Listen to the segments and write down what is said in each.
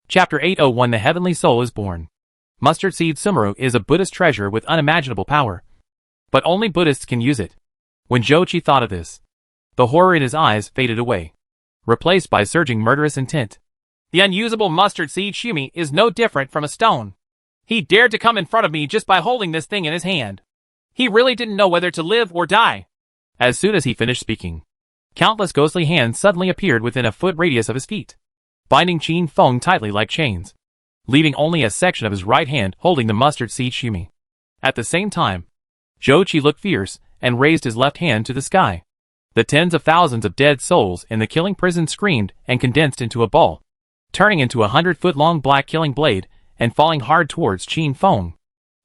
Chapter 801 The Heavenly Soul is Born. Mustard Seed Sumeru is a Buddhist treasure with unimaginable power. But only Buddhists can use it. When Zhou thought of this, the horror in his eyes faded away, replaced by surging murderous intent. The unusable mustard seed Shumi is no different from a stone. He dared to come in front of me just by holding this thing in his hand. He really didn't know whether to live or die. As soon as he finished speaking, countless ghostly hands suddenly appeared within a foot radius of his feet, binding Qin Feng tightly like chains, leaving only a section of his right hand holding the mustard seed Shumi. At the same time, Zhou looked fierce and raised his left hand to the sky. The tens of thousands of dead souls in the killing prison screamed and condensed into a ball, turning into a 100-foot-long black killing blade and falling hard towards Qin Feng.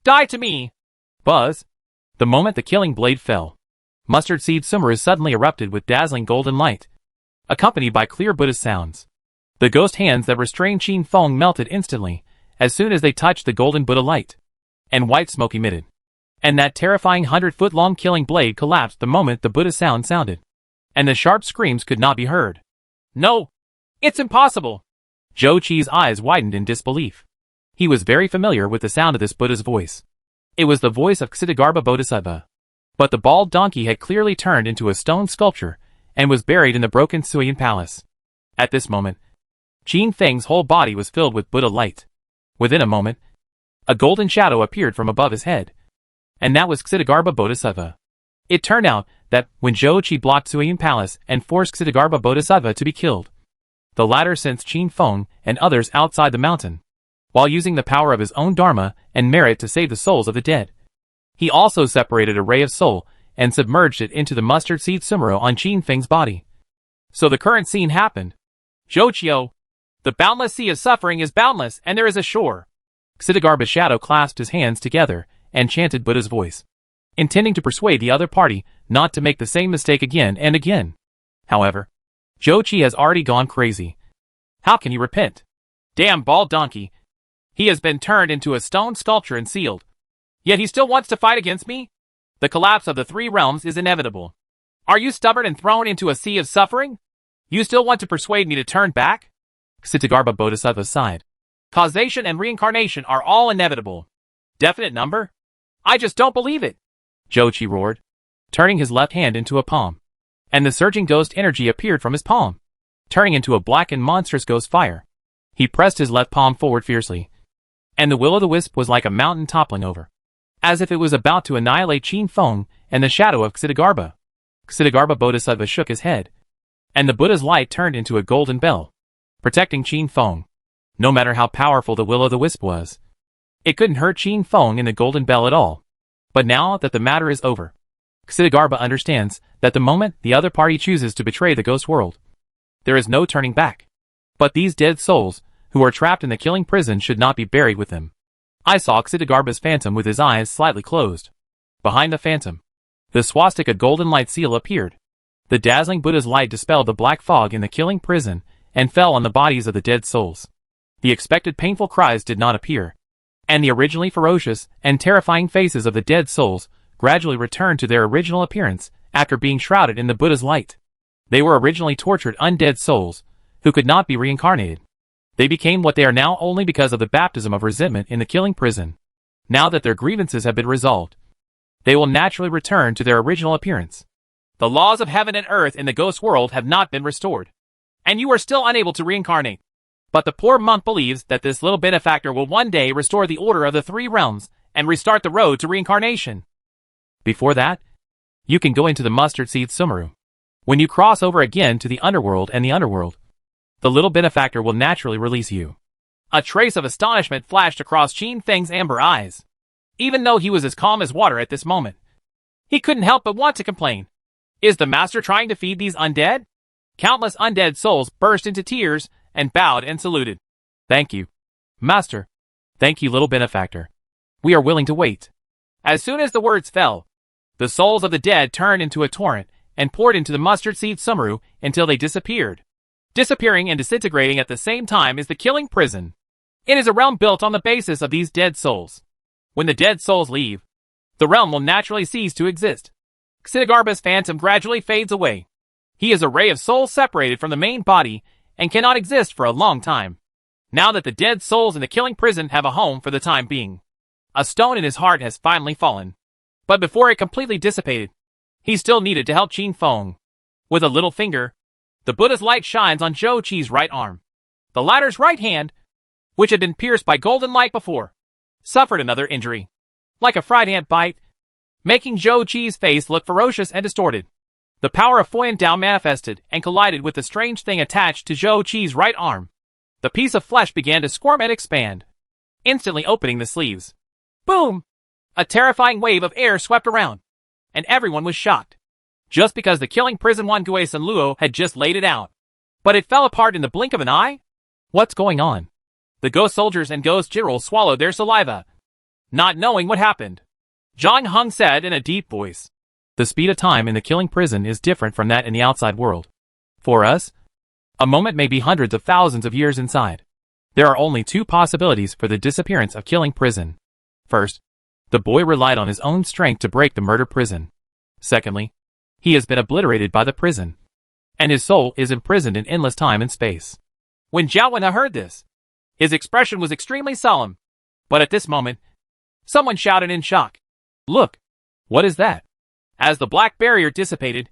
Die to me! Buzz! The moment the killing blade fell, Mustard Seed Sumeru suddenly erupted with dazzling golden light, accompanied by clear Buddhist sounds. The ghost hands that restrained Qin Feng melted instantly as soon as they touched the golden Buddha light, and white smoke emitted. And that terrifying 100-foot-long killing blade collapsed the moment the Buddha sound sounded, and the sharp screams could not be heard. No! It's impossible! Zhou eyes widened in disbelief. He was very familiar with the sound of this Buddha's voice. It was the voice of Ksitigarbha Bodhisattva. But the bald donkey had clearly turned into a stone sculpture and was buried in the broken Suyin Palace. At this moment, Qin Feng's whole body was filled with Buddha light. Within a moment, a golden shadow appeared from above his head, and that was Ksitigarbha Bodhisattva. It turned out that when Zhou blocked Suyin Palace and forced Ksitigarbha Bodhisattva to be killed, the latter sent Qin Feng and others outside the mountain, while using the power of his own dharma and merit to save the souls of the dead. He also separated a ray of soul and submerged it into the mustard seed Sumeru on Qin Feng's body. So the current scene happened. Zhou, the boundless sea of suffering is boundless and there is a shore. Ksitigarbha's shadow clasped his hands together and chanted Buddha's voice, intending to persuade the other party not to make the same mistake again and again. However, Zhou has already gone crazy. How can he repent? Damn bald donkey. He has been turned into a stone sculpture and sealed. Yet he still wants to fight against me? The collapse of the three realms is inevitable. Are you stubborn and thrown into a sea of suffering? You still want to persuade me to turn back? Ksitigarbha Bodhisattva sighed. Causation and reincarnation are all inevitable. Definite number? I just don't believe it. Zhou roared, turning his left hand into a palm. And the surging ghost energy appeared from his palm, turning into a black and monstrous ghost fire. He pressed his left palm forward fiercely, and the will-o'-the-wisp was like a mountain toppling over, as if it was about to annihilate Qin Feng and the shadow of Ksitigarbha. Ksitigarbha Bodhisattva shook his head, and the Buddha's light turned into a golden bell, protecting Qin Feng. No matter how powerful the will-o'-the-wisp was, it couldn't hurt Qin Feng in the golden bell at all. But now that the matter is over, Ksitigarbha understands that the moment the other party chooses to betray the ghost world, there is no turning back. But these dead souls, who are trapped in the killing prison, should not be buried with them. I saw Ksitigarbha's phantom with his eyes slightly closed. Behind the phantom, the swastika golden light seal appeared. The dazzling Buddha's light dispelled the black fog in the killing prison and fell on the bodies of the dead souls. The expected painful cries did not appear, and the originally ferocious and terrifying faces of the dead souls gradually returned to their original appearance after being shrouded in the Buddha's light. They were originally tortured undead souls who could not be reincarnated. They became what they are now only because of the baptism of resentment in the killing prison. Now that their grievances have been resolved, they will naturally return to their original appearance. The laws of heaven and earth in the ghost world have not been restored, and you are still unable to reincarnate. But the poor monk believes that this little benefactor will one day restore the order of the three realms and restart the road to reincarnation. Before that, you can go into the mustard seed Sumeru. When you cross over again to the underworld and the underworld, the little benefactor will naturally release you. A trace of astonishment flashed across Qin Feng's amber eyes. Even though he was as calm as water at this moment, he couldn't help but want to complain. Is the master trying to feed these undead? Countless undead souls burst into tears and bowed and saluted. Thank you, master. Thank you, little benefactor. We are willing to wait. As soon as the words fell, the souls of the dead turned into a torrent and poured into the mustard seed Sumeru until they disappeared. Disappearing and disintegrating at the same time is the killing prison. It is a realm built on the basis of these dead souls. When the dead souls leave, the realm will naturally cease to exist. Ksitigarbha's phantom gradually fades away. He is a ray of soul separated from the main body and cannot exist for a long time. Now that the dead souls in the killing prison have a home for the time being, a stone in his heart has finally fallen. But before it completely dissipated, he still needed to help Qin Feng. With a little finger, the Buddha's light shines on Zhou Qi's right arm. The latter's right hand, which had been pierced by golden light before, suffered another injury, like a fried ant bite, making Zhou Qi's face look ferocious and distorted. The power of Fuyan Dao manifested and collided with the strange thing attached to Zhou Qi's right arm. The piece of flesh began to squirm and expand, instantly opening the sleeves. Boom! A terrifying wave of air swept around, and everyone was shocked. Just because the killing prison Wangui San Luo had just laid it out. But it fell apart in the blink of an eye? What's going on? The ghost soldiers and ghost generals swallowed their saliva, not knowing what happened. Zhang Heng said in a deep voice. The speed of time in the killing prison is different from that in the outside world. For us, a moment may be hundreds of thousands of years inside. There are only two possibilities for the disappearance of killing prison. First, the boy relied on his own strength to break the murder prison. Secondly, he has been obliterated by the prison, and his soul is imprisoned in endless time and space. When Zhao Wenhe heard this, his expression was extremely solemn. But at this moment, someone shouted in shock. Look! What is that? As the black barrier dissipated,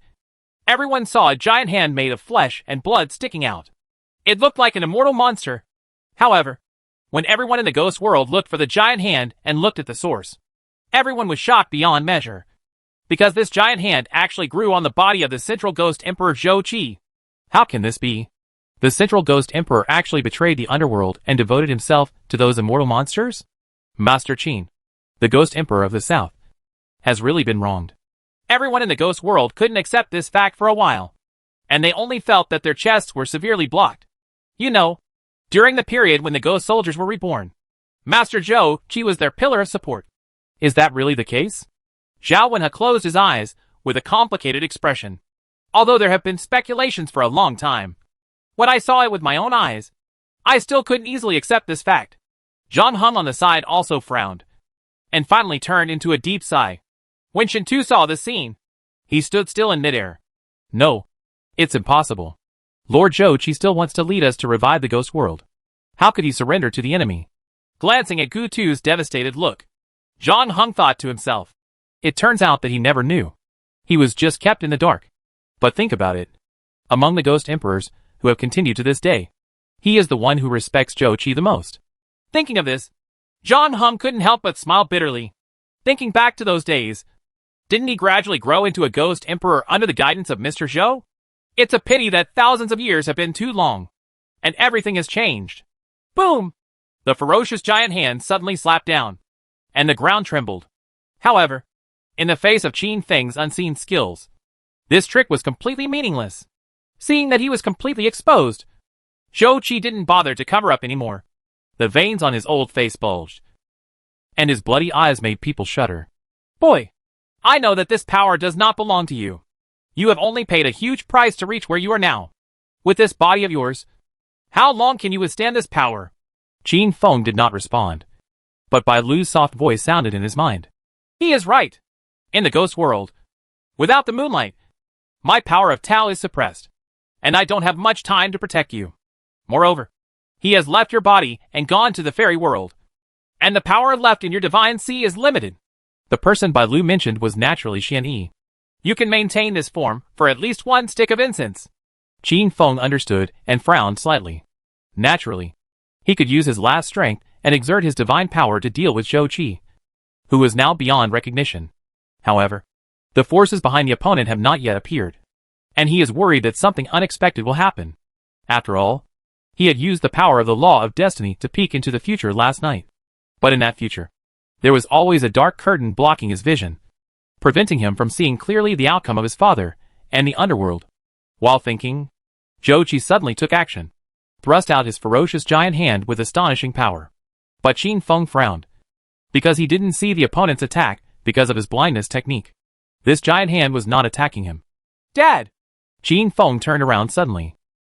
everyone saw a giant hand made of flesh and blood sticking out. It looked like an immortal monster. However, when everyone in the ghost world looked for the giant hand and looked at the source, everyone was shocked beyond measure. Because this giant hand actually grew on the body of the Central Ghost Emperor Zhou Qi. How can this be? The Central Ghost Emperor actually betrayed the underworld and devoted himself to those immortal monsters? Master Qin, the Ghost Emperor of the South, has really been wronged. Everyone in the ghost world couldn't accept this fact for a while, and they only felt that their chests were severely blocked. You know, during the period when the ghost soldiers were reborn, Master Zhou Qi was their pillar of support. Is that really the case? Zhao Wenhe closed his eyes with a complicated expression. Although there have been speculations for a long time, when I saw it with my own eyes, I still couldn't easily accept this fact. Zhang Heng on the side also frowned, and finally turned into a deep sigh. When Shen Tu saw this scene, he stood still in midair. No, it's impossible. Lord Zhou Qi still wants to lead us to revive the ghost world. How could he surrender to the enemy? Glancing at Gu Tu's devastated look, Zhang Heng thought to himself. It turns out that he never knew. He was just kept in the dark. But think about it. Among the ghost emperors who have continued to this day, he is the one who respects Zhou Qi the most. Thinking of this, Zhang Heng couldn't help but smile bitterly. Thinking back to those days, didn't he gradually grow into a ghost emperor under the guidance of Mr. Zhou? It's a pity that thousands of years have been too long, and everything has changed. Boom! The ferocious giant hand suddenly slapped down, and the ground trembled. However, in the face of Qin Feng's unseen skills, this trick was completely meaningless. Seeing that he was completely exposed, Zhou Qi didn't bother to cover up anymore. The veins on his old face bulged, and his bloody eyes made people shudder. Boy, I know that this power does not belong to you. You have only paid a huge price to reach where you are now. With this body of yours, how long can you withstand this power? Qin Feng did not respond, but Bai Lu's soft voice sounded in his mind. He is right. In the ghost world, without the moonlight, my power of Tao is suppressed, and I don't have much time to protect you. Moreover, he has left your body and gone to the fairy world, and the power left in your divine sea is limited. The person Bai Lu mentioned was naturally Xian Yi. You can maintain this form for at least one stick of incense. Qin Feng understood and frowned slightly. Naturally, he could use his last strength and exert his divine power to deal with Zhou Qi, who was now beyond recognition. However, the forces behind the opponent have not yet appeared, and he is worried that something unexpected will happen. After all, he had used the power of the law of destiny to peek into the future last night. But in that future, there was always a dark curtain blocking his vision, preventing him from seeing clearly the outcome of his father and the underworld. While thinking, Zhou Qi suddenly took action, thrust out his ferocious giant hand with astonishing power. But Qin Feng frowned, because he didn't see the opponent's attack because of his blindness technique. This giant hand was not attacking him. Dad! Qin Feng turned around suddenly.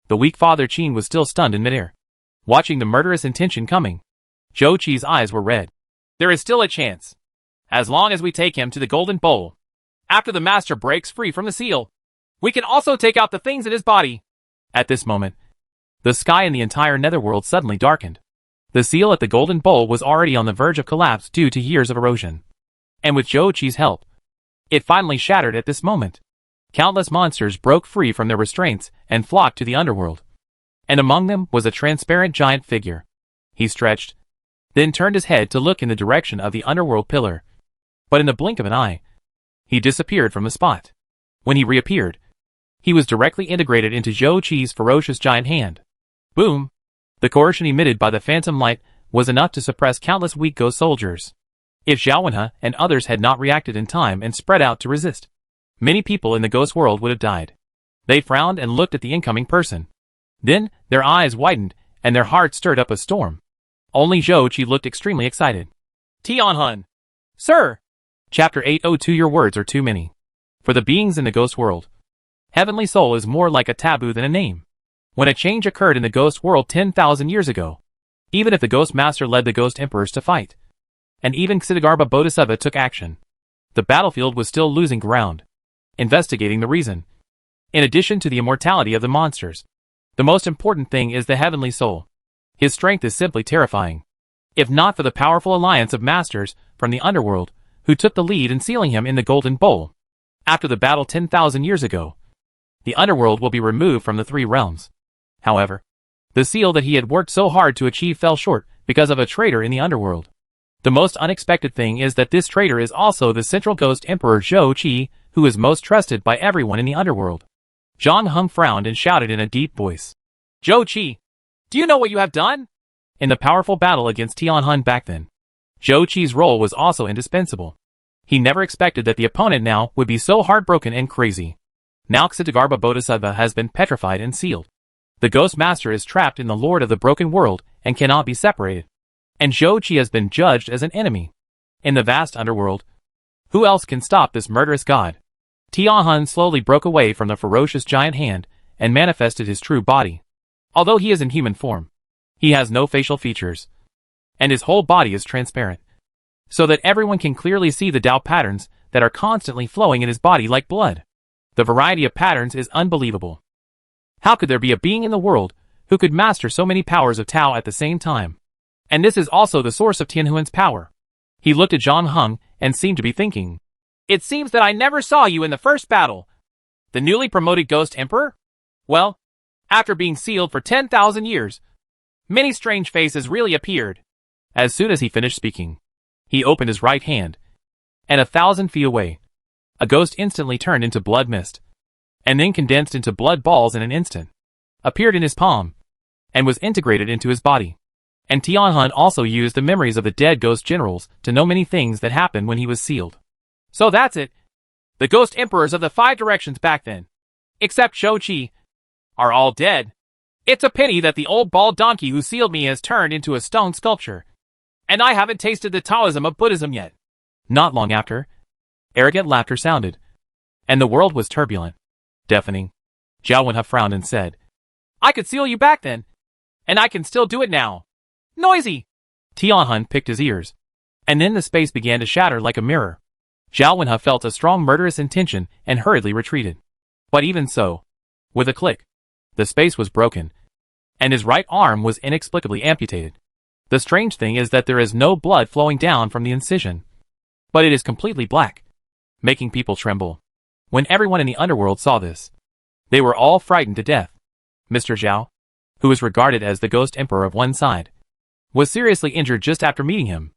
The weak father Qin was still stunned in midair, watching the murderous intention coming. Zhou Qi's eyes were red. There is still a chance. As long as we take him to the Golden Bowl. After the master breaks free from the seal, we can also take out the things in his body. At this moment, The sky in the entire netherworld suddenly darkened. The seal at the Golden Bowl was already on the verge of collapse due to years of erosion. And with Zhou Qi's help, it finally shattered at this moment. Countless monsters broke free from their restraints and flocked to the underworld. And among them was a transparent giant figure. He stretched, then turned his head to look in the direction of the underworld pillar. But in the blink of an eye, he disappeared from the spot. When he reappeared, he was directly integrated into Zhou Qi's ferocious giant hand. Boom! The coercion emitted by the phantom light was enough to suppress countless weak ghost soldiers. If Zhao Wenhe and others had not reacted in time and spread out to resist, many people in the ghost world would have died. They frowned and looked at the incoming person. Then, their eyes widened, and their hearts stirred up a storm. Only Zhou Qi looked extremely excited. Tianhun! Sir! Chapter 802 Your words are too many. For the beings in the ghost world, Heavenly Soul is more like a taboo than a name. When a change occurred in the ghost world 10,000 years ago, even if the Ghost Master led the Ghost Emperors to fight, and even Ksitigarbha Bodhisattva took action, the battlefield was still losing ground. Investigating the reason. In addition to the immortality of the monsters, the most important thing is the Heavenly Soul. His strength is simply terrifying. If not for the powerful alliance of masters from the underworld, who took the lead in sealing him in the Golden Bowl, after the battle 10,000 years ago, the underworld will be removed from the three realms. However, the seal that he had worked so hard to achieve fell short because of a traitor in the underworld. The most unexpected thing is that this traitor is also the Central Ghost Emperor Zhou Qi, who is most trusted by everyone in the underworld. Zhang Heng frowned and shouted in a deep voice. Zhou Qi, do you know what you have done? In the powerful battle against Tianhun back then, Zhou Qi's role was also indispensable. He never expected that the opponent now would be so heartbroken and crazy. Now Ksitigarbha Bodhisattva has been petrified and sealed. The Ghost Master is trapped in the Lord of the Broken World and cannot be separated. And Zhou Qi has been judged as an enemy. In the vast underworld, who else can stop this murderous god? Tianhun slowly broke away from the ferocious giant hand and manifested his true body. Although he is in human form, he has no facial features, and his whole body is transparent, so that everyone can clearly see the Dao patterns that are constantly flowing in his body like blood. The variety of patterns is unbelievable. How could there be a being in the world who could master so many powers of Tao at the same time? And this is also the source of Tianhun's power. He looked at Zhang Heng and seemed to be thinking. It seems that I never saw you in the first battle. The newly promoted Ghost Emperor? Well, after being sealed for 10,000 years, many strange faces really appeared. As soon as he finished speaking, he opened his right hand, and 1,000 feet away, a ghost instantly turned into blood mist, and then condensed into blood balls in an instant, appeared in his palm, and was integrated into his body. And Tianhun also used the memories of the dead ghost generals to know many things that happened when he was sealed. So that's it. The ghost emperors of the 5 directions back then, except Zhou Qi, are all dead. It's a pity that the old bald donkey who sealed me has turned into a stone sculpture, and I haven't tasted the Taoism of Buddhism yet. Not long after, arrogant laughter sounded, and the world was turbulent, deafening. Zhao Wenhe frowned and said, I could seal you back then, and I can still do it now. Noisy! Tianhun picked his ears, and then the space began to shatter like a mirror. Zhao Wenhe felt a strong murderous intention and hurriedly retreated. But even so, with a click, the space was broken, and his right arm was inexplicably amputated. The strange thing is that there is no blood flowing down from the incision, but it is completely black, making people tremble. When everyone in the underworld saw this, they were all frightened to death. Mr. Zhao, who was regarded as the Ghost Emperor of one side, was seriously injured just after meeting him.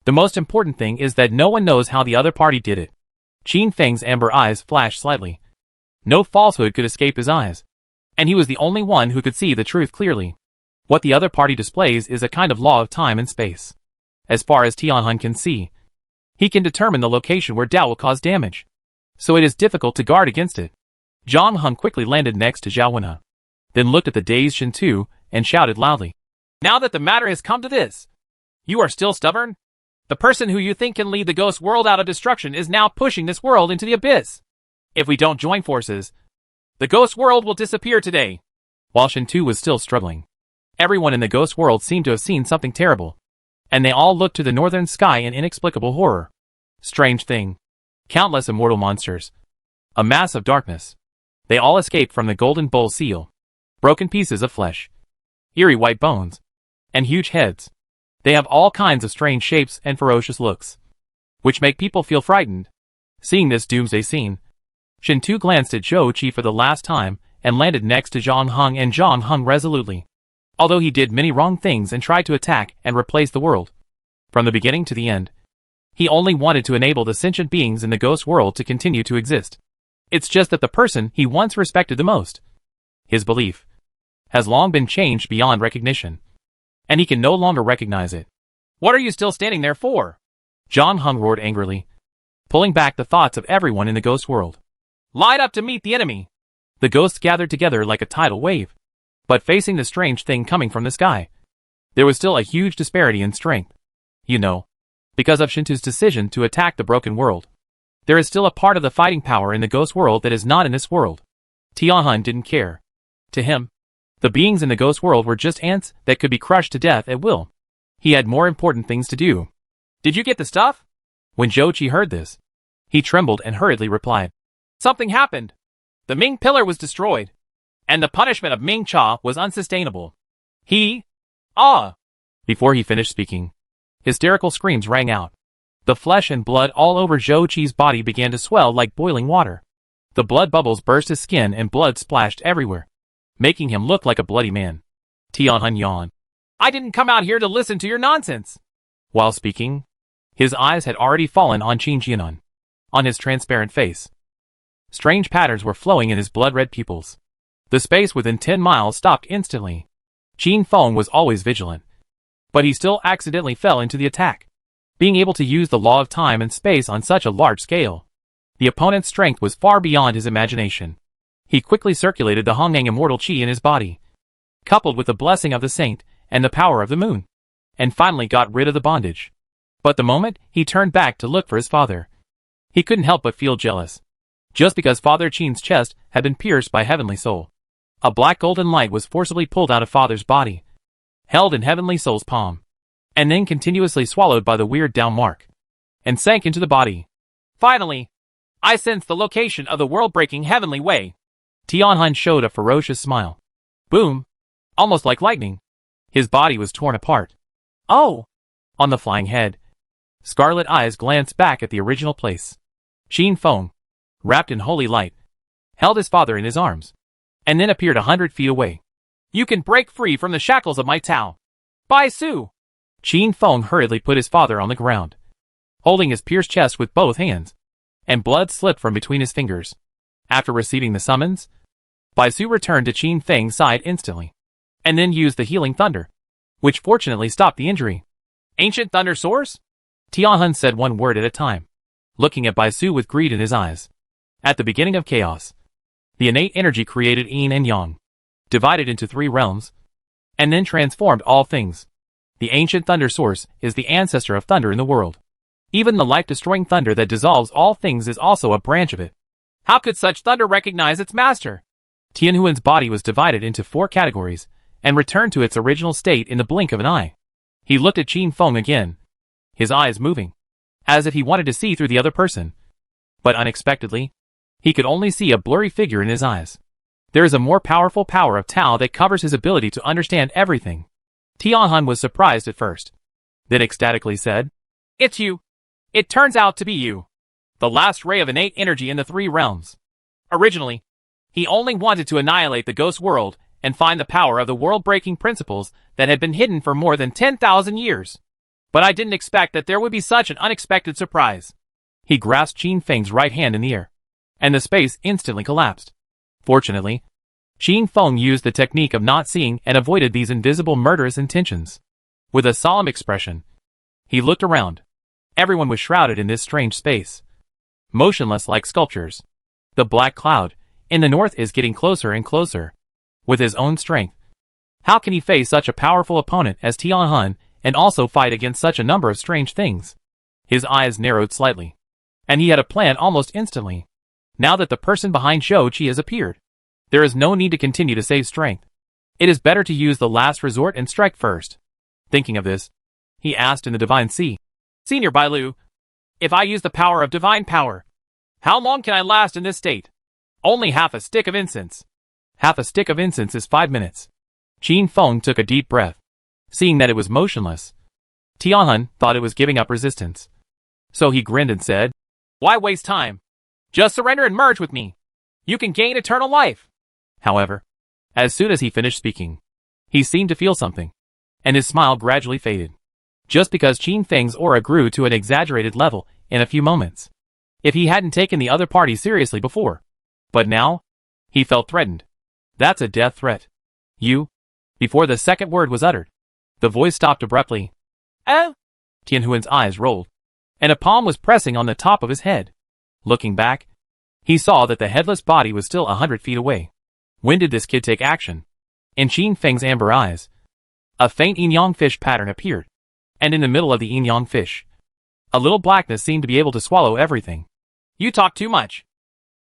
The most important thing is that no one knows how the other party did it. Qin Feng's amber eyes flashed slightly. No falsehood could escape his eyes, and he was the only one who could see the truth clearly. What the other party displays is a kind of law of time and space. As far as Tianhun can see, he can determine the location where Dao will cause damage, so it is difficult to guard against it. Zhang Heng quickly landed next to Zhao Wenhe, then looked at the dazed Shen Tu and shouted loudly. Now that the matter has come to this, you are still stubborn? The person who you think can lead the ghost world out of destruction is now pushing this world into the abyss. If we don't join forces, the ghost world will disappear today. While Shen Tu was still struggling, everyone in the ghost world seemed to have seen something terrible, and they all looked to the northern sky in inexplicable horror. Strange thing. Countless immortal monsters. A mass of darkness. They all escaped from the Golden Bowl seal. Broken pieces of flesh. eerie white bones, and huge heads. They have all kinds of strange shapes and ferocious looks, which make people feel frightened. Seeing this doomsday scene, Shen Tu glanced at Zhou Qi for the last time and landed next to Zhang Heng, and Zhang Heng resolutely. Although he did many wrong things and tried to attack and replace the world, from the beginning to the end, he only wanted to enable the sentient beings in the ghost world to continue to exist. It's just that the person he once respected the most, his belief, has long been changed beyond recognition, and he can no longer recognize it. What are you still standing there for? Zhang Heng roared angrily, pulling back the thoughts of everyone in the ghost world. Light up to meet the enemy! The ghosts gathered together like a tidal wave, but facing the strange thing coming from the sky, there was still a huge disparity in strength. You know, because of Shen Tu's decision to attack the broken world, there is still a part of the fighting power in the ghost world that is not in this world. Tianhun didn't care. To him, the beings in the ghost world were just ants that could be crushed to death at will. He had more important things to do. Did you get the stuff? When Zhou Qi heard this, he trembled and hurriedly replied. Something happened. The Ming Pillar was destroyed, and the punishment of Ming Cha was unsustainable. Before he finished speaking, hysterical screams rang out. The flesh and blood all over Zhou Qi's body began to swell like boiling water. The blood bubbles burst his skin and blood splashed everywhere, making him look like a bloody man. Tianhun yawned. I didn't come out here to listen to your nonsense. While speaking, his eyes had already fallen on Qin Jianan. On his transparent face, strange patterns were flowing in his blood-red pupils. The space within 10 miles stopped instantly. Qin Feng was always vigilant, but he still accidentally fell into the attack. Being able to use the law of time and space on such a large scale, the opponent's strength was far beyond his imagination. He quickly circulated the Hongyang immortal qi in his body, coupled with the blessing of the saint and the power of the moon, and finally got rid of the bondage. But the moment he turned back to look for his father, he couldn't help but feel jealous. Just because Father Qin's chest had been pierced by Heavenly Soul, a black golden light was forcibly pulled out of Father's body, held in Heavenly Soul's palm, and then continuously swallowed by the weird down mark, and sank into the body. Finally, I sensed the location of the world-breaking Heavenly Way. Tianhun showed a ferocious smile. Boom! Almost like lightning, his body was torn apart. Oh! On the flying head, scarlet eyes glanced back at the original place. Qin Feng, wrapped in holy light, held his father in his arms, and then appeared 100 feet away. You can break free from the shackles of my Tao. Bai Su! Qin Feng hurriedly put his father on the ground, holding his pierced chest with both hands, and blood slipped from between his fingers. After receiving the summons, Bai Su returned to Qin Feng's side instantly, and then used the healing thunder, which fortunately stopped the injury. Ancient thunder source? Tianhun said one word at a time, looking at Bai Su with greed in his eyes. At the beginning of chaos, the innate energy created yin and yang, divided into 3 realms, and then transformed all things. The ancient thunder source is the ancestor of thunder in the world. Even the life-destroying thunder that dissolves all things is also a branch of it. How could such thunder recognize its master? Tianhuan's body was divided into 4 categories, and returned to its original state in the blink of an eye. He looked at Qin Feng again, his eyes moving, as if he wanted to see through the other person. But unexpectedly, he could only see a blurry figure in his eyes. There is a more powerful power of Tao that covers his ability to understand everything. Tianhun was surprised at first, then ecstatically said, It's you! It turns out to be you! The last ray of innate energy in the 3 realms. Originally, he only wanted to annihilate the ghost world and find the power of the world-breaking principles that had been hidden for more than 10,000 years. But I didn't expect that there would be such an unexpected surprise. He grasped Qin Feng's right hand in the air, and the space instantly collapsed. Fortunately, Qin Feng used the technique of not seeing and avoided these invisible murderous intentions. With a solemn expression, he looked around. Everyone was shrouded in this strange space, motionless like sculptures. The black cloud in the north is getting closer and closer. With his own strength, how can he face such a powerful opponent as Tianhun and also fight against such a number of strange things? His eyes narrowed slightly, and he had a plan almost instantly. Now that the person behind Zhou Qi has appeared, there is no need to continue to save strength. It is better to use the last resort and strike first. Thinking of this, he asked in the Divine Sea, Senior Bailu, if I use the power of divine power, how long can I last in this state? Only half a stick of incense. Half a stick of incense is 5 minutes. Qin Feng took a deep breath. Seeing that it was motionless, Tianhun thought it was giving up resistance. So he grinned and said, "Why waste time? Just surrender and merge with me. You can gain eternal life." However, as soon as he finished speaking, he seemed to feel something, and his smile gradually faded. Just because Qin Feng's aura grew to an exaggerated level in a few moments. If he hadn't taken the other party seriously before. But now, he felt threatened. That's a death threat. You? Before the second word was uttered, the voice stopped abruptly. Tianhuan's eyes rolled, and a palm was pressing on the top of his head. Looking back, he saw that the headless body was still 100 feet away. When did this kid take action? In Qin Feng's amber eyes, a faint yin-yang fish pattern appeared, and in the middle of the yin-yang fish, a little blackness seemed to be able to swallow everything. You talk too much.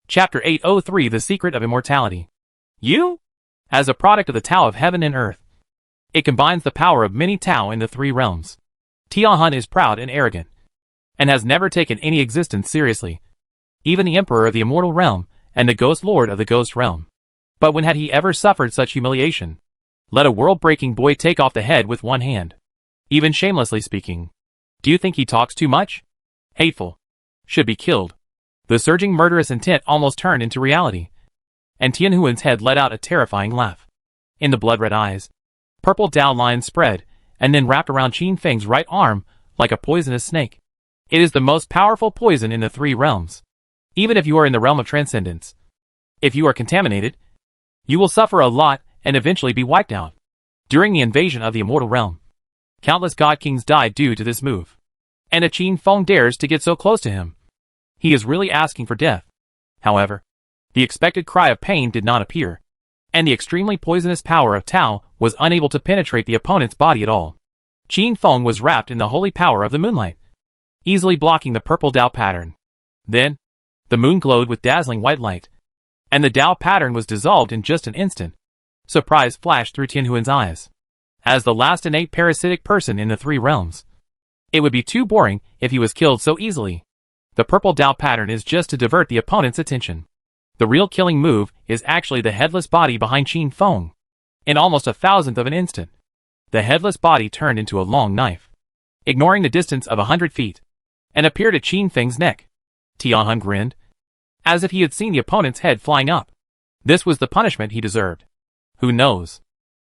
Chapter 803 The Secret of Immortality. You? As a product of the Tao of Heaven and Earth, it combines the power of many Tao in the three realms. Tianhun is proud and arrogant, and has never taken any existence seriously. Even the Emperor of the Immortal Realm, and the Ghost Lord of the Ghost Realm. But when had he ever suffered such humiliation? Let a world-breaking boy take off the head with one hand. Even shamelessly speaking. Do you think he talks too much? Hateful. Should be killed. The surging murderous intent almost turned into reality. And Tianhuan's head let out a terrifying laugh. In the blood-red eyes, purple Dao lines spread, and then wrapped around Qin Feng's right arm like a poisonous snake. It is the most powerful poison in the three realms. Even if you are in the realm of transcendence. If you are contaminated, you will suffer a lot and eventually be wiped out. During the invasion of the immortal realm, countless god kings died due to this move. And if Qin Feng dares to get so close to him, he is really asking for death. However, the expected cry of pain did not appear, and the extremely poisonous power of Tao was unable to penetrate the opponent's body at all. Qin Feng was wrapped in the holy power of the moonlight, easily blocking the purple Dao pattern. Then, the moon glowed with dazzling white light, and the Dao pattern was dissolved in just an instant. Surprise flashed through Tianhuan's eyes. As the last innate parasitic person in the three realms, it would be too boring if he was killed so easily. The purple Dao pattern is just to divert the opponent's attention. The real killing move is actually the headless body behind Qin Feng. In almost 1,000th of an instant, the headless body turned into a long knife, ignoring the distance of 100 feet, and appeared at Qin Feng's neck. Tianhun grinned, as if he had seen the opponent's head flying up. This was the punishment he deserved. Who knows?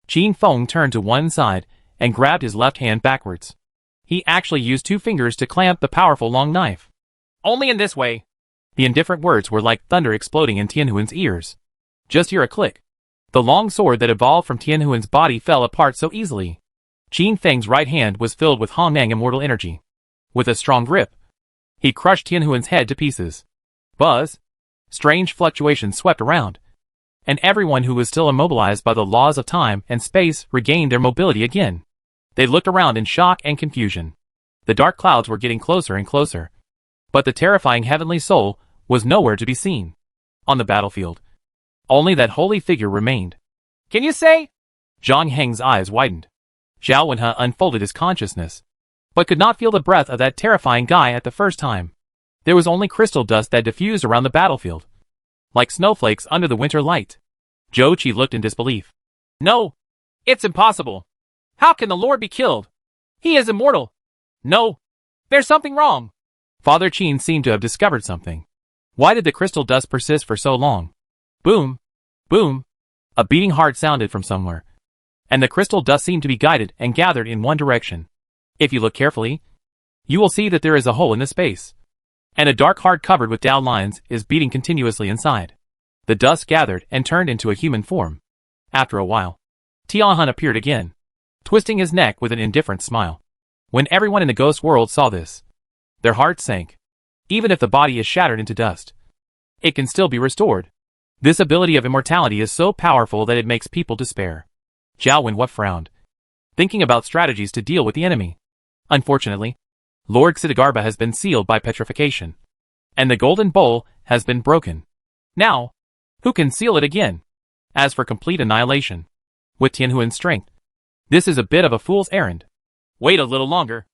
Qin Feng turned to one side and grabbed his left hand backwards. He actually used 2 fingers to clamp the powerful long knife. Only in this way. The indifferent words were like thunder exploding in Tianhuan's ears. Just hear a click. The long sword that evolved from Tianhuan's body fell apart so easily. Qin Feng's right hand was filled with Hongnang immortal energy. With a strong grip, he crushed Tianhuan's head to pieces. Buzz. Strange fluctuations swept around, and everyone who was still immobilized by the laws of time and space regained their mobility again. They looked around in shock and confusion. The dark clouds were getting closer and closer, but the terrifying heavenly soul was nowhere to be seen. On the battlefield, only that holy figure remained. Can you say? Zhang Heng's eyes widened. Zhao Wenhe unfolded his consciousness, but could not feel the breath of that terrifying guy at the first time. There was only crystal dust that diffused around the battlefield, like snowflakes under the winter light. Zhou Qi looked in disbelief. No, it's impossible. How can the Lord be killed? He is immortal. No, there's something wrong. Father Qin seemed to have discovered something. Why did the crystal dust persist for so long? Boom, boom. A beating heart sounded from somewhere, and the crystal dust seemed to be guided and gathered in one direction. If you look carefully, you will see that there is a hole in the space, and a dark heart covered with Dao lines is beating continuously inside. The dust gathered and turned into a human form. After a while, Tianhun appeared again, twisting his neck with an indifferent smile. When everyone in the ghost world saw this, their hearts sank. Even if the body is shattered into dust, it can still be restored. This ability of immortality is so powerful that it makes people despair. Zhao Wenhe frowned, thinking about strategies to deal with the enemy. Unfortunately, Lord Xitigarbha has been sealed by petrification, and the golden bowl has been broken. Now, who can seal it again? As for complete annihilation, with Tianhuan's strength, this is a bit of a fool's errand. Wait a little longer.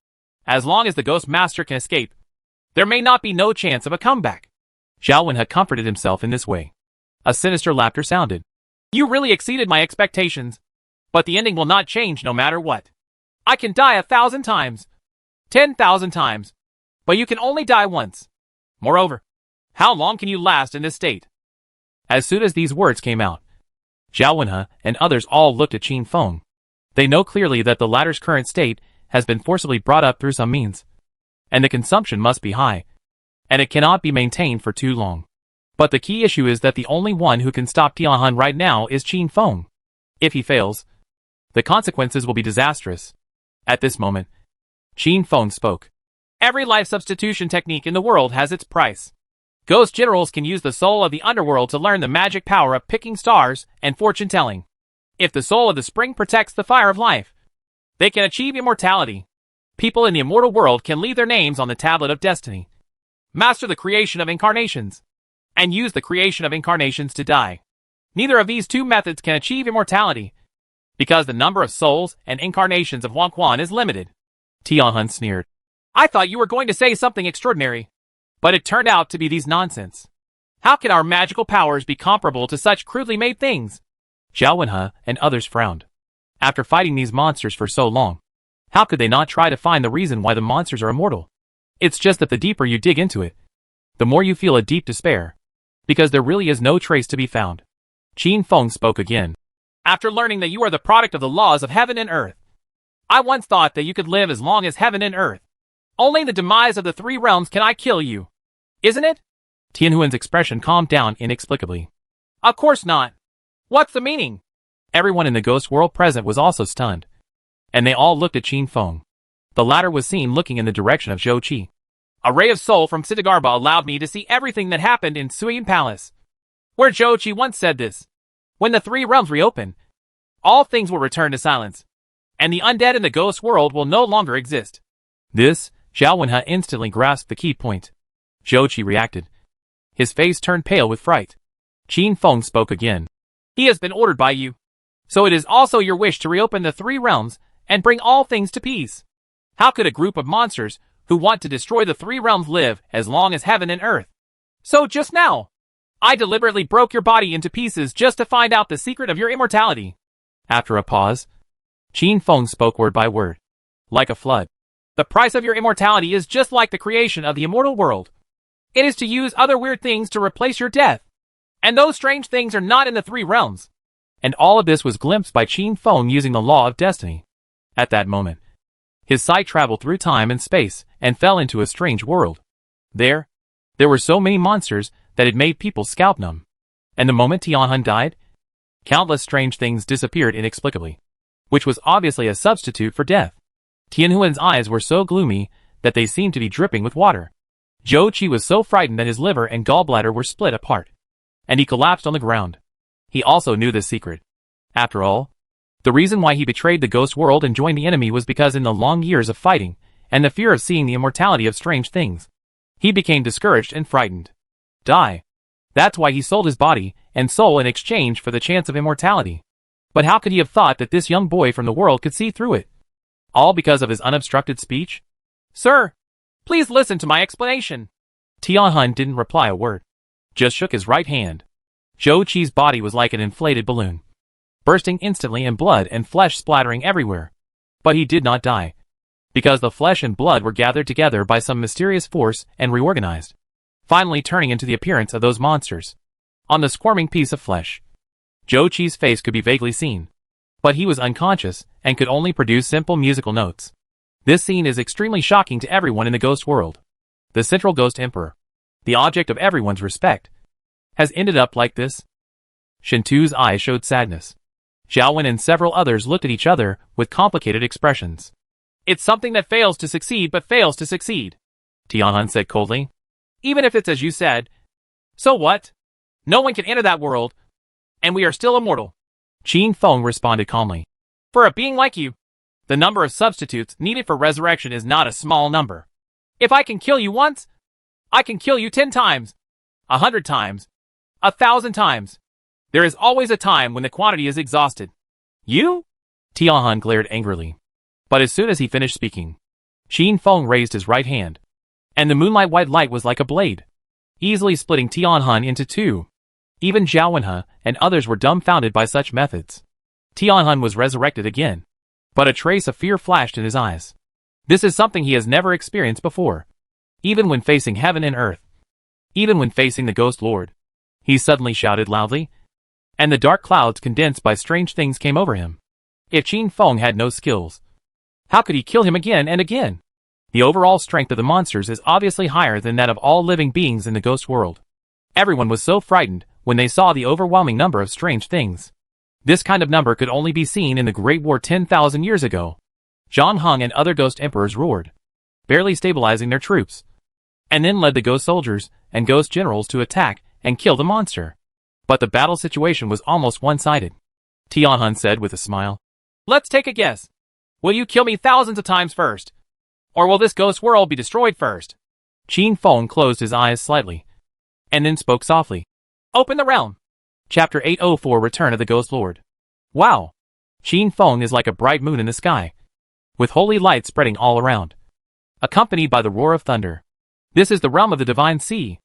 As long as the Ghost Master can escape, there may not be no chance of a comeback. Zhao Wenhe comforted himself in this way. A sinister laughter sounded. You really exceeded my expectations. But the ending will not change no matter what. I can die 1,000 times. 10,000 times. But you can only die once. Moreover, how long can you last in this state? As soon as these words came out, Zhao Wenhe and others all looked at Qin Feng. They know clearly that the latter's current state has been forcibly brought up through some means, and the consumption must be high, and it cannot be maintained for too long. But the key issue is that the only one who can stop Tianhan right now is Qin Feng. If he fails, the consequences will be disastrous. At this moment, Qin Feng spoke. Every life substitution technique in the world has its price. Ghost generals can use the soul of the underworld to learn the magic power of picking stars and fortune-telling. If the soul of the spring protects the fire of life, they can achieve immortality. People in the immortal world can leave their names on the tablet of destiny, master the creation of incarnations, and use the creation of incarnations to die. Neither of these two methods can achieve immortality, because the number of souls and incarnations of Wang Quan is limited. Tianhan sneered. I thought you were going to say something extraordinary, but it turned out to be these nonsense. How can our magical powers be comparable to such crudely made things? Zhao Wenhe and others frowned. After fighting these monsters for so long, how could they not try to find the reason why the monsters are immortal? It's just that the deeper you dig into it, the more you feel a deep despair, because there really is no trace to be found. Qin Feng spoke again. After learning that you are the product of the laws of heaven and earth, I once thought that you could live as long as heaven and earth. Only in the demise of the three realms can I kill you. Isn't it? Tianhuan's expression calmed down inexplicably. Of course not. What's the meaning? Everyone in the ghost world present was also stunned, and they all looked at Qin Feng. The latter was seen looking in the direction of Zhou Qi. A ray of soul from Sitagarba allowed me to see everything that happened in Suyin Palace, where Zhou Qi once said this. When the three realms reopen, all things will return to silence, and the undead in the ghost world will no longer exist. This, Zhao Wenhe instantly grasped the key point. Zhou Qi reacted. His face turned pale with fright. Qin Feng spoke again. He has been ordered by you. So it is also your wish to reopen the three realms and bring all things to peace. How could a group of monsters who want to destroy the three realms live as long as heaven and earth? So just now, I deliberately broke your body into pieces just to find out the secret of your immortality. After a pause, Qin Feng spoke word by word. Like a flood. The price of your immortality is just like the creation of the immortal world. It is to use other weird things to replace your death. And those strange things are not in the three realms. And all of this was glimpsed by Qin Feng using the law of destiny. At that moment, his sight traveled through time and space and fell into a strange world. There were so many monsters that it made people's scalp numb. And the moment Tianhan died, countless strange things disappeared inexplicably, which was obviously a substitute for death. Tianhuan's eyes were so gloomy that they seemed to be dripping with water. Zhou Qi was so frightened that his liver and gallbladder were split apart, and he collapsed on the ground. He also knew this secret. After all, the reason why he betrayed the ghost world and joined the enemy was because in the long years of fighting, and the fear of seeing the immortality of strange things, he became discouraged and frightened. Die. That's why he sold his body and soul in exchange for the chance of immortality. But how could he have thought that this young boy from the world could see through it? All because of his unobstructed speech? Sir, please listen to my explanation. Tianhan didn't reply a word, just shook his right hand. Zhou Qi's body was like an inflated balloon, bursting instantly in blood and flesh splattering everywhere. But he did not die, because the flesh and blood were gathered together by some mysterious force and reorganized, finally turning into the appearance of those monsters. On the squirming piece of flesh, Zhou Qi's face could be vaguely seen, but he was unconscious and could only produce simple musical notes. This scene is extremely shocking to everyone in the ghost world. The Central Ghost Emperor, the object of everyone's respect, has ended up like this. Shintu's eyes showed sadness. Xiaowen and several others looked at each other with complicated expressions. It's something that fails to succeed but fails to succeed, Tianhan said coldly. Even if it's as you said. So what? No one can enter that world, and we are still immortal. Qin Feng responded calmly. For a being like you, the number of substitutes needed for resurrection is not a small number. If I can kill you once, I can kill you 10 times, 100 times, 1,000 times. There is always a time when the quantity is exhausted. You? Tianhan glared angrily. But as soon as he finished speaking, Qin Feng raised his right hand, and the moonlight white light was like a blade, easily splitting Tianhan into two. Even Zhao Wenhe and others were dumbfounded by such methods. Tianhun was resurrected again. But a trace of fear flashed in his eyes. This is something he has never experienced before. Even when facing heaven and earth. Even when facing the Ghost Lord. He suddenly shouted loudly. And the dark clouds condensed by strange things came over him. If Qin Feng had no skills, how could he kill him again and again? The overall strength of the monsters is obviously higher than that of all living beings in the ghost world. Everyone was so frightened when they saw the overwhelming number of strange things. This kind of number could only be seen in the Great War 10,000 years ago. Zhang Heng and other ghost emperors roared, barely stabilizing their troops, and then led the ghost soldiers and ghost generals to attack and kill the monster. But the battle situation was almost one-sided. Tianhun said with a smile, "Let's take a guess. Will you kill me thousands of times first? Or will this ghost world be destroyed first?" Qin Feng closed his eyes slightly, and then spoke softly. "Open the realm." Chapter 804 Return of the Ghost Lord. Wow! Qin Feng is like a bright moon in the sky, with holy light spreading all around, accompanied by the roar of thunder. This is the realm of the Divine Sea.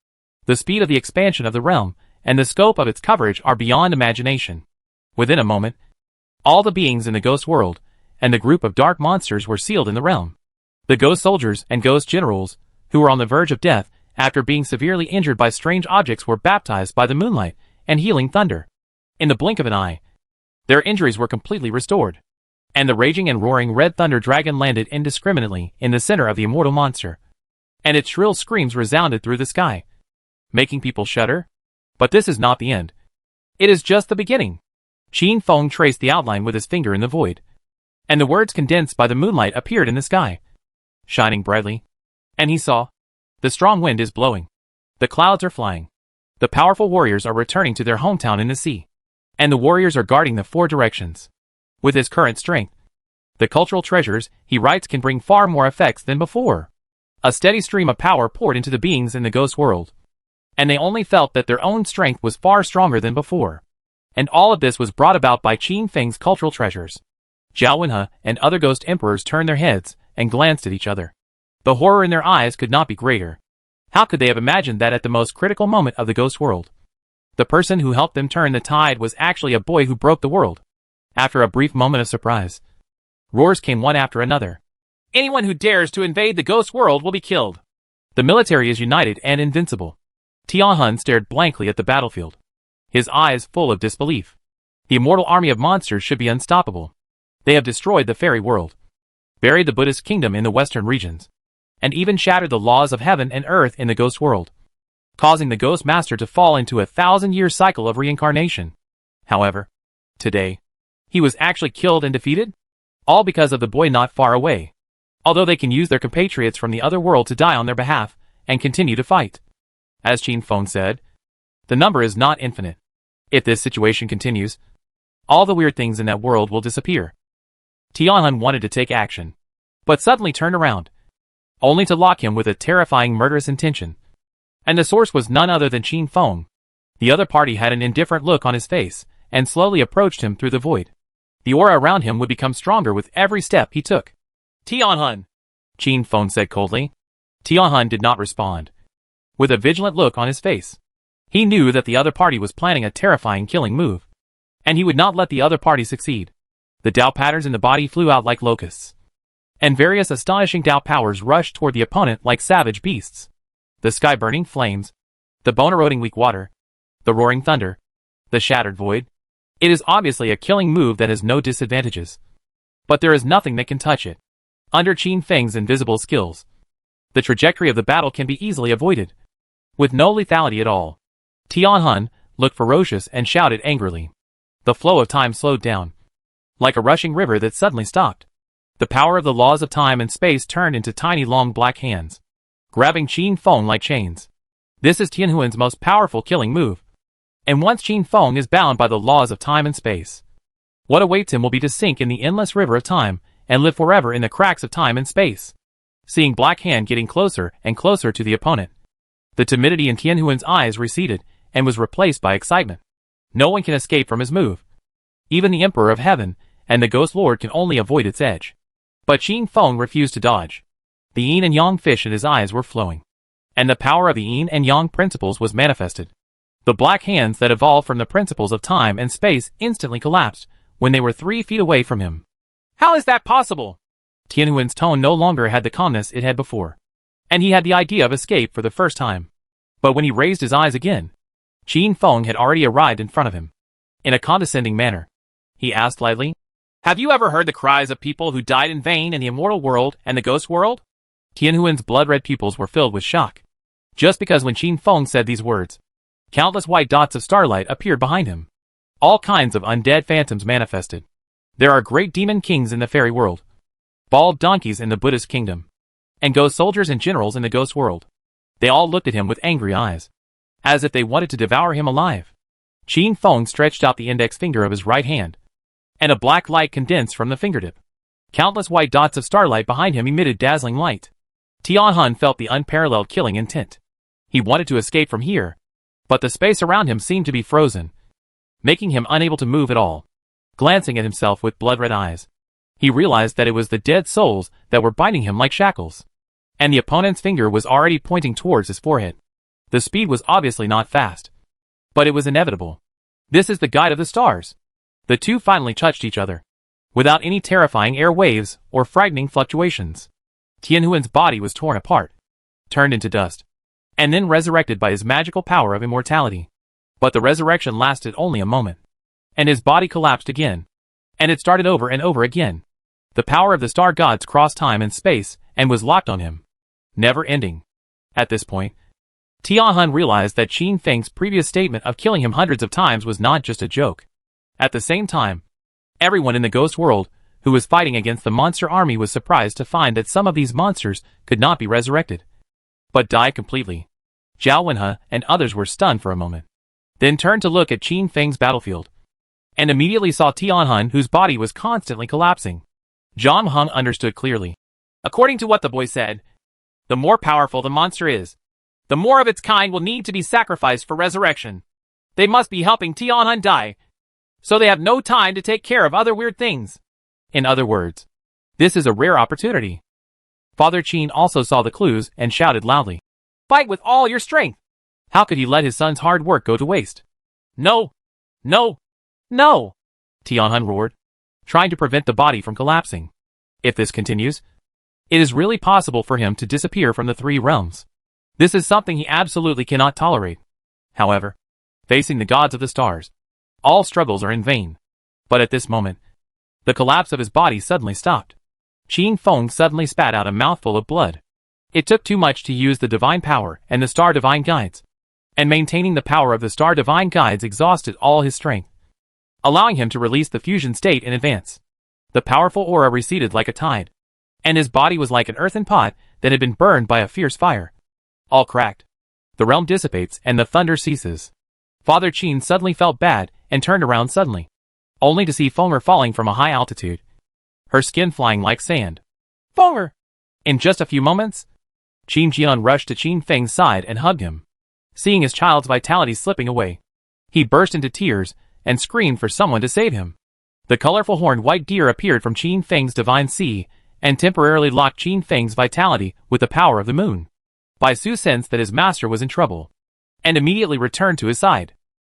The speed of the expansion of the realm, and the scope of its coverage are beyond imagination. Within a moment, all the beings in the ghost world, and the group of dark monsters were sealed in the realm. The ghost soldiers and ghost generals, who were on the verge of death after being severely injured by strange objects, were baptized by the moonlight and healing thunder. In the blink of an eye, their injuries were completely restored. And the raging and roaring red thunder dragon landed indiscriminately in the center of the immortal monster. And its shrill screams resounded through the sky, making people shudder. But this is not the end. It is just the beginning. Qin Feng traced the outline with his finger in the void, and the words condensed by the moonlight appeared in the sky, shining brightly. And he saw, the strong wind is blowing. The clouds are flying. The powerful warriors are returning to their hometown in the sea. And the warriors are guarding the four directions. With his current strength, the cultural treasures he writes can bring far more effects than before. A steady stream of power poured into the beings in the ghost world, and they only felt that their own strength was far stronger than before. And all of this was brought about by Qin Feng's cultural treasures. Zhao Wenhe and other ghost emperors turned their heads and glanced at each other. The horror in their eyes could not be greater. How could they have imagined that at the most critical moment of the ghost world, the person who helped them turn the tide was actually a boy who broke the world? After a brief moment of surprise, roars came one after another. "Anyone who dares to invade the ghost world will be killed. The military is united and invincible." Tianhun stared blankly at the battlefield, his eyes full of disbelief. The immortal army of monsters should be unstoppable. They have destroyed the fairy world, buried the Buddhist kingdom in the western regions, and even shattered the laws of heaven and earth in the ghost world, causing the ghost master to fall into a 1,000-year cycle of reincarnation. However, today, he was actually killed and defeated? All because of the boy not far away. Although they can use their compatriots from the other world to die on their behalf, and continue to fight. As Qin Feng said, the number is not infinite. If this situation continues, all the weird things in that world will disappear. Tianhun wanted to take action, but suddenly turned around, only to lock him with a terrifying murderous intention. And the source was none other than Qin Feng. The other party had an indifferent look on his face, and slowly approached him through the void. The aura around him would become stronger with every step he took. "Tianhun," Qin Feng said coldly. Tianhun did not respond, with a vigilant look on his face. He knew that the other party was planning a terrifying killing move, and he would not let the other party succeed. The Dao patterns in the body flew out like locusts, and various astonishing Dao powers rushed toward the opponent like savage beasts. The sky-burning flames, the bone-eroding weak water, the roaring thunder, the shattered void. It is obviously a killing move that has no disadvantages. But there is nothing that can touch it. Under Qin Feng's invisible skills, the trajectory of the battle can be easily avoided, with no lethality at all. Tianhun looked ferocious and shouted angrily. The flow of time slowed down, like a rushing river that suddenly stopped. The power of the laws of time and space turned into tiny long black hands, grabbing Qin Feng like chains. This is Tianhun's most powerful killing move. And once Qin Feng is bound by the laws of time and space, what awaits him will be to sink in the endless river of time and live forever in the cracks of time and space. Seeing Black Hand getting closer and closer to the opponent, the timidity in Tianhun's eyes receded and was replaced by excitement. No one can escape from his move. Even the Emperor of Heaven and the Ghost Lord can only avoid its edge. But Qin Feng refused to dodge. The yin and yang fish in his eyes were flowing, and the power of the yin and yang principles was manifested. The black hands that evolved from the principles of time and space instantly collapsed, when they were 3 feet away from him. How is that possible? Tianhuan's tone no longer had the calmness it had before, and he had the idea of escape for the first time. But when he raised his eyes again, Qin Feng had already arrived in front of him. In a condescending manner, he asked lightly, "Have you ever heard the cries of people who died in vain in the immortal world and the ghost world?" Tianhuan's blood-red pupils were filled with shock. Just because when Qin Feng said these words, countless white dots of starlight appeared behind him. All kinds of undead phantoms manifested. There are great demon kings in the fairy world, bald donkeys in the Buddhist kingdom, and ghost soldiers and generals in the ghost world. They all looked at him with angry eyes, as if they wanted to devour him alive. Qin Feng stretched out the index finger of his right hand, and a black light condensed from the fingertip. Countless white dots of starlight behind him emitted dazzling light. Tianhuan felt the unparalleled killing intent. He wanted to escape from here, but the space around him seemed to be frozen, making him unable to move at all. Glancing at himself with blood-red eyes, he realized that it was the dead souls that were binding him like shackles, and the opponent's finger was already pointing towards his forehead. The speed was obviously not fast, but it was inevitable. This is the guide of the stars. The two finally touched each other, without any terrifying air waves or frightening fluctuations. Tianhuan's body was torn apart, turned into dust, and then resurrected by his magical power of immortality. But the resurrection lasted only a moment, and his body collapsed again, and it started over and over again. The power of the star gods crossed time and space and was locked on him, never ending. At this point, Tianhuan realized that Qin Feng's previous statement of killing him hundreds of times was not just a joke. At the same time, everyone in the ghost world who was fighting against the monster army was surprised to find that some of these monsters could not be resurrected, but died completely. Zhao Wenhe and others were stunned for a moment, then turned to look at Qin Feng's battlefield, and immediately saw Tianhuan, whose body was constantly collapsing. Zhang Heng understood clearly. According to what the boy said, the more powerful the monster is, the more of its kind will need to be sacrificed for resurrection. They must be helping Tianhuan die, so they have no time to take care of other weird things. In other words, this is a rare opportunity. Father Qin also saw the clues and shouted loudly, "Fight with all your strength!" How could he let his son's hard work go to waste? No! No! No! Tianhuan roared, trying to prevent the body from collapsing. If this continues, it is really possible for him to disappear from the 3 realms. This is something he absolutely cannot tolerate. However, facing the gods of the stars, all struggles are in vain. But at this moment, the collapse of his body suddenly stopped. Qin Feng suddenly spat out a mouthful of blood. It took too much to use the divine power and the star divine guides, and maintaining the power of the star divine guides exhausted all his strength, allowing him to release the fusion state in advance. The powerful aura receded like a tide, and his body was like an earthen pot that had been burned by a fierce fire. All cracked. The realm dissipates and the thunder ceases. Father Qin suddenly felt bad and turned around suddenly, only to see Fenger falling from a high altitude, her skin flying like sand. Fenger! In just a few moments, Qin Jian rushed to Qin Feng's side and hugged him. Seeing his child's vitality slipping away, he burst into tears and screamed for someone to save him. The colorful horned white deer appeared from Qin Feng's divine sea and temporarily locked Qin Feng's vitality with the power of the moon. Bai Su sensed that his master was in trouble, and immediately returned to his side.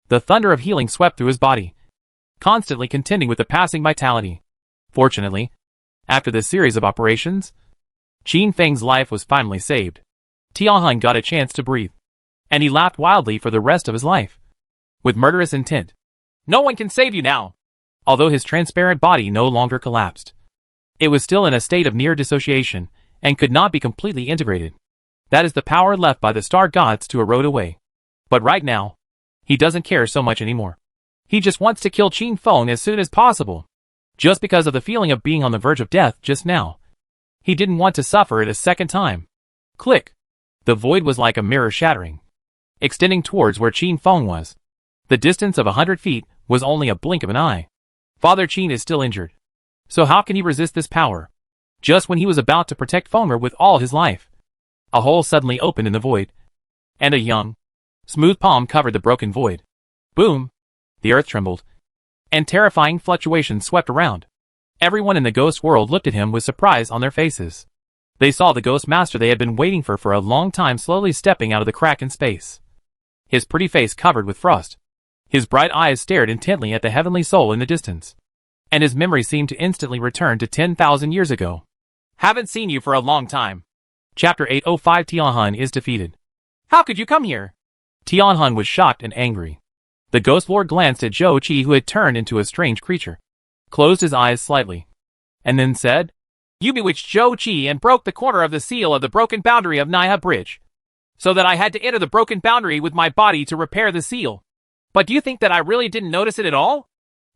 The thunder of healing swept through his body, constantly contending with the passing vitality. Fortunately, after this series of operations, Qin Feng's life was finally saved. Tianhuan got a chance to breathe, and he laughed wildly for the rest of his life, with murderous intent. No one can save you now. Although his transparent body no longer collapsed, it was still in a state of near dissociation and could not be completely integrated. That is the power left by the star gods to erode away. But right now, he doesn't care so much anymore. He just wants to kill Qin Feng as soon as possible, just because of the feeling of being on the verge of death just now. He didn't want to suffer it a second time. Click! The void was like a mirror shattering, extending towards where Qin Feng was. The distance of 100 feet was only a blink of an eye. Father Qin is still injured, so how can he resist this power? Just when he was about to protect Fenger with all his life, a hole suddenly opened in the void, and a young, smooth palm covered the broken void. Boom! The earth trembled, and terrifying fluctuations swept around. Everyone in the ghost world looked at him with surprise on their faces. They saw the ghost master they had been waiting for a long time slowly stepping out of the crack in space, his pretty face covered with frost. His bright eyes stared intently at the heavenly soul in the distance. and his memory seemed to instantly return to 10,000 years ago. Haven't seen you for a long time. Chapter 805 Tianhun is defeated. How could you come here? Tianhun was shocked and angry. The Ghost Lord glanced at Zhou Qi, who had turned into a strange creature, closed his eyes slightly, and then said, You bewitched Zhou Qi and broke the corner of the seal of the broken boundary of Naiha Bridge, so that I had to enter the broken boundary with my body to repair the seal. But do you think that I really didn't notice it at all?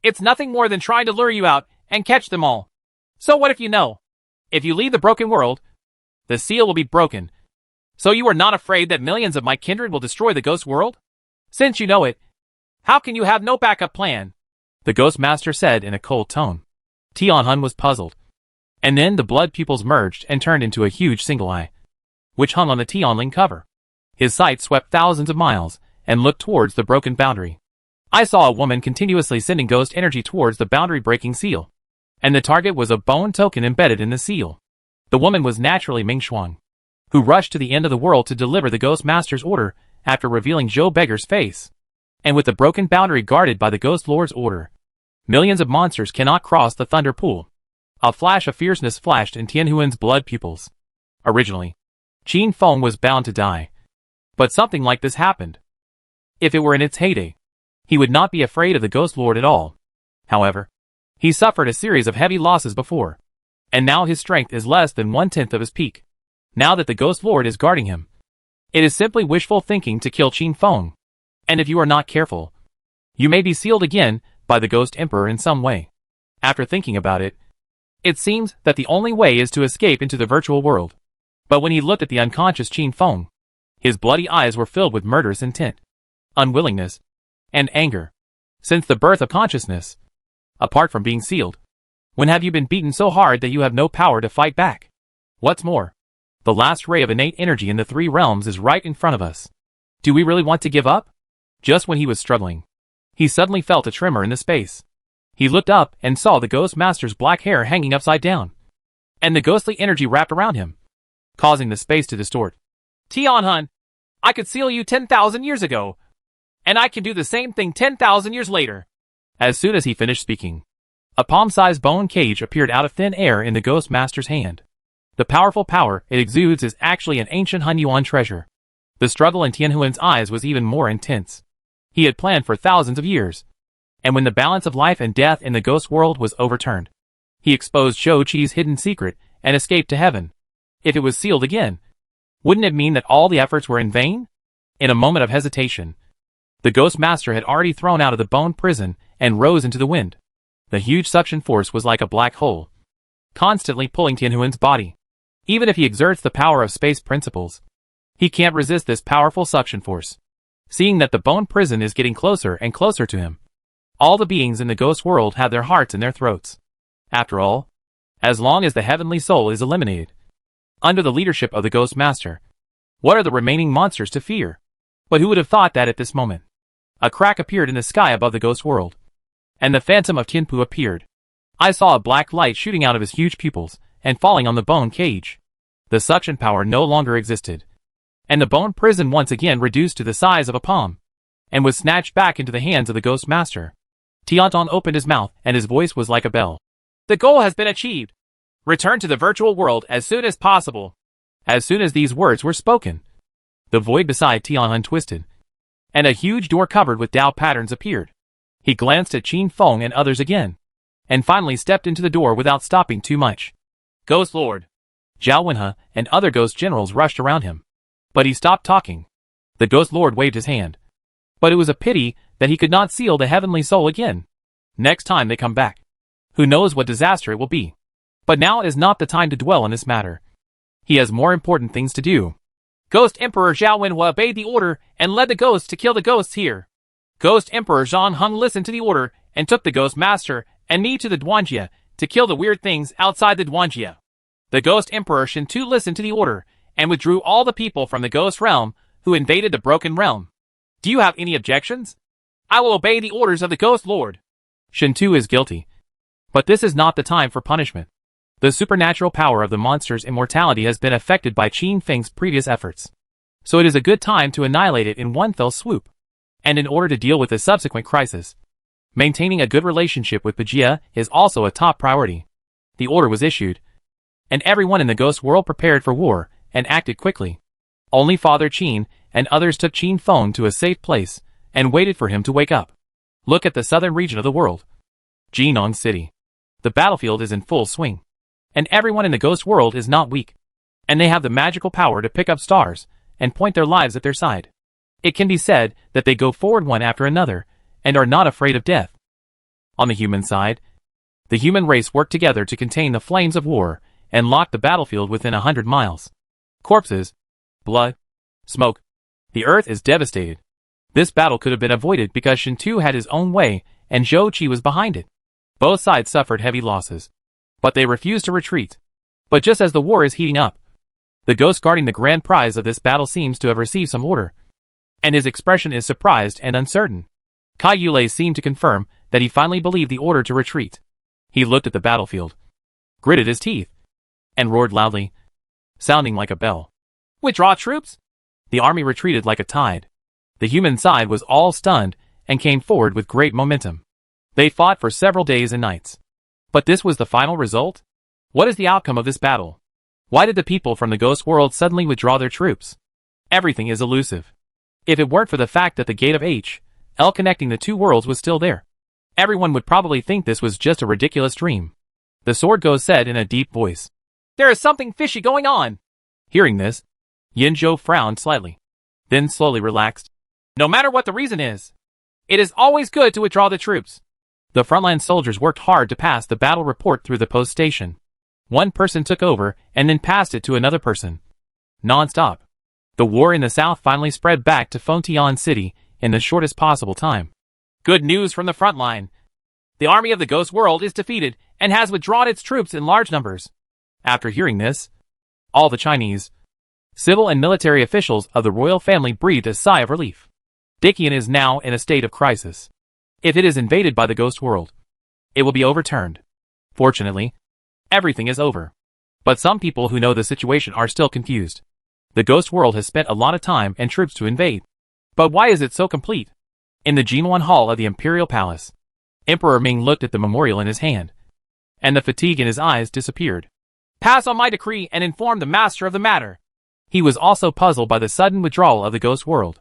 It's nothing more than trying to lure you out and catch them all. So what if you know? If you leave the broken world, the seal will be broken. So you are not afraid that millions of my kindred will destroy the ghost world? Since you know it, how can you have no backup plan? The Ghost Master said in a cold tone. Tianhun was puzzled. And then the blood pupils merged and turned into a huge single eye, which hung on the Tianling cover. His sight swept thousands of miles and looked towards the broken boundary. I saw a woman continuously sending ghost energy towards the boundary-breaking seal, and the target was a bone token embedded in the seal. The woman was naturally Ming Shuang, who rushed to the end of the world to deliver the Ghost Master's order after revealing Zhou Beggar's face. And with the broken boundary guarded by the Ghost Lord's order, millions of monsters cannot cross the Thunder Pool. A flash of fierceness flashed in Tianhuan's blood pupils. Originally, Qin Feng was bound to die. But something like this happened. If it were in its heyday, he would not be afraid of the Ghost Lord at all. However, he suffered a series of heavy losses before, and now his strength is less than 1/10 of his peak. Now that the Ghost Lord is guarding him, it is simply wishful thinking to kill Qin Feng. And if you are not careful, you may be sealed again by the Ghost Emperor in some way. After thinking about it, it seems that the only way is to escape into the virtual world. But when he looked at the unconscious Qin Feng, his bloody eyes were filled with murderous intent, unwillingness, and anger. Since the birth of consciousness, apart from being sealed, when have you been beaten so hard that you have no power to fight back? What's more, the last ray of innate energy in the three realms is right in front of us. Do we really want to give up? Just when he was struggling, he suddenly felt a tremor in the space. He looked up and saw the Ghost Master's black hair hanging upside down, and the ghostly energy wrapped around him, causing the space to distort. Tianhun, I could seal you 10,000 years ago, and I can do the same thing 10,000 years later. As soon as he finished speaking, a palm-sized bone cage appeared out of thin air in the Ghost Master's hand. The powerful power it exudes is actually an ancient Han Yuan treasure. The struggle in Tianhuan's eyes was even more intense. He had planned for thousands of years, and when the balance of life and death in the ghost world was overturned, he exposed Zhou Qi's hidden secret and escaped to heaven. If it was sealed again, wouldn't it mean that all the efforts were in vain? In a moment of hesitation, the Ghost Master had already thrown out of the bone prison and rose into the wind. The huge suction force was like a black hole, constantly pulling Tianhuan's body. Even if he exerts the power of space principles, he can't resist this powerful suction force. Seeing that the bone prison is getting closer and closer to him, all the beings in the ghost world have their hearts in their throats. After all, as long as the heavenly soul is eliminated, under the leadership of the Ghost Master, what are the remaining monsters to fear? But who would have thought that at this moment? A crack appeared in the sky above the ghost world, and the phantom of Tianpu appeared. I saw a black light shooting out of his huge pupils and falling on the bone cage. The suction power no longer existed, and the bone prison once again reduced to the size of a palm, and was snatched back into the hands of the Ghost Master. Tianhun opened his mouth, and his voice was like a bell. The goal has been achieved. Return to the virtual world as soon as possible. As soon as these words were spoken, the void beside Tianhun twisted, and a huge door covered with Dao patterns appeared. He glanced at Qin Feng and others again, and finally stepped into the door without stopping too much. Ghost Lord. Zhao Wenhe and other ghost generals rushed around him, but he stopped talking. The Ghost Lord waved his hand. But it was a pity that he could not seal the heavenly soul again. Next time they come back, who knows what disaster it will be. But now is not the time to dwell on this matter. He has more important things to do. Ghost Emperor Zhao Wenhe obeyed the order and led the ghosts to kill the ghosts here. Ghost Emperor Zhang Heng listened to the order and took the Ghost Master and me to the Duanjia to kill the weird things outside the Duanjia. The Ghost Emperor Shintu listened to the order and withdrew all the people from the Ghost Realm who invaded the Broken Realm. Do you have any objections? I will obey the orders of the Ghost Lord. Shintu is guilty, but this is not the time for punishment. The supernatural power of the monster's immortality has been affected by Qin Feng's previous efforts, so it is a good time to annihilate it in one fell swoop. And in order to deal with the subsequent crisis, Maintaining a good relationship with Bajie is also a top priority. The order was issued, and everyone in the ghost world prepared for war and acted quickly. Only Father Qin and others took Qin Feng to a safe place and waited for him to wake up. Look at the southern region of the world. Jinan City. The battlefield is in full swing. And everyone in the ghost world is not weak. And they have the magical power to pick up stars and point their lives at their side. It can be said that they go forward one after another and are not afraid of death. On the human side, the human race worked together to contain the flames of war and lock the battlefield within 100 miles. Corpses, blood, smoke. The earth is devastated. This battle could have been avoided because Shintu had his own way and Zhou Qi was behind it. Both sides suffered heavy losses, but they refused to retreat. But just as the war is heating up, the ghost guarding the grand prize of this battle seems to have received some order, and his expression is surprised and uncertain. Kai Yulei seemed to confirm that he finally believed the order to retreat. He looked at the battlefield, gritted his teeth, and roared loudly, sounding like a bell. Withdraw troops! The army retreated like a tide. The human side was all stunned and came forward with great momentum. They fought for several days and nights. But this was the final result? What is the outcome of this battle? Why did the people from the ghost world suddenly withdraw their troops? Everything is elusive. If it weren't for the fact that the gate of H.L. connecting the two worlds was still there, everyone would probably think this was just a ridiculous dream. The sword ghost said in a deep voice, "There is something fishy going on." Hearing this, Yin Zhou frowned slightly, then slowly relaxed. No matter what the reason is, it is always good to withdraw the troops. The frontline soldiers worked hard to pass the battle report through the post station. One person took over and then passed it to another person. Non-stop. The war in the south finally spread back to Fengtian City in the shortest possible time. Good news from the front line. The army of the ghost world is defeated and has withdrawn its troops in large numbers. After hearing this, all the Chinese, civil and military officials of the royal family breathed a sigh of relief. Dikian is now in a state of crisis. If it is invaded by the ghost world, it will be overturned. Fortunately, everything is over. But some people who know the situation are still confused. The ghost world has spent a lot of time and troops to invade. But why is it so complete? In the Jinwan Hall of the Imperial Palace, Emperor Ming looked at the memorial in his hand, and the fatigue in his eyes disappeared. Pass on my decree and inform the master of the matter. He was also puzzled by the sudden withdrawal of the ghost world.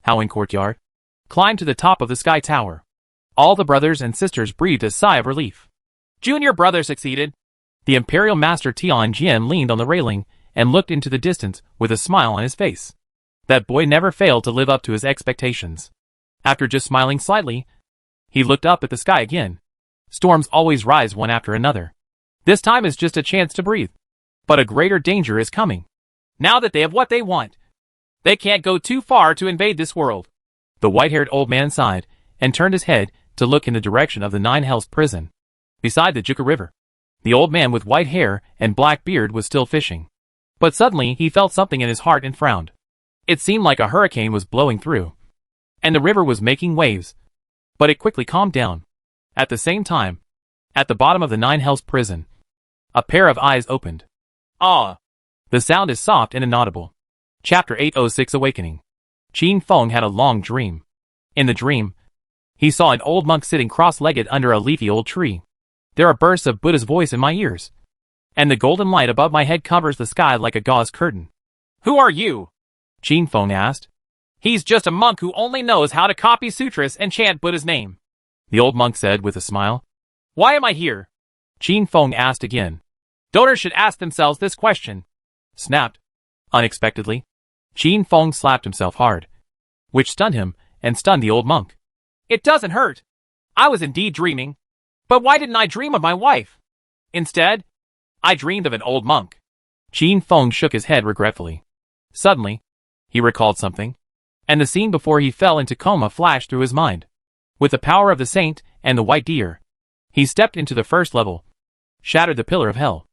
Howling Courtyard. Climbed to the top of the sky tower. All the brothers and sisters breathed a sigh of relief. Junior brother succeeded. The Imperial Master Tian Jian leaned on the railing and looked into the distance with a smile on his face. That boy never failed to live up to his expectations. After just smiling slightly, he looked up at the sky again. Storms always rise one after another. This time is just a chance to breathe. But a greater danger is coming. Now that they have what they want, they can't go too far to invade this world. The white-haired old man sighed and turned his head to look in the direction of the Nine Hells prison. Beside the Juka River, the old man with white hair and black beard was still fishing. But suddenly he felt something in his heart and frowned. It seemed like a hurricane was blowing through, and the river was making waves. But it quickly calmed down. At the same time, at the bottom of the Nine Hells prison, a pair of eyes opened. Ah! The sound is soft and inaudible. Chapter 806 Awakening. Qin Feng had a long dream. In the dream, he saw an old monk sitting cross-legged under a leafy old tree. There are bursts of Buddha's voice in my ears, and the golden light above my head covers the sky like a gauze curtain. Who are you? Qin Feng asked. He's just a monk who only knows how to copy sutras and chant Buddha's name, the old monk said with a smile. Why am I here? Qin Feng asked again. Donors should ask themselves this question. Snapped. Unexpectedly, Qin Feng slapped himself hard, which stunned him and stunned the old monk. It doesn't hurt. I was indeed dreaming. But why didn't I dream of my wife? Instead, I dreamed of an old monk. Qin Feng shook his head regretfully. Suddenly, he recalled something, and the scene before he fell into coma flashed through his mind. With the power of the saint and the white deer, he stepped into the first level, shattered the pillar of hell,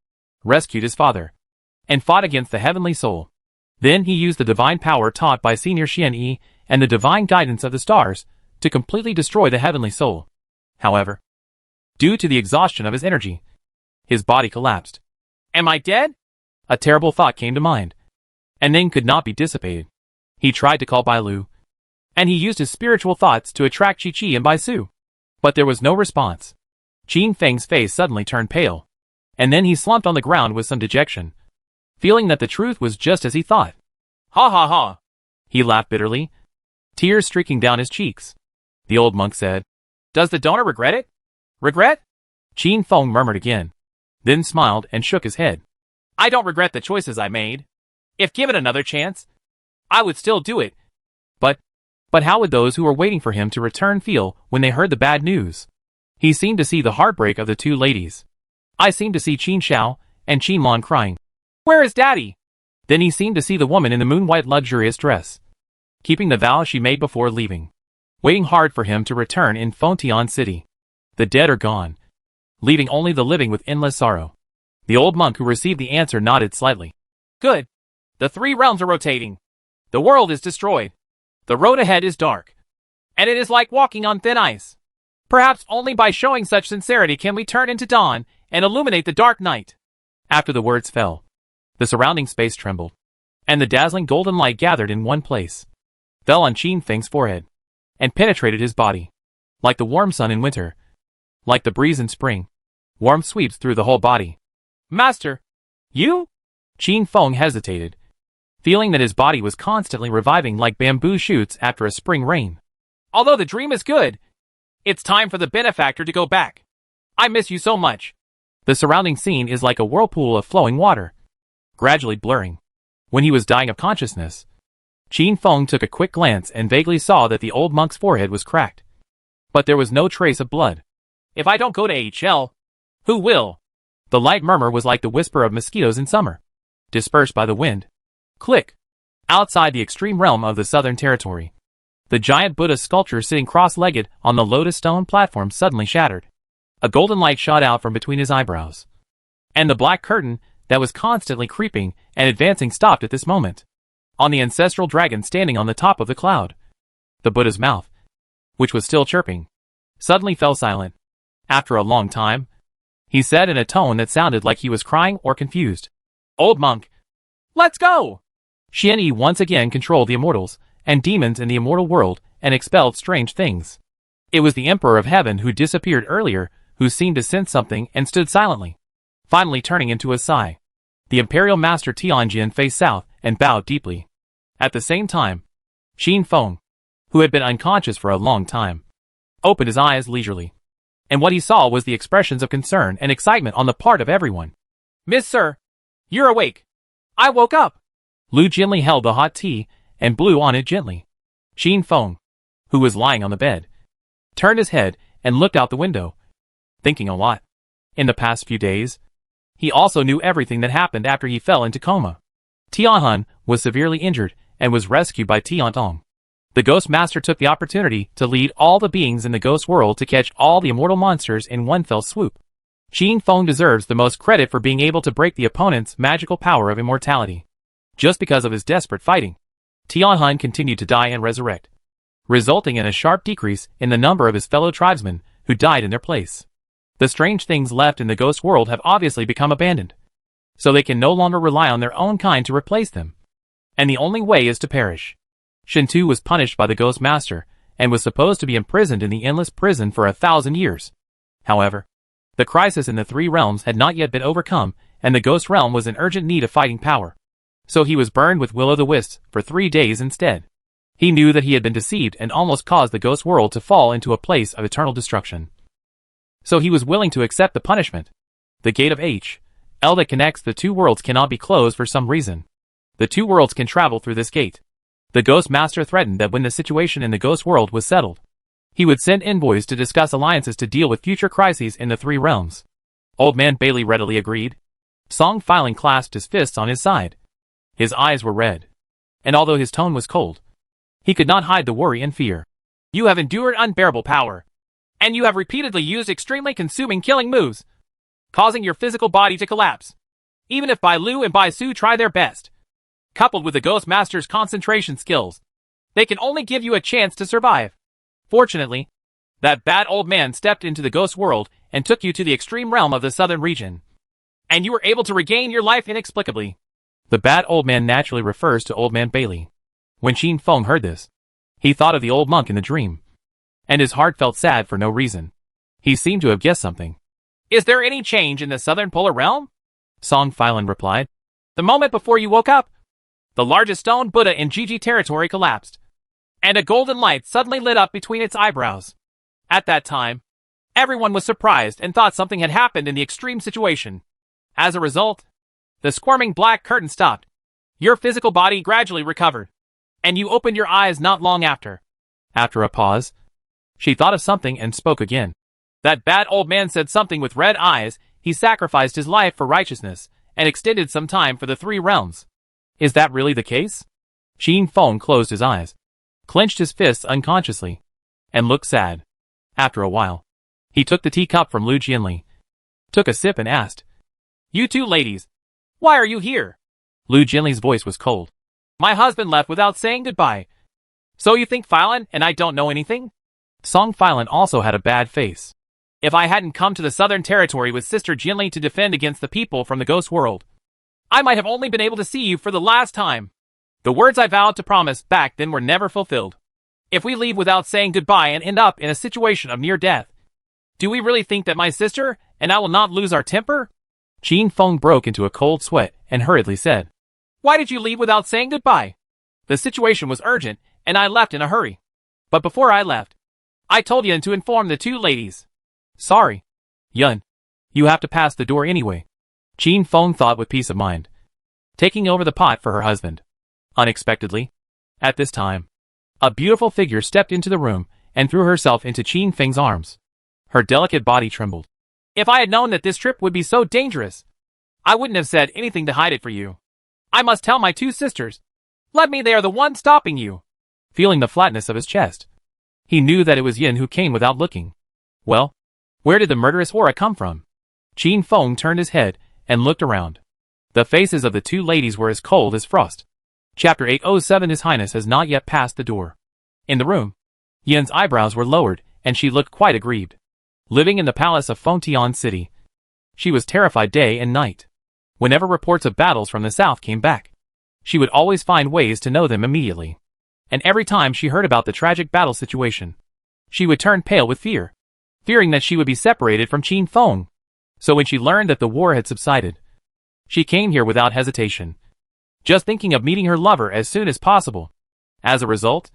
rescued his father, and fought against the heavenly soul. Then he used the divine power taught by Senior Xian Yi and the divine guidance of the stars to completely destroy the heavenly soul. However, due to the exhaustion of his energy, his body collapsed. Am I dead? A terrible thought came to mind, and then could not be dissipated. He tried to call Bai Lu, and he used his spiritual thoughts to attract Chi Chi and Bai Su. But there was no response. Qin Feng's face suddenly turned pale. And then he slumped on the ground with some dejection, feeling that the truth was just as he thought. Ha ha ha! He laughed bitterly, tears streaking down his cheeks. The old monk said, "Does the donor regret it?" "Regret?" Qin Feng murmured again, then smiled and shook his head. "I don't regret the choices I made. If given another chance, I would still do it. But how would those who were waiting for him to return feel when they heard the bad news?" He seemed to see the heartbreak of the two ladies. I seemed to see Qin Shao and Qin Lan crying, "Where is Daddy?" Then he seemed to see the woman in the moon-white luxurious dress, keeping the vow she made before leaving, waiting hard for him to return in Fontian City. The dead are gone, leaving only the living with endless sorrow. The old monk who received the answer nodded slightly. "Good. The three realms are rotating. The world is destroyed. The road ahead is dark. And it is like walking on thin ice. Perhaps only by showing such sincerity can we turn into dawn and illuminate the dark night." After the words fell, the surrounding space trembled, and the dazzling golden light gathered in one place, fell on Qin Feng's forehead, and penetrated his body. Like the warm sun in winter, like the breeze in spring, warmth sweeps through the whole body. "Master, you?" Qin Feng hesitated, feeling that his body was constantly reviving like bamboo shoots after a spring rain. "Although the dream is good, it's time for the benefactor to go back. I miss you so much." The surrounding scene is like a whirlpool of flowing water, gradually blurring. When he was dying of consciousness, Qin Feng took a quick glance and vaguely saw that the old monk's forehead was cracked. But there was no trace of blood. "If I don't go to AHL, who will?" The light murmur was like the whisper of mosquitoes in summer, dispersed by the wind. Click! Outside the extreme realm of the Southern Territory, the giant Buddha sculpture sitting cross-legged on the lotus stone platform suddenly shattered. A golden light shot out from between his eyebrows, and the black curtain that was constantly creeping and advancing stopped at this moment. On the ancestral dragon standing on the top of the cloud, the Buddha's mouth, which was still chirping, suddenly fell silent. After a long time, he said in a tone that sounded like he was crying or confused, "Old monk, let's go!" Xian Yi once again controlled the immortals and demons in the immortal world and expelled strange things. It was the Emperor of Heaven who disappeared earlier who seemed to sense something and stood silently, finally turning into a sigh. The Imperial Master Tianjin faced south and bowed deeply. At the same time, Qin Feng, who had been unconscious for a long time, opened his eyes leisurely. And what he saw was the expressions of concern and excitement on the part of everyone. "Miss Sir, you're awake." "I woke up." Lu Jinli held the hot tea and blew on it gently. Qin Feng, who was lying on the bed, turned his head and looked out the window, thinking a lot. In the past few days, he also knew everything that happened after he fell into coma. Tianhun was severely injured and was rescued by Tiantong. The Ghost Master took the opportunity to lead all the beings in the ghost world to catch all the immortal monsters in one fell swoop. Qin Feng deserves the most credit for being able to break the opponent's magical power of immortality. Just because of his desperate fighting, Tianhun continued to die and resurrect, resulting in a sharp decrease in the number of his fellow tribesmen who died in their place. The strange things left in the ghost world have obviously become abandoned, so they can no longer rely on their own kind to replace them. And the only way is to perish. Shintu was punished by the Ghost Master, and was supposed to be imprisoned in the endless prison for 1,000 years. However, the crisis in the three realms had not yet been overcome, and the Ghost Realm was in urgent need of fighting power. So he was burned with will-o'-the-wisps for 3 days instead. He knew that he had been deceived and almost caused the ghost world to fall into a place of eternal destruction. So he was willing to accept the punishment. The gate of H.L. that connects the two worlds cannot be closed for some reason. The two worlds can travel through this gate. The Ghost Master threatened that when the situation in the ghost world was settled, he would send envoys to discuss alliances to deal with future crises in the three realms. Old Man Bailey readily agreed. Song Filing clasped his fists on his side. His eyes were red, and although his tone was cold, he could not hide the worry and fear. "You have endured unbearable power, and you have repeatedly used extremely consuming killing moves, causing your physical body to collapse. Even if Bai Lu and Bai Su try their best, coupled with the Ghost Master's concentration skills, they can only give you a chance to survive. Fortunately, that bad old man stepped into the ghost world and took you to the extreme realm of the southern region, and you were able to regain your life inexplicably." The bad old man naturally refers to Old Man Bailey. When Qin Feng heard this, he thought of the old monk in the dream, and his heart felt sad for no reason. He seemed to have guessed something. Is there any change in the southern polar realm? Song Filan replied. The moment before you woke up, the largest stone Buddha in Gigi territory collapsed, and a golden light suddenly lit up between its eyebrows. At that time, everyone was surprised and thought something had happened in the extreme situation. As a result, the squirming black curtain stopped. Your physical body gradually recovered, and you opened your eyes not long after. After a pause, she thought of something and spoke again. That bad old man said something with red eyes. He sacrificed his life for righteousness and extended some time for the three realms. Is that really the case? Qin Feng closed his eyes, clenched his fists unconsciously, and looked sad. After a while, he took the teacup from Lu Jianli, took a sip and asked, You two ladies, why are you here? Lu Jianli's voice was cold. My husband left without saying goodbye. So you think Filan and I don't know anything? Song Filan also had a bad face. If I hadn't come to the Southern Territory with Sister Jianli to defend against the people from the ghost world, I might have only been able to see you for the last time. The words I vowed to promise back then were never fulfilled. If we leave without saying goodbye and end up in a situation of near death, do we really think that my sister and I will not lose our temper? Qin Feng broke into a cold sweat and hurriedly said, Why did you leave without saying goodbye? The situation was urgent, and I left in a hurry. But before I left, I told Yun to inform the two ladies. Sorry, Yun. You have to pass the door anyway. Qin Feng thought with peace of mind, taking over the pot for her husband. Unexpectedly, at this time, a beautiful figure stepped into the room and threw herself into Qin Feng's arms. Her delicate body trembled. If I had known that this trip would be so dangerous, I wouldn't have said anything to hide it for you. I must tell my two sisters. Let me, they are the ones stopping you. Feeling the flatness of his chest, he knew that it was Yin who came without looking. Well, where did the murderous aura come from? Qin Feng turned his head and looked around. The faces of the two ladies were as cold as frost. Chapter 807 His Highness has not yet passed the door. In the room, Yin's eyebrows were lowered, and she looked quite aggrieved. Living in the palace of Fengtian City, she was terrified day and night. Whenever reports of battles from the south came back, she would always find ways to know them immediately. And every time she heard about the tragic battle situation, she would turn pale with fear, fearing that she would be separated from Qin Feng. So when she learned that the war had subsided, she came here without hesitation, just thinking of meeting her lover as soon as possible. As a result,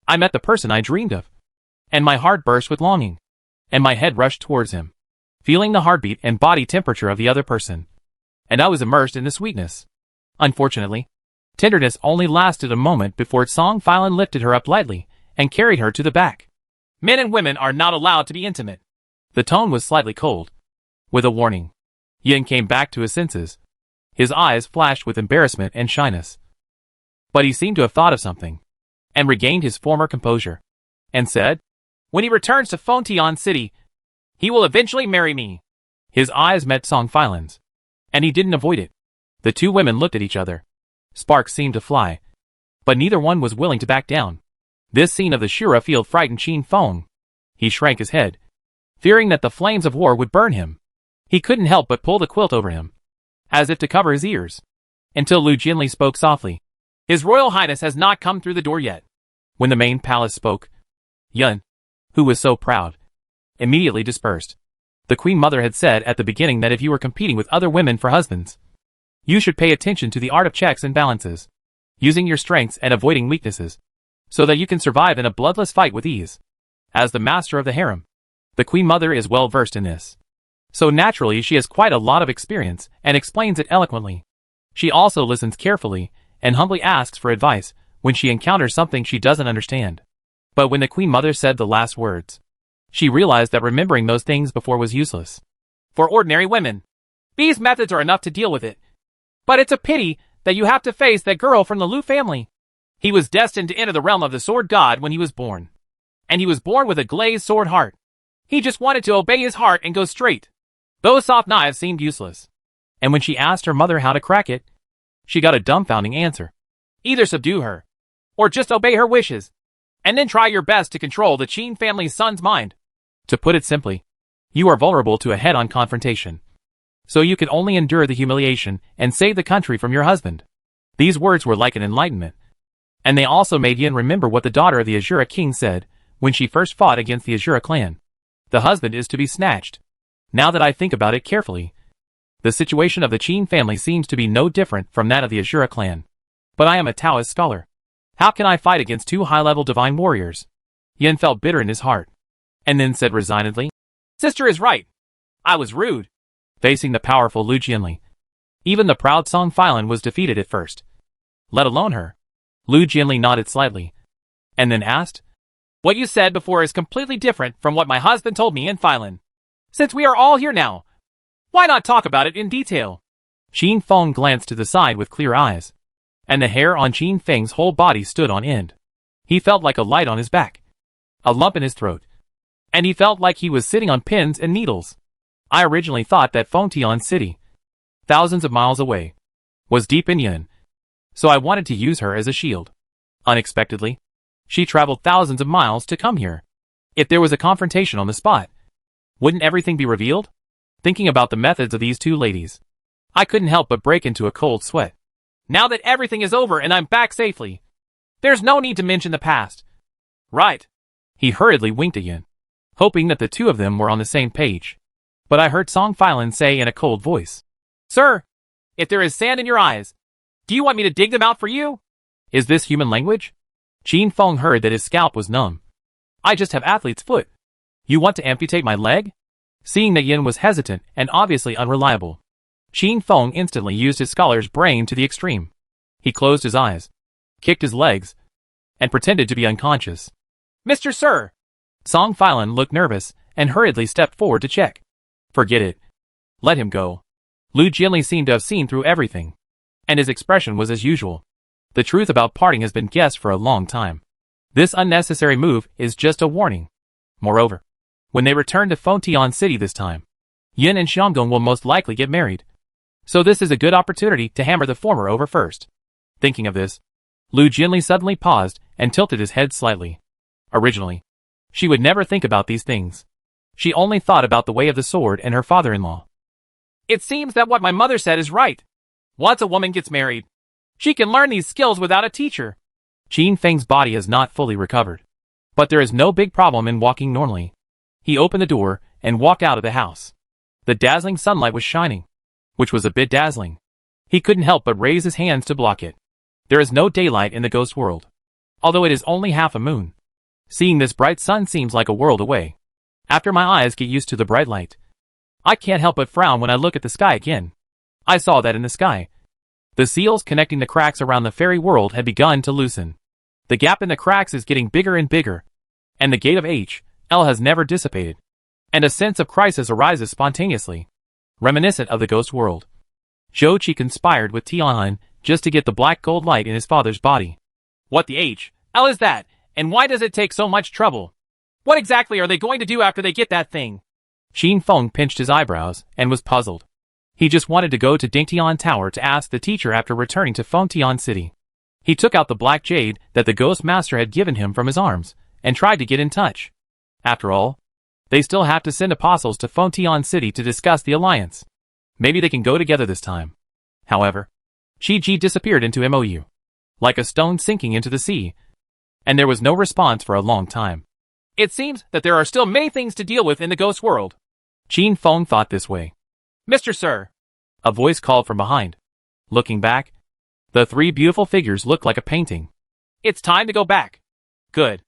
I met the person I dreamed of, and my heart burst with longing, and my head rushed towards him, feeling the heartbeat and body temperature of the other person, and I was immersed in the sweetness. Unfortunately, tenderness only lasted a moment before Song Filan lifted her up lightly and carried her to the back. Men and women are not allowed to be intimate. The tone was slightly cold, with a warning. Yin came back to his senses. His eyes flashed with embarrassment and shyness. But he seemed to have thought of something, and regained his former composure, and said, When he returns to Fengtian City, he will eventually marry me. His eyes met Song Filan's, and he didn't avoid it. The two women looked at each other. Sparks seemed to fly, but neither one was willing to back down. This scene of the Shura field frightened Qin Feng. He shrank his head, fearing that the flames of war would burn him. He couldn't help but pull the quilt over him, as if to cover his ears, until Lu Jianli spoke softly. His Royal Highness has not come through the door yet. When the main palace spoke, Yun, who was so proud, immediately dispersed. The Queen Mother had said at the beginning that if you were competing with other women for husbands, you should pay attention to the art of checks and balances, using your strengths and avoiding weaknesses, so that you can survive in a bloodless fight with ease. As the master of the harem, the Queen Mother is well versed in this. So naturally she has quite a lot of experience and explains it eloquently. She also listens carefully and humbly asks for advice when she encounters something she doesn't understand. But when the Queen Mother said the last words, she realized that remembering those things before was useless. For ordinary women, these methods are enough to deal with it. But it's a pity that you have to face that girl from the Lu family. He was destined to enter the realm of the sword god when he was born. And he was born with a glazed sword heart. He just wanted to obey his heart and go straight. Those soft knives seemed useless. And when she asked her mother how to crack it, she got a dumbfounding answer. Either subdue her, or just obey her wishes, and then try your best to control the Qin family's son's mind. To put it simply, you are vulnerable to a head-on confrontation. So you can only endure the humiliation and save the country from your husband. These words were like an enlightenment. And they also made Yin remember what the daughter of the Azura king said when she first fought against the Azura clan. The husband is to be snatched. Now that I think about it carefully, the situation of the Qin family seems to be no different from that of the Ashura clan. But I am a Taoist scholar. How can I fight against two high-level divine warriors? Yin felt bitter in his heart, and then said resignedly, Sister is right. I was rude. Facing the powerful Lu Jianli, even the proud Song Filan was defeated at first. Let alone her. Lu Jianli nodded slightly, and then asked, What you said before is completely different from what my husband told me in Filan. Since we are all here now, why not talk about it in detail? Qin Feng glanced to the side with clear eyes, and the hair on Qin Feng's whole body stood on end. He felt like a light on his back, a lump in his throat, and he felt like he was sitting on pins and needles. I originally thought that Fengtian City, thousands of miles away, was deep in Yin, so I wanted to use her as a shield. Unexpectedly, she traveled thousands of miles to come here. If there was a confrontation on the spot, wouldn't everything be revealed? Thinking about the methods of these two ladies, I couldn't help but break into a cold sweat. Now that everything is over and I'm back safely, there's no need to mention the past. Right. He hurriedly winked at Yin, hoping that the two of them were on the same page. But I heard Song Filan say in a cold voice, Sir, if there is sand in your eyes, do you want me to dig them out for you? Is this human language? Qin Feng heard that his scalp was numb. I just have athlete's foot. You want to amputate my leg? Seeing that Yin was hesitant and obviously unreliable, Qin Feng instantly used his scholar's brain to the extreme. He closed his eyes, kicked his legs, and pretended to be unconscious. Mr. Sir! Song Filan looked nervous and hurriedly stepped forward to check. Forget it. Let him go. Lu Jianli seemed to have seen through everything, and his expression was as usual. The truth about parting has been guessed for a long time. This unnecessary move is just a warning. Moreover, when they return to Fengtian City this time, Yin and Xianggong will most likely get married. So this is a good opportunity to hammer the former over first. Thinking of this, Lu Jianli suddenly paused and tilted his head slightly. Originally, she would never think about these things. She only thought about the way of the sword and her father-in-law. It seems that what my mother said is right. Once a woman gets married, she can learn these skills without a teacher. Qin Feng's body has not fully recovered, but there is no big problem in walking normally. He opened the door and walked out of the house. The dazzling sunlight was shining, which was a bit dazzling. He couldn't help but raise his hands to block it. There is no daylight in the ghost world, although it is only half a moon. Seeing this bright sun seems like a world away. After my eyes get used to the bright light, I can't help but frown when I look at the sky again. I saw that in the sky, the seals connecting the cracks around the fairy world had begun to loosen. The gap in the cracks is getting bigger and bigger, and the gate of H.L. has never dissipated, and a sense of crisis arises spontaneously, reminiscent of the ghost world. Zhou Qi conspired with Tianhan just to get the black gold light in his father's body. What the H.L. is that, and why does it take so much trouble? What exactly are they going to do after they get that thing? Qin Feng pinched his eyebrows and was puzzled. He just wanted to go to Dingtian Tower to ask the teacher after returning to Fengtian City. He took out the black jade that the ghost master had given him from his arms and tried to get in touch. After all, they still have to send apostles to Fengtian City to discuss the alliance. Maybe they can go together this time. However, Qi Ji disappeared into MOU, like a stone sinking into the sea, and there was no response for a long time. It seems that there are still many things to deal with in the ghost world. Qin Feng thought this way. Mr. Sir, a voice called from behind. Looking back, the three beautiful figures looked like a painting. It's time to go back. Good.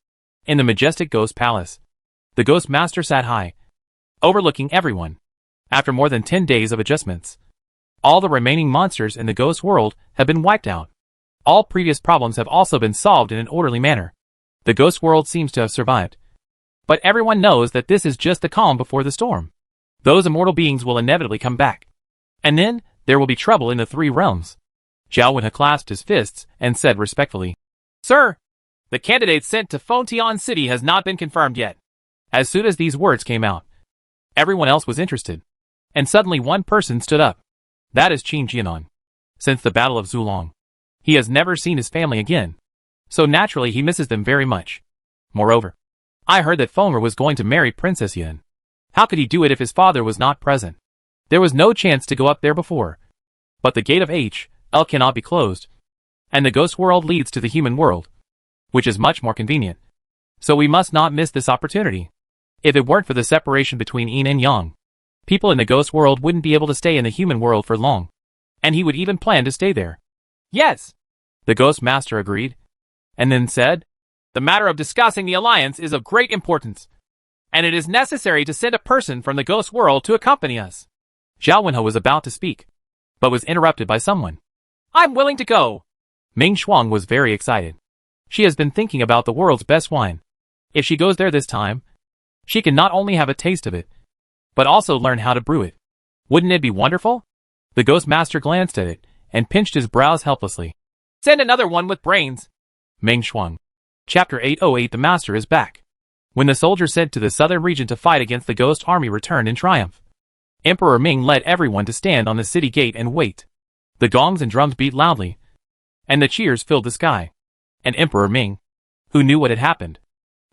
In the majestic ghost palace, the ghost master sat high, overlooking everyone. After more than 10 days of adjustments, all the remaining monsters in the ghost world have been wiped out. All previous problems have also been solved in an orderly manner. The ghost world seems to have survived. But everyone knows that this is just the calm before the storm. Those immortal beings will inevitably come back. And then, there will be trouble in the three realms. Zhao Wenhe clasped his fists and said respectfully, Sir, the candidate sent to Fengtian City has not been confirmed yet. As soon as these words came out, everyone else was interested. And suddenly one person stood up. That is Qin Jianan. Since the Battle of Zulong, he has never seen his family again. So naturally he misses them very much. Moreover, I heard that Fenger was going to marry Princess Yin. How could he do it if his father was not present? There was no chance to go up there before. But the gate of H.L. cannot be closed, and the ghost world leads to the human world, which is much more convenient. So we must not miss this opportunity. If it weren't for the separation between yin and yang, people in the ghost world wouldn't be able to stay in the human world for long. And he would even plan to stay there. Yes, the ghost master agreed, and then said, the matter of discussing the alliance is of great importance, and it is necessary to send a person from the ghost world to accompany us. Zhao Wenhe was about to speak, but was interrupted by someone. I'm willing to go. Ming Shuang was very excited. She has been thinking about the world's best wine. If she goes there this time, she can not only have a taste of it, but also learn how to brew it. Wouldn't it be wonderful? The ghost master glanced at it and pinched his brows helplessly. Send another one with brains. Ming Shuang. Chapter 808. The master is back. When the soldiers sent to the southern region to fight against the ghost army returned in triumph, Emperor Ming led everyone to stand on the city gate and wait. The gongs and drums beat loudly, and the cheers filled the sky. And Emperor Ming, who knew what had happened,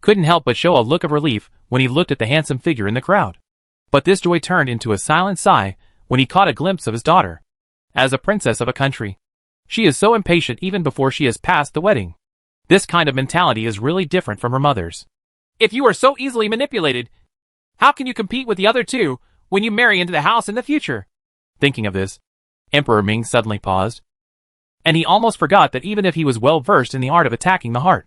couldn't help but show a look of relief when he looked at the handsome figure in the crowd. But this joy turned into a silent sigh when he caught a glimpse of his daughter. As a princess of a country, she is so impatient even before she has passed the wedding. This kind of mentality is really different from her mother's. If you are so easily manipulated, how can you compete with the other two when you marry into the house in the future? Thinking of this, Emperor Ming suddenly paused, and he almost forgot that even if he was well versed in the art of attacking the heart,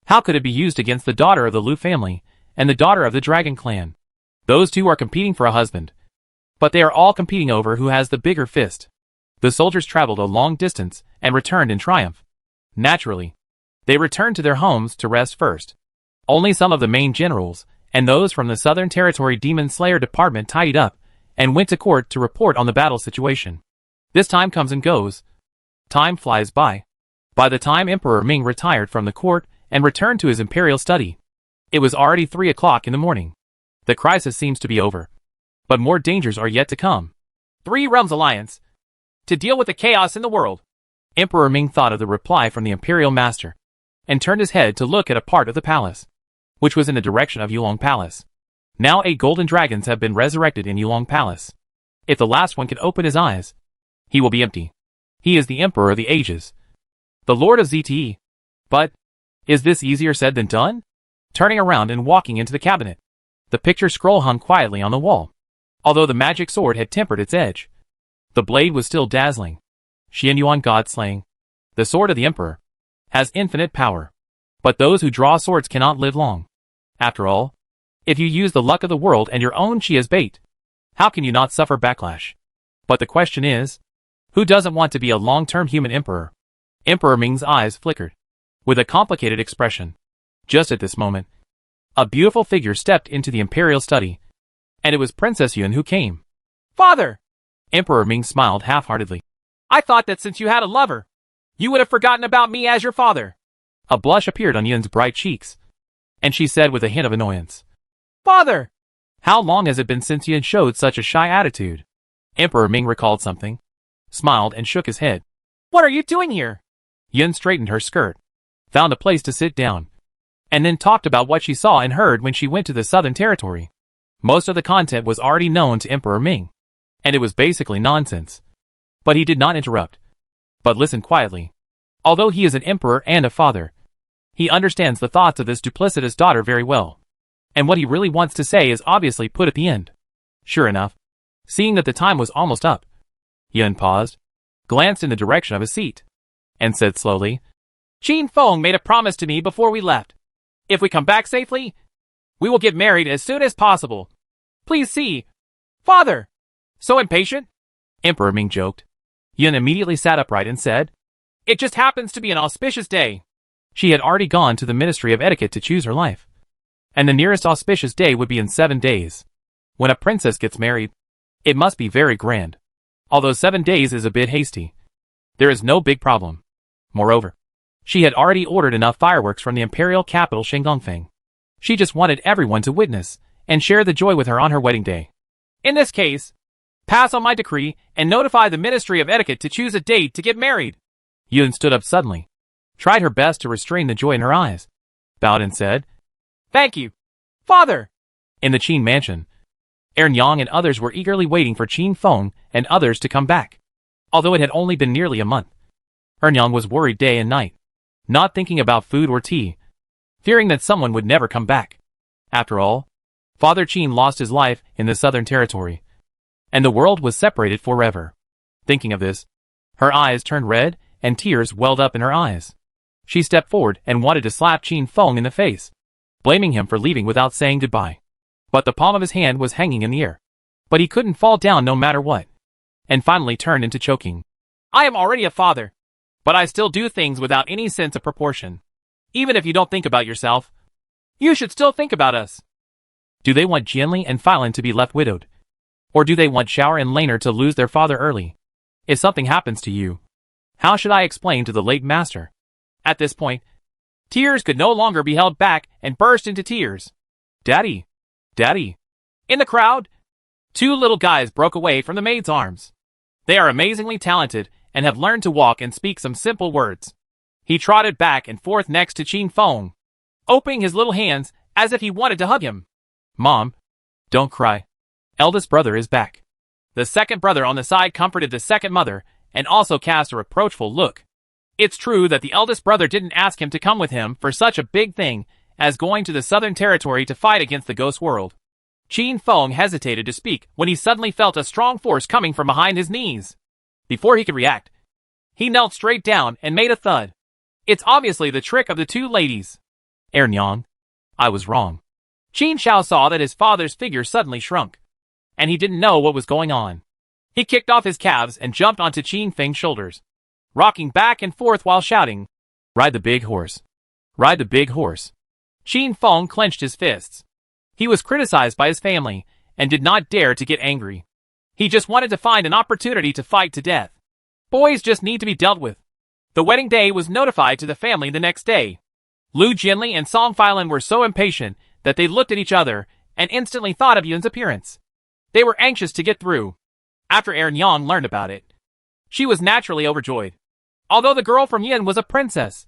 how could it be used against the daughter of the Lu family and the daughter of the Dragon clan? Those two are competing for a husband, but they are all competing over who has the bigger fist. The soldiers traveled a long distance and returned in triumph. Naturally, they returned to their homes to rest first. Only some of the main generals and those from the Southern Territory Demon Slayer Department tidied up and went to court to report on the battle situation. This time comes and goes. Time flies by. By the time Emperor Ming retired from the court and returned to his imperial study, it was already 3 o'clock in the morning. The crisis seems to be over, but more dangers are yet to come. Three Realms Alliance. To deal with the chaos in the world. Emperor Ming thought of the reply from the Imperial Master, and turned his head to look at a part of the palace, which was in the direction of Yulong Palace. Now 8 golden dragons have been resurrected in Yulong Palace. If the last one can open his eyes, he will be empty. He is the Emperor of the Ages, the Lord of ZTE. But, is this easier said than done? Turning around and walking into the cabinet, the picture scroll hung quietly on the wall. Although the magic sword had tempered its edge, the blade was still dazzling. Xianyuan God Slaying, the sword of the Emperor, has infinite power. But those who draw swords cannot live long. After all, if you use the luck of the world and your own chi as bait, how can you not suffer backlash? But the question is, who doesn't want to be a long-term human emperor? Emperor Ming's eyes flickered, with a complicated expression. Just at this moment, a beautiful figure stepped into the imperial study, and it was Princess Yun who came. Father! Emperor Ming smiled half-heartedly. I thought that since you had a lover, you would have forgotten about me as your father. A blush appeared on Yun's bright cheeks, and she said with a hint of annoyance, Father! How long has it been since Yun showed such a shy attitude? Emperor Ming recalled something, smiled and shook his head. What are you doing here? Yun straightened her skirt, found a place to sit down, and then talked about what she saw and heard when she went to the Southern Territory. Most of the content was already known to Emperor Ming, and it was basically nonsense. But he did not interrupt, but listened quietly. Although he is an emperor and a father, he understands the thoughts of this duplicitous daughter very well, and what he really wants to say is obviously put at the end. Sure enough, seeing that the time was almost up, Yun paused, glanced in the direction of his seat, and said slowly, Qin Feng made a promise to me before we left. If we come back safely, we will get married as soon as possible. Please see. Father! So impatient? Emperor Ming joked. Yun immediately sat upright and said, It just happens to be an auspicious day. She had already gone to the Ministry of Etiquette to choose her life, and the nearest auspicious day would be in 7 days. When a princess gets married, it must be very grand. Although 7 days is a bit hasty, there is no big problem. Moreover, she had already ordered enough fireworks from the imperial capital Shenggongfeng. She just wanted everyone to witness and share the joy with her on her wedding day. In this case, pass on my decree and notify the Ministry of Etiquette to choose a date to get married. Yun stood up suddenly, tried her best to restrain the joy in her eyes, bowed and said, Thank you, Father! In the Qin mansion, Ern Yang and others were eagerly waiting for Qin Feng and others to come back. Although it had only been nearly a month, Ern Yang was worried day and night, not thinking about food or tea, fearing that someone would never come back. After all, Father Qin lost his life in the Southern Territory, and the world was separated forever. Thinking of this, her eyes turned red and tears welled up in her eyes. She stepped forward and wanted to slap Qin Feng in the face, blaming him for leaving without saying goodbye. But the palm of his hand was hanging in the air. But he couldn't fall down no matter what, and finally turned into choking. I am already a father, but I still do things without any sense of proportion. Even if you don't think about yourself, you should still think about us. Do they want Jianli and Phylin to be left widowed? Or do they want Xiao and Laner to lose their father early? If something happens to you, how should I explain to the late master? At this point, tears could no longer be held back and burst into tears. Daddy! Daddy! In the crowd, two little guys broke away from the maid's arms. They are amazingly talented and have learned to walk and speak some simple words. He trotted back and forth next to Qin Feng, opening his little hands as if he wanted to hug him. Mom, don't cry. Eldest brother is back. The second brother on the side comforted the second mother and also cast a reproachful look. It's true that the eldest brother didn't ask him to come with him for such a big thing as going to the Southern Territory to fight against the Ghost World. Qin Feng hesitated to speak when he suddenly felt a strong force coming from behind his knees. Before he could react, he knelt straight down and made a thud. It's obviously the trick of the two ladies. Ernyang, I was wrong. Qin Xiao saw that his father's figure suddenly shrunk, and he didn't know what was going on. He kicked off his calves and jumped onto Qin Feng's shoulders, rocking back and forth while shouting, Ride the big horse. Ride the big horse. Qin Feng clenched his fists. He was criticized by his family and did not dare to get angry. He just wanted to find an opportunity to fight to death. Boys just need to be dealt with. The wedding day was notified to the family the next day. Lu Jianli and Song Phylin were so impatient that they looked at each other and instantly thought of Yun's appearance. They were anxious to get through. After Ernyang learned about it, she was naturally overjoyed. Although the girl from Yin was a princess,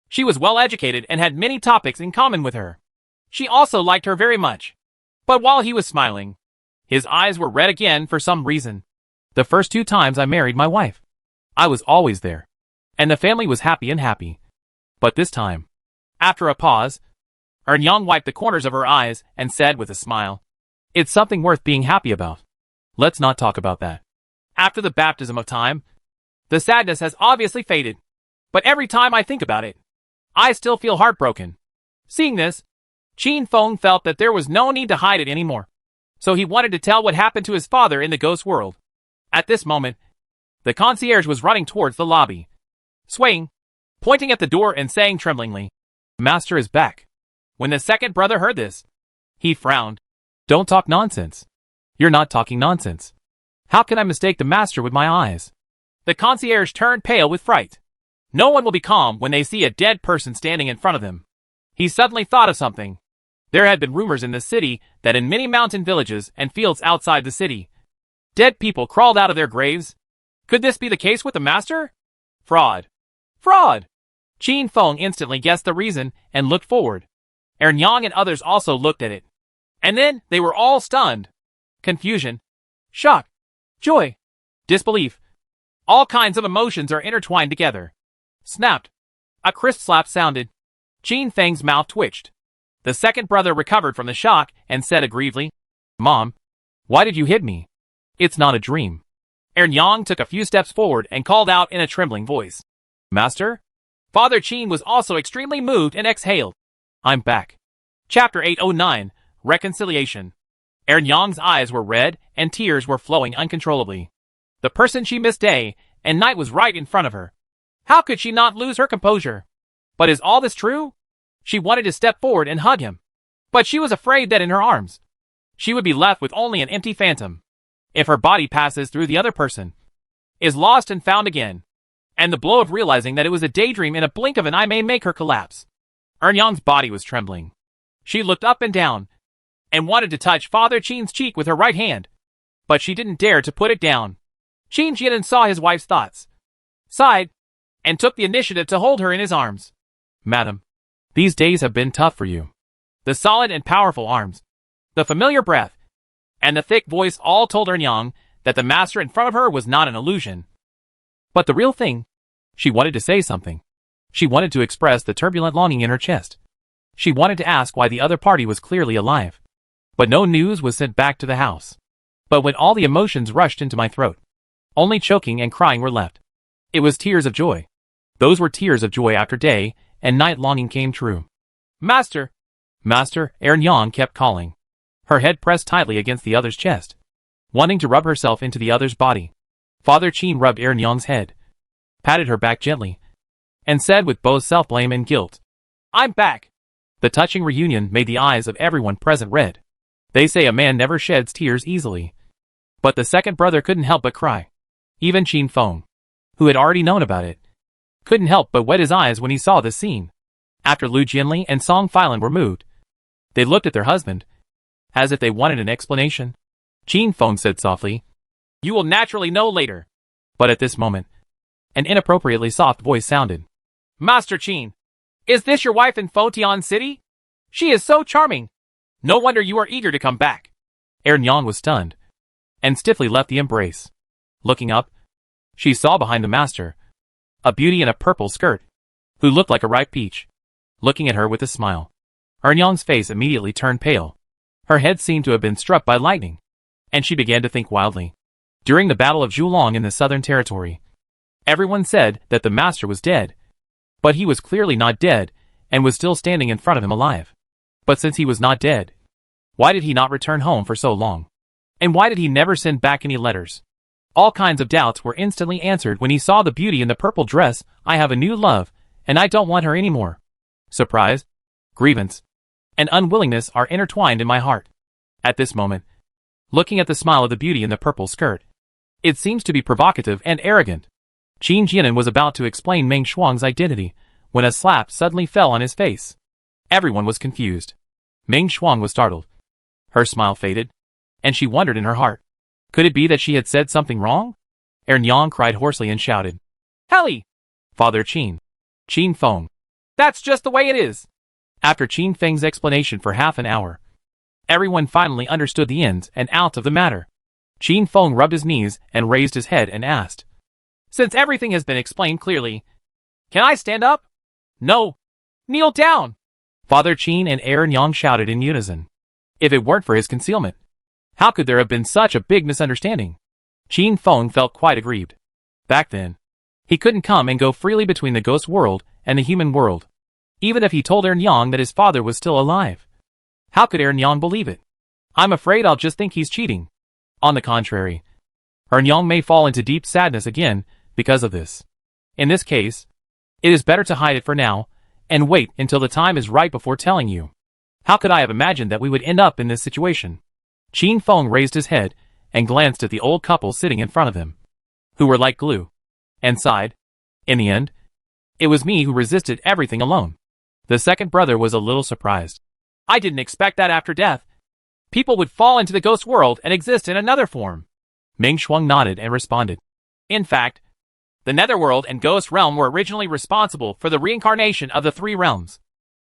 she was well educated and had many topics in common with her. She also liked her very much. But while he was smiling, his eyes were red again for some reason. The first 2 times I married my wife, I was always there, and the family was happy. But this time, after a pause, Ernyang wiped the corners of her eyes and said with a smile, It's something worth being happy about. Let's not talk about that. After the baptism of time, the sadness has obviously faded. But every time I think about it, I still feel heartbroken. Seeing this, Qin Feng felt that there was no need to hide it anymore. So he wanted to tell what happened to his father in the ghost world. At this moment, the concierge was running towards the lobby, swaying, pointing at the door and saying tremblingly, Master is back. When the second brother heard this, he frowned. Don't talk nonsense. You're not talking nonsense. How can I mistake the master with my eyes? The concierge turned pale with fright. No one will be calm when they see a dead person standing in front of them. He suddenly thought of something. There had been rumors in the city that in many mountain villages and fields outside the city, dead people crawled out of their graves. Could this be the case with the master? Fraud. Fraud! Qin Feng instantly guessed the reason and looked forward. Ernyang and others also looked at it. And then they were all stunned. Confusion, shock, joy, disbelief. All kinds of emotions are intertwined together. Snapped. A crisp slap sounded. Qin Feng's mouth twitched. The second brother recovered from the shock and said aggrievedly, Mom, why did you hit me? It's not a dream. Ernyang took a few steps forward and called out in a trembling voice, Master? Father Qin was also extremely moved and exhaled. I'm back. Chapter 809, Reconciliation. Ernyang's eyes were red and tears were flowing uncontrollably. The person she missed day and night was right in front of her. How could she not lose her composure? But is all this true? She wanted to step forward and hug him. But she was afraid that in her arms, she would be left with only an empty phantom. If her body passes through the other person, is lost and found again, and the blow of realizing that it was a daydream in a blink of an eye may make her collapse. Ernyang's body was trembling. She looked up and down, and wanted to touch Father Qin's cheek with her right hand, but she didn't dare to put it down. Qin Jian saw his wife's thoughts, sighed, and took the initiative to hold her in his arms. Madam, these days have been tough for you. The solid and powerful arms, the familiar breath, and the thick voice all told Ernyang that the master in front of her was not an illusion, but the real thing. She wanted to say something. She wanted to express the turbulent longing in her chest. She wanted to ask why the other party was clearly alive, But no news was sent back to the house. But when all the emotions rushed into my throat, only choking and crying were left. It was tears of joy. Those were tears of joy after day and night longing came true. Master! Master, Erin Yang kept calling. Her head pressed tightly against the other's chest, wanting to rub herself into the other's body. Father Qin rubbed Erin Yang's head, patted her back gently, and said with both self-blame and guilt, "I'm back." The touching reunion made the eyes of everyone present red. They say a man never sheds tears easily. But the second brother couldn't help but cry. Even Qin Feng, who had already known about it, couldn't help but wet his eyes when he saw this scene. After Lu Jianli and Song Filan were moved, they looked at their husband, as if they wanted an explanation. Qin Feng said softly, "You will naturally know later." But at this moment, an inappropriately soft voice sounded. "Master Qin, is this your wife in Fotian City? She is so charming. No wonder you are eager to come back." Erin Yang was stunned, and stiffly left the embrace. Looking up, she saw behind the master a beauty in a purple skirt, who looked like a ripe peach. Looking at her with a smile, Erin Yang's face immediately turned pale. Her head seemed to have been struck by lightning, and she began to think wildly. During the Battle of Zhulong in the Southern Territory, everyone said that the master was dead. But he was clearly not dead, and was still standing in front of him alive. But since he was not dead, why did he not return home for so long? And why did he never send back any letters? All kinds of doubts were instantly answered when he saw the beauty in the purple dress. "I have a new love, and I don't want her anymore." Surprise, grievance, and unwillingness are intertwined in my heart. At this moment, looking at the smile of the beauty in the purple skirt, it seems to be provocative and arrogant. Qin Jianan was about to explain Meng Shuang's identity, when a slap suddenly fell on his face. Everyone was confused. Meng Shuang was startled. Her smile faded, and she wondered in her heart. Could it be that she had said something wrong? Erin Yang cried hoarsely and shouted, "Helly! Father Qin! Qin Feng! That's just the way it is!" After Qin Feng's explanation for half an hour, everyone finally understood the ins and outs of the matter. Qin Feng rubbed his knees and raised his head and asked, "Since everything has been explained clearly, can I stand up?" "No! Kneel down!" Father Qin and Erin Yang shouted in unison. If it weren't for his concealment, how could there have been such a big misunderstanding? Qin Feng felt quite aggrieved. Back then, he couldn't come and go freely between the ghost world and the human world, even if he told Erin Yang that his father was still alive. How could Erin Yang believe it? "I'm afraid I'll just think he's cheating." On the contrary, Erin Yang may fall into deep sadness again because of this. In this case, it is better to hide it for now, and wait until the time is right before telling you. How could I have imagined that we would end up in this situation? Qin Feng raised his head and glanced at the old couple sitting in front of him, who were like glue, and sighed. In the end, it was me who resisted everything alone. The second brother was a little surprised. "I didn't expect that after death, people would fall into the ghost world and exist in another form." Meng Shuang nodded and responded, "In fact, the Netherworld and Ghost Realm were originally responsible for the reincarnation of the three realms.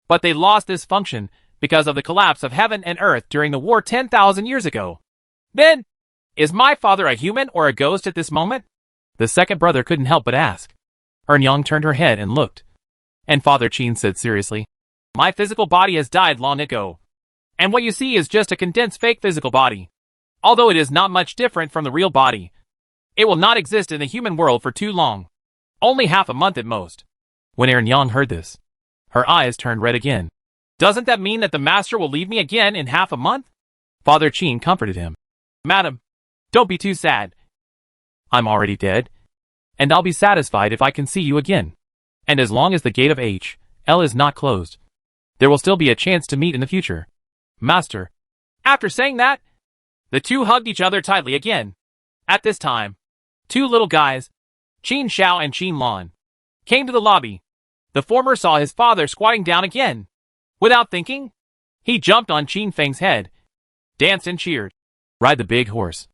But they lost this function because of the collapse of heaven and earth during the war 10,000 years ago. Then, is my father a human or a ghost at this moment?" The second brother couldn't help but ask. Erin Yang turned her head and looked. And Father Qin said seriously, "My physical body has died long ago. And what you see is just a condensed fake physical body. Although it is not much different from the real body, it will not exist in the human world for too long. Only half a month at most." When Erin Yang heard this, her eyes turned red again. "Doesn't that mean that the master will leave me again in half a month?" Father Qin comforted him. "Madam, don't be too sad. I'm already dead, and I'll be satisfied if I can see you again. And as long as the gate of H.L. is not closed, there will still be a chance to meet in the future. Master." After saying that, the two hugged each other tightly again. At this time, two little guys, Qin Shao and Qin Lan, came to the lobby. The former saw his father squatting down again. Without thinking, he jumped on Qin Feng's head, danced and cheered. "Ride the big horse.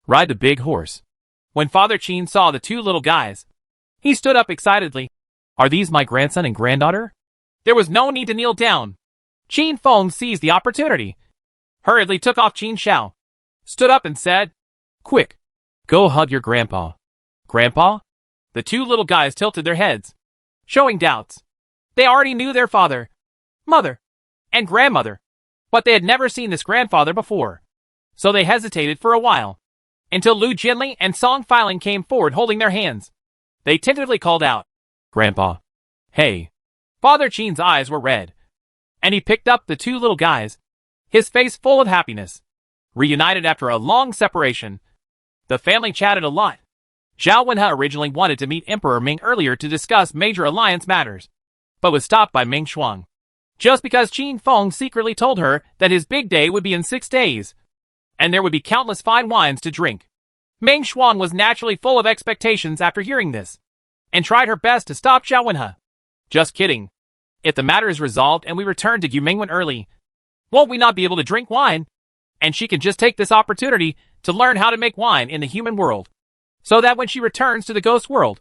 Ride the big horse." When Father Qin saw the two little guys, he stood up excitedly. "Are these my grandson and granddaughter?" There was no need to kneel down. Qin Feng seized the opportunity, hurriedly took off Qin Shao, stood up and said, "Quick, go hug your grandpa." "Grandpa?" The two little guys tilted their heads, showing doubts. They already knew their father, mother, and grandmother. But they had never seen this grandfather before, so they hesitated for a while, until Lu Jinli and Song Filan came forward holding their hands. They tentatively called out, "Grandpa." "Hey." Father Qin's eyes were red, and he picked up the two little guys, his face full of happiness. Reunited after a long separation, the family chatted a lot. Zhao Wenhe originally wanted to meet Emperor Ming earlier to discuss major alliance matters, but was stopped by Ming Shuang, just because Qin Feng secretly told her that his big day would be in 6 days, and there would be countless fine wines to drink. Ming Shuang was naturally full of expectations after hearing this, and tried her best to stop Zhao Wenhe. "Just kidding. If the matter is resolved and we return to Yumingwen early, won't we not be able to drink wine? And she can just take this opportunity to learn how to make wine in the human world, so that when she returns to the ghost world,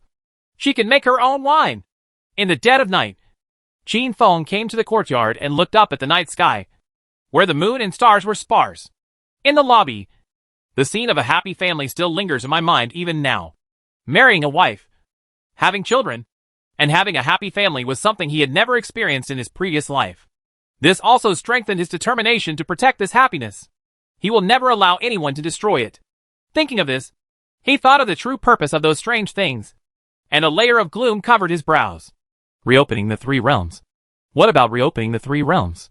she can make her own wine." In the dead of night, Qin Feng came to the courtyard and looked up at the night sky, where the moon and stars were sparse. In the lobby, the scene of a happy family still lingers in my mind even now. Marrying a wife, having children, and having a happy family was something he had never experienced in his previous life. This also strengthened his determination to protect this happiness. He will never allow anyone to destroy it. Thinking of this, he thought of the true purpose of those strange things, and a layer of gloom covered his brows. Reopening the 3 realms. What about reopening the 3 realms?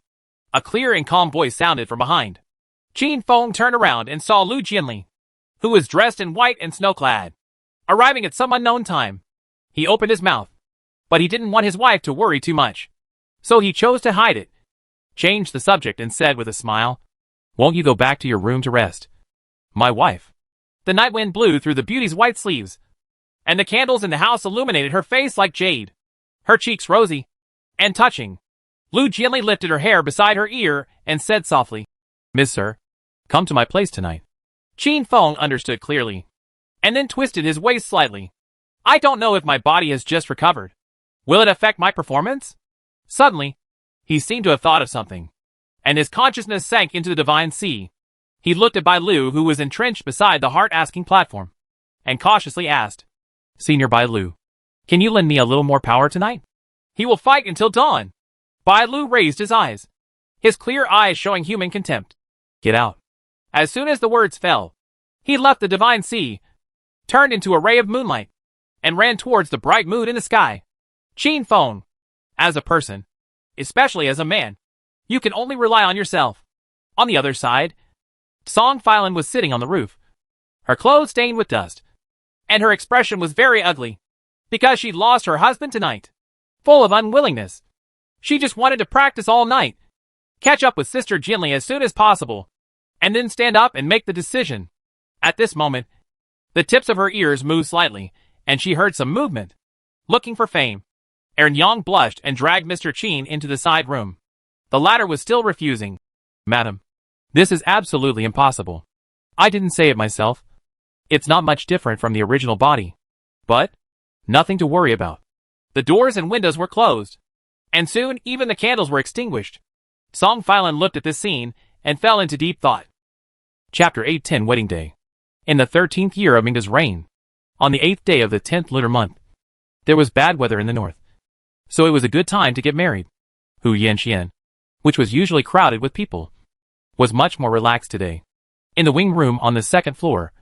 A clear and calm voice sounded from behind. Qin Feng turned around and saw Lu Jinli, who was dressed in white and snow-clad, arriving at some unknown time. He opened his mouth, but he didn't want his wife to worry too much, so he chose to hide it, changed the subject and said with a smile, "Won't you go back to your room to rest, my wife?" The night wind blew through the beauty's white sleeves, and the candles in the house illuminated her face like jade, her cheeks rosy and touching. Lu Jinli lifted her hair beside her ear and said softly, "Miss Sir, come to my place tonight." Qin Feng understood clearly, and then twisted his waist slightly. "I don't know if my body has just recovered. Will it affect my performance?" Suddenly, he seemed to have thought of something, and his consciousness sank into the divine sea. He looked at Bai Lu, who was entrenched beside the heart-asking platform, and cautiously asked, "Senior Bai Lu, can you lend me a little more power tonight?" "He will fight until dawn." Bai Lu raised his eyes, his clear eyes showing human contempt. "Get out." As soon as the words fell, he left the divine sea, turned into a ray of moonlight, and ran towards the bright moon in the sky. Qin Feng, as a person, especially as a man, you can only rely on yourself. On the other side, Song Filan was sitting on the roof, her clothes stained with dust, and her expression was very ugly, because she'd lost her husband tonight. Full of unwillingness, she just wanted to practice all night, catch up with Sister Jinli as soon as possible, and then stand up and make the decision. At this moment, the tips of her ears moved slightly, and she heard some movement. Looking for fame, Ern Yang blushed and dragged Mr. Qin into the side room. The latter was still refusing. "Madam, this is absolutely impossible. I didn't say it myself. It's not much different from the original body. But, nothing to worry about." The doors and windows were closed, and soon even the candles were extinguished. Song Filan looked at this scene and fell into deep thought. Chapter 8:10 Wedding Day. In the 13th year of Mingda's reign, on the 8th day of the 10th lunar month, there was bad weather in the north, so it was a good time to get married. Hu Yanxian, which was usually crowded with people, was much more relaxed today. In the wing room on the 2nd floor,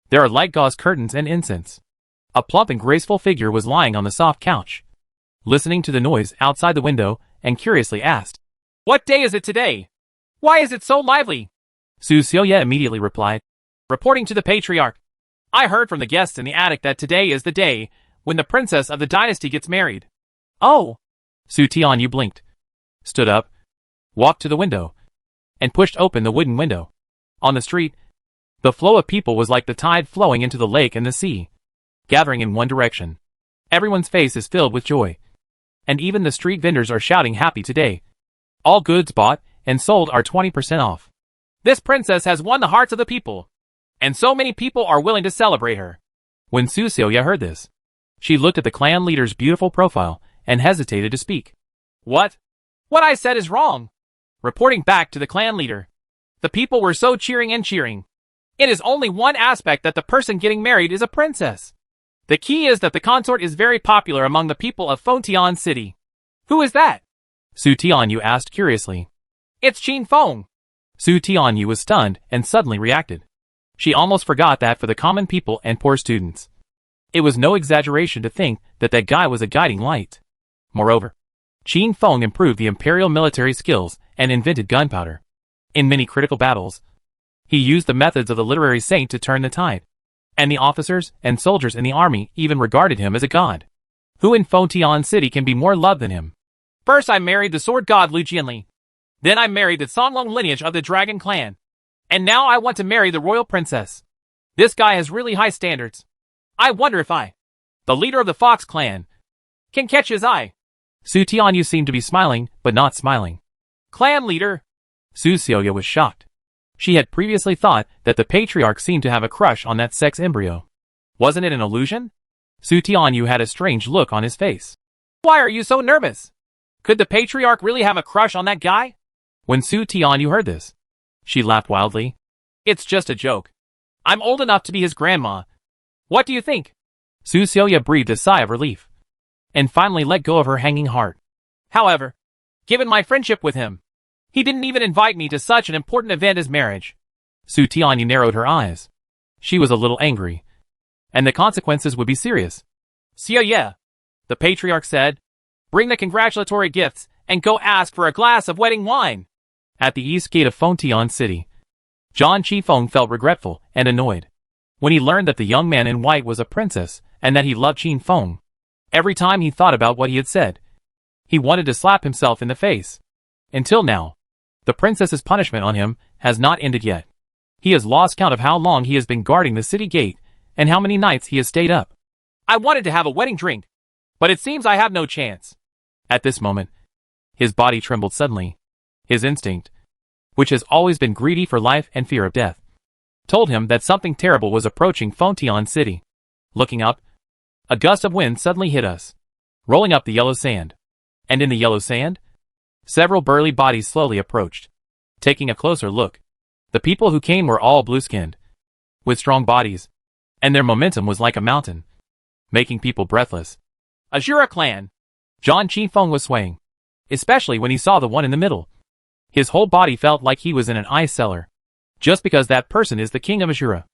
there are light gauze curtains and incense. A plump and graceful figure was lying on the soft couch, listening to the noise outside the window, and curiously asked, "What day is it today? Why is it so lively?" Su Xiuye immediately replied, reporting to the patriarch, "I heard from the guests in the attic that today is the day when the princess of the dynasty gets married." "Oh!" Su Tianyu blinked, stood up, walked to the window, and pushed open the wooden window. On the street, the flow of people was like the tide flowing into the lake and the sea, gathering in one direction. Everyone's face is filled with joy, and even the street vendors are shouting happy today. All goods bought and sold are 20% off. This princess has won the hearts of the people, and so many people are willing to celebrate her. When Su Xiuye heard this, she looked at the clan leader's beautiful profile and hesitated to speak. What I said is wrong." Reporting back to the clan leader, the people were so cheering and cheering. It is only one aspect that the person getting married is a princess. The key is that the consort is very popular among the people of Fengtian City. "Who is that?" Su Tianyu asked curiously. It's Qin Feng! Su Tianyu was stunned and suddenly reacted. She almost forgot that for the common people and poor students, it was no exaggeration to think that that guy was a guiding light. Moreover, Qin Feng improved the imperial military skills and invented gunpowder. In many critical battles, he used the methods of the literary saint to turn the tide, and the officers and soldiers in the army even regarded him as a god. Who in Fengtian City can be more loved than him? First I married the sword god Lu Jianli. Then I married the Songlong lineage of the Dragon Clan. And now I want to marry the royal princess. This guy has really high standards. I wonder if I, the leader of the Fox clan, can catch his eye. Su Tianyu seemed to be smiling, but not smiling. Clan leader? Su Xiaoya was shocked. She had previously thought that the patriarch seemed to have a crush on that sex embryo. Wasn't it an illusion? Su Tianyu had a strange look on his face. Why are you so nervous? Could the patriarch really have a crush on that guy? When Su Tianyu heard this, she laughed wildly. It's just a joke. I'm old enough to be his grandma. What do you think? Su Xiaoya breathed a sigh of relief, and finally let go of her hanging heart. However, given my friendship with him, he didn't even invite me to such an important event as marriage. Su Tianyu narrowed her eyes. She was a little angry, and the consequences would be serious. Xiaoya, the patriarch said, bring the congratulatory gifts and go ask for a glass of wedding wine. At the east gate of Fengtian City, Zhang Qifeng felt regretful and annoyed when he learned that the young man in white was a princess and that he loved Qin Feng. Every time he thought about what he had said, he wanted to slap himself in the face. Until now, the princess's punishment on him has not ended yet. He has lost count of how long he has been guarding the city gate and how many nights he has stayed up. I wanted to have a wedding drink, but it seems I have no chance. At this moment, his body trembled suddenly. His instinct, which has always been greedy for life and fear of death, told him that something terrible was approaching Fengtian City. Looking up, a gust of wind suddenly hit us, rolling up the yellow sand. And in the yellow sand, several burly bodies slowly approached. Taking a closer look, the people who came were all blue-skinned, with strong bodies, and their momentum was like a mountain, making people breathless. Ashura clan! Zhang Qifeng was swaying, especially when he saw the one in the middle. His whole body felt like he was in an ice cellar, just because that person is the king of Ashura.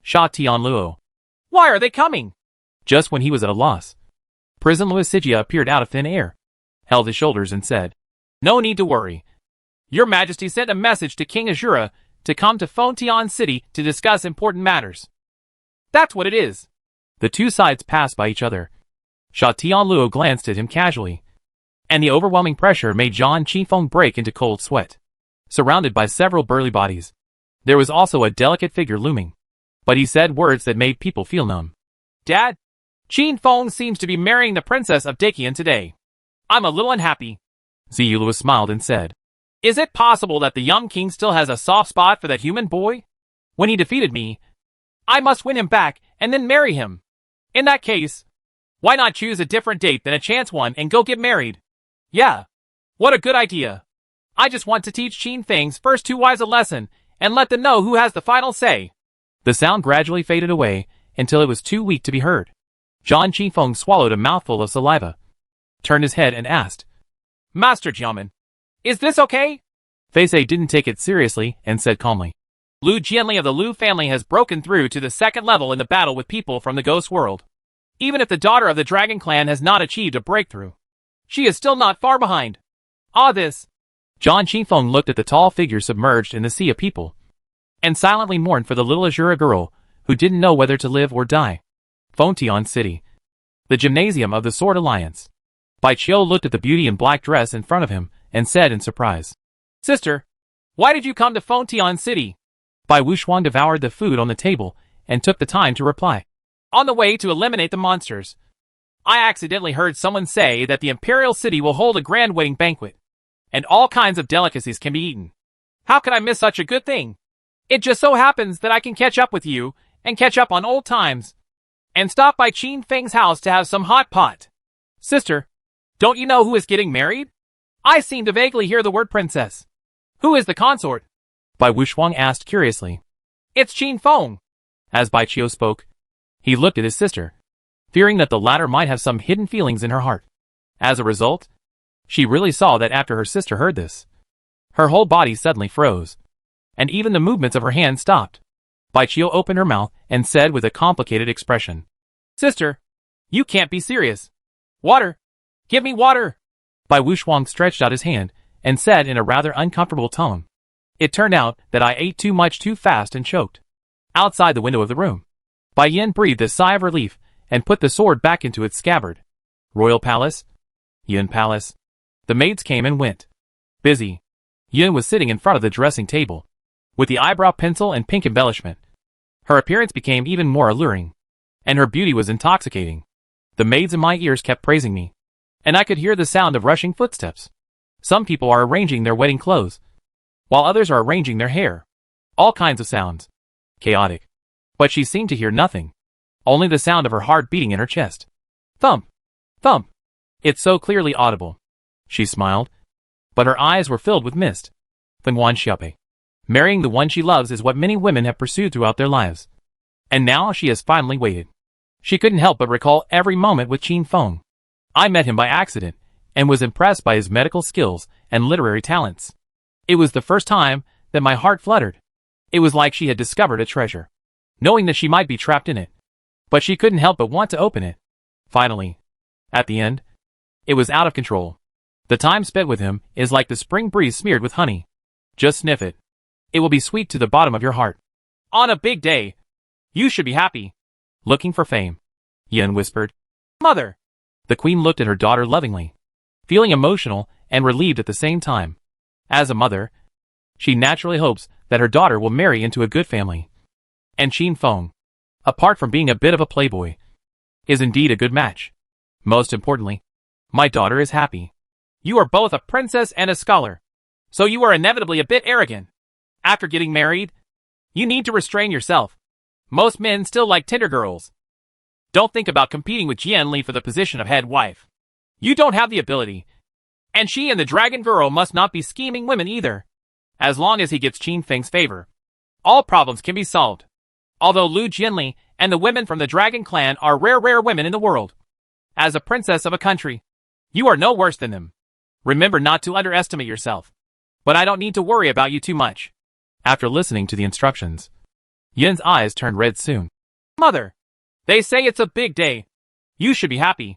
Sha Tianluo. Why are they coming? Just when he was at a loss, Prison Lucigia appeared out of thin air, held his shoulders and said, no need to worry. Your Majesty sent a message to King Ashura to come to Fengtian City to discuss important matters. That's what it is. The two sides passed by each other. Sha Tianluo glanced at him casually, and the overwhelming pressure made Zhang Qifeng break into cold sweat. Surrounded by several burly bodies, there was also a delicate figure looming, but he said words that made people feel numb. Dad, Qin Feng seems to be marrying the princess of Dakian today. I'm a little unhappy. Ziyulua smiled and said, is it possible that the young king still has a soft spot for that human boy? When he defeated me, I must win him back and then marry him. In that case, why not choose a different date than a chance one and go get married? Yeah, what a good idea. I just want to teach Qin Feng's first two wives a lesson and let them know who has the final say. The sound gradually faded away until it was too weak to be heard. Zhang Qifeng swallowed a mouthful of saliva, turned his head and asked, Master Jiamen, is this okay? Fei Sei didn't take it seriously and said calmly, Lu Jianli of the Lu family has broken through to the second level in the battle with people from the ghost world. Even if the daughter of the Dragon Clan has not achieved a breakthrough, she is still not far behind. This. Zhang Qifeng looked at the tall figure submerged in the sea of people, and silently mourned for the little Ashura girl who didn't know whether to live or die. Fengtian City, the gymnasium of the Sword Alliance. Bai Qiu looked at the beauty in black dress in front of him and said in surprise, Sister, why did you come to Fengtian City? Bai Wuxuan devoured the food on the table and took the time to reply. On the way to eliminate the monsters. I accidentally heard someone say that the Imperial City will hold a grand wedding banquet, and all kinds of delicacies can be eaten. How could I miss such a good thing? It just so happens that I can catch up with you and catch up on old times, and stop by Qin Feng's house to have some hot pot. Sister, don't you know who is getting married? I seem to vaguely hear the word princess. Who is the consort? Bai Wuxuan asked curiously. It's Qin Feng. As Bai Qiu spoke, he looked at his sister, fearing that the latter might have some hidden feelings in her heart. As a result, she really saw that after her sister heard this, Her whole body suddenly froze, and even the movements of her hands stopped. Baiqiu opened her mouth and said with a complicated expression, "Sister, you can't be serious. Water! Give me water!" Bai Wuxiang stretched out his hand and said in a rather uncomfortable tone, "It turned out that I ate too much too fast and choked." Outside the window of the room, Bai Yin breathed a sigh of relief and put the sword back into its scabbard. Royal Palace? Yin Palace. The maids came and went. Busy. Yin was sitting in front of the dressing table, with the eyebrow pencil and pink embellishment. Her appearance became even more alluring, and her beauty was intoxicating. The maids in my ears kept praising me, and I could hear the sound of rushing footsteps. Some people are arranging their wedding clothes, while others are arranging their hair. All kinds of sounds. Chaotic. But she seemed to hear nothing. Only the sound of her heart beating in her chest. Thump! Thump! It's so clearly audible. She smiled, but her eyes were filled with mist. Thingwan Xiaopei. Marrying the one she loves is what many women have pursued throughout their lives. And now she has finally waited. She couldn't help but recall every moment with Qin Feng. I met him by accident, and was impressed by his medical skills and literary talents. It was the first time that my heart fluttered. It was like she had discovered a treasure, knowing that she might be trapped in it. But she couldn't help but want to open it. Finally, at the end, it was out of control. The time spent with him is like the spring breeze smeared with honey. Just sniff it. It will be sweet to the bottom of your heart. On a big day, you should be happy. Looking for fame, Yin whispered. Mother! The queen looked at her daughter lovingly, feeling emotional and relieved at the same time. As a mother, she naturally hopes that her daughter will marry into a good family. And Qin Feng, apart from being a bit of a playboy, is indeed a good match. Most importantly, my daughter is happy. You are both a princess and a scholar, so you are inevitably a bit arrogant. After getting married, you need to restrain yourself. Most men still like Tinder girls. Don't think about competing with Jian Li for the position of head wife. You don't have the ability. And she and the dragon girl must not be scheming women either. As long as he gets Qin Feng's favor, all problems can be solved. Although Lu Jianli and the women from the dragon clan are rare women in the world. As a princess of a country, you are no worse than them. Remember not to underestimate yourself. But I don't need to worry about you too much. After listening to the instructions, Yin's eyes turned red soon. Mother! They say it's a big day. You should be happy.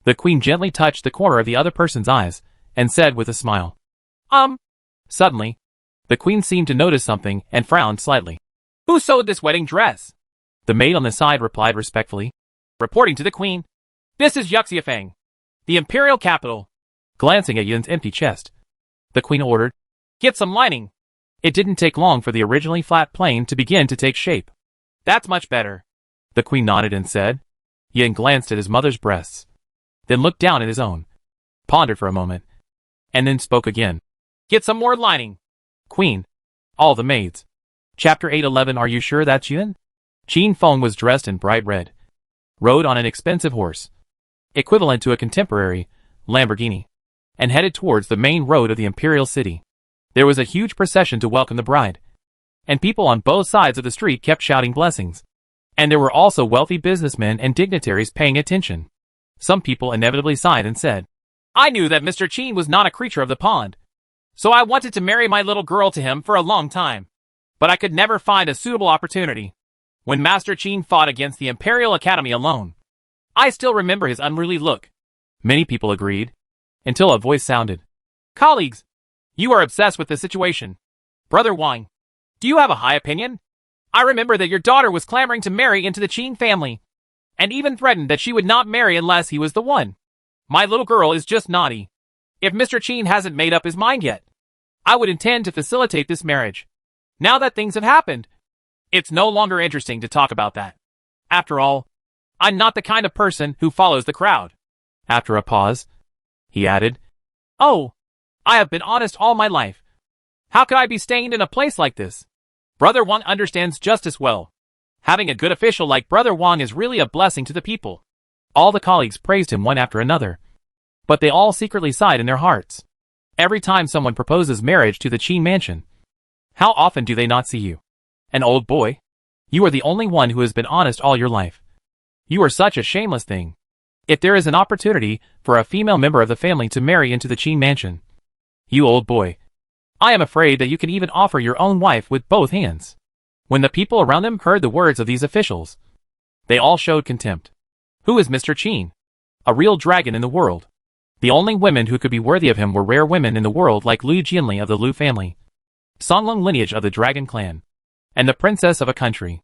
The queen gently touched the corner of the other person's eyes, and said with a smile. Suddenly, the queen seemed to notice something and frowned slightly. Who sewed this wedding dress? The maid on the side replied respectfully. Reporting to the queen. This is Yuxiafeng, the imperial capital. Glancing at Yin's empty chest, the queen ordered, Get some lining. It didn't take long for the originally flat plane to begin to take shape. That's much better. The queen nodded and said. Yin glanced at his mother's breasts, then looked down at his own, pondered for a moment, and then spoke again. Get some more lining. Queen. All the maids. Chapter 811. Are you sure that's Yin? Qin Feng was dressed in bright red, rode on an expensive horse, equivalent to a contemporary Lamborghini, and headed towards the main road of the imperial city. There was a huge procession to welcome the bride, and people on both sides of the street kept shouting blessings. And there were also wealthy businessmen and dignitaries paying attention. Some people inevitably sighed and said, I knew that Mr. Qin was not a creature of the pond, so I wanted to marry my little girl to him for a long time. But I could never find a suitable opportunity. When Master Qin fought against the Imperial Academy alone, I still remember his unruly look. Many people agreed, until a voice sounded. Colleagues, you are obsessed with the situation. Brother Wang, do you have a high opinion? I remember that your daughter was clamoring to marry into the Qin family, and even threatened that she would not marry unless he was the one. My little girl is just naughty. If Mr. Qin hasn't made up his mind yet, I would intend to facilitate this marriage. Now that things have happened, it's no longer interesting to talk about that. After all, I'm not the kind of person who follows the crowd. After a pause, he added, Oh, I have been honest all my life. How could I be stained in a place like this? Brother Wang understands justice well. Having a good official like Brother Wang is really a blessing to the people. All the colleagues praised him one after another, but they all secretly sighed in their hearts. Every time someone proposes marriage to the Qin mansion, how often do they not see you? An old boy? You are the only one who has been honest all your life. You are such a shameless thing. If there is an opportunity for a female member of the family to marry into the Qin mansion, you old boy, I am afraid that you can even offer your own wife with both hands. When the people around them heard the words of these officials, they all showed contempt. Who is Mr. Qin? A real dragon in the world. The only women who could be worthy of him were rare women in the world like Lu Jianli of the Lu family, Songlong lineage of the Dragon clan, and the princess of a country.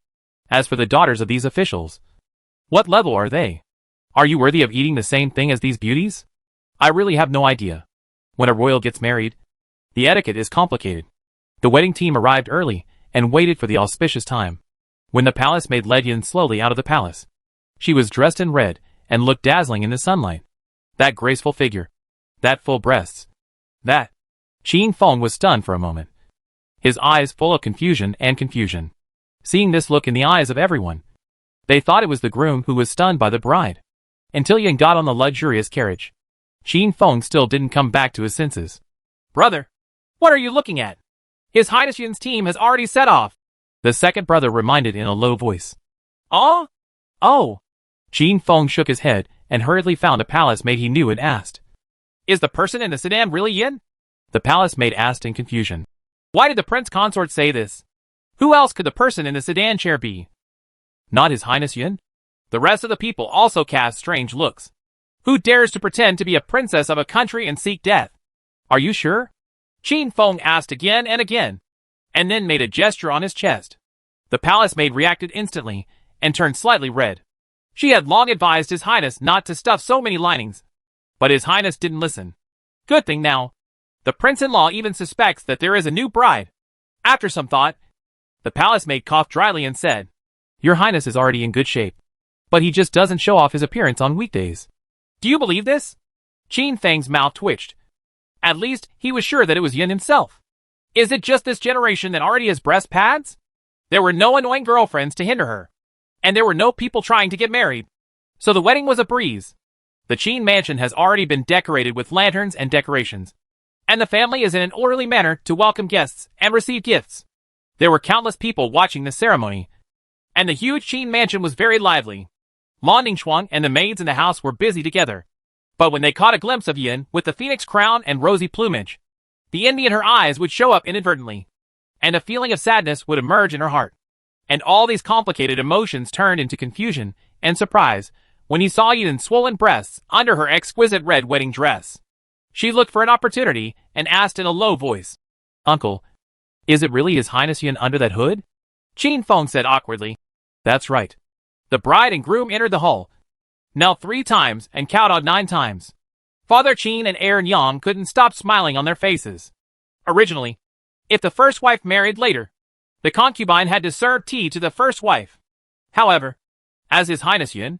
As for the daughters of these officials, what level are they? Are you worthy of eating the same thing as these beauties? I really have no idea. When a royal gets married, the etiquette is complicated. The wedding team arrived early and waited for the auspicious time. When the palace maid led Yin slowly out of the palace, she was dressed in red and looked dazzling in the sunlight. That graceful figure, that full breasts, that... Qin Feng was stunned for a moment, his eyes full of confusion. Seeing this look in the eyes of everyone, they thought it was the groom who was stunned by the bride. Until Yin got on the luxurious carriage, Qin Feng still didn't come back to his senses. Brother, what are you looking at? His Highness Yin's team has already set off, the second brother reminded in a low voice. Oh? Qin Feng shook his head and hurriedly found a palace maid he knew and asked, Is the person in the sedan really Yin? The palace maid asked in confusion. Why did the prince consort say this? Who else could the person in the sedan chair be? Not His Highness Yin? The rest of the people also cast strange looks. Who dares to pretend to be a princess of a country and seek death? Are you sure? Qin Feng asked again and again, and then made a gesture on his chest. The palace maid reacted instantly and turned slightly red. She had long advised His Highness not to stuff so many linings, but His Highness didn't listen. Good thing now. The prince-in-law even suspects that there is a new bride. After some thought, the palace maid coughed dryly and said, Your Highness is already in good shape, but he just doesn't show off his appearance on weekdays. Do you believe this? Qin Feng's mouth twitched. At least, he was sure that it was Yin himself. Is it just this generation that already has breast pads? There were no annoying girlfriends to hinder her, and there were no people trying to get married. So the wedding was a breeze. The Qin mansion has already been decorated with lanterns and decorations, and the family is in an orderly manner to welcome guests and receive gifts. There were countless people watching the ceremony, and the huge Qin mansion was very lively. Lan Ningxuang and the maids in the house were busy together. But when they caught a glimpse of Yin with the phoenix crown and rosy plumage, the envy in her eyes would show up inadvertently, and a feeling of sadness would emerge in her heart. And all these complicated emotions turned into confusion and surprise when he saw Yin's swollen breasts under her exquisite red wedding dress. She looked for an opportunity and asked in a low voice, Uncle, is it really His Highness Yin under that hood? Qin Feng said awkwardly, That's right. The bride and groom entered the hall, knelt 3 times and kowtowed 9 times. Father Qin and Aaron Yang couldn't stop smiling on their faces. Originally, if the first wife married later, the concubine had to serve tea to the first wife. However, as His Highness Yin,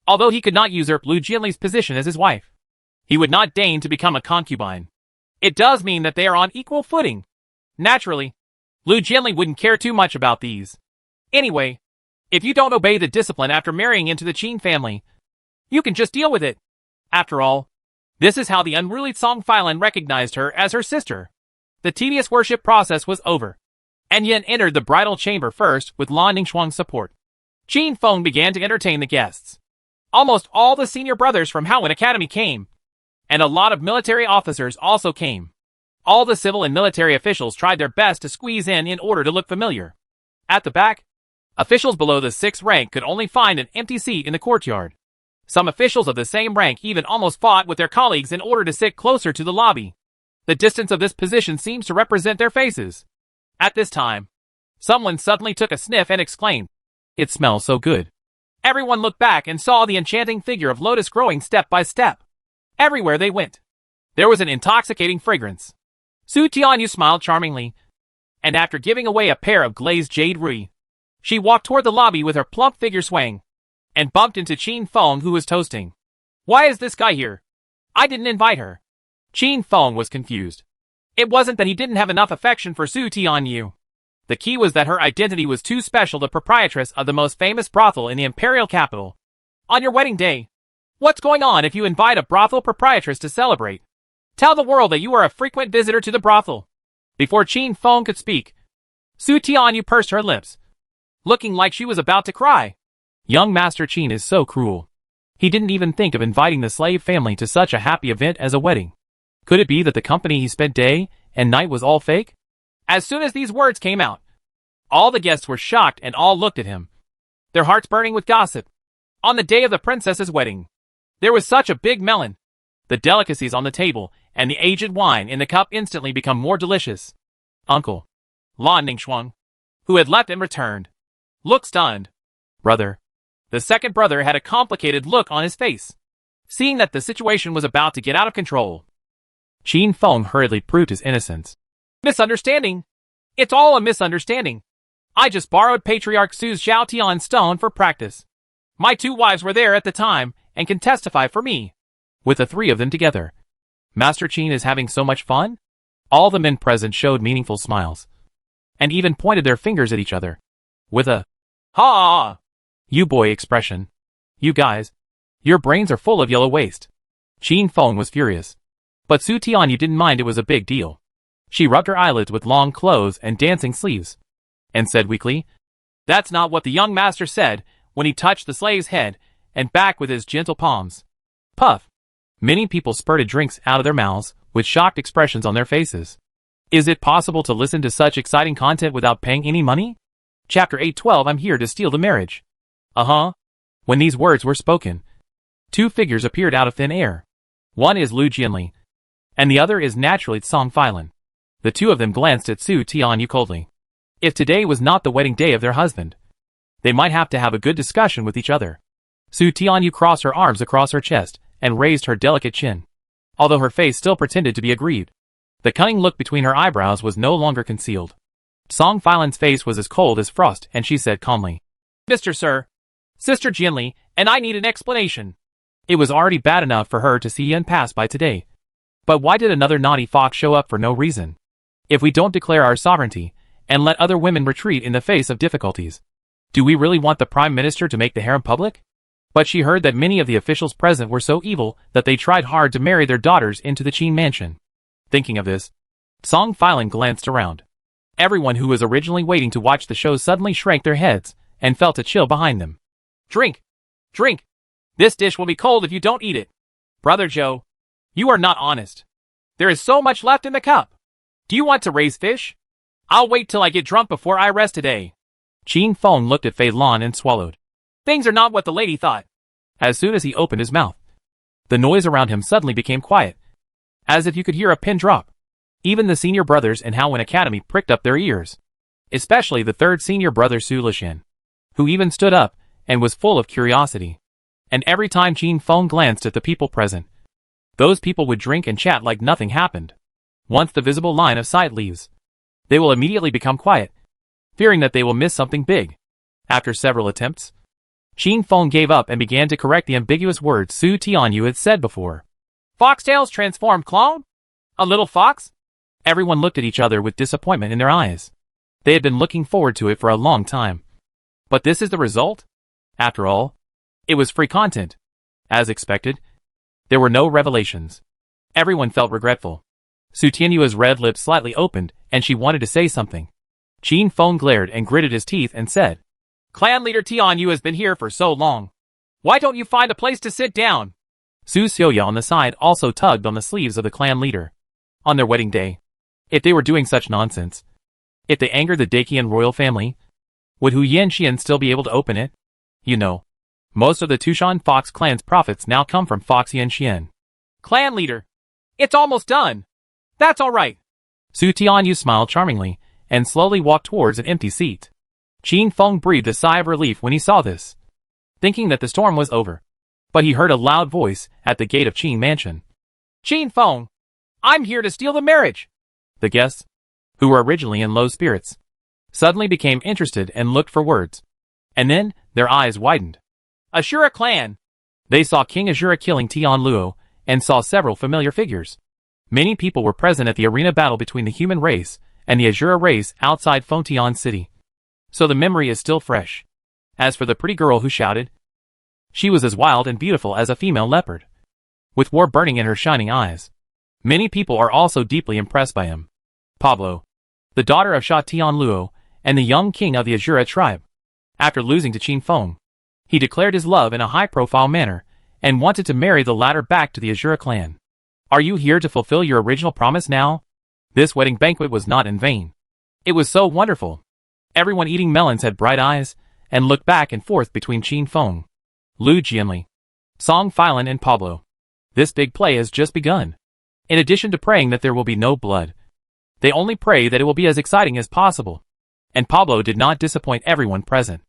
although he could not usurp Lu Jianli's position as his wife, he would not deign to become a concubine. It does mean that they are on equal footing. Naturally, Lu Jianli wouldn't care too much about these. Anyway, if you don't obey the discipline after marrying into the Qin family, you can just deal with it. After all, this is how the unruly Song Filan recognized her as her sister. The tedious worship process was over, and Yin entered the bridal chamber first with Lan Ningxuang's support. Qin Feng began to entertain the guests. Almost all the senior brothers from Haowen Academy came, and a lot of military officers also came. All the civil and military officials tried their best to squeeze in order to look familiar. At the back, officials below the 6th rank could only find an empty seat in the courtyard. Some officials of the same rank even almost fought with their colleagues in order to sit closer to the lobby. The distance of this position seems to represent their faces. At this time, someone suddenly took a sniff and exclaimed, It smells so good. Everyone looked back and saw the enchanting figure of Lotus growing step by step. Everywhere they went, there was an intoxicating fragrance. Su Tianyu smiled charmingly, and after giving away a pair of glazed jade ruby, she walked toward the lobby with her plump figure swaying, and bumped into Qin Feng, who was toasting. Why is this guy here? I didn't invite her. Qin Feng was confused. It wasn't that he didn't have enough affection for Su Tianyu. The key was that her identity was too special, the proprietress of the most famous brothel in the imperial capital. On your wedding day, what's going on if you invite a brothel proprietress to celebrate? Tell the world that you are a frequent visitor to the brothel. Before Qin Feng could speak, Su Tianyu pursed her lips, looking like she was about to cry. Young Master Qin is so cruel. He didn't even think of inviting the slave family to such a happy event as a wedding. Could it be that the company he spent day and night was all fake? As soon as these words came out, all the guests were shocked and all looked at him, their hearts burning with gossip. On the day of the princess's wedding, there was such a big melon. The delicacies on the table and the aged wine in the cup instantly become more delicious. Uncle Lan Ningxuang, who had left and returned, looked stunned. Brother. The second brother had a complicated look on his face, seeing that the situation was about to get out of control. Qin Feng hurriedly proved his innocence. Misunderstanding. It's all a misunderstanding. I just borrowed Patriarch Su's Xiao Tian stone for practice. My 2 wives were there at the time and can testify for me. With the 3 of them together, Master Qin is having so much fun? All the men present showed meaningful smiles, and even pointed their fingers at each other, with a "Ha! You boy" expression. You guys, your brains are full of yellow waste. Qin Feng was furious, but Su Tianyu didn't mind. It was a big deal. She rubbed her eyelids with long clothes and dancing sleeves, and said weakly, "That's not what the young master said when he touched the slave's head and back with his gentle palms." Puff. Many people spurted drinks out of their mouths, with shocked expressions on their faces. Is it possible to listen to such exciting content without paying any money? Chapter 8:12 I'm here to steal the marriage. When these words were spoken, 2 figures appeared out of thin air. One is Lu Jianli, and the other is naturally Song Filan. The 2 of them glanced at Su Tianyu coldly. If today was not the wedding day of their husband, they might have to have a good discussion with each other. Su Tianyu crossed her arms across her chest and raised her delicate chin, although her face still pretended to be aggrieved. The cunning look between her eyebrows was no longer concealed. Song Filan's face was as cold as frost, and she said calmly, "Mr. Sir, Sister Jianli and I need an explanation." It was already bad enough for her to see Yen pass by today, but why did another naughty fox show up for no reason? If we don't declare our sovereignty and let other women retreat in the face of difficulties, do we really want the Prime Minister to make the harem public? But she heard that many of the officials present were so evil that they tried hard to marry their daughters into the Qin mansion. Thinking of this, Song Filan glanced around. Everyone who was originally waiting to watch the show suddenly shrank their heads and felt a chill behind them. Drink! Drink! This dish will be cold if you don't eat it. Brother Joe, you are not honest. There is so much left in the cup. Do you want to raise fish? I'll wait till I get drunk before I rest today. Qin Feng looked at Fei Lan and swallowed. Things are not what the lady thought. As soon as he opened his mouth, the noise around him suddenly became quiet, as if you could hear a pin drop. Even the senior brothers in Haowen Academy pricked up their ears, especially the 3rd senior brother Su Lishan, who even stood up and was full of curiosity. And every time Qin Feng glanced at the people present, those people would drink and chat like nothing happened. Once the visible line of sight leaves, they will immediately become quiet, fearing that they will miss something big. After several attempts, Qin Feng gave up and began to correct the ambiguous words Su Tianyu had said before. Foxtails transformed clone? A little fox? Everyone looked at each other with disappointment in their eyes. They had been looking forward to it for a long time. But this is the result? After all, it was free content. As expected, there were no revelations. Everyone felt regretful. Su Tianyu's red lips slightly opened, and she wanted to say something. Qin Feng glared and gritted his teeth and said, Clan leader Tianyu has been here for so long. Why don't you find a place to sit down? Su Xiuya on the side also tugged on the sleeves of the clan leader. On their wedding day, if they were doing such nonsense, if they angered the Dakian royal family, would Hu Yanxian still be able to open it? You know, most of the Tushan Fox clan's profits now come from Fox Yanxian. Clan leader, it's almost done. That's all right. Su Tianyu smiled charmingly and slowly walked towards an empty seat. Qin Feng breathed a sigh of relief when he saw this, thinking that the storm was over. But he heard a loud voice at the gate of Qin Mansion. Qin Feng, I'm here to steal the marriage. The guests, who were originally in low spirits, suddenly became interested and looked for words. And then, their eyes widened. Ashura clan. They saw King Ashura killing Tian Luo, and saw several familiar figures. Many people were present at the arena battle between the human race and the Ashura race outside Fontian City. So the memory is still fresh. As for the pretty girl who shouted, she was as wild and beautiful as a female leopard, with war burning in her shining eyes. Many people are also deeply impressed by him. Pablo, the daughter of Sha Tian Luo, and the young king of the Ashura tribe. After losing to Qin Feng, he declared his love in a high-profile manner, and wanted to marry the latter back to the Ashura clan. Are you here to fulfill your original promise now? This wedding banquet was not in vain. It was so wonderful. Everyone eating melons had bright eyes, and looked back and forth between Qin Feng, Lu Jianli, Song Filan and Pablo. This big play has just begun. In addition to praying that there will be no blood, they only pray that it will be as exciting as possible. And Pablo did not disappoint everyone present.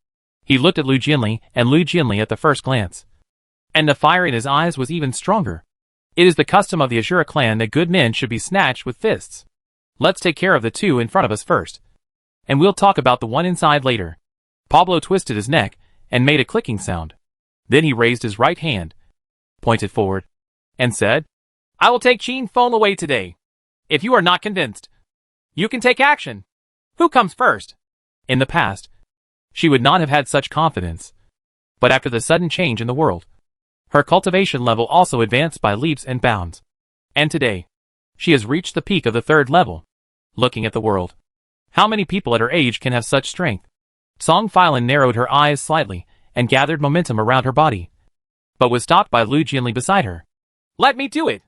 He looked at Lu Jianli and Lu Jianli at the first glance. And the fire in his eyes was even stronger. It is the custom of the Ashura clan that good men should be snatched with fists. Let's take care of the two in front of us first. And we'll talk about the one inside later. Pablo twisted his neck and made a clicking sound. Then he raised his right hand, pointed forward, and said, I will take Qin Feng away today. If you are not convinced, you can take action. Who comes first? In the past, she would not have had such confidence. But after the sudden change in the world, her cultivation level also advanced by leaps and bounds. And today, she has reached the peak of the 3rd level. Looking at the world, how many people at her age can have such strength? Song Filan narrowed her eyes slightly and gathered momentum around her body, but was stopped by Lu Jianli beside her. Let me do it!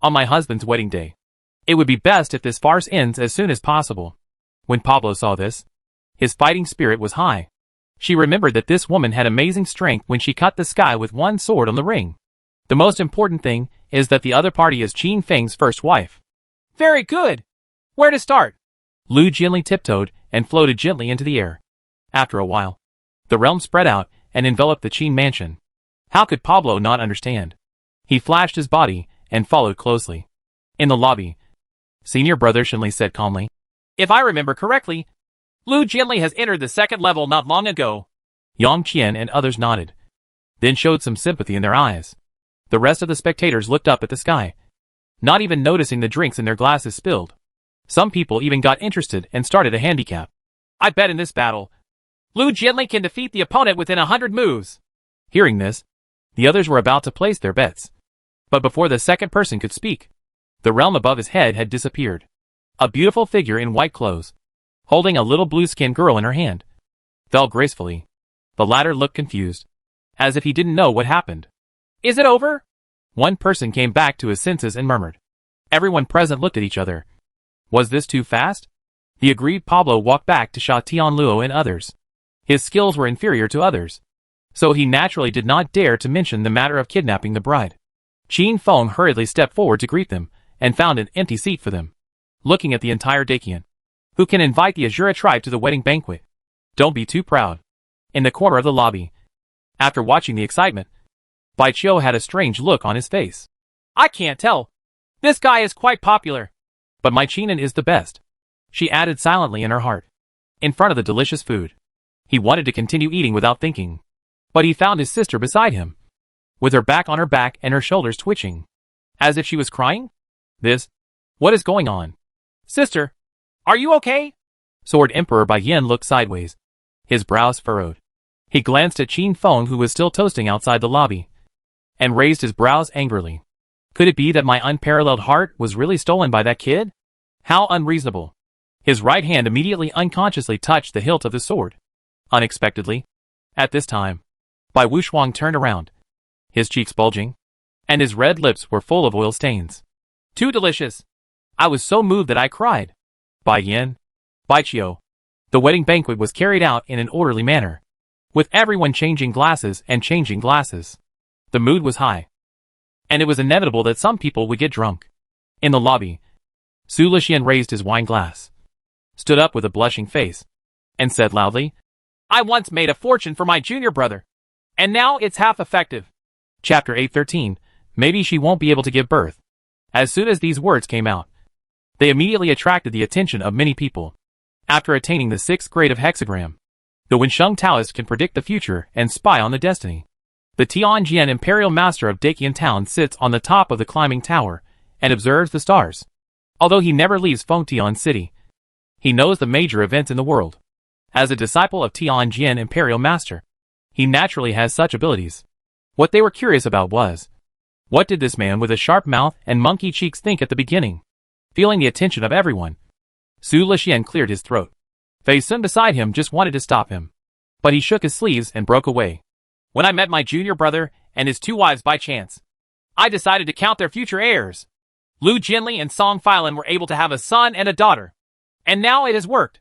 On my husband's wedding day. It would be best if this farce ends as soon as possible. When Pablo saw this, his fighting spirit was high. She remembered that this woman had amazing strength when she cut the sky with one sword on the ring. The most important thing is that the other party is Qin Feng's first wife. Very good! Where to start? Lu Jianli tiptoed and floated gently into the air. After a while, the realm spread out and enveloped the Qin mansion. How could Pablo not understand? He flashed his body and followed closely. In the lobby, senior brother Shenli said calmly, If I remember correctly, Lu Jianli has entered the 2nd level not long ago. Yang Qian and others nodded, then showed some sympathy in their eyes. The rest of the spectators looked up at the sky, not even noticing the drinks in their glasses spilled. Some people even got interested and started a handicap. I bet in this battle, Lu Jianli can defeat the opponent within 100 moves. Hearing this, the others were about to place their bets. But before the second person could speak, the realm above his head had disappeared. A beautiful figure in white clothes, holding a little blue-skinned girl in her hand, fell gracefully. The latter looked confused, as if he didn't know what happened. Is it over? One person came back to his senses and murmured. Everyone present looked at each other. Was this too fast? The aggrieved Pablo walked back to Sha Tianluo and others. His skills were inferior to others, so he naturally did not dare to mention the matter of kidnapping the bride. Qin Feng hurriedly stepped forward to greet them, and found an empty seat for them. Looking at the entire Dacian, who can invite the Ashura tribe to the wedding banquet? Don't be too proud. In the corner of the lobby, after watching the excitement, Bai Qiu had a strange look on his face. I can't tell. This guy is quite popular. But my Qinan is the best, she added silently in her heart. In front of the delicious food, he wanted to continue eating without thinking. But he found his sister beside him, with her back on her back and her shoulders twitching, as if she was crying. What is going on? Sister, are you okay? Sword Emperor Bai Yin looked sideways, his brows furrowed. He glanced at Qin Feng, who was still toasting outside the lobby, and raised his brows angrily. Could it be that my unparalleled heart was really stolen by that kid? How unreasonable. His right hand immediately unconsciously touched the hilt of the sword. Unexpectedly, at this time, Bai Wuxuang turned around, his cheeks bulging, and his red lips were full of oil stains. Too delicious. I was so moved that I cried. Bai Yin, Bai Qiu. The wedding banquet was carried out in an orderly manner, with everyone changing glasses and changing glasses. The mood was high, and it was inevitable that some people would get drunk. In the lobby, Su Lixian raised his wine glass, stood up with a blushing face, and said loudly, I once made a fortune for my junior brother, and now it's half effective. Chapter 813, Maybe she won't be able to give birth. As soon as these words came out, they immediately attracted the attention of many people. After attaining the 6th grade of hexagram, the Wensheng Taoist can predict the future and spy on the destiny. The Tianjian Imperial Master of Dacian Town sits on the top of the climbing tower and observes the stars. Although he never leaves Fengtian City, he knows the major events in the world. As a disciple of Tianjian Imperial Master, he naturally has such abilities. What they were curious about was, what did this man with a sharp mouth and monkey cheeks think at the beginning? Feeling the attention of everyone, Su Lixian cleared his throat. Fei Sun beside him just wanted to stop him, but he shook his sleeves and broke away. When I met my junior brother and his 2 wives by chance, I decided to count their future heirs. Lu Jinli and Song Filan were able to have a son and a daughter. And now it has worked.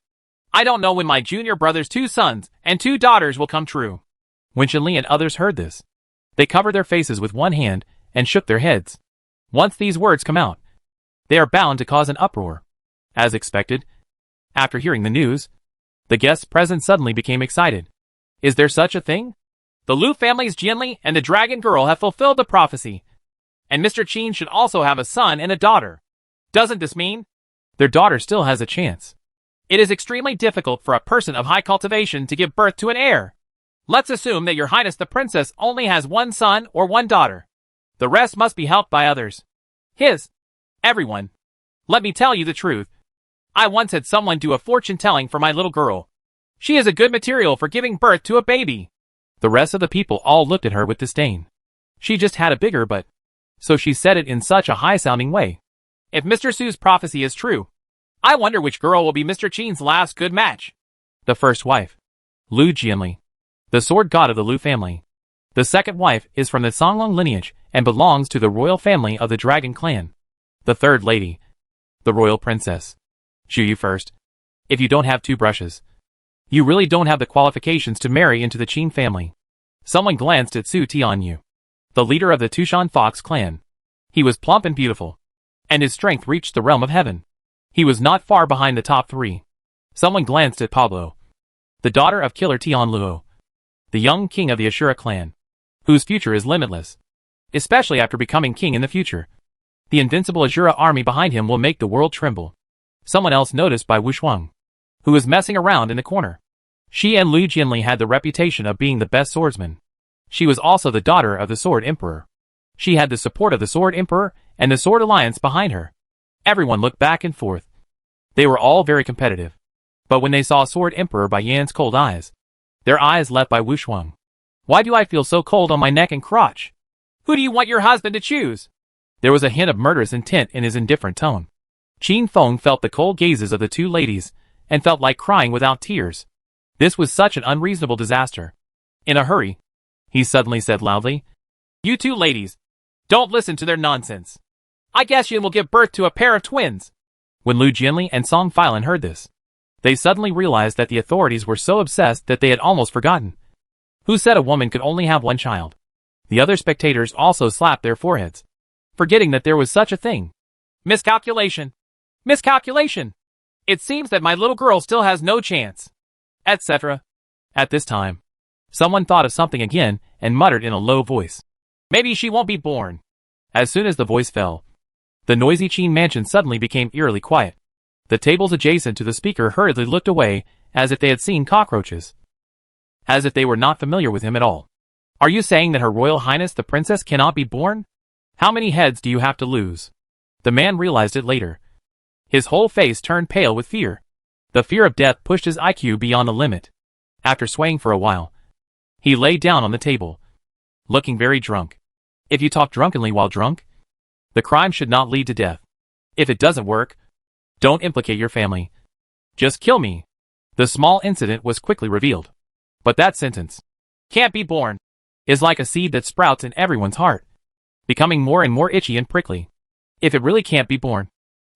I don't know when my junior brother's 2 sons and 2 daughters will come true. When Shenli and others heard this, they covered their faces with one hand and shook their heads. Once these words come out, they are bound to cause an uproar. As expected, after hearing the news, the guests present suddenly became excited. Is there such a thing? The Lu family's Jinli and the Dragon Girl have fulfilled the prophecy. And Mr. Qin should also have a son and a daughter. Doesn't this mean their daughter still has a chance? It is extremely difficult for a person of high cultivation to give birth to an heir. Let's assume that Your Highness the Princess only has 1 son or 1 daughter. The rest must be helped by others. Everyone. Let me tell you the truth. I once had someone do a fortune-telling for my little girl. She is a good material for giving birth to a baby. The rest of the people all looked at her with disdain. She just had a bigger butt. So she said it in such a high-sounding way. If Mr. Su's prophecy is true, I wonder which girl will be Mr. Qin's last good match. The first wife, Lu Jinli, the sword god of the Lu family. The second wife is from the Songlong lineage and belongs to the royal family of the Dragon clan. The third lady, the royal princess. Zhu Yu first. If you don't have 2 brushes, you really don't have the qualifications to marry into the Qin family. Someone glanced at Su Tianyu, the leader of the Tushan Fox clan. He was plump and beautiful, and his strength reached the realm of heaven. He was not far behind the top 3. Someone glanced at Pablo, the daughter of Killer Tian Luo, the young king of the Ashura clan, whose future is limitless, especially after becoming king in the future. The invincible Ashura army behind him will make the world tremble. Someone else noticed by Wu Shuang, who was messing around in the corner. She and Lu Jinli had the reputation of being the best swordsman. She was also the daughter of the Sword Emperor. She had the support of the Sword Emperor and the Sword Alliance behind her. Everyone looked back and forth. They were all very competitive. But when they saw Sword Emperor by Yan's cold eyes, their eyes left by Wu Shuang. Why do I feel so cold on my neck and crotch? Who do you want your husband to choose? There was a hint of murderous intent in his indifferent tone. Qin Feng felt the cold gazes of the 2 ladies and felt like crying without tears. This was such an unreasonable disaster. In a hurry, he suddenly said loudly, "You 2 ladies, don't listen to their nonsense. I guess Yin will give birth to a pair of twins." When Lu Jinli and Song Filan heard this, they suddenly realized that the authorities were so obsessed that they had almost forgotten. Who said a woman could only have 1 child? The other spectators also slapped their foreheads, forgetting that there was such a thing. Miscalculation. Miscalculation. It seems that my little girl still has no chance. Etc. At this time, someone thought of something again and muttered in a low voice. Maybe she won't be born. As soon as the voice fell, the noisy Qin mansion suddenly became eerily quiet. The tables adjacent to the speaker hurriedly looked away as if they had seen cockroaches. As if they were not familiar with him at all. Are you saying that Her Royal Highness the Princess cannot be born? How many heads do you have to lose? The man realized it later. His whole face turned pale with fear. The fear of death pushed his IQ beyond the limit. After swaying for a while, he lay down on the table, looking very drunk. If you talk drunkenly while drunk, the crime should not lead to death. If it doesn't work, don't implicate your family. Just kill me. The small incident was quickly revealed. But that sentence, "can't be born," is like a seed that sprouts in everyone's heart, becoming more and more itchy and prickly. If it really can't be born,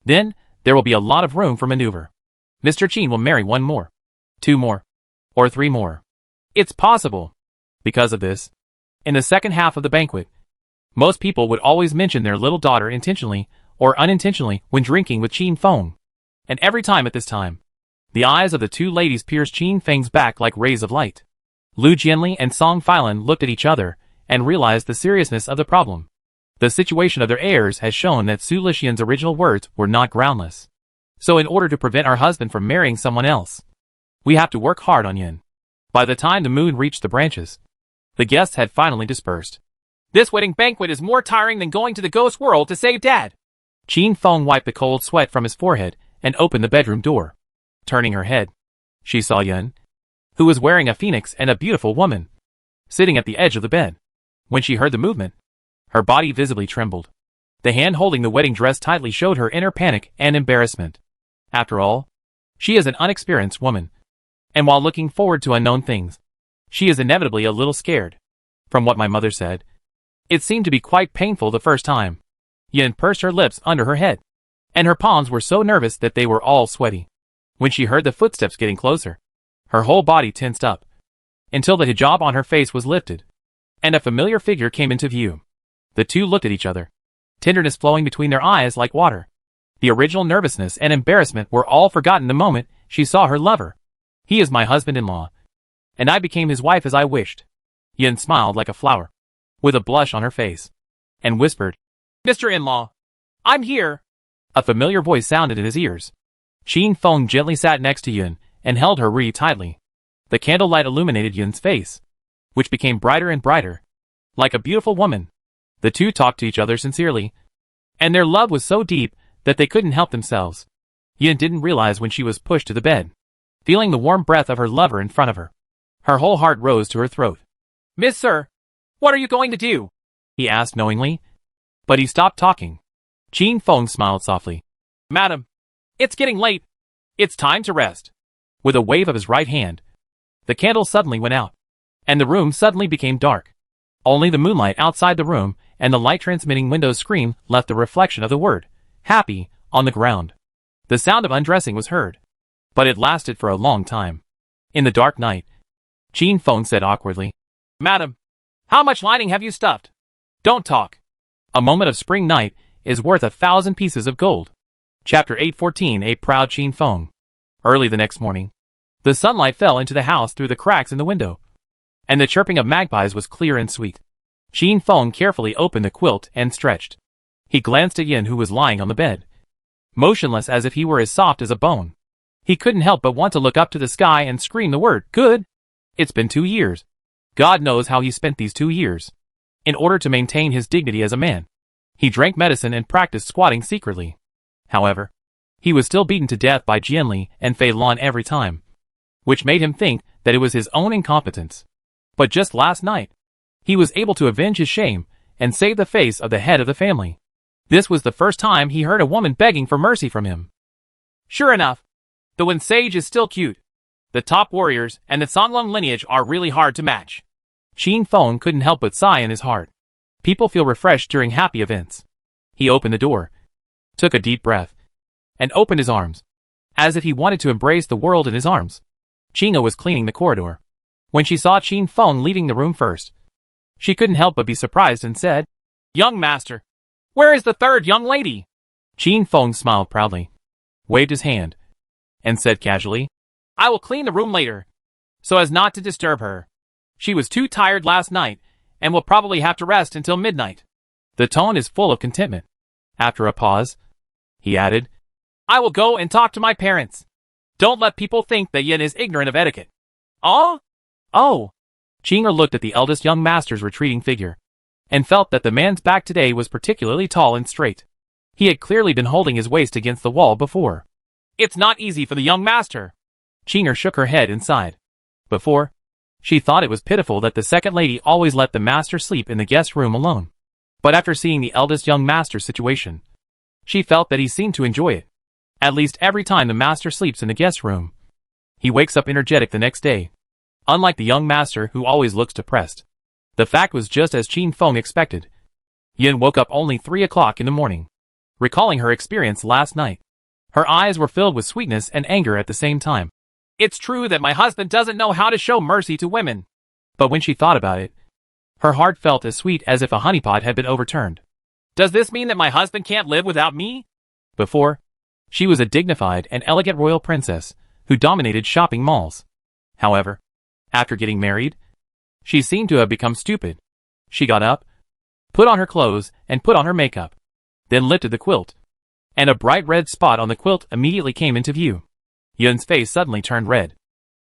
then there will be a lot of room for maneuver. Mr. Qin will marry 1 more, 2 more, or 3 more. It's possible. Because of this, in the second half of the banquet, most people would always mention their little daughter intentionally or unintentionally when drinking with Qin Feng. And every time at this time, the eyes of the 2 ladies pierced Qin Feng's back like rays of light. Lu Jinli and Song Filan looked at each other and realized the seriousness of the problem. The situation of their heirs has shown that Su Lixian's original words were not groundless. So in order to prevent our husband from marrying someone else, we have to work hard on Yin. By the time the moon reached the branches, the guests had finally dispersed. This wedding banquet is more tiring than going to the ghost world to save Dad. Qin Feng wiped the cold sweat from his forehead and opened the bedroom door. Turning her head, she saw Yin, who was wearing a phoenix and a beautiful woman, sitting at the edge of the bed. When she heard the movement, her body visibly trembled. The hand holding the wedding dress tightly showed her inner panic and embarrassment. After all, she is an unexperienced woman, and while looking forward to unknown things, she is inevitably a little scared. From what my mother said, it seemed to be quite painful the first time. Yin pursed her lips under her head, and her palms were so nervous that they were all sweaty. When she heard the footsteps getting closer, her whole body tensed up, until the hijab on her face was lifted, and a familiar figure came into view. The two looked at each other, tenderness flowing between their eyes like water. The original nervousness and embarrassment were all forgotten the moment she saw her lover. He is my husband-in-law, and I became his wife as I wished. Yin smiled like a flower, with a blush on her face, and whispered, Mr. In-law, I'm here. A familiar voice sounded in his ears. Qin Feng gently sat next to Yin and held her really tightly. The candlelight illuminated Yin's face, which became brighter and brighter, like a beautiful woman. The two talked to each other sincerely, and their love was so deep that they couldn't help themselves. Yin didn't realize when she was pushed to the bed, feeling the warm breath of her lover in front of her. Her whole heart rose to her throat. Miss Sir, what are you going to do? He asked knowingly, but he stopped talking. Qin Feng smiled softly. Madam, it's getting late. It's time to rest. With a wave of his right hand, the candle suddenly went out, and the room suddenly became dark. Only the moonlight outside the room and the light-transmitting window screen left the reflection of the word, happy, on the ground. The sound of undressing was heard, but it lasted for a long time. In the dark night, Qin Feng said awkwardly, Madam, how much lining have you stuffed? Don't talk. A moment of spring night is worth 1,000 pieces of gold. Chapter 814. A proud Qin Feng. Early the next morning, the sunlight fell into the house through the cracks in the window, and the chirping of magpies was clear and sweet. Qin Feng carefully opened the quilt and stretched. He glanced at Yin, who was lying on the bed, motionless as if he were as soft as a bone. He couldn't help but want to look up to the sky and scream the word, good. It's been 2 years. God knows how he spent these 2 years. In order to maintain his dignity as a man, he drank medicine and practiced squatting secretly. However, he was still beaten to death by Jianli and Fei Lan every time, which made him think that it was his own incompetence. But just last night, he was able to avenge his shame and save the face of the head of the family. This was the first time he heard a woman begging for mercy from him. Sure enough, the Wen Sage is still cute. The top warriors and the Songlong lineage are really hard to match. Qin Feng couldn't help but sigh in his heart. People feel refreshed during happy events. He opened the door, took a deep breath, and opened his arms, as if he wanted to embrace the world in his arms. Qing'e was cleaning the corridor when she saw Qin Feng leaving the room first. She couldn't help but be surprised and said, Young master, where is the third young lady? Qin Feng smiled proudly, waved his hand, and said casually, I will clean the room later, so as not to disturb her. She was too tired last night, and will probably have to rest until midnight. The tone is full of contentment. After a pause, he added, I will go and talk to my parents. Don't let people think that Yin is ignorant of etiquette. Oh? Qing'e looked at the eldest young master's retreating figure, and felt that the man's back today was particularly tall and straight. He had clearly been holding his waist against the wall before. It's not easy for the young master. Qing'e shook her head and sighed. Before, she thought it was pitiful that the second lady always let the master sleep in the guest room alone. But after seeing the eldest young master's situation, she felt that he seemed to enjoy it. At least every time the master sleeps in the guest room, he wakes up energetic the next day, unlike the young master who always looks depressed. The fact was just as Qin Feng expected. Yin woke up only 3 o'clock in the morning. Recalling her experience last night, her eyes were filled with sweetness and anger at the same time. It's true that my husband doesn't know how to show mercy to women. But when she thought about it, her heart felt as sweet as if a honeypot had been overturned. Does this mean that my husband can't live without me? Before, she was a dignified and elegant royal princess who dominated shopping malls. However, after getting married, she seemed to have become stupid. She got up, put on her clothes, and put on her makeup, then lifted the quilt, and a bright red spot on the quilt immediately came into view. Yun's face suddenly turned red,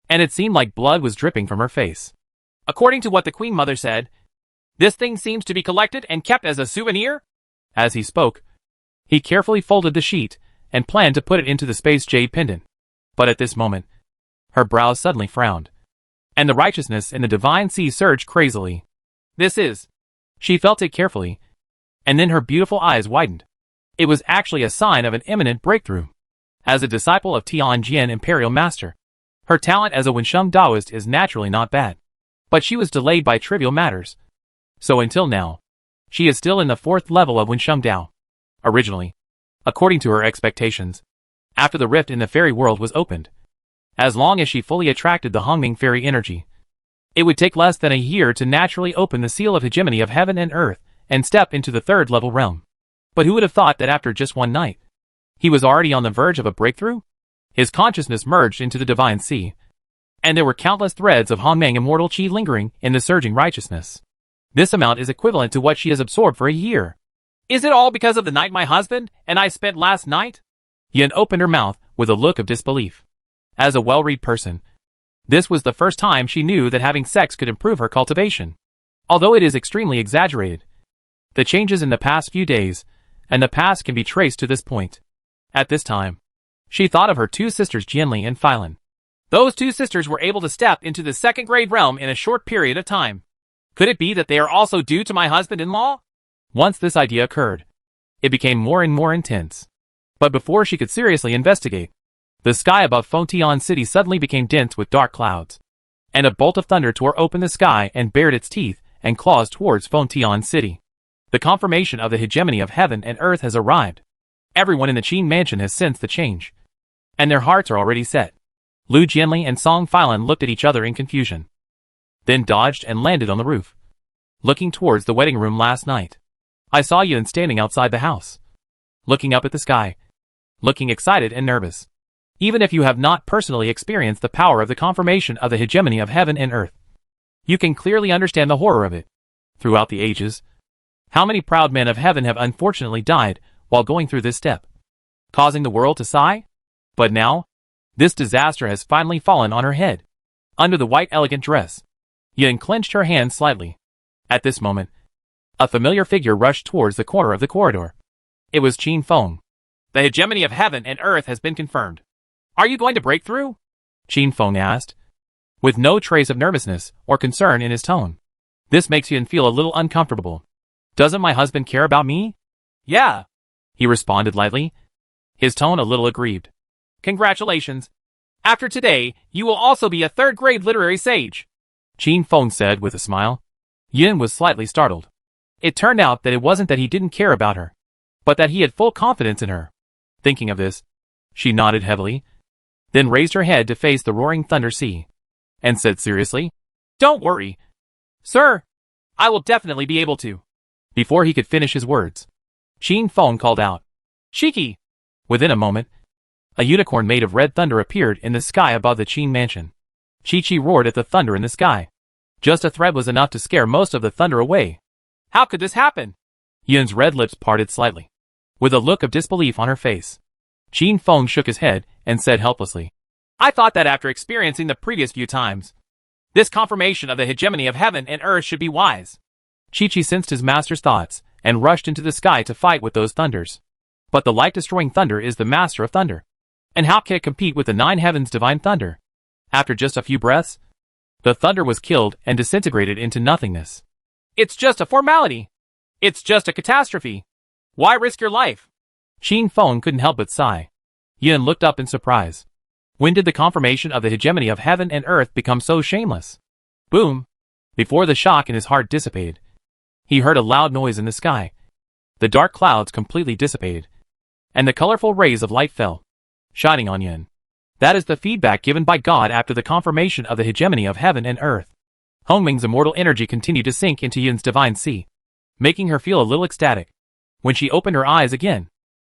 and it seemed like blood was dripping from her face. According to what the Queen Mother said, this thing seems to be collected and kept as a souvenir? As he spoke, he carefully folded the sheet and planned to put it into the space jade pendant. But at this moment, her brows suddenly frowned, and the righteousness in the divine sea surged crazily. This is... She felt it carefully, and then her beautiful eyes widened. It was actually a sign of an imminent breakthrough. As a disciple of Tianjin Imperial Master, her talent as a Wensheng Taoist is naturally not bad. But she was delayed by trivial matters. So until now, she is still in the 4th level of Wensheng Dao. originally, according to her expectations, after the rift in the fairy world was opened. As long as she fully attracted the Hongming fairy energy, it would take less than a year to naturally open the seal of hegemony of heaven and earth and step into the third level realm. But who would have thought that after just one night, he was already on the verge of a breakthrough? His consciousness merged into the divine sea, and there were countless threads of Hongmeng immortal qi lingering in the surging righteousness. This amount is equivalent to what she has absorbed for a year. Is it all because of the night my husband and I spent last night? Yin opened her mouth with a look of disbelief. As a well-read person, this was the first time she knew that having sex could improve her cultivation. Although it is extremely exaggerated, the changes in the past few days and the past can be traced to this point. At this time, she thought of her two sisters Jianli and Phylin. Those two sisters were able to step into the second grade realm in a short period of time. Could it be that they are also due to my husband-in-law? Once this idea occurred, it became more and more intense. But before she could seriously investigate, the sky above Fontian City suddenly became dense with dark clouds, and a bolt of thunder tore open the sky and bared its teeth and claws towards Fontian City. The confirmation of the hegemony of heaven and earth has arrived. Everyone in the Qin mansion has sensed the change, and their hearts are already set. Lu Jianli and Song Phylin looked at each other in confusion, then dodged and landed on the roof, looking towards the wedding room last night. I saw Yun standing outside the house, looking up at the sky, looking excited and nervous. Even if you have not personally experienced the power of the confirmation of the hegemony of heaven and earth, you can clearly understand the horror of it. Throughout the ages, how many proud men of heaven have unfortunately died while going through this step, causing the world to sigh? But now, this disaster has finally fallen on her head. Under the white elegant dress, Yin clenched her hands slightly. At this moment, a familiar figure rushed towards the corner of the corridor. It was Qin Feng. The hegemony of heaven and earth has been confirmed. Are you going to break through? Qin Feng asked, with no trace of nervousness or concern in his tone. This makes Yin feel a little uncomfortable. Doesn't my husband care about me? Yeah, he responded lightly, his tone a little aggrieved. Congratulations. After today, you will also be a third-grade literary sage, Qin Feng said with a smile. Yin was slightly startled. It turned out that it wasn't that he didn't care about her, but that he had full confidence in her. Thinking of this, she nodded heavily, then raised her head to face the roaring thunder sea, and said seriously, Don't worry, sir. I will definitely be able to. Before he could finish his words, Qin Feng called out, Shiki! Within a moment, a unicorn made of red thunder appeared in the sky above the Qin mansion. Chi-Chi roared at the thunder in the sky. Just a thread was enough to scare most of the thunder away. How could this happen? Yun's red lips parted slightly, with a look of disbelief on her face. Qin Feng shook his head and said helplessly, I thought that after experiencing the previous few times, this confirmation of the hegemony of heaven and earth should be wise. Chi-Chi sensed his master's thoughts and rushed into the sky to fight with those thunders. But the light-destroying thunder is the master of thunder. And how can it compete with the nine heavens' divine thunder? After just a few breaths, the thunder was killed and disintegrated into nothingness. It's just a formality. It's just a catastrophe. Why risk your life? Qin Feng couldn't help but sigh. Yin looked up in surprise. When did the confirmation of the hegemony of heaven and earth become so shameless? Boom! Before the shock in his heart dissipated, he heard a loud noise in the sky. The dark clouds completely dissipated, and the colorful rays of light fell, shining on Yin. That is the feedback given by God after the confirmation of the hegemony of heaven and earth. Hongming's immortal energy continued to sink into Yin's divine sea, making her feel a little ecstatic. When she opened her eyes again,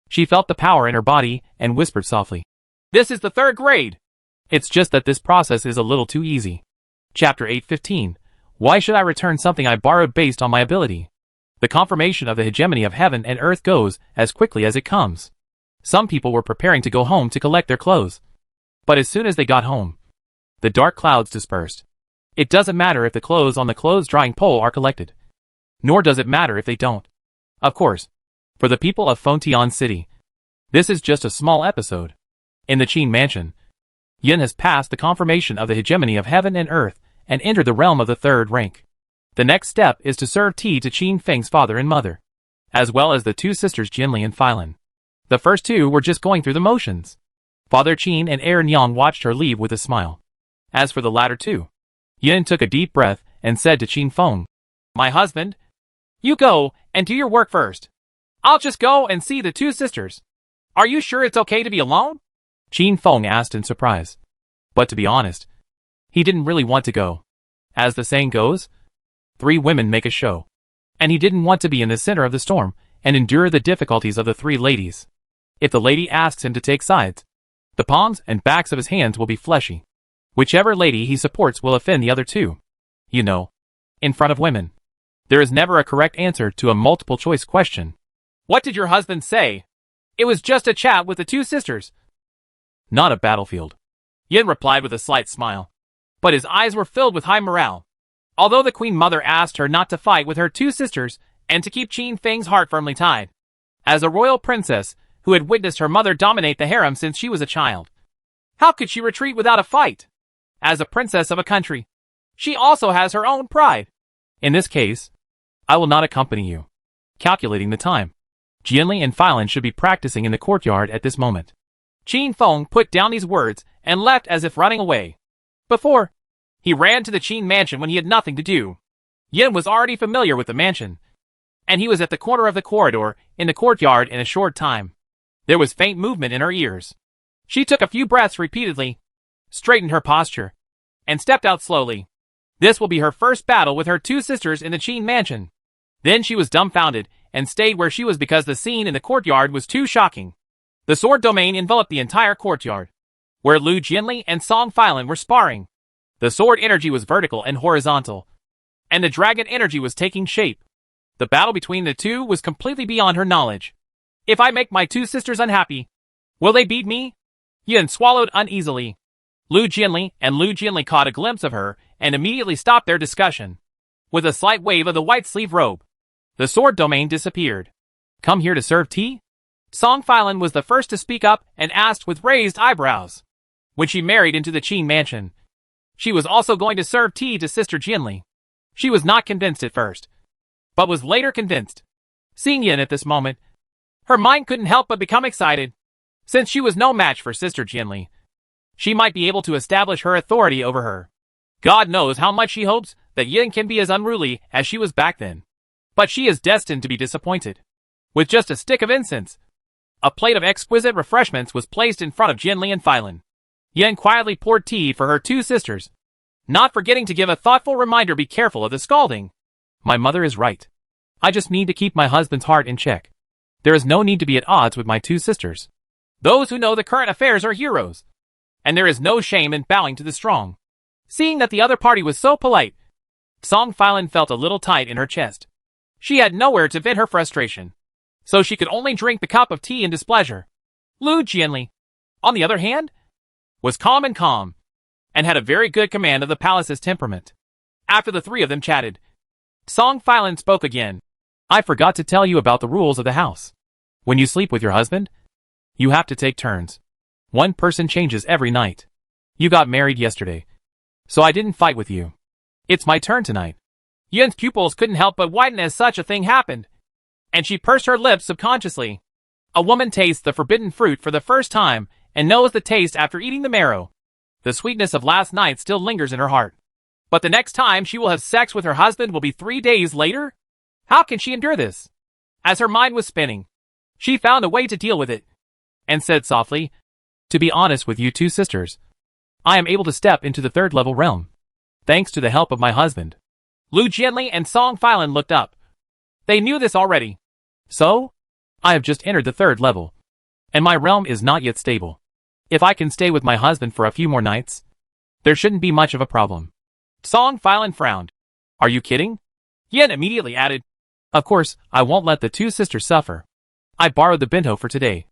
she felt the power in her body and whispered softly, This is the third grade! It's just that this process is a little too easy. Chapter 8:15. Why should I return something I borrowed based on my ability? The confirmation of the hegemony of heaven and earth goes as quickly as it comes. Some people were preparing to go home to collect their clothes. But as soon as they got home, the dark clouds dispersed. It doesn't matter if the clothes on the clothes drying pole are collected. Nor does it matter if they don't. Of course, for the people of Fontian City, this is just a small episode. In the Qin mansion, Yin has passed the confirmation of the hegemony of heaven and earth and entered the realm of the third rank. The next step is to serve tea to Qin Feng's father and mother, as well as the two sisters Jianli and Phylin. The first two were just going through the motions. Father Qin and Aaron Yang watched her leave with a smile. As for the latter two, Yin took a deep breath and said to Qin Feng, My husband, you go and do your work first. I'll just go and see the two sisters. Are you sure it's okay to be alone? Qin Feng asked in surprise. But to be honest, he didn't really want to go. As the saying goes, 3 women make a show. And he didn't want to be in the center of the storm and endure the difficulties of the 3 ladies. If the lady asks him to take sides, the palms and backs of his hands will be fleshy. Whichever lady he supports will offend the other 2. You know, in front of women, there is never a correct answer to a multiple-choice question. What did your husband say? It was just a chat with the 2 sisters. Not a battlefield. Yin replied with a slight smile. But his eyes were filled with high morale. Although the Queen Mother asked her not to fight with her 2 sisters and to keep Qin Feng's heart firmly tied. As a royal princess who had witnessed her mother dominate the harem since she was a child, how could she retreat without a fight? As a princess of a country, she also has her own pride. In this case, I will not accompany you. Calculating the time, Jianli and Phylin should be practicing in the courtyard at this moment. Qin Feng put down these words and left as if running away. Before, he ran to the Qin mansion when he had nothing to do. Yin was already familiar with the mansion, and he was at the corner of the corridor in the courtyard in a short time. There was faint movement in her ears. She took a few breaths repeatedly, straightened her posture, and stepped out slowly. This will be her first battle with her 2 sisters in the Qin mansion. Then she was dumbfounded and stayed where she was because the scene in the courtyard was too shocking. The sword domain enveloped the entire courtyard, where Lu Jianli and Song Phylin were sparring. The sword energy was vertical and horizontal, and the dragon energy was taking shape. The battle between the 2 was completely beyond her knowledge. If I make my 2 sisters unhappy, will they beat me? Yin swallowed uneasily. Lu Jianli caught a glimpse of her and immediately stopped their discussion. With a slight wave of the white sleeve robe, the sword domain disappeared. Come here to serve tea? Song Phylin was the first to speak up and asked with raised eyebrows. When she married into the Qin mansion, she was also going to serve tea to Sister Jianli. She was not convinced at first, but was later convinced. Seeing Yin at this moment, her mind couldn't help but become excited. Since she was no match for Sister Jianli, she might be able to establish her authority over her. God knows how much she hopes that Yin can be as unruly as she was back then. But she is destined to be disappointed. With just a stick of incense, a plate of exquisite refreshments was placed in front of Jianli and Phylin. Yin quietly poured tea for her 2 sisters, not forgetting to give a thoughtful reminder: be careful of the scalding. My mother is right. I just need to keep my husband's heart in check. There is no need to be at odds with my 2 sisters. Those who know the current affairs are heroes, and there is no shame in bowing to the strong. Seeing that the other party was so polite, Song Phylin felt a little tight in her chest. She had nowhere to vent her frustration, so she could only drink the cup of tea in displeasure. Lu Jianli, on the other hand, was calm, and had a very good command of the palace's temperament. After the 3 of them chatted, Song Phylin spoke again. I forgot to tell you about the rules of the house. When you sleep with your husband, you have to take turns. One person changes every night. You got married yesterday, so I didn't fight with you. It's my turn tonight. Yin's pupils couldn't help but widen as such a thing happened, and she pursed her lips subconsciously. A woman tastes the forbidden fruit for the first time and knows the taste after eating the marrow. The sweetness of last night still lingers in her heart. But the next time she will have sex with her husband will be 3 days later? How can she endure this? As her mind was spinning, she found a way to deal with it, and said softly, to be honest with you 2 sisters, I am able to step into the 3rd level realm, thanks to the help of my husband. Lu Jianli and Song Phylin looked up. They knew this already. So, I have just entered the 3rd level, and my realm is not yet stable. If I can stay with my husband for a few more nights, there shouldn't be much of a problem. Song Phylin frowned. Are you kidding? Yin immediately added, of course, I won't let the 2 sisters suffer. I borrowed the bento for today,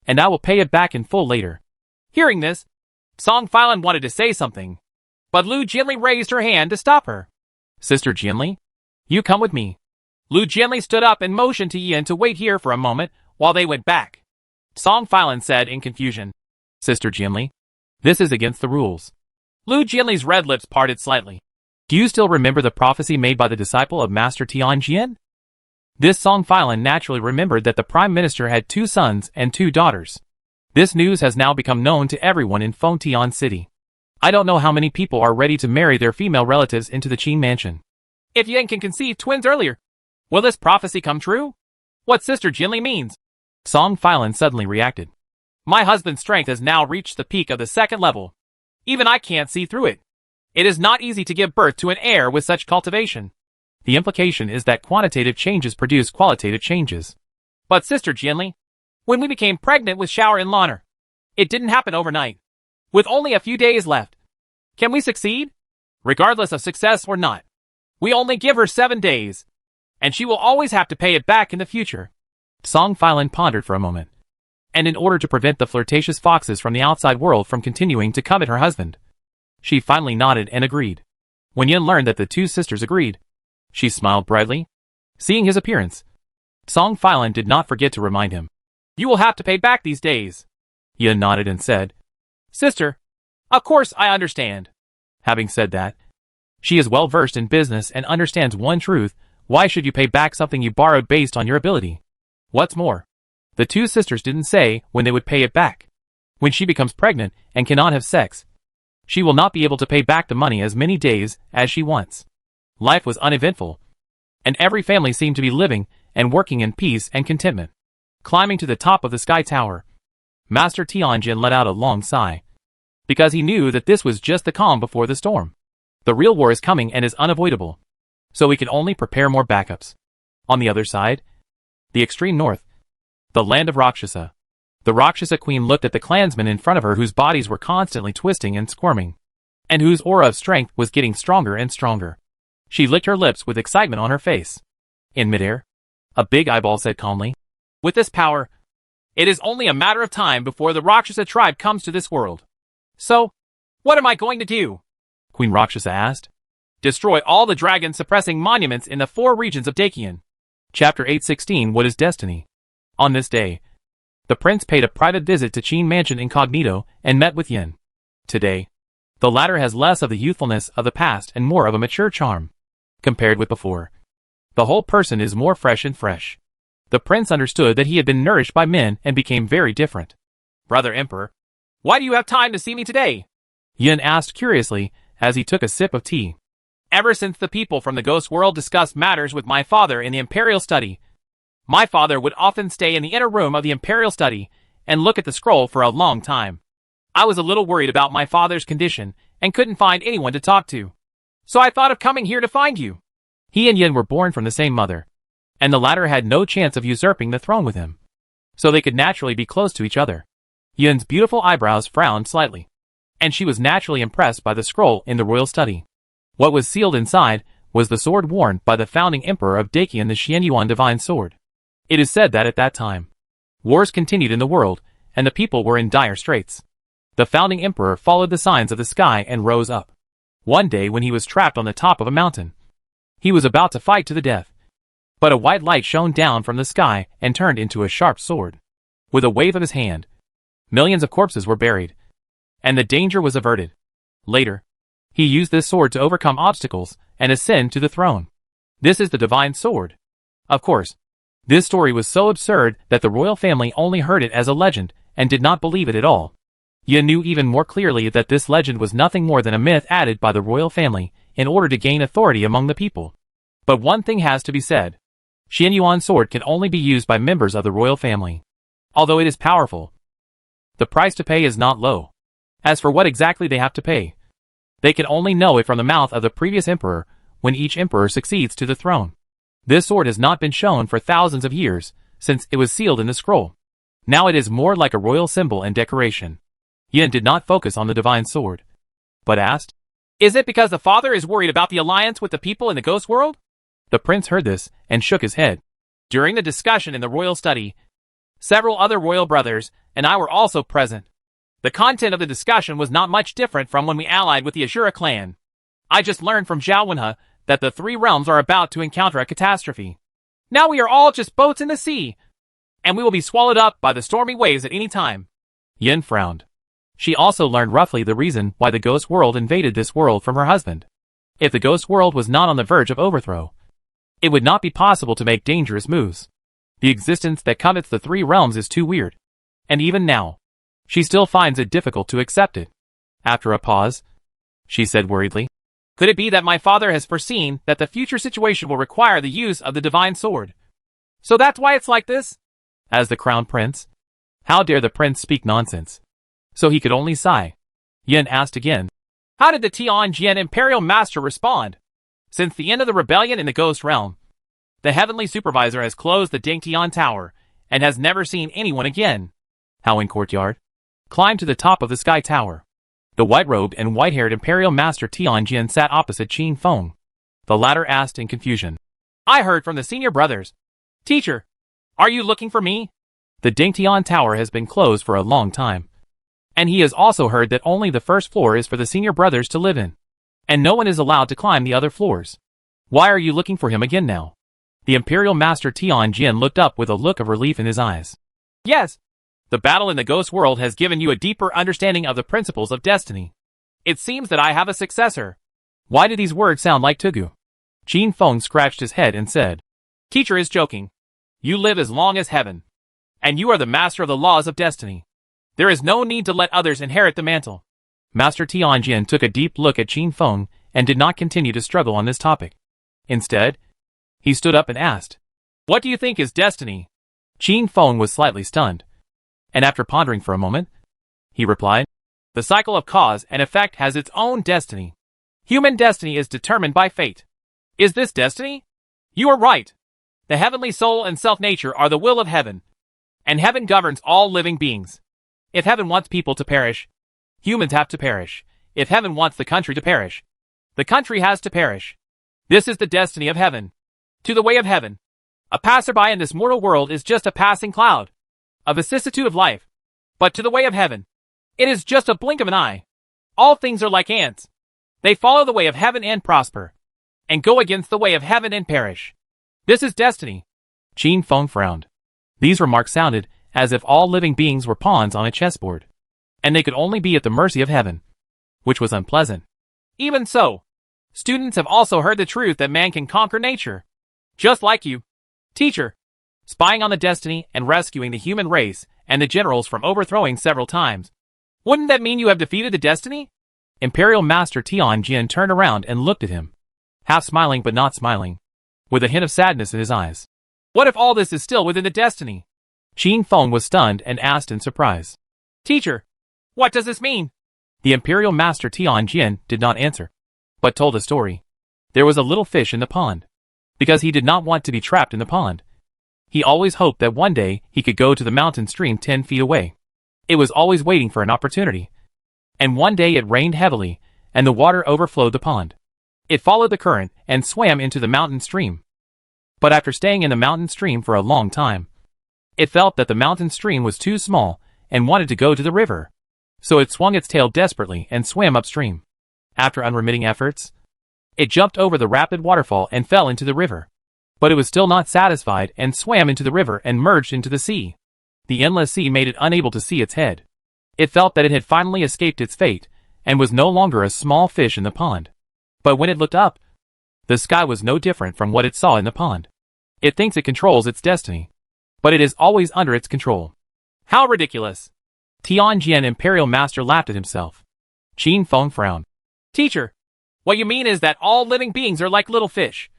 and I will pay it back in full later. Hearing this, Song Phylin wanted to say something, but Lu Jianli raised her hand to stop her. Sister Jianli, you come with me. Lu Jianli stood up and motioned to Yin to wait here for a moment while they went back. Song Phylin said in confusion, Sister Jianli, this is against the rules. Lu Jianli's red lips parted slightly. Do you still remember the prophecy made by the disciple of Master Tianjian? This Song Phylin naturally remembered that the Prime Minister had 2 sons and 2 daughters. This news has now become known to everyone in Fengtian City. I don't know how many people are ready to marry their female relatives into the Qin mansion. If Yin can conceive twins earlier, will this prophecy come true? what Sister Jinli means. Song Filan suddenly reacted. My husband's strength has now reached the peak of the second level. Even I can't see through it. It is not easy to give birth to an heir with such cultivation. The implication is that quantitative changes produce qualitative changes. But Sister Jinli, when we became pregnant with Shower and Loner, it didn't happen overnight. With only a few days left, can we succeed? Regardless of success or not, we only give her 7 days, and she will always have to pay it back in the future. Song Filan pondered for a moment. And in order to prevent the flirtatious foxes from the outside world from continuing to covet her husband, she finally nodded and agreed. When Yin learned that the two sisters agreed, she smiled brightly. Seeing his appearance, Song Filan did not forget to remind him. You will have to pay back these days. Yin nodded and said, Sister, of course I understand. Having said that, she is well versed in business and understands one truth: why should you pay back something you borrowed based on your ability? What's more, the two sisters didn't say when they would pay it back. When she becomes pregnant and cannot have sex, she will not be able to pay back the money as many days as she wants. Life was uneventful, and every family seemed to be living and working in peace and contentment. Climbing to the top of the sky tower, Master Tianjin let out a long sigh, because he knew that this was just the calm before the storm. The real war is coming and is unavoidable, so we can only prepare more backups. On the other side, the extreme north, the land of Rakshasa. The Rakshasa queen looked at the clansmen in front of her whose bodies were constantly twisting and squirming, and whose aura of strength was getting stronger and stronger. She licked her lips with excitement on her face. In midair, a big eyeball said calmly, With this power, it is only a matter of time before the Rakshasa tribe comes to this world. So, what am I going to do? Queen Rakshasa asked. Destroy all the dragon-suppressing monuments in the 4 regions of Dakian. Chapter 816 What is Destiny? On this day, the prince paid a private visit to Qin Mansion incognito and met with Yin. Today, the latter has less of the youthfulness of the past and more of a mature charm. Compared with before, the whole person is more fresh and fresh. The prince understood that he had been nourished by men and became very different. Brother Emperor, why do you have time to see me today? Yin asked curiously as he took a sip of tea. Ever since the people from the ghost world discussed matters with my father in the Imperial Study, my father would often stay in the inner room of the Imperial Study and look at the scroll for a long time. I was a little worried about my father's condition and couldn't find anyone to talk to. So I thought of coming here to find you. He and Yin were born from the same mother, and the latter had no chance of usurping the throne with him, so they could naturally be close to each other. Yin's beautiful eyebrows frowned slightly, and she was naturally impressed by the scroll in the royal study. What was sealed inside was the sword worn by the founding emperor of Dakian, the Xianyuan divine sword. It is said that at that time, wars continued in the world, and the people were in dire straits. The founding emperor followed the signs of the sky and rose up. One day when he was trapped on the top of a mountain, he was about to fight to the death. But a white light shone down from the sky and turned into a sharp sword. With a wave of his hand, millions of corpses were buried, and the danger was averted. Later, he used this sword to overcome obstacles and ascend to the throne. This is the divine sword. Of course, this story was so absurd that the royal family only heard it as a legend and did not believe it at all. Yin knew even more clearly that this legend was nothing more than a myth added by the royal family in order to gain authority among the people. But one thing has to be said. Xianyuan's sword can only be used by members of the royal family. Although it is powerful, the price to pay is not low. As for what exactly they have to pay, they can only know it from the mouth of the previous emperor when each emperor succeeds to the throne. This sword has not been shown for thousands of years since it was sealed in the scroll. Now it is more like a royal symbol and decoration. Yin did not focus on the divine sword, but asked, Is it because the father is worried about the alliance with the people in the ghost world? The prince heard this and shook his head. During the discussion in the royal study, several other royal brothers and I were also present. The content of the discussion was not much different from when we allied with the Ashura clan. I just learned from Zhao Wenhe that the 3 realms are about to encounter a catastrophe. Now we are all just boats in the sea, and we will be swallowed up by the stormy waves at any time. Yin frowned. She also learned roughly the reason why the ghost world invaded this world from her husband. If the ghost world was not on the verge of overthrow, it would not be possible to make dangerous moves. The existence that covets the 3 realms is too weird, and even now, she still finds it difficult to accept it. After a pause, she said worriedly, Could it be that my father has foreseen that the future situation will require the use of the divine sword? So that's why it's like this? As the crown prince? How dare the prince speak nonsense? So he could only sigh. Yin asked again. How did the Tianjin Imperial Master respond? Since the end of the rebellion in the Ghost Realm, the Heavenly Supervisor has closed the Dingtian Tower and has never seen anyone again. Howling Courtyard. Climbed to the top of the Sky Tower. The white-robed and white-haired Imperial Master Tianjin sat opposite Qin Feng. The latter asked in confusion. I heard from the senior brothers. Teacher, are you looking for me? The Dingtian Tower has been closed for a long time. And he has also heard that only the first floor is for the senior brothers to live in. And no one is allowed to climb the other floors. Why are you looking for him again now? The Imperial Master Tianjin looked up with a look of relief in his eyes. Yes. The battle in the ghost world has given you a deeper understanding of the principles of destiny. It seems that I have a successor. Why do these words sound like Tugu? Qin Feng scratched his head and said, Teacher is joking. You live as long as heaven. And you are the master of the laws of destiny. There is no need to let others inherit the mantle. Master Tianjin took a deep look at Qin Feng and did not continue to struggle on this topic. Instead, he stood up and asked, What do you think is destiny? Qin Feng was slightly stunned. And after pondering for a moment, he replied, The cycle of cause and effect has its own destiny. Human destiny is determined by fate. Is this destiny? You are right. The heavenly soul and self-nature are the will of heaven. And heaven governs all living beings. If heaven wants people to perish, humans have to perish. If heaven wants the country to perish, the country has to perish. This is the destiny of heaven. To the way of heaven, a passerby in this mortal world is just a passing cloud, a vicissitude of life. But to the way of heaven, it is just a blink of an eye. All things are like ants. They follow the way of heaven and prosper, and go against the way of heaven and perish. This is destiny. Qin Feng frowned. These remarks sounded as if all living beings were pawns on a chessboard, and they could only be at the mercy of heaven, which was unpleasant. Even so, students have also heard the truth that man can conquer nature. Just like you, teacher, spying on the destiny and rescuing the human race and the generals from overthrowing several times. Wouldn't that mean you have defeated the destiny? Imperial Master Tianjin turned around and looked at him, half smiling but not smiling, with a hint of sadness in his eyes. What if all this is still within the destiny? Qin Feng was stunned and asked in surprise. Teacher, what does this mean? The Imperial Master Tianjin did not answer, but told a story. There was a little fish in the pond. Because he did not want to be trapped in the pond. He always hoped that one day he could go to the mountain stream 10 feet away. It was always waiting for an opportunity. And one day it rained heavily, and the water overflowed the pond. It followed the current and swam into the mountain stream. But after staying in the mountain stream for a long time, it felt that the mountain stream was too small and wanted to go to the river. So it swung its tail desperately and swam upstream. After unremitting efforts, it jumped over the rapid waterfall and fell into the river. But it was still not satisfied and swam into the river and merged into the sea. The endless sea made it unable to see its head. It felt that it had finally escaped its fate and was no longer a small fish in the pond. But when it looked up, the sky was no different from what it saw in the pond. It thinks it controls its destiny, but it is always under its control. How ridiculous! Tianjin Imperial Master laughed at himself. Qin Feng frowned. Teacher, what you mean is that all living beings are like little fish,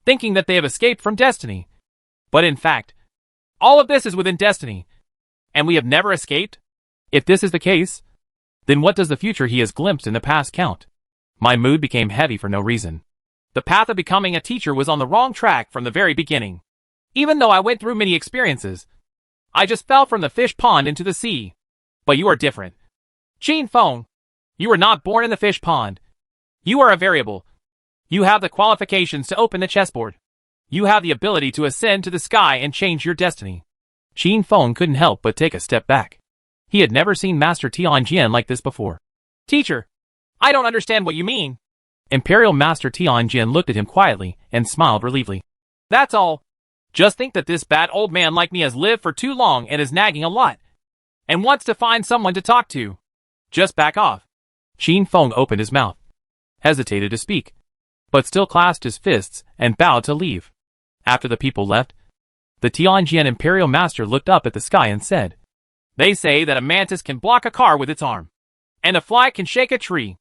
thinking that they have escaped from destiny. But in fact, all of this is within destiny, and we have never escaped? If this is the case, then what does the future he has glimpsed in the past count? My mood became heavy for no reason. The path of becoming a teacher was on the wrong track from the very beginning. Even though I went through many experiences, I just fell from the fish pond into the sea. But you are different. Qin Feng, you were not born in the fish pond. You are a variable. You have the qualifications to open the chessboard. You have the ability to ascend to the sky and change your destiny. Qin Feng couldn't help but take a step back. He had never seen Master Tianjin like this before. Teacher, I don't understand what you mean. Imperial Master Tianjin looked at him quietly and smiled relievedly. That's all. Just think that this bad old man like me has lived for too long and is nagging a lot, and wants to find someone to talk to. Just back off. Qin Feng opened his mouth, hesitated to speak, but still clasped his fists and bowed to leave. After the people left, the Tianjin Imperial Master looked up at the sky and said, They say that a mantis can block a car with its arm, and a fly can shake a tree.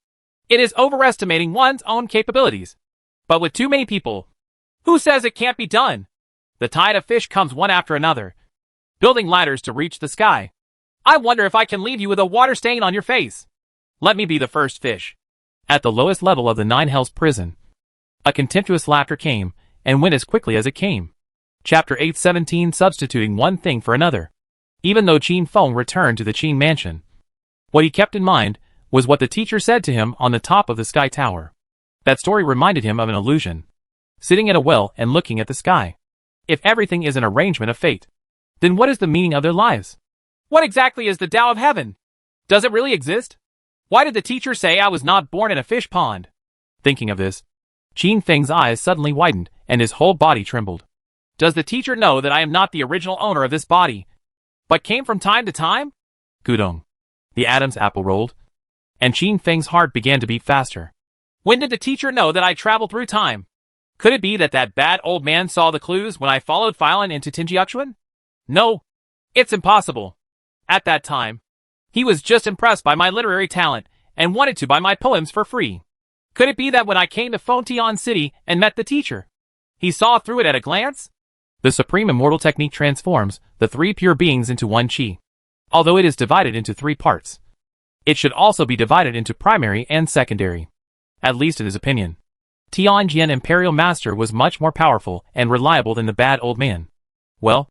It is overestimating one's own capabilities. But with too many people, who says it can't be done? The tide of fish comes one after another, building ladders to reach the sky. I wonder if I can leave you with a water stain on your face. Let me be the first fish. At the lowest level of the Nine Hells prison, a contemptuous laughter came, and went as quickly as it came. Chapter 8:17 Substituting one thing for another. Even though Qin Feng returned to the Qin mansion, what he kept in mind was what the teacher said to him on the top of the sky tower. That story reminded him of an illusion. Sitting at a well and looking at the sky. If everything is an arrangement of fate, then what is the meaning of their lives? What exactly is the Tao of Heaven? Does it really exist? Why did the teacher say I was not born in a fish pond? Thinking of this, Qin Feng's eyes suddenly widened, and his whole body trembled. Does the teacher know that I am not the original owner of this body, but came from time to time? Gudong. The Adam's apple rolled, and Qin Feng's heart began to beat faster. When did the teacher know that I traveled through time? Could it be that that bad old man saw the clues when I followed Phylon into Tinjiachuan? No, it's impossible. At that time, he was just impressed by my literary talent and wanted to buy my poems for free. Could it be that when I came to Fontian City and met the teacher, he saw through it at a glance? The supreme immortal technique transforms the three pure beings into one qi. Although it is divided into three parts, it should also be divided into primary and secondary. At least in his opinion. Tianjian Imperial Master was much more powerful and reliable than the bad old man. Well,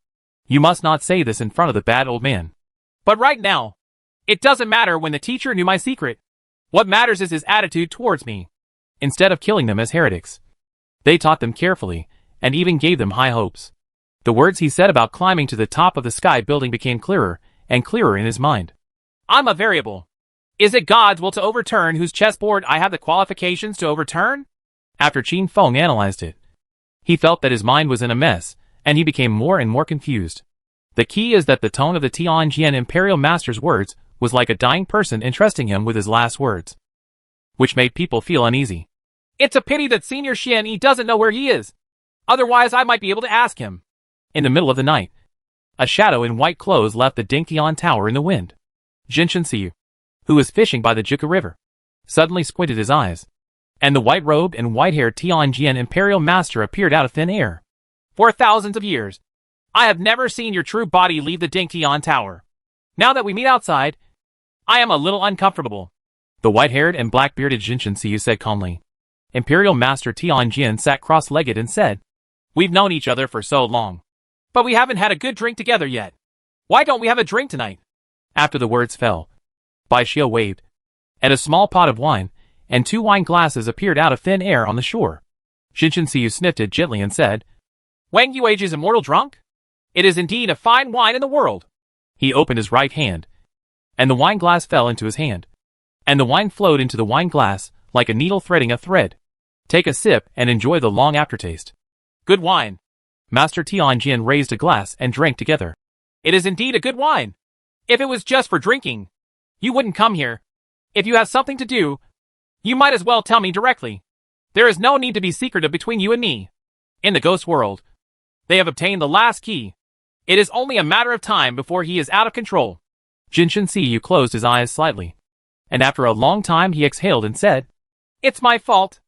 you must not say this in front of the bad old man. But right now, it doesn't matter when the teacher knew my secret. What matters is his attitude towards me. Instead of killing them as heretics, they taught them carefully, and even gave them high hopes. The words he said about climbing to the top of the sky building became clearer and clearer in his mind. I'm a variable. Is it God's will to overturn whose chessboard I have the qualifications to overturn? After Qin Feng analyzed it, he felt that his mind was in a mess, and he became more and more confused. The key is that the tone of the Tianjian Imperial Master's words was like a dying person entrusting him with his last words, which made people feel uneasy. It's a pity that Senior Xian doesn't know where he is. Otherwise I might be able to ask him. In the middle of the night, a shadow in white clothes left the Dingtian Tower in the wind. Jinshan Siyu, who was fishing by the Juka River, suddenly squinted his eyes, and the white-robed and white-haired Tianjian Imperial Master appeared out of thin air. For thousands of years, I have never seen your true body leave the Dingtian Tower. Now that we meet outside, I am a little uncomfortable. The white-haired and black-bearded Jinshan Siyu said calmly. Imperial Master Tianjian sat cross-legged and said, We've known each other for so long, but we haven't had a good drink together yet. Why don't we have a drink tonight? After the words fell, Bai Xio waved, and a small pot of wine and 2 wine glasses appeared out of thin air on the shore. Jinshan Siyu sniffed it gently and said, Wang Yuage's immortal drunk? It is indeed a fine wine in the world. He opened his right hand, and the wine glass fell into his hand, and the wine flowed into the wine glass like a needle threading a thread. Take a sip and enjoy the long aftertaste. Good wine. Master Tianjian raised a glass and drank together. It is indeed a good wine. If it was just for drinking, you wouldn't come here. If you have something to do, you might as well tell me directly. There is no need to be secretive between you and me. In the ghost world, they have obtained the last key. It is only a matter of time before he is out of control. Jinshan Siyu closed his eyes slightly, and after a long time he exhaled and said, It's my fault.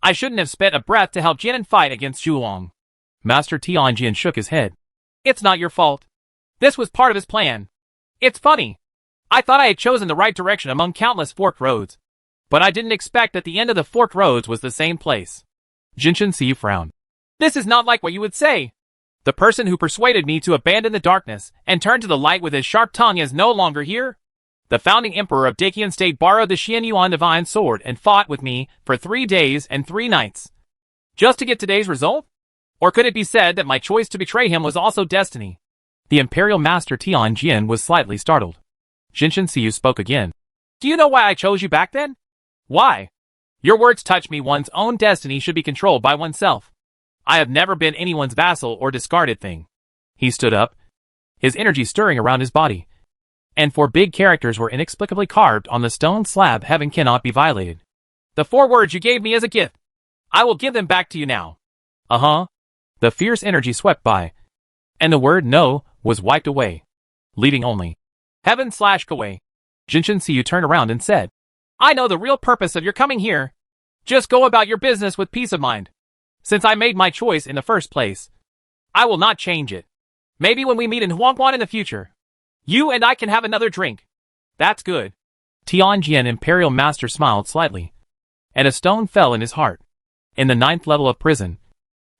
I shouldn't have spent a breath to help Jinan fight against Zhuang. Master Tianjian shook his head. It's not your fault. This was part of his plan. It's funny. I thought I had chosen the right direction among countless forked roads, but I didn't expect that the end of the forked roads was the same place. Jinshan Siyu frowned. This is not like what you would say. The person who persuaded me to abandon the darkness and turn to the light with his sharp tongue is no longer here. The founding emperor of Dakian State borrowed the Xian Yuan divine sword and fought with me for 3 days and 3 nights. Just to get today's result? Or could it be said that my choice to betray him was also destiny? The Imperial Master Tianjian was slightly startled. Jinshan Siyu spoke again. Do you know why I chose you back then? Why? Your words touch me. One's own destiny should be controlled by oneself. I have never been anyone's vassal or discarded thing. He stood up, his energy stirring around his body, and 4 big characters were inexplicably carved on the stone slab. Heaven cannot be violated. The 4 words you gave me as a gift. I will give them back to you now. Uh-huh. The fierce energy swept by, and the word no was wiped away, leaving only Heaven/Kawei. Jinshan Siyu turned around and said, I know the real purpose of your coming here. Just go about your business with peace of mind. Since I made my choice in the first place, I will not change it. Maybe when we meet in Huangguan in the future, you and I can have another drink. That's good. Tianjian Imperial Master smiled slightly, and a stone fell in his heart. In the 9th level of prison,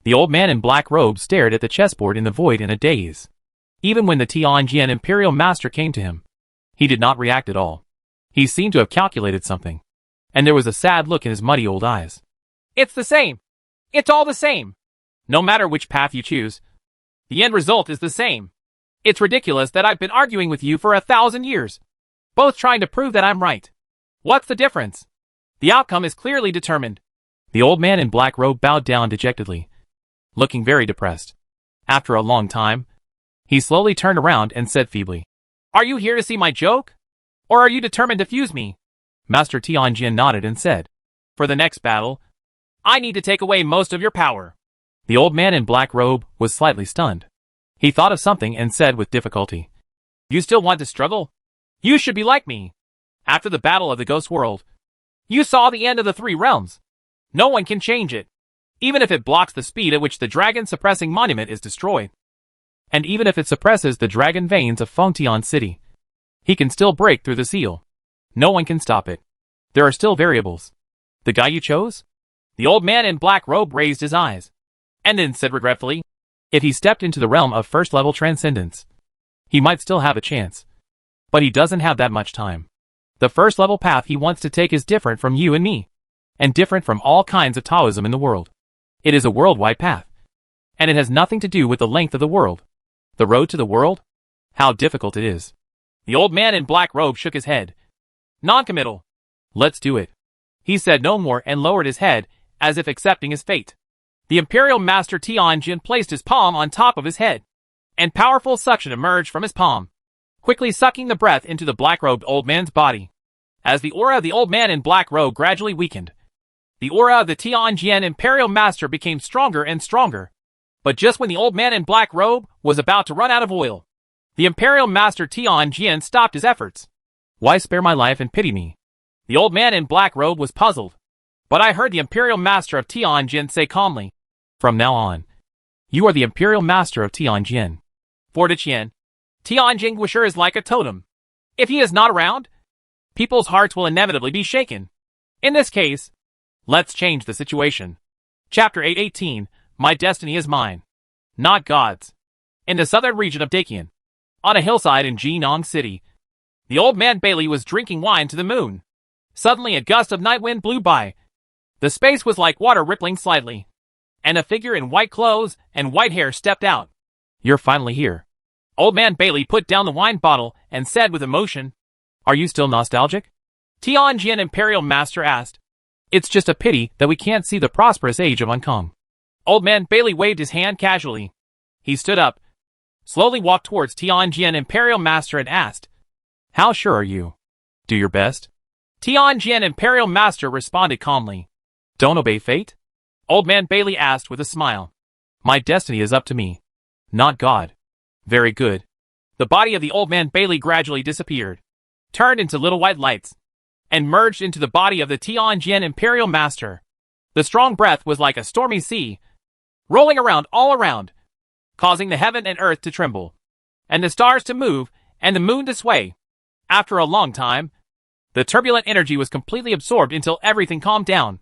the old man in black robe stared at the chessboard in the void in a daze. Even when the Tianjian Imperial Master came to him, he did not react at all. He seemed to have calculated something, and there was a sad look in his muddy old eyes. It's the same. It's all the same. No matter which path you choose, the end result is the same. It's ridiculous that I've been arguing with you for 1,000 years, both trying to prove that I'm right. What's the difference? The outcome is clearly determined. The old man in black robe bowed down dejectedly, looking very depressed. After a long time, he slowly turned around and said feebly, Are you here to see my joke? Or are you determined to fuse me? Master Tianjian nodded and said, For the next battle, I need to take away most of your power. The old man in black robe was slightly stunned. He thought of something and said with difficulty, You still want to struggle? You should be like me. After the battle of the Ghost World, you saw the end of the 3 realms. No one can change it, even if it blocks the speed at which the dragon-suppressing monument is destroyed. And even if it suppresses the dragon veins of Fengtian City, he can still break through the seal. No one can stop it. There are still variables. The guy you chose? The old man in black robe raised his eyes, and then said regretfully, If he stepped into the realm of first-level transcendence, he might still have a chance. But he doesn't have that much time. The first-level path he wants to take is different from you and me, and different from all kinds of Taoism in the world. It is a worldwide path, and it has nothing to do with the length of the world. The road to the world? How difficult it is. The old man in black robe shook his head. Non-committal. Let's do it. He said no more and lowered his head, as if accepting his fate. The Imperial Master Tianjin placed his palm on top of his head, and powerful suction emerged from his palm, quickly sucking the breath into the black-robed old man's body. As the aura of the old man in black robe gradually weakened, the aura of the Tianjian Imperial Master became stronger and stronger. But just when the old man in black robe was about to run out of oil, the Imperial Master Tianjian stopped his efforts. Why spare my life and pity me? The old man in black robe was puzzled. But I heard the Imperial Master of Tianjin say calmly, From now on, you are the Imperial Master of Tianjin. For Tian, Tianjin Guisher is like a totem. If he is not around, people's hearts will inevitably be shaken. In this case, let's change the situation. Chapter 8:18, My Destiny is Mine. Not God's. In the southern region of Dakian, on a hillside in Jinong City, the old man Bailey was drinking wine to the moon. Suddenly a gust of night wind blew by. The space was like water rippling slightly, and a figure in white clothes and white hair stepped out. You're finally here. Old man Bailey put down the wine bottle and said with emotion, Are you still nostalgic? Tianjian Imperial Master asked. It's just a pity that we can't see the prosperous age of Hong Kong. Old man Bailey waved his hand casually. He stood up, slowly walked towards Tianjian Imperial Master and asked, How sure are you? Do your best. Tianjian Imperial Master responded calmly. Don't obey fate? Old man Bailey asked with a smile. My destiny is up to me, not God. Very good. The body of the old man Bailey gradually disappeared, turned into little white lights, and merged into the body of the Tianjian Imperial Master. The strong breath was like a stormy sea, rolling around all around, causing the heaven and earth to tremble, and the stars to move, and the moon to sway. After a long time, the turbulent energy was completely absorbed until everything calmed down.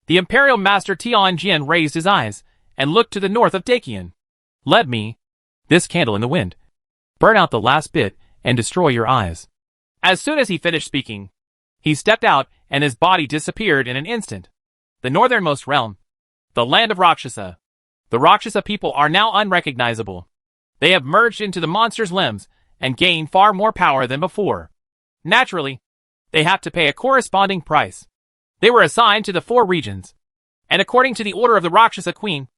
The Imperial Master Tianjian raised his eyes and looked to the north of Dakian. Let me, this candle in the wind, burn out the last bit and destroy your eyes. As soon as he finished speaking, he stepped out and his body disappeared in an instant. The northernmost realm, the land of Rakshasa. The Rakshasa people are now unrecognizable. They have merged into the monster's limbs and gained far more power than before. Naturally, they have to pay a corresponding price. They were assigned to the 4 regions, and according to the order of the Rakshasa Queen,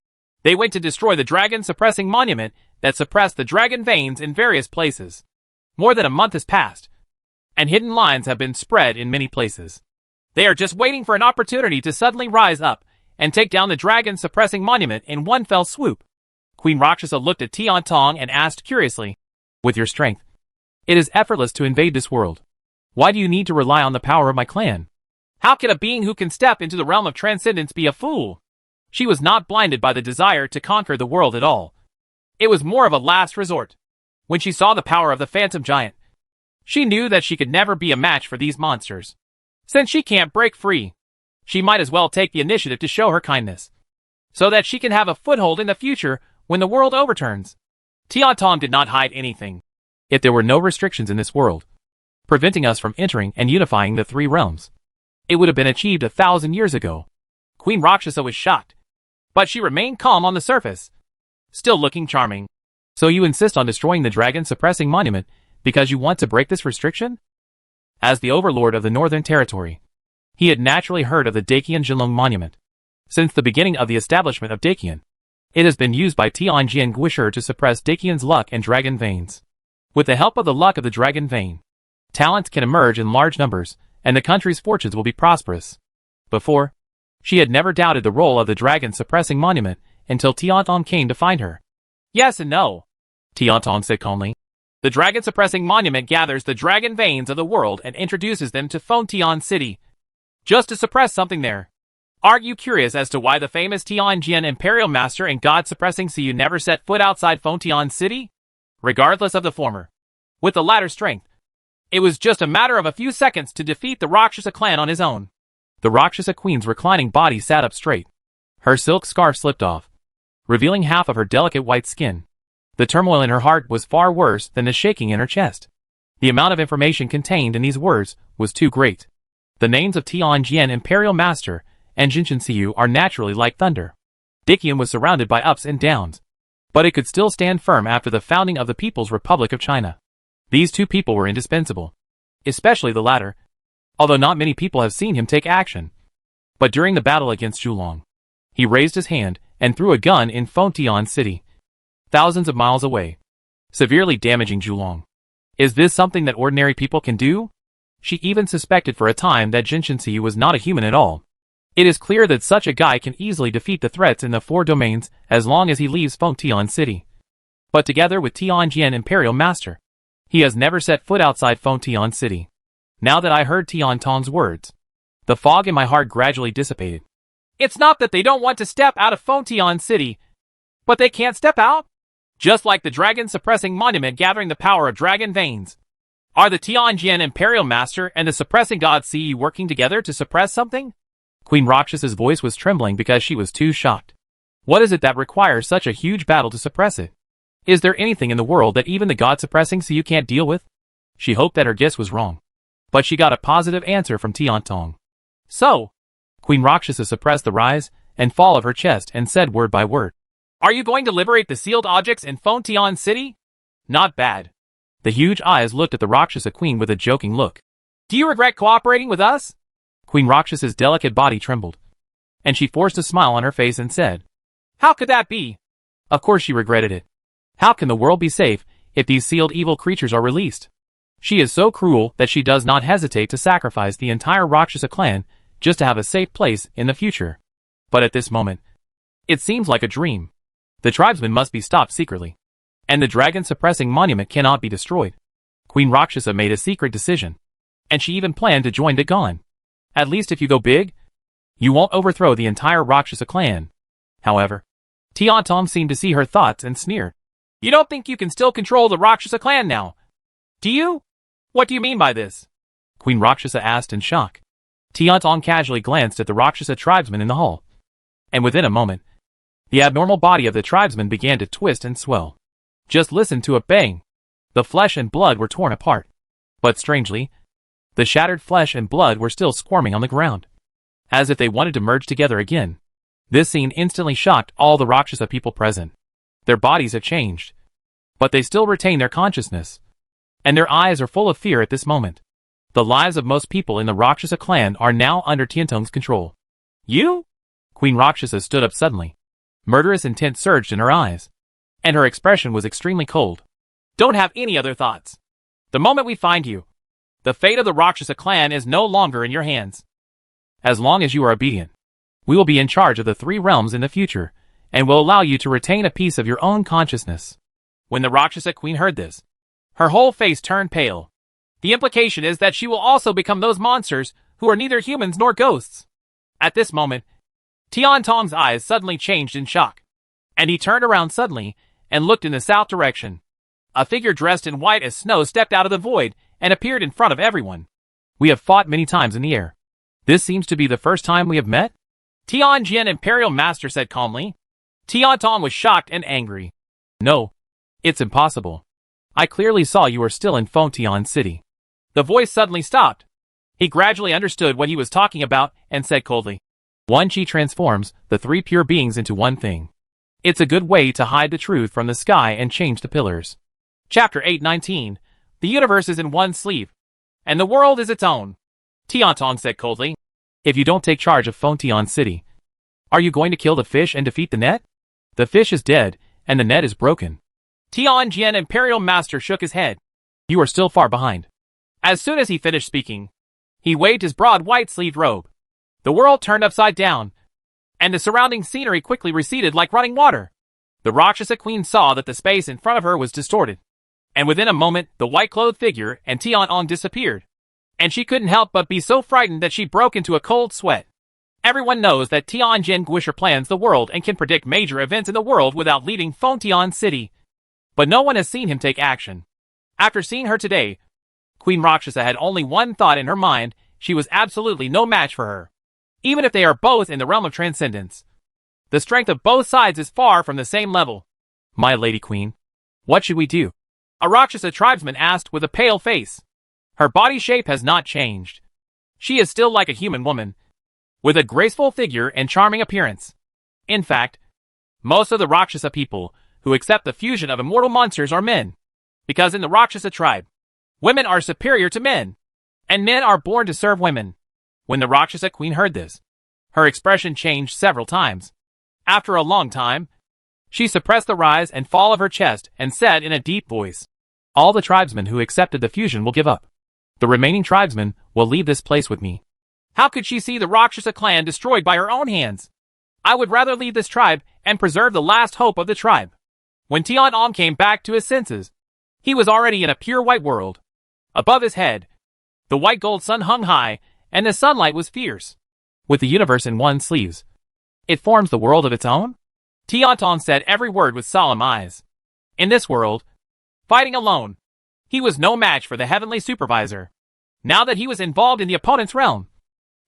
they went to destroy the dragon-suppressing monument that suppressed the dragon veins in various places. More than a month has passed, and hidden lines have been spread in many places. They are just waiting for an opportunity to suddenly rise up and take down the dragon-suppressing monument in one fell swoop. Queen Rakshasa looked at Tian Tong and asked curiously, With your strength, it is effortless to invade this world. Why do you need to rely on the power of my clan? How can a being who can step into the realm of transcendence be a fool? She was not blinded by the desire to conquer the world at all. It was more of a last resort. When she saw the power of the phantom giant, she knew that she could never be a match for these monsters. Since she can't break free, she might as well take the initiative to show her kindness, so that she can have a foothold in the future when the world overturns. Tian Tong did not hide anything. If there were no restrictions in this world, preventing us from entering and unifying the three realms, it would have been achieved 1,000 years ago. Queen Rakshasa was shocked, but she remained calm on the surface, still looking charming. So you insist on destroying the dragon-suppressing monument because you want to break this restriction? As the overlord of the Northern Territory, he had naturally heard of the Dakian Jinlong Monument. Since the beginning of the establishment of Dakian, it has been used by Tianjian Guisher to suppress Dakian's luck and dragon veins. With the help of the luck of the dragon vein, talents can emerge in large numbers, and the country's fortunes will be prosperous. Before, she had never doubted the role of the dragon-suppressing monument until Tian Tong came to find her. Yes and no, Tian Tong said calmly. The dragon-suppressing monument gathers the dragon veins of the world and introduces them to Fontian City, just to suppress something there. Aren't you curious as to why the famous Tianjian Imperial Master and God-suppressing Siyu never set foot outside Fontian City? Regardless of the former, with the latter strength, it was just a matter of a few seconds to defeat the Rakshasa clan on his own. The Rakshasa queen's reclining body sat up straight. Her silk scarf slipped off, revealing half of her delicate white skin. The turmoil in her heart was far worse than the shaking in her chest. The amount of information contained in these words was too great. The names of Tianjian Imperial Master and Jinshin Siyu are naturally like thunder. Dakian was surrounded by ups and downs, but it could still stand firm after the founding of the People's Republic of China. These two people were indispensable, especially the latter, although not many people have seen him take action. But during the battle against Zhulong, he raised his hand and threw a gun in Fontian City, thousands of miles away, severely damaging Zhulong. Is this something that ordinary people can do? She even suspected for a time that Jinshin Siyu was not a human at all. It is clear that such a guy can easily defeat the threats in the four domains as long as he leaves Fontian City. But together with Tianjian Imperial Master, he has never set foot outside Fontian City. Now that I heard Tian Tong's words, the fog in my heart gradually dissipated. It's not that they don't want to step out of Fontian City, but they can't step out? Just like the dragon-suppressing monument gathering the power of dragon veins. Are the Tianjian Imperial Master and the suppressing god Siyu working together to suppress something? Queen Rakshasa's voice was trembling because she was too shocked. What is it that requires such a huge battle to suppress it? Is there anything in the world that even the god-suppressing Siyu can't deal with? She hoped that her guess was wrong, but she got a positive answer from Tian Tong. So, Queen Rakshasa suppressed the rise and fall of her chest and said word by word, "Are you going to liberate the sealed objects in Fontian City? Not bad." The huge eyes looked at the Rakshasa queen with a joking look. "Do you regret cooperating with us?" Queen Rakshasa's delicate body trembled, and she forced a smile on her face and said, "How could that be?" Of course she regretted it. How can the world be safe if these sealed evil creatures are released? She is so cruel that she does not hesitate to sacrifice the entire Rakshasa clan just to have a safe place in the future. But at this moment, it seems like a dream. The tribesmen must be stopped secretly, and the dragon-suppressing monument cannot be destroyed. Queen Rakshasa made a secret decision, and she even planned to join Dagon. At least if you go big, you won't overthrow the entire Rakshasa clan. However, Tian Tong seemed to see her thoughts and sneered. "You don't think you can still control the Rakshasa clan now, do you? What do you mean by this?" Queen Rakshasa asked in shock. Tian Tong casually glanced at the Rakshasa tribesmen in the hall, and within a moment, the abnormal body of the tribesman began to twist and swell. Just listen to a bang. The flesh and blood were torn apart. But strangely, the shattered flesh and blood were still squirming on the ground, as if they wanted to merge together again. This scene instantly shocked all the Rakshasa people present. Their bodies have changed, but they still retain their consciousness, and their eyes are full of fear at this moment. The lives of most people in the Rakshasa clan are now under Tian Tong's control. "You?" Queen Rakshasa stood up suddenly. Murderous intent surged in her eyes, and her expression was extremely cold. "Don't have any other thoughts. The moment we find you, the fate of the Rakshasa clan is no longer in your hands. As long as you are obedient, we will be in charge of the three realms in the future, and will allow you to retain a piece of your own consciousness." When the Rakshasa queen heard this, her whole face turned pale. The implication is that she will also become those monsters who are neither humans nor ghosts. At this moment, Tian Tong's eyes suddenly changed in shock, and he turned around suddenly and looked in the south direction. A figure dressed in white as snow stepped out of the void and appeared in front of everyone. We have fought many times in the air. This seems to be the first time we have met? Tianjin Imperial Master said calmly. Tiantong was shocked and angry. No. It's impossible. I clearly saw you were still in Fengtian City. The voice suddenly stopped. He gradually understood what he was talking about and said coldly. One Qi transforms the three pure beings into one thing. It's a good way to hide the truth from the sky and change the pillars. Chapter 8:19. The universe is in one sleeve, and the world is its own. Tiantong said coldly. If you don't take charge of Fengtian City, are you going to kill the fish and defeat the net? The fish is dead, and the net is broken. Tianjin Imperial Master shook his head. You are still far behind. As soon as he finished speaking, he waved his broad white-sleeved robe. The world turned upside down, and the surrounding scenery quickly receded like running water. The Rakshasa Queen saw that the space in front of her was distorted, and within a moment the white-clothed figure and Tianong disappeared. And she couldn't help but be so frightened that she broke into a cold sweat. Everyone knows that Tianjin Guisher plans the world and can predict major events in the world without leaving Fengtian City. But no one has seen him take action. After seeing her today, Queen Rakshasa had only one thought in her mind: she was absolutely no match for her. Even if they are both in the realm of transcendence, the strength of both sides is far from the same level. My lady queen, what should we do? A Rakshasa tribesman asked with a pale face. Her body shape has not changed. She is still like a human woman, with a graceful figure and charming appearance. In fact, most of the Rakshasa people who accept the fusion of immortal monsters are men, because in the Rakshasa tribe, women are superior to men, and men are born to serve women. When the Rakshasa Queen heard this, her expression changed several times. After a long time, she suppressed the rise and fall of her chest and said in a deep voice, all the tribesmen who accepted the fusion will give up. The remaining tribesmen will leave this place with me. How could she see the Rakshasa clan destroyed by her own hands? I would rather leave this tribe and preserve the last hope of the tribe. When Tianong came back to his senses, he was already in a pure white world. Above his head, the white gold sun hung high, and the sunlight was fierce. With the universe in one's sleeves, it forms the world of its own? Tiantong said every word with solemn eyes. In this world, fighting alone, he was no match for the heavenly supervisor. Now that he was involved in the opponent's realm,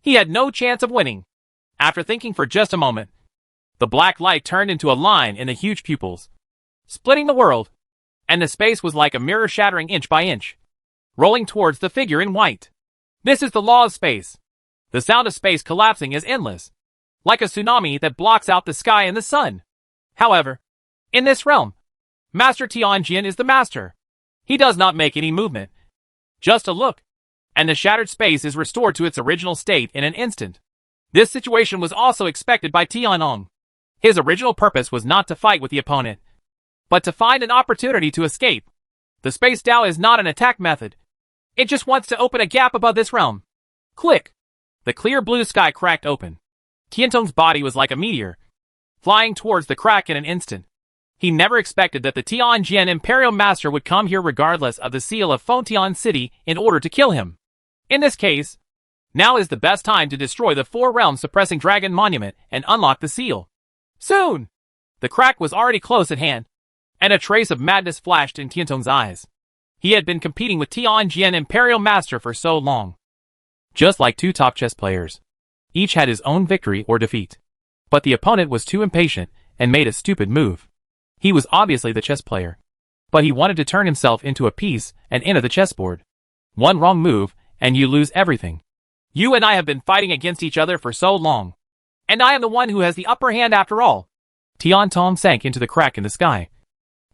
he had no chance of winning. After thinking for just a moment, the black light turned into a line in the huge pupils, splitting the world, and the space was like a mirror shattering inch by inch, rolling towards the figure in white. This is the law of space. The sound of space collapsing is endless, like a tsunami that blocks out the sky and the sun. However, in this realm, Master Tianjin is the master. He does not make any movement. Just a look, and the shattered space is restored to its original state in an instant. This situation was also expected by Tianong. His original purpose was not to fight with the opponent, but to find an opportunity to escape. The Space Dao is not an attack method. It just wants to open a gap above this realm. Click! The clear blue sky cracked open. Tiantong's body was like a meteor, flying towards the crack in an instant. He never expected that the Tianjin Imperial Master would come here regardless of the seal of Fengtian City in order to kill him. In this case, now is the best time to destroy the four realms suppressing dragon monument and unlock the seal. Soon! The crack was already close at hand, and a trace of madness flashed in Tiantong's eyes. He had been competing with Tianjin Imperial Master for so long. Just like two top chess players. Each had his own victory or defeat. But the opponent was too impatient and made a stupid move. He was obviously the chess player, but he wanted to turn himself into a piece and enter the chessboard. One wrong move, and you lose everything. You and I have been fighting against each other for so long, and I am the one who has the upper hand after all. Tiantong sank into the crack in the sky.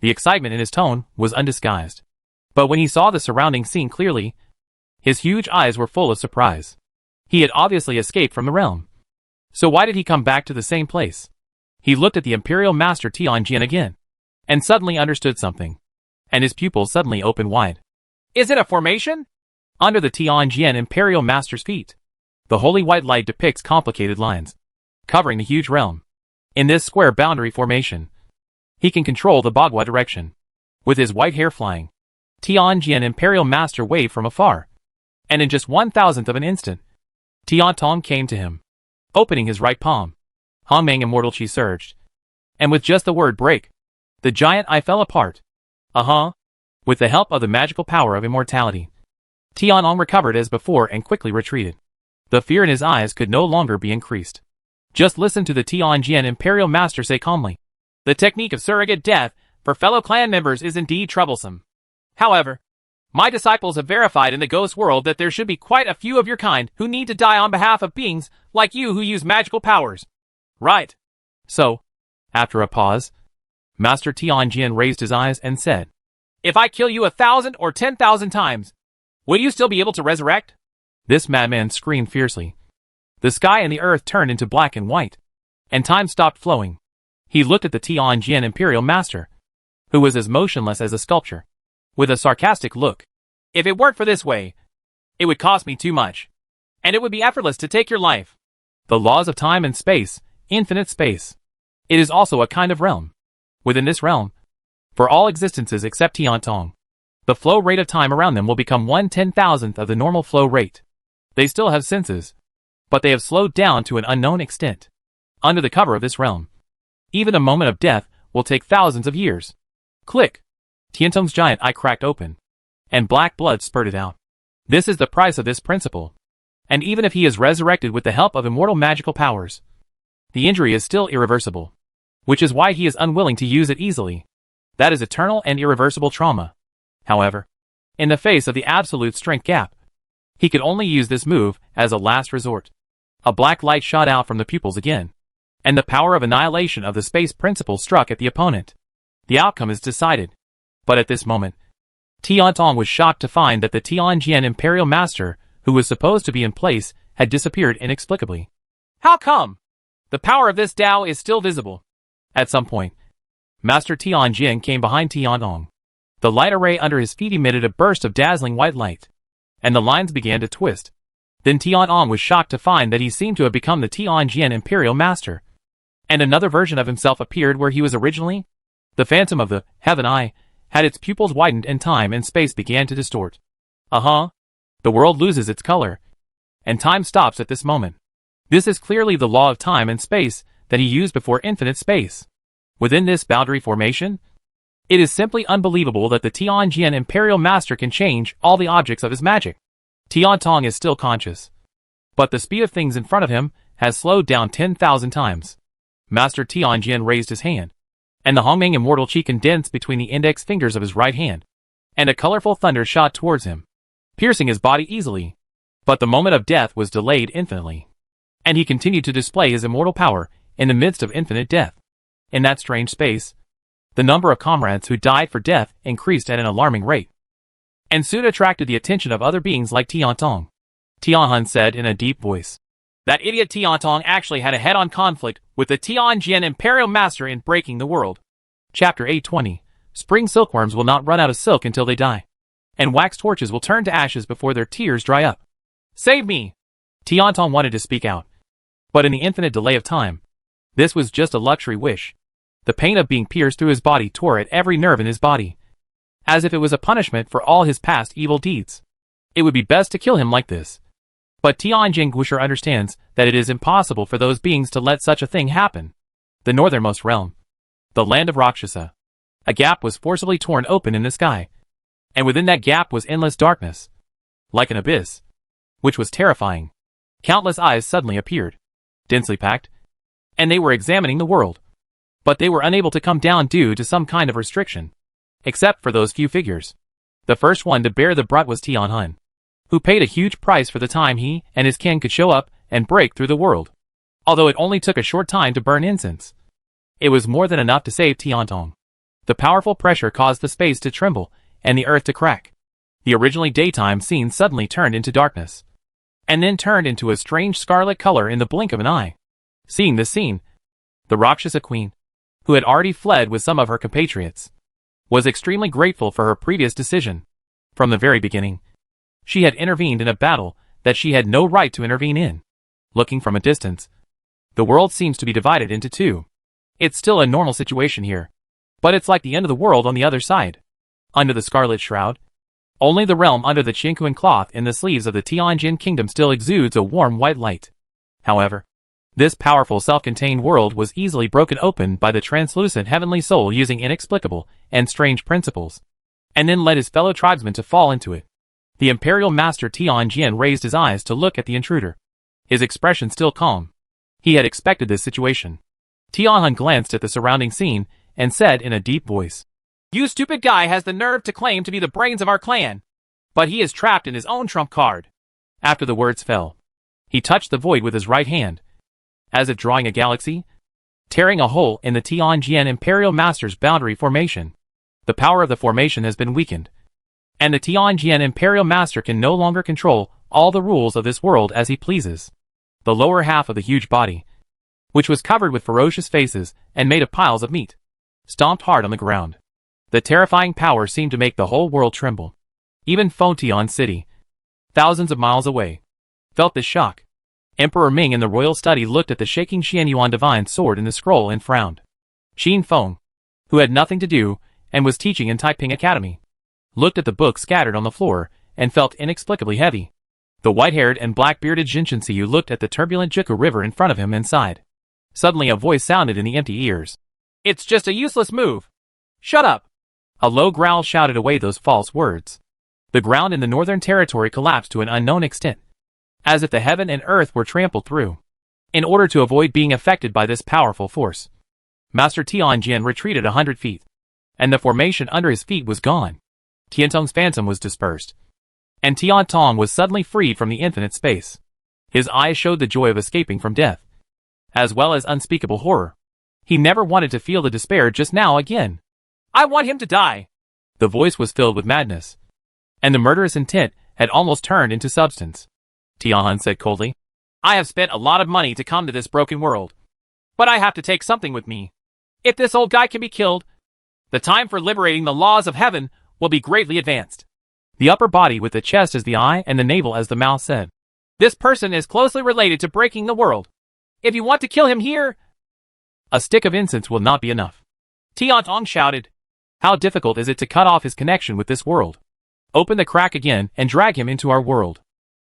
The excitement in his tone was undisguised. But when he saw the surrounding scene clearly, his huge eyes were full of surprise. He had obviously escaped from the realm. So why did he come back to the same place? He looked at the Imperial Master Tianjin again, and suddenly understood something. And his pupils suddenly opened wide. Is it a formation? Under the Tianjin Imperial Master's feet, the holy white light depicts complicated lines, covering the huge realm. In this square boundary formation, he can control the Bagua direction. With his white hair flying, Tianjin Imperial Master waved from afar. And in just 1,000th of an instant, Tiantong came to him, opening his right palm. Hongmeng Immortal Qi surged, and with just the word break, The giant eye fell apart. With the help of the magical power of immortality, Tianong recovered as before and quickly retreated. The fear in his eyes could no longer be increased. Just listen to the Tianjin Imperial Master say calmly. The technique of surrogate death for fellow clan members is indeed troublesome. However, my disciples have verified in the ghost world that there should be quite a few of your kind who need to die on behalf of beings like you who use magical powers. Right. So, after a pause, Master Tianjin raised his eyes and said, if I kill you 1,000 or 10,000 times, will you still be able to resurrect? This madman screamed fiercely. The sky and the earth turned into black and white, and time stopped flowing. He looked at the Tianjin Imperial Master, who was as motionless as a sculpture, with a sarcastic look. If it weren't for this way, it would cost me too much, and it would be effortless to take your life. The laws of time and space, infinite space. It is also a kind of realm. Within this realm, for all existences except Tiantong, the flow rate of time around them will become 1/10,000th of the normal flow rate. They still have senses, but they have slowed down to an unknown extent. Under the cover of this realm, even a moment of death will take thousands of years. Click! Tiantong's giant eye cracked open, and black blood spurted out. This is the price of this principle. And even if he is resurrected with the help of immortal magical powers, the injury is still irreversible, which is why he is unwilling to use it easily. That is eternal and irreversible trauma. However, in the face of the absolute strength gap, he could only use this move as a last resort. A black light shot out from the pupils again, and the power of annihilation of the space principle struck at the opponent. The outcome is decided. But at this moment, Tiantong was shocked to find that the Tianjin Imperial Master, who was supposed to be in place, had disappeared inexplicably. How come? The power of this Tao is still visible. At some point, Master Tianjin came behind Tiantong. The light array under his feet emitted a burst of dazzling white light, and the lines began to twist. Then Tiantong was shocked to find that he seemed to have become the Tianjin Imperial Master. And another version of himself appeared where he was originally. The phantom of the Heaven Eye had its pupils widened and time and space began to distort. The world loses its color, and time stops at this moment. This is clearly the law of time and space that he used before infinite space. Within this boundary formation, it is simply unbelievable that the Tianjin Imperial Master can change all the objects of his magic. Tiantong is still conscious, but the speed of things in front of him has slowed down 10,000 times. Master Tianjin raised his hand, and the Hongmeng immortal chi condensed between the index fingers of his right hand, and a colorful thunder shot towards him, piercing his body easily. But the moment of death was delayed infinitely, and he continued to display his immortal power in the midst of infinite death. In that strange space, the number of comrades who died for death increased at an alarming rate, and soon attracted the attention of other beings like Tiantong. Tianhun said in a deep voice, that idiot Tiantong actually had a head-on conflict with the Tianjin Imperial Master in breaking the world. Chapter 820. Spring silkworms will not run out of silk until they die, and wax torches will turn to ashes before their tears dry up. Save me! Tiantong wanted to speak out, but in the infinite delay of time, this was just a luxury wish. The pain of being pierced through his body tore at every nerve in his body, as if it was a punishment for all his past evil deeds. It would be best to kill him like this. But Tianjin Guisher understands that it is impossible for those beings to let such a thing happen. The northernmost realm, the land of Rakshasa. A gap was forcibly torn open in the sky, and within that gap was endless darkness, like an abyss, which was terrifying. Countless eyes suddenly appeared, densely packed, and they were examining the world. But they were unable to come down due to some kind of restriction, except for those few figures. The first one to bear the brunt was Tianhun, who paid a huge price for the time he and his kin could show up and break through the world. Although it only took a short time to burn incense, it was more than enough to save Tiantong. The powerful pressure caused the space to tremble and the earth to crack. The originally daytime scene suddenly turned into darkness, and then turned into a strange scarlet color in the blink of an eye. Seeing this scene, the Rakshasa queen, who had already fled with some of her compatriots, was extremely grateful for her previous decision. From the very beginning, she had intervened in a battle that she had no right to intervene in. Looking from a distance, the world seems to be divided into two. It's still a normal situation here, but it's like the end of the world on the other side. Under the scarlet shroud, only the realm under the Qingquan cloth in the sleeves of the Tianjin kingdom still exudes a warm white light. However, This powerful self-contained world was easily broken open by the translucent heavenly soul using inexplicable and strange principles, and then led his fellow tribesmen to fall into it. The Imperial Master Tianjian raised his eyes to look at the intruder, his expression still calm. He had expected this situation. Tianhun glanced at the surrounding scene and said in a deep voice, "You stupid guy has the nerve to claim to be the brains of our clan, but he is trapped in his own trump card." After the words fell, he touched the void with his right hand, as if drawing a galaxy, tearing a hole in the Tianjian Imperial Master's boundary formation. The power of the formation has been weakened, and the Tianjian Imperial Master can no longer control all the rules of this world as he pleases. The lower half of the huge body, which was covered with ferocious faces and made of piles of meat, stomped hard on the ground. The terrifying power seemed to make the whole world tremble. Even Fontian City, thousands of miles away, felt this shock. Emperor Ming in the royal study looked at the shaking Xianyuan divine sword in the scroll and frowned. Qin Feng, who had nothing to do and was teaching in Taiping Academy, looked at the books scattered on the floor and felt inexplicably heavy. The white-haired and black-bearded Jinshin Xiyu looked at the turbulent Jiku River in front of him and sighed. Suddenly a voice sounded in the empty ears. "It's just a useless move. Shut up." A low growl shouted away those false words. The ground in the northern territory collapsed to an unknown extent, as if the heaven and earth were trampled through. In order to avoid being affected by this powerful force, Master Tianjian retreated 100 feet, and the formation under his feet was gone. Tiantong's phantom was dispersed, and Tiantong was suddenly freed from the infinite space. His eyes showed the joy of escaping from death, as well as unspeakable horror. He never wanted to feel the despair just now again. "I want him to die." The voice was filled with madness, and the murderous intent had almost turned into substance. Tianhun said coldly, "I have spent a lot of money to come to this broken world, but I have to take something with me. If this old guy can be killed, the time for liberating the laws of heaven will be greatly advanced." The upper body with the chest as the eye and the navel as the mouth said, "This person is closely related to breaking the world. If you want to kill him here, a stick of incense will not be enough." Tiantong shouted, "How difficult is it to cut off his connection with this world? Open the crack again and drag him into our world."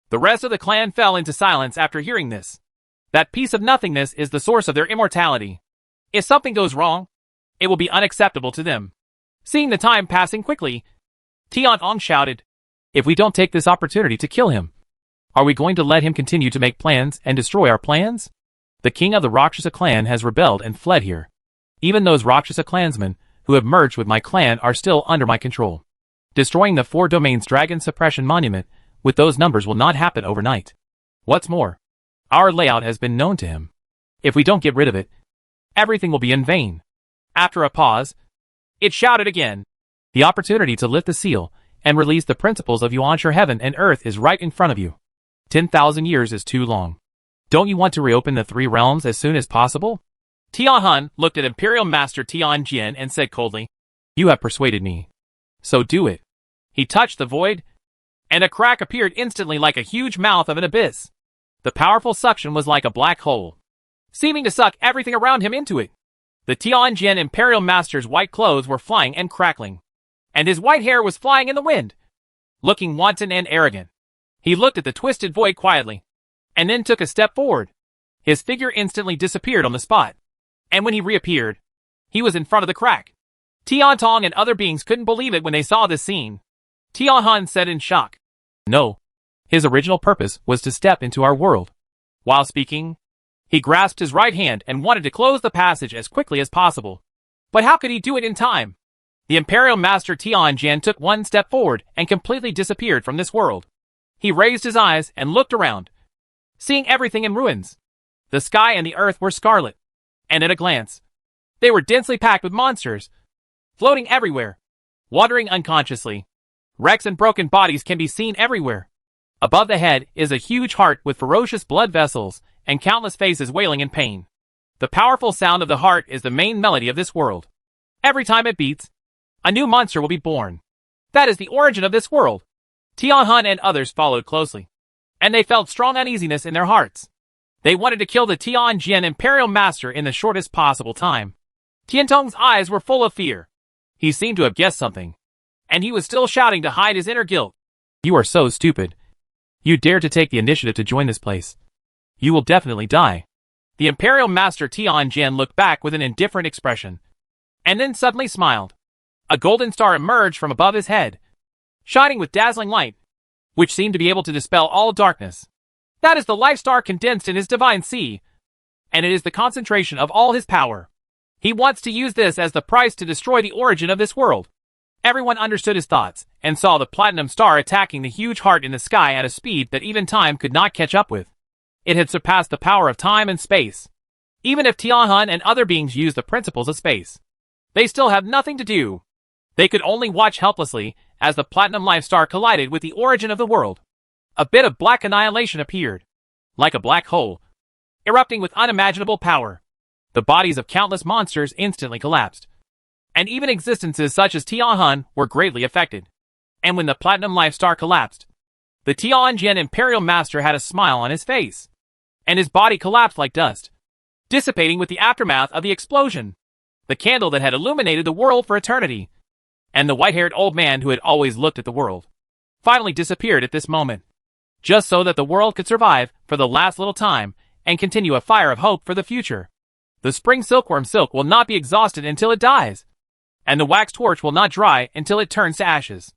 The rest of the clan fell into silence after hearing this. That piece of nothingness is the source of their immortality. If something goes wrong, it will be unacceptable to them. Seeing the time passing quickly, Tiantong shouted, "If we don't take this opportunity to kill him, are we going to let him continue to make plans and destroy our plans? The king of the Rakshasa clan has rebelled and fled here. Even those Rakshasa clansmen who have merged with my clan are still under my control. Destroying the 4 domains dragon suppression monument with those numbers will not happen overnight. What's more, our layout has been known to him. If we don't get rid of it, everything will be in vain." After a pause, it shouted again, "The opportunity to lift the seal and release the principles of Yuanshi heaven and earth is right in front of you. 10,000 years is too long. Don't you want to reopen the 3 realms as soon as possible?" Tianhun looked at Imperial Master Tianjian and said coldly, "You have persuaded me. So do it." He touched the void, and a crack appeared instantly like a huge mouth of an abyss. The powerful suction was like a black hole, seeming to suck everything around him into it. The Tianjian Imperial Master's white clothes were flying and crackling, and his white hair was flying in the wind, looking wanton and arrogant. He looked at the twisted void quietly, and then took a step forward. His figure instantly disappeared on the spot, and when he reappeared, he was in front of the crack. Tiantong and other beings couldn't believe it when they saw this scene. Tianhun said in shock, "No. His original purpose was to step into our world." While speaking, he grasped his right hand and wanted to close the passage as quickly as possible. But how could he do it in time? The Imperial Master Tianjian took one step forward and completely disappeared from this world. He raised his eyes and looked around, seeing everything in ruins. The sky and the earth were scarlet, and at a glance, they were densely packed with monsters, floating everywhere, wandering unconsciously. Wrecks and broken bodies can be seen everywhere. Above the head is a huge heart with ferocious blood vessels and countless faces wailing in pain. The powerful sound of the heart is the main melody of this world. Every time it beats, a new monster will be born. That is the origin of this world. Tianhun and others followed closely, and they felt strong uneasiness in their hearts. They wanted to kill the Tianjian Imperial Master in the shortest possible time. Tiantong's eyes were full of fear. He seemed to have guessed something, and he was still shouting to hide his inner guilt. "You are so stupid. You dare to take the initiative to join this place. You will definitely die." The Imperial Master Tianjin looked back with an indifferent expression, and then suddenly smiled. A golden star emerged from above his head, shining with dazzling light, which seemed to be able to dispel all darkness. That is the life star condensed in his divine sea, and it is the concentration of all his power. He wants to use this as the price to destroy the origin of this world. Everyone understood his thoughts, and saw the platinum star attacking the huge heart in the sky at a speed that even time could not catch up with. It had surpassed the power of time and space. Even if Tianjin and other beings use the principles of space, they still have nothing to do. They could only watch helplessly as the platinum life star collided with the origin of the world. A bit of black annihilation appeared, like a black hole, erupting with unimaginable power. The bodies of countless monsters instantly collapsed, and even existences such as Tianjin were greatly affected. And when the platinum life star collapsed, the Tianjin Imperial Master had a smile on his face, and his body collapsed like dust, dissipating with the aftermath of the explosion. The candle that had illuminated the world for eternity, and the white-haired old man who had always looked at the world, finally disappeared at this moment, just so that the world could survive for the last little time and continue a fire of hope for the future. The spring silkworm silk will not be exhausted until it dies, and the wax torch will not dry until it turns to ashes.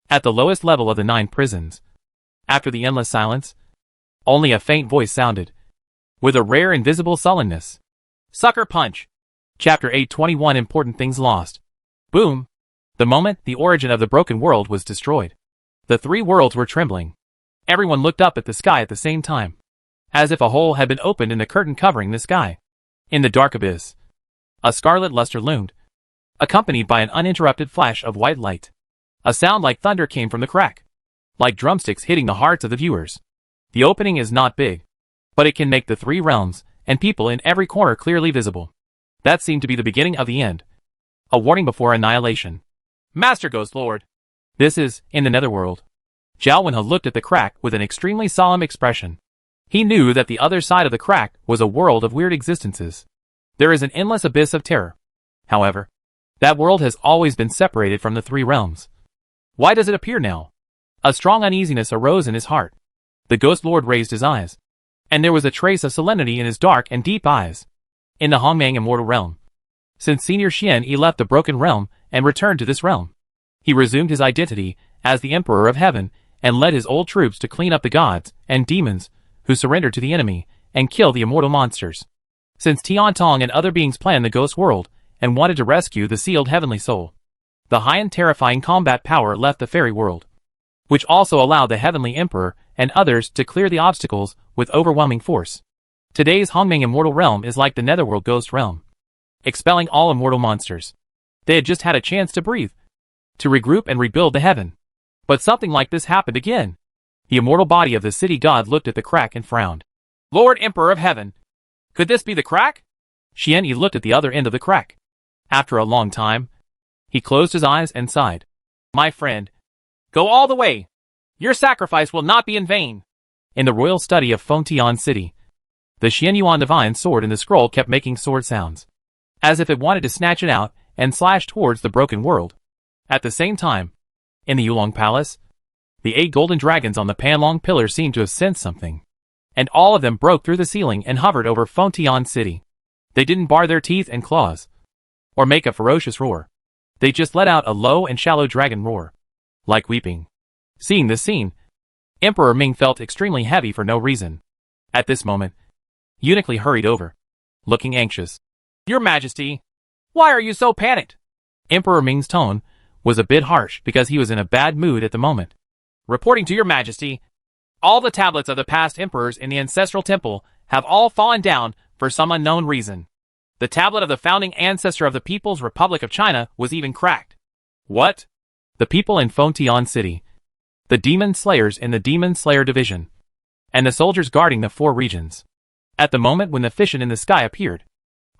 At the lowest level of the 9 prisons, after the endless silence, only a faint voice sounded, with a rare invisible sullenness. Sucker Punch. Chapter 821 Important Things Lost. Boom. The moment the origin of the broken world was destroyed, the 3 worlds were trembling. Everyone looked up at the sky at the same time, as if a hole had been opened in the curtain covering the sky. In the dark abyss, a scarlet luster loomed, accompanied by an uninterrupted flash of white light. A sound like thunder came from the crack, like drumsticks hitting the hearts of the viewers. The opening is not big, but it can make the 3 realms and people in every corner clearly visible. That seemed to be the beginning of the end, a warning before annihilation. Master Ghost Lord, this is in the Netherworld. Zhao Wenhe looked at the crack with an extremely solemn expression. He knew that the other side of the crack was a world of weird existences. There is an endless abyss of terror. However, that world has always been separated from the 3 realms. Why does it appear now? A strong uneasiness arose in his heart. The Ghost Lord raised his eyes, and there was a trace of solemnity in his dark and deep eyes. In the Hongmang Immortal Realm, since Senior Xian Yi left the Broken Realm and returned to this realm, he resumed his identity as the Emperor of Heaven and led his old troops to clean up the gods and demons who surrendered to the enemy and kill the immortal monsters. Since Tian Tong and other beings planned the ghost world and wanted to rescue the sealed heavenly soul, the high and terrifying combat power left the fairy world, which also allowed the heavenly emperor and others to clear the obstacles with overwhelming force. Today's Hongmang Immortal Realm is like the Netherworld Ghost Realm, expelling all immortal monsters. They had just had a chance to breathe, to regroup and rebuild the heaven. But something like this happened again. The immortal body of the city god looked at the crack and frowned. Lord Emperor of Heaven, could this be the crack? Xian Yi looked at the other end of the crack. After a long time, he closed his eyes and sighed. My friend, go all the way. Your sacrifice will not be in vain. In the royal study of Fengtian City, the Xianyuan divine sword in the scroll kept making sword sounds, as if it wanted to snatch it out and slash towards the broken world. At the same time, in the Yulong Palace, the 8 golden dragons on the Panlong pillar seemed to have sensed something, and all of them broke through the ceiling and hovered over Fengtian City. They didn't bar their teeth and claws, or make a ferocious roar. They just let out a low and shallow dragon roar, like weeping. Seeing this scene, Emperor Ming felt extremely heavy for no reason. At this moment, Eunuch Li hurried over, looking anxious. Your Majesty, why are you so panicked? Emperor Ming's tone was a bit harsh because he was in a bad mood at the moment. Reporting to your Majesty, all the tablets of the past emperors in the ancestral temple have all fallen down for some unknown reason. The tablet of the founding ancestor of the People's Republic of China was even cracked. What? The people in Fengtian City, the demon slayers in the Demon Slayer Division, and the soldiers guarding the 4 regions. At the moment when the fission in the sky appeared,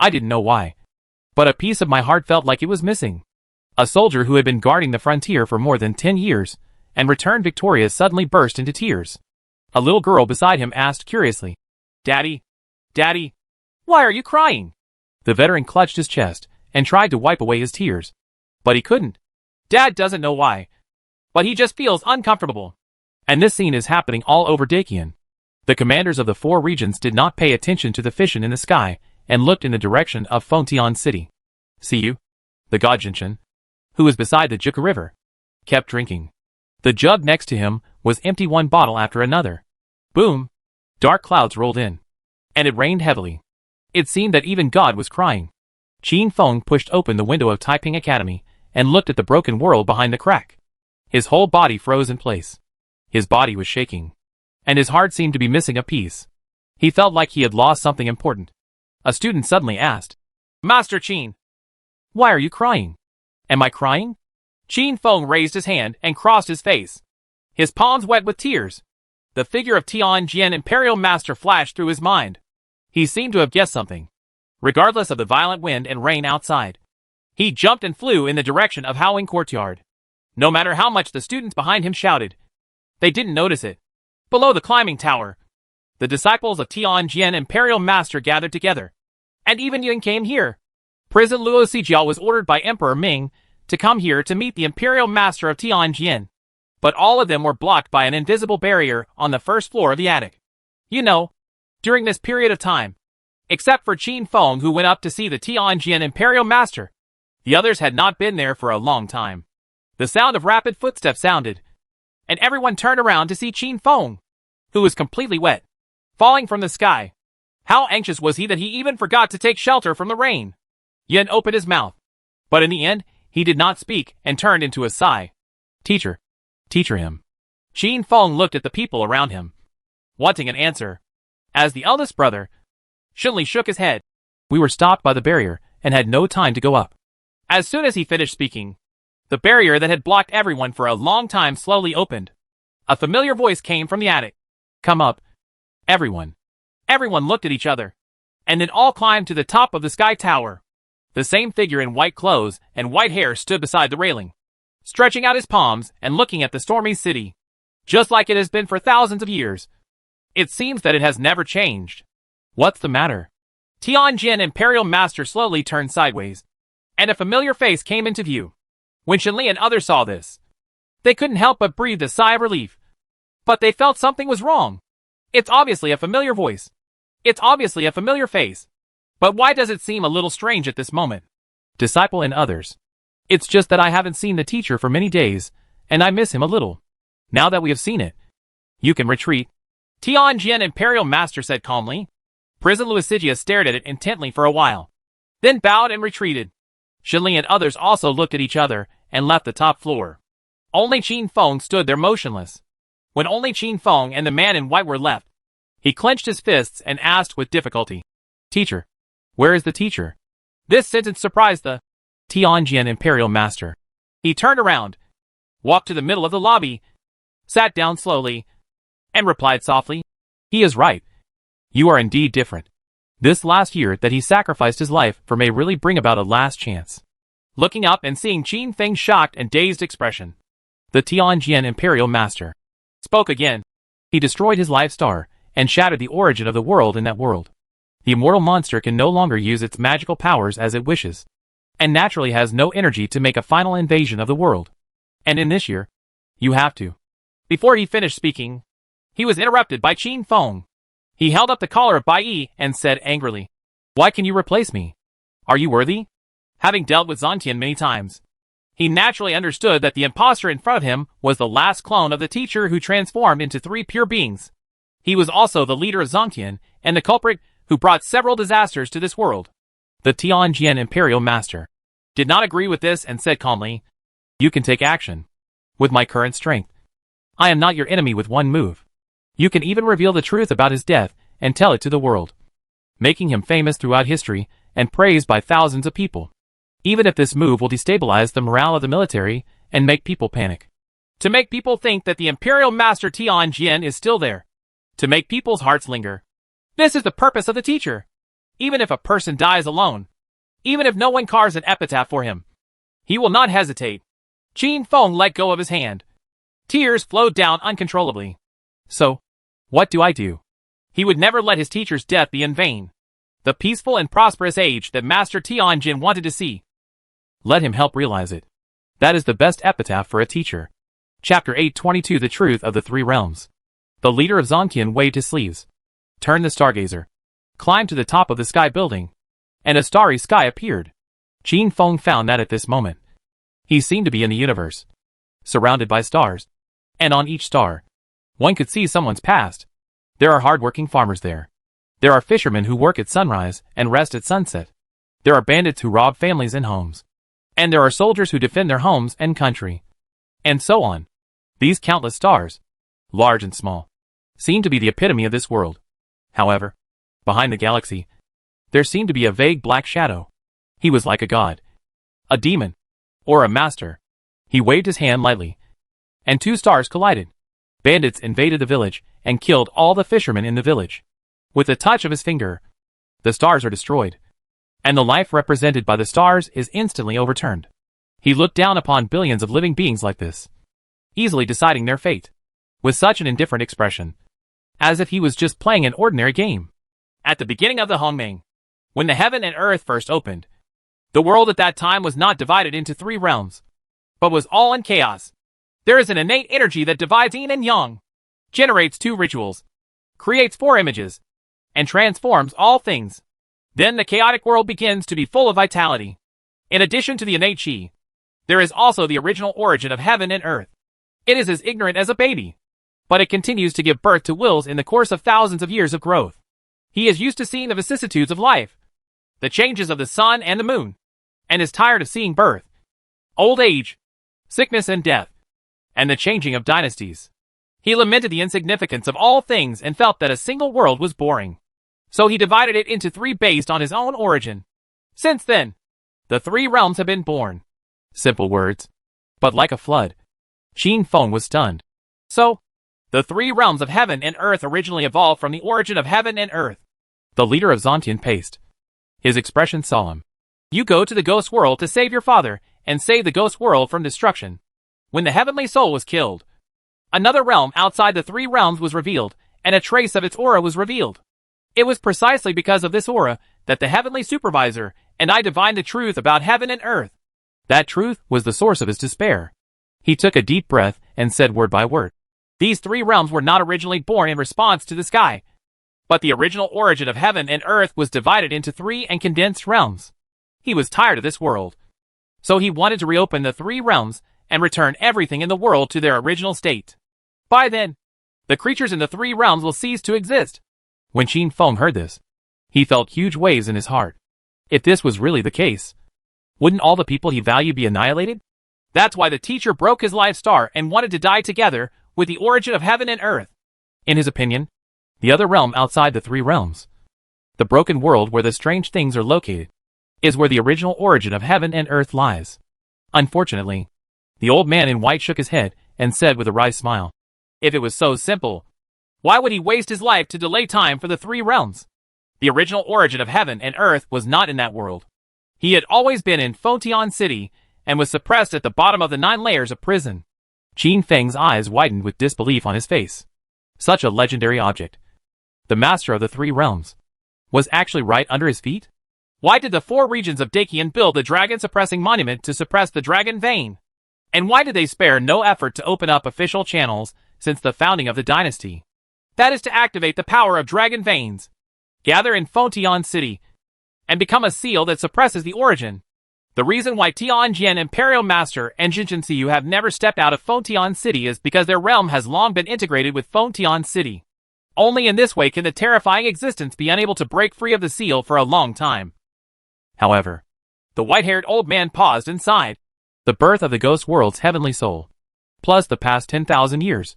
I didn't know why, but a piece of my heart felt like it was missing. A soldier who had been guarding the frontier for more than 10 years and returned victorious suddenly burst into tears. A little girl beside him asked curiously, Daddy, Daddy, why are you crying? The veteran clutched his chest and tried to wipe away his tears, but he couldn't. Dad doesn't know why, but he just feels uncomfortable. And this scene is happening all over Dakian. The commanders of the 4 regions did not pay attention to the fission in the sky and looked in the direction of Fengtian City. See you? The god Jinshan, who was beside the Juka River, kept drinking. The jug next to him was empty, one bottle after another. Boom! Dark clouds rolled in. And it rained heavily. It seemed that even God was crying. Qin Feng pushed open the window of Taiping Academy and looked at the broken world behind the crack. His whole body froze in place. His body was shaking. And his heart seemed to be missing a piece. He felt like he had lost something important. A student suddenly asked, "Master Qin, why are you crying?" "Am I crying?" Qin Feng raised his hand and crossed his face. His palms wet with tears. The figure of Tianjin Imperial Master flashed through his mind. He seemed to have guessed something. Regardless of the violent wind and rain outside, he jumped and flew in the direction of Howling Courtyard. No matter how much the students behind him shouted, they didn't notice it. Below the climbing tower, the disciples of Tianjin Imperial Master gathered together. And even Yun came here. President Luo Sijiao was ordered by Emperor Ming to come here to meet the Imperial Master of Tianjin. But all of them were blocked by an invisible barrier on the first floor of the attic. You know, during this period of time, except for Qin Feng, who went up to see the Tianjin Imperial Master, the others had not been there for a long time. The sound of rapid footsteps sounded, and everyone turned around to see Qin Feng, who was completely wet, falling from the sky. How anxious was he that he even forgot to take shelter from the rain? Yin opened his mouth, but in the end, he did not speak and turned into a sigh. Teacher him. Qin Feng looked at the people around him, wanting an answer. As the eldest brother, Shunli shook his head. We were stopped by the barrier and had no time to go up. As soon as he finished speaking, the barrier that had blocked everyone for a long time slowly opened. A familiar voice came from the attic. Come up. Everyone. Everyone looked at each other, and then all climbed to the top of the sky tower. The same figure in white clothes and white hair stood beside the railing, stretching out his palms and looking at the stormy city, just like it has been for thousands of years. It seems that it has never changed. What's the matter? Tianjin Imperial Master slowly turned sideways, and a familiar face came into view. When Shenli and others saw this, they couldn't help but breathe a sigh of relief. But they felt something was wrong. It's obviously a familiar voice. It's obviously a familiar face. But why does it seem a little strange at this moment? Disciple and others. It's just that I haven't seen the teacher for many days, and I miss him a little. Now that we have seen it, you can retreat. Tianjin Imperial Master said calmly. President Lucigia stared at it intently for a while, then bowed and retreated. Shenli and others also looked at each other and left the top floor. Only Qin Feng stood there motionless. When only Qin Feng and the man in white were left, he clenched his fists and asked with difficulty, Teacher, where is the teacher? This sentence surprised the Tianjin Imperial Master. He turned around, walked to the middle of the lobby, sat down slowly, and replied softly, He is right. You are indeed different. This last year that he sacrificed his life for may really bring about a last chance. Looking up and seeing Qin Feng's shocked and dazed expression, the Tianjin Imperial Master spoke again. He destroyed his life star and shattered the origin of the world in that world. The immortal monster can no longer use its magical powers as it wishes, and naturally has no energy to make a final invasion of the world. And in this year, you have to. Before he finished speaking, he was interrupted by Qin Feng. He held up the collar of Bai Yi and said angrily, Why can you replace me? Are you worthy? Having dealt with Zantian many times, he naturally understood that the impostor in front of him was the last clone of the teacher who transformed into 3 pure beings. He was also the leader of Zantian and the culprit who brought several disasters to this world. The Tianjin Imperial Master did not agree with this and said calmly, You can take action. With my current strength, I am not your enemy with one move. You can even reveal the truth about his death and tell it to the world, making him famous throughout history and praised by thousands of people. Even if this move will destabilize the morale of the military and make people panic. To make people think that the Imperial Master Tianjin is still there. To make people's hearts linger. This is the purpose of the teacher. Even if a person dies alone, even if no one carves an epitaph for him, he will not hesitate. Qin Feng let go of his hand. Tears flowed down uncontrollably. So, what do I do? He would never let his teacher's death be in vain. The peaceful and prosperous age that Master Tianjin wanted to see. Let him help realize it. That is the best epitaph for a teacher. Chapter 822 The Truth of the 3 Realms. The leader of Zontian waved his sleeves, turned the stargazer, climbed to the top of the sky building, and a starry sky appeared. Qin Feng found that at this moment, he seemed to be in the universe, surrounded by stars, and on each star, one could see someone's past. There are hard-working farmers there. There are fishermen who work at sunrise and rest at sunset. There are bandits who rob families and homes. And there are soldiers who defend their homes and country. And so on. These countless stars, large and small, seem to be the epitome of this world. However, behind the galaxy, there seemed to be a vague black shadow. He was like a god, a demon, or a master. He waved his hand lightly, and two stars collided. Bandits invaded the village and killed all the fishermen in the village. With a touch of his finger, the stars are destroyed, and the life represented by the stars is instantly overturned. He looked down upon billions of living beings like this, easily deciding their fate, with such an indifferent expression, as if he was just playing an ordinary game. At the beginning of the Hongming, when the heaven and earth first opened, the world at that time was not divided into 3 realms, but was all in chaos. There is an innate energy that divides yin and yang, generates 2 rituals, creates 4 images, and transforms all things. Then the chaotic world begins to be full of vitality. In addition to the innate qi, there is also the original origin of heaven and earth. It is as ignorant as a baby, but it continues to give birth to wills in the course of thousands of years of growth. He is used to seeing the vicissitudes of life, the changes of the sun and the moon, and is tired of seeing birth, old age, sickness and death, and the changing of dynasties. He lamented the insignificance of all things and felt that a single world was boring. So he divided it into 3 based on his own origin. Since then, the 3 realms have been born. Simple words, but like a flood. Qin Feng was stunned. So, the 3 realms of heaven and earth originally evolved from the origin of heaven and earth. The leader of Zontian paced, his expression solemn. You go to the ghost world to save your father and save the ghost world from destruction. When the heavenly soul was killed, another realm outside the 3 realms was revealed, and a trace of its aura was revealed. It was precisely because of this aura that the heavenly supervisor and I divined the truth about heaven and earth. That truth was the source of his despair. He took a deep breath and said word by word. These 3 realms were not originally born in response to the sky, but the original origin of heaven and earth was divided into 3 and condensed realms. He was tired of this world, so he wanted to reopen the 3 realms and return everything in the world to their original state. By then, the creatures in the 3 realms will cease to exist. When Qin Feng heard this, he felt huge waves in his heart. If this was really the case, wouldn't all the people he valued be annihilated? That's why the teacher broke his life star and wanted to die together with the origin of heaven and earth. In his opinion, the other realm outside the 3 realms, the broken world where the strange things are located, is where the original origin of heaven and earth lies. Unfortunately, the old man in white shook his head and said with a wry smile, if it was so simple, why would he waste his life to delay time for the 3 realms? The original origin of heaven and earth was not in that world. He had always been in Fontian City and was suppressed at the bottom of the 9 layers of prison. Qin Feng's eyes widened with disbelief on his face. Such a legendary object, the master of the 3 realms, was actually right under his feet? Why did the 4 regions of Dakian build the dragon-suppressing monument to suppress the dragon vein? And why did they spare no effort to open up official channels since the founding of the dynasty? That is to activate the power of dragon veins, gather in Fontian City, and become a seal that suppresses the origin. The reason why Tianjin Imperial Master and Jinjinciyu have never stepped out of Fontian City is because their realm has long been integrated with Fontian City. Only in this way can the terrifying existence be unable to break free of the seal for a long time. However, the white-haired old man paused and sighed. The birth of the ghost world's heavenly soul, plus the past 10,000 years.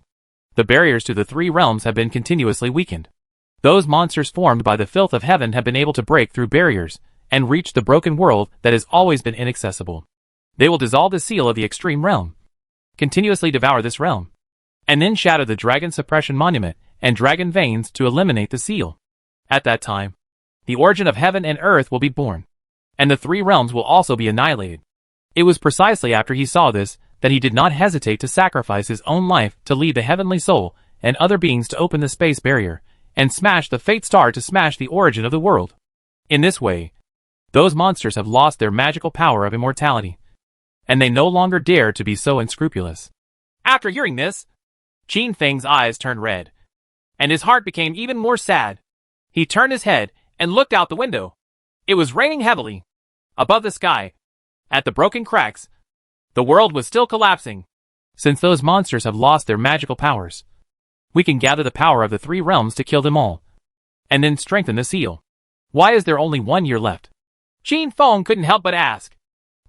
The barriers to the 3 realms have been continuously weakened. Those monsters formed by the filth of heaven have been able to break through barriers and reach the broken world that has always been inaccessible. They will dissolve the seal of the extreme realm, continuously devour this realm, and then shatter the dragon suppression monument and dragon veins to eliminate the seal. At that time, the origin of heaven and earth will be born, and the 3 realms will also be annihilated. It was precisely after he saw this that he did not hesitate to sacrifice his own life to lead the heavenly soul and other beings to open the space barrier and smash the fate star to smash the origin of the world. In this way, those monsters have lost their magical power of immortality, and they no longer dare to be so unscrupulous. After hearing this, Qin Feng's eyes turned red. and his heart became even more sad. He turned his head and looked out the window. It was raining heavily. Above the sky, at the broken cracks, the world was still collapsing. Since those monsters have lost their magical powers, we can gather the power of the three realms to kill them all, and then strengthen the seal. Why is there only 1 year left? Qin Feng couldn't help but ask.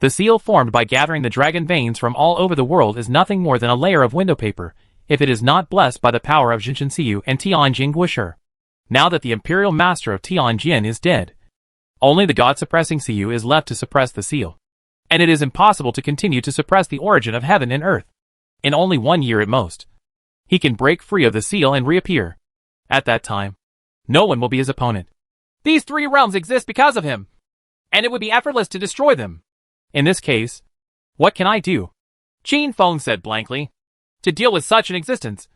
The seal formed by gathering the dragon veins from all over the world is nothing more than a layer of window paper, if it is not blessed by the power of Jinchen Siyu and Tianjin Guisher. Now that the imperial master of Tianjin is dead, only the god-suppressing Siyu is left to suppress the seal. And it is impossible to continue to suppress the origin of heaven and earth. In only 1 year at most, he can break free of the seal and reappear. At that time, no one will be his opponent. These three realms exist because of him, and it would be effortless to destroy them. In this case, what can I do? Qin Feng said blankly. To deal with such an existence,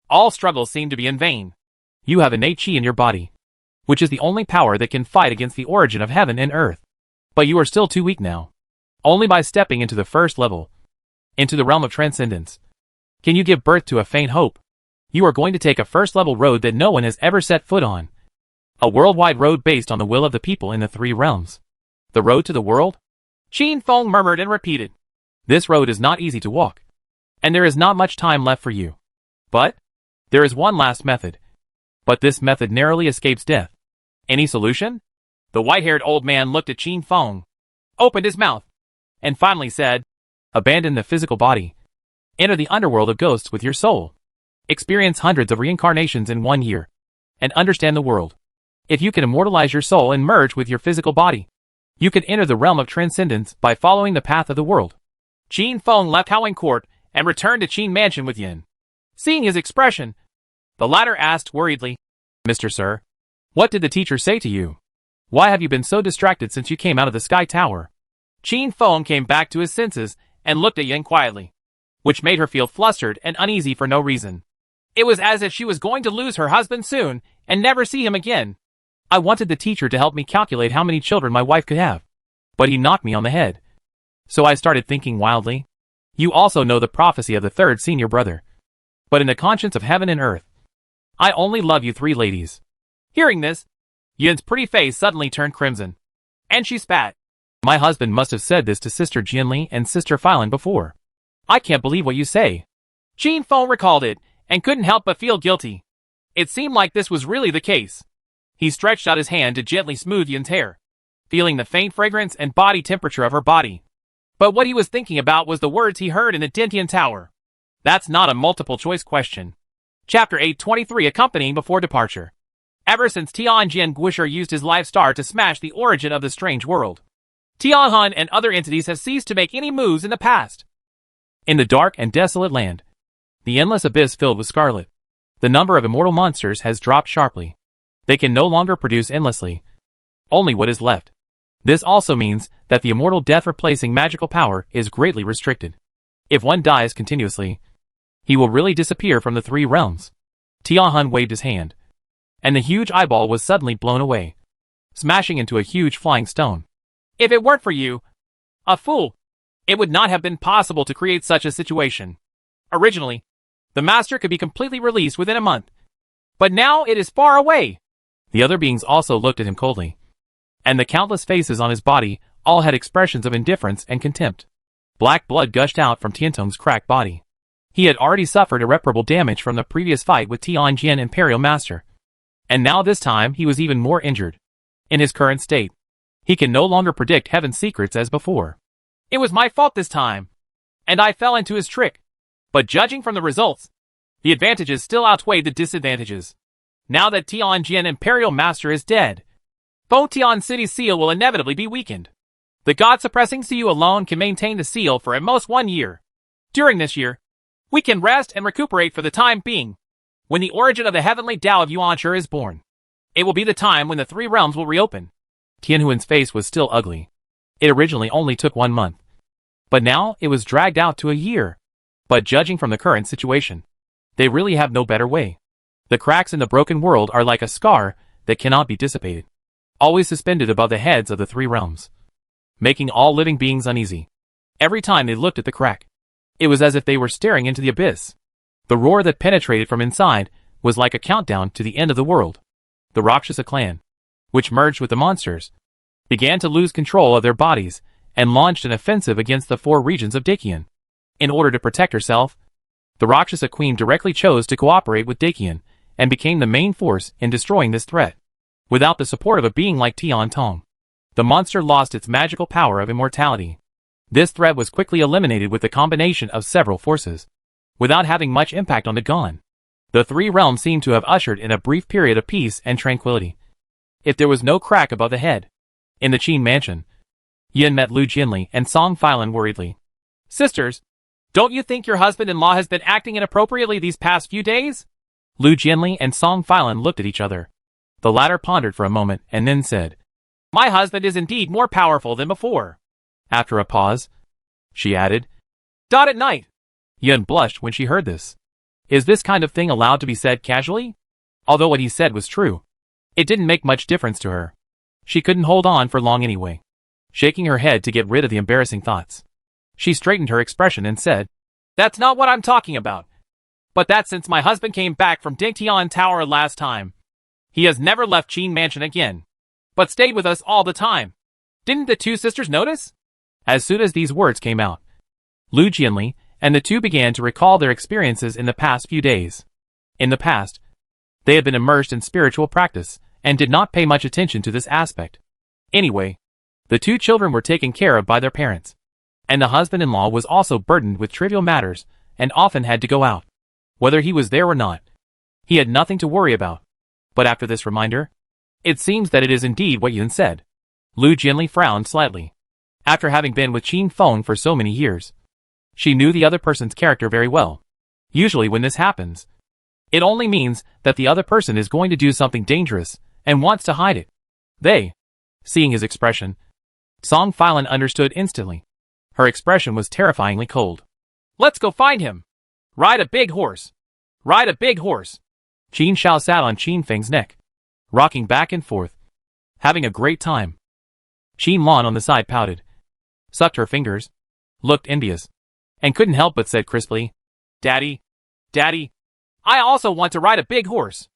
all struggles seem to be in vain. You have innate qi in your body, which is the only power that can fight against the origin of heaven and earth. But you are still too weak now. Only by stepping into the first level, into the realm of transcendence, can you give birth to a faint hope. You are going to take a first-level road that no one has ever set foot on. A worldwide road based on the will of the people in the three realms. The road to the world? Qin Feng murmured and repeated. This road is not easy to walk, and there is not much time left for you. But there is one last method. But this method narrowly escapes death. Any solution? The white-haired old man looked at Qin Feng, opened his mouth, and finally said, abandon the physical body. Enter the underworld of ghosts with your soul. Experience hundreds of reincarnations in 1 year, and understand the world. If you can immortalize your soul and merge with your physical body, you can enter the realm of transcendence by following the path of the world. Qin Feng left Howling Court and returned to Qin Mansion with Yin. Seeing his expression, the latter asked worriedly, Mr. Sir, what did the teacher say to you? Why have you been so distracted since you came out of the Sky Tower? Qin Feng came back to his senses and looked at Yin quietly, which made her feel flustered and uneasy for no reason. It was as if she was going to lose her husband soon and never see him again. I wanted the teacher to help me calculate how many children my wife could have, but he knocked me on the head. So I started thinking wildly. You also know the prophecy of the third senior brother. But in the conscience of heaven and earth, I only love you three ladies. Hearing this, Yin's pretty face suddenly turned crimson, and she spat. My husband must have said this to Sister Jianli and Sister Filan before. I can't believe what you say. Qin Feng recalled it, and couldn't help but feel guilty. It seemed like this was really the case. He stretched out his hand to gently smooth Yin's hair, feeling the faint fragrance and body temperature of her body. But what he was thinking about was the words he heard in the Dentian Tower. That's not a multiple-choice question. Chapter 823 Accompanying Before Departure. Ever since Tianjin Guisher used his life star to smash the origin of the strange world, Tianhun and other entities have ceased to make any moves in the past. In the dark and desolate land, the endless abyss filled with scarlet, the number of immortal monsters has dropped sharply. They can no longer produce endlessly. Only what is left. This also means that the immortal death replacing magical power is greatly restricted. If one dies continuously, he will really disappear from the three realms. Tianhun waved his hand, and the huge eyeball was suddenly blown away, smashing into a huge flying stone. If it weren't for you, a fool, it would not have been possible to create such a situation. Originally, the master could be completely released within a month, but now it is far away. The other beings also looked at him coldly, and the countless faces on his body all had expressions of indifference and contempt. Black blood gushed out from Tiantong's cracked body. He had already suffered irreparable damage from the previous fight with Tianjin Imperial Master, and now this time he was even more injured. In his current state, he can no longer predict heaven's secrets as before. It was my fault this time, and I fell into his trick. But judging from the results, the advantages still outweighed the disadvantages. Now that Tianjin Imperial Master is dead, Botian City's seal will inevitably be weakened. The god-suppressing Siyu alone can maintain the seal for at most 1 year. During this year, we can rest and recuperate for the time being. When the origin of the heavenly Tao of Yuanshi is born, it will be the time when the three realms will reopen. Tianhuan's face was still ugly. It originally only took 1 month, but now it was dragged out to a year. But judging from the current situation, they really have no better way. The cracks in the broken world are like a scar that cannot be dissipated, always suspended above the heads of the three realms, making all living beings uneasy. Every time they looked at the crack, it was as if they were staring into the abyss. The roar that penetrated from inside was like a countdown to the end of the world. The Rakshasa clan, which merged with the monsters, began to lose control of their bodies and launched an offensive against the 4 regions of Dakian. In order to protect herself, the Rakshasa queen directly chose to cooperate with Dakian and became the main force in destroying this threat. Without the support of a being like Tian Tong, the monster lost its magical power of immortality. This threat was quickly eliminated with the combination of several forces, without having much impact on the Dagon. The 3 realms seemed to have ushered in a brief period of peace and tranquility. If there was no crack above the head. In the Qin mansion, Yin met Lu Jinli and Song Filan worriedly. Sisters, don't you think your husband-in-law has been acting inappropriately these past few days? Lu Jinli and Song Filan looked at each other. The latter pondered for a moment and then said, My husband is indeed more powerful than before. After a pause, she added, At night. Yin blushed when she heard this. Is this kind of thing allowed to be said casually? Although what he said was true, it didn't make much difference to her. She couldn't hold on for long anyway. Shaking her head to get rid of the embarrassing thoughts, she straightened her expression and said, That's not what I'm talking about. But that since my husband came back from Dingtian Tower last time, he has never left Qin Mansion again, but stayed with us all the time. Didn't the 2 sisters notice? As soon as these words came out, Lu Jinli and the 2 began to recall their experiences in the past few days. In the past, they had been immersed in spiritual practice and did not pay much attention to this aspect. Anyway, the 2 children were taken care of by their parents, and the husband-in-law was also burdened with trivial matters and often had to go out. Whether he was there or not, he had nothing to worry about. But after this reminder, it seems that it is indeed what Yin said. Lu Jinli frowned slightly. After having been with Qin Feng for so many years, she knew the other person's character very well. Usually when this happens, it only means that the other person is going to do something dangerous and wants to hide it. Seeing his expression, Song Filan understood instantly. Her expression was terrifyingly cold. Let's go find him. Ride a big horse. Ride a big horse. Qin Shao sat on Qin Feng's neck, rocking back and forth, having a great time. Qin Lan on the side pouted, sucked her fingers, looked envious, and couldn't help but said crisply, Daddy, I also want to ride a big horse.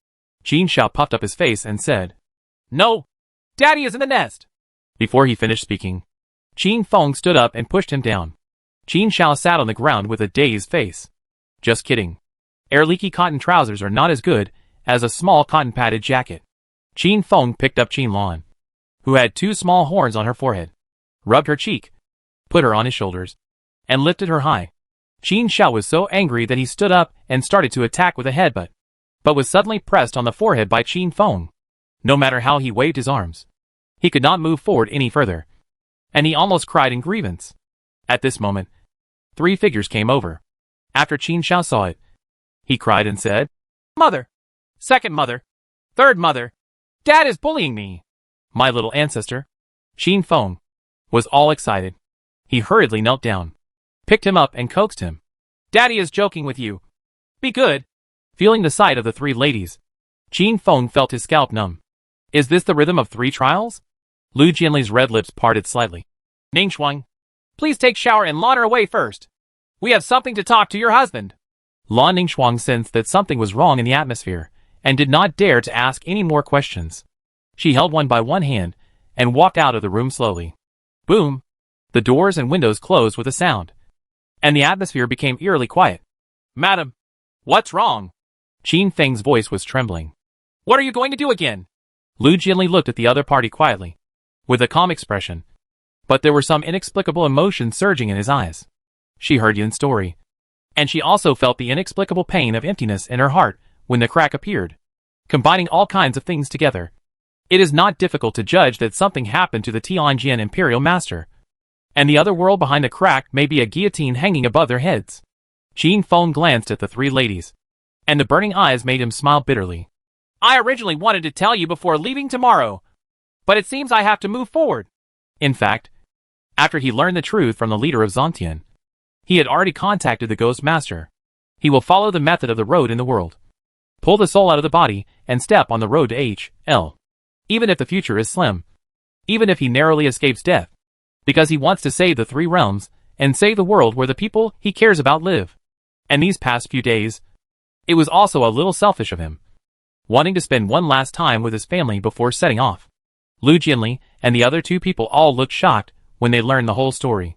Qin Shao puffed up his face and said, No, Daddy is in the nest. Before he finished speaking, Qin Feng stood up and pushed him down. Qin Shao sat on the ground with a dazed face. Just kidding. Air-leaky cotton trousers are not as good as a small cotton-padded jacket. Qin Feng picked up Qin Lan, who had 2 small horns on her forehead, rubbed her cheek, put her on his shoulders, and lifted her high. Qin Shao was so angry that he stood up and started to attack with a headbutt, but was suddenly pressed on the forehead by Qin Feng. No matter how he waved his arms, he could not move forward any further, and he almost cried in grievance. At this moment, 3 figures came over. After Qin Shao saw it, he cried and said, Mother! Second mother! Third mother! Dad is bullying me! My little ancestor, Qin Feng, was all excited. He hurriedly knelt down, picked him up and coaxed him. Daddy is joking with you. Be good. Feeling the sight of the 3 ladies, Qin Feng felt his scalp numb. Is this the rhythm of 3 trials? Lu Jinli's red lips parted slightly. Ningxuang, please take shower and launder away first. We have something to talk to your husband. Lan Ningxuang sensed that something was wrong in the atmosphere and did not dare to ask any more questions. She held one by one hand and walked out of the room slowly. Boom! The doors and windows closed with a sound, and the atmosphere became eerily quiet. Madam, what's wrong? Qin Feng's voice was trembling. What are you going to do again? Lu Jinli looked at the other party quietly, with a calm expression, but there were some inexplicable emotions surging in his eyes. She heard Yin's story, and she also felt the inexplicable pain of emptiness in her heart when the crack appeared. Combining all kinds of things together, it is not difficult to judge that something happened to the Tianjin Imperial Master, and the other world behind the crack may be a guillotine hanging above their heads. Qin Feng glanced at the 3 ladies, and the burning eyes made him smile bitterly. I originally wanted to tell you before leaving tomorrow, but it seems I have to move forward. In fact, after he learned the truth from the leader of Zontian, he had already contacted the Ghost Master. He will follow the method of the road in the world. Pull the soul out of the body and step on the road to H.L. Even if the future is slim. Even if he narrowly escapes death. Because he wants to save the 3 realms and save the world where the people he cares about live. And these past few days, It was also a little selfish of him, wanting to spend one last time with his family before setting off. Lu Jianli and the other two people all looked shocked when they learned the whole story.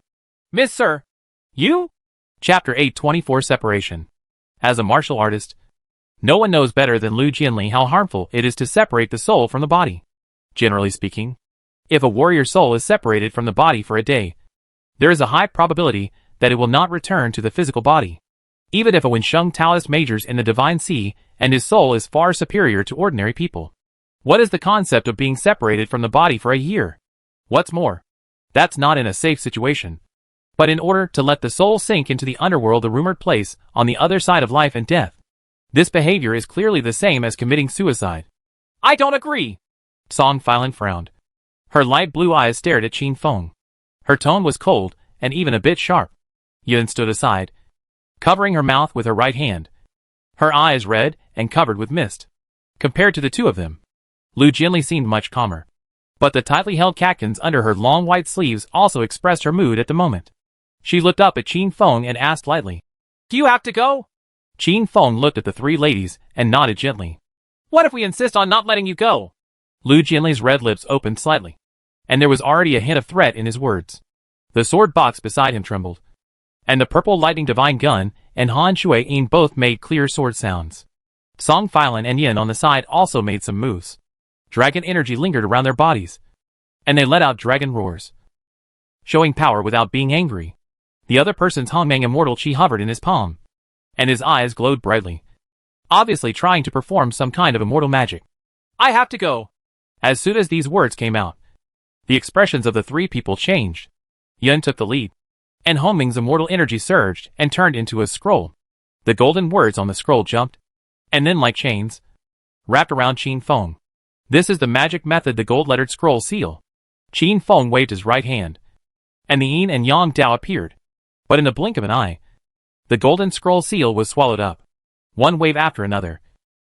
Miss Sir, you? Chapter 8:24 Separation. As a martial artist, no one knows better than Lu Jianli how harmful it is to separate the soul from the body. Generally speaking, if a warrior's soul is separated from the body for a day, there is a high probability that it will not return to the physical body. Even if a Wensheng Taoist majors in the Divine Sea and his soul is far superior to ordinary people. What is the concept of being separated from the body for a year? What's more, that's not in a safe situation. But in order to let the soul sink into the underworld, the rumored place on the other side of life and death. This behavior is clearly the same as committing suicide. I don't agree. Song Filan frowned. Her light blue eyes stared at Qin Feng. Her tone was cold and even a bit sharp. Yun stood aside, covering her mouth with her right hand. Her eyes red and covered with mist. Compared to the two of them, Lu Jianli seemed much calmer. But the tightly held catkins under her long white sleeves also expressed her mood at the moment. She looked up at Qin Feng and asked lightly, "Do you have to go?" Qin Feng looked at the three ladies and nodded gently. "What if we insist on not letting you go?" Lu Jianli's red lips opened slightly, and there was already a hint of threat in his words. The sword box beside him trembled, and the purple lightning divine gun and Han Shui-yin both made clear sword sounds. Song Filan and Yin on the side also made some moves. Dragon energy lingered around their bodies, and they let out dragon roars, showing power without being angry. The other person's Hongmeng immortal chi hovered in his palm, and his eyes glowed brightly, obviously trying to perform some kind of immortal magic. I have to go. As soon as these words came out, the expressions of the three people changed. Yun took the lead, and Hongmeng's immortal energy surged and turned into a scroll. The golden words on the scroll jumped, and then like chains, wrapped around Qin Feng. This is the magic method, the gold-lettered scroll seal. Qin Feng waved his right hand, and the yin and yang Dao appeared. But in the blink of an eye, the golden scroll seal was swallowed up, one wave after another.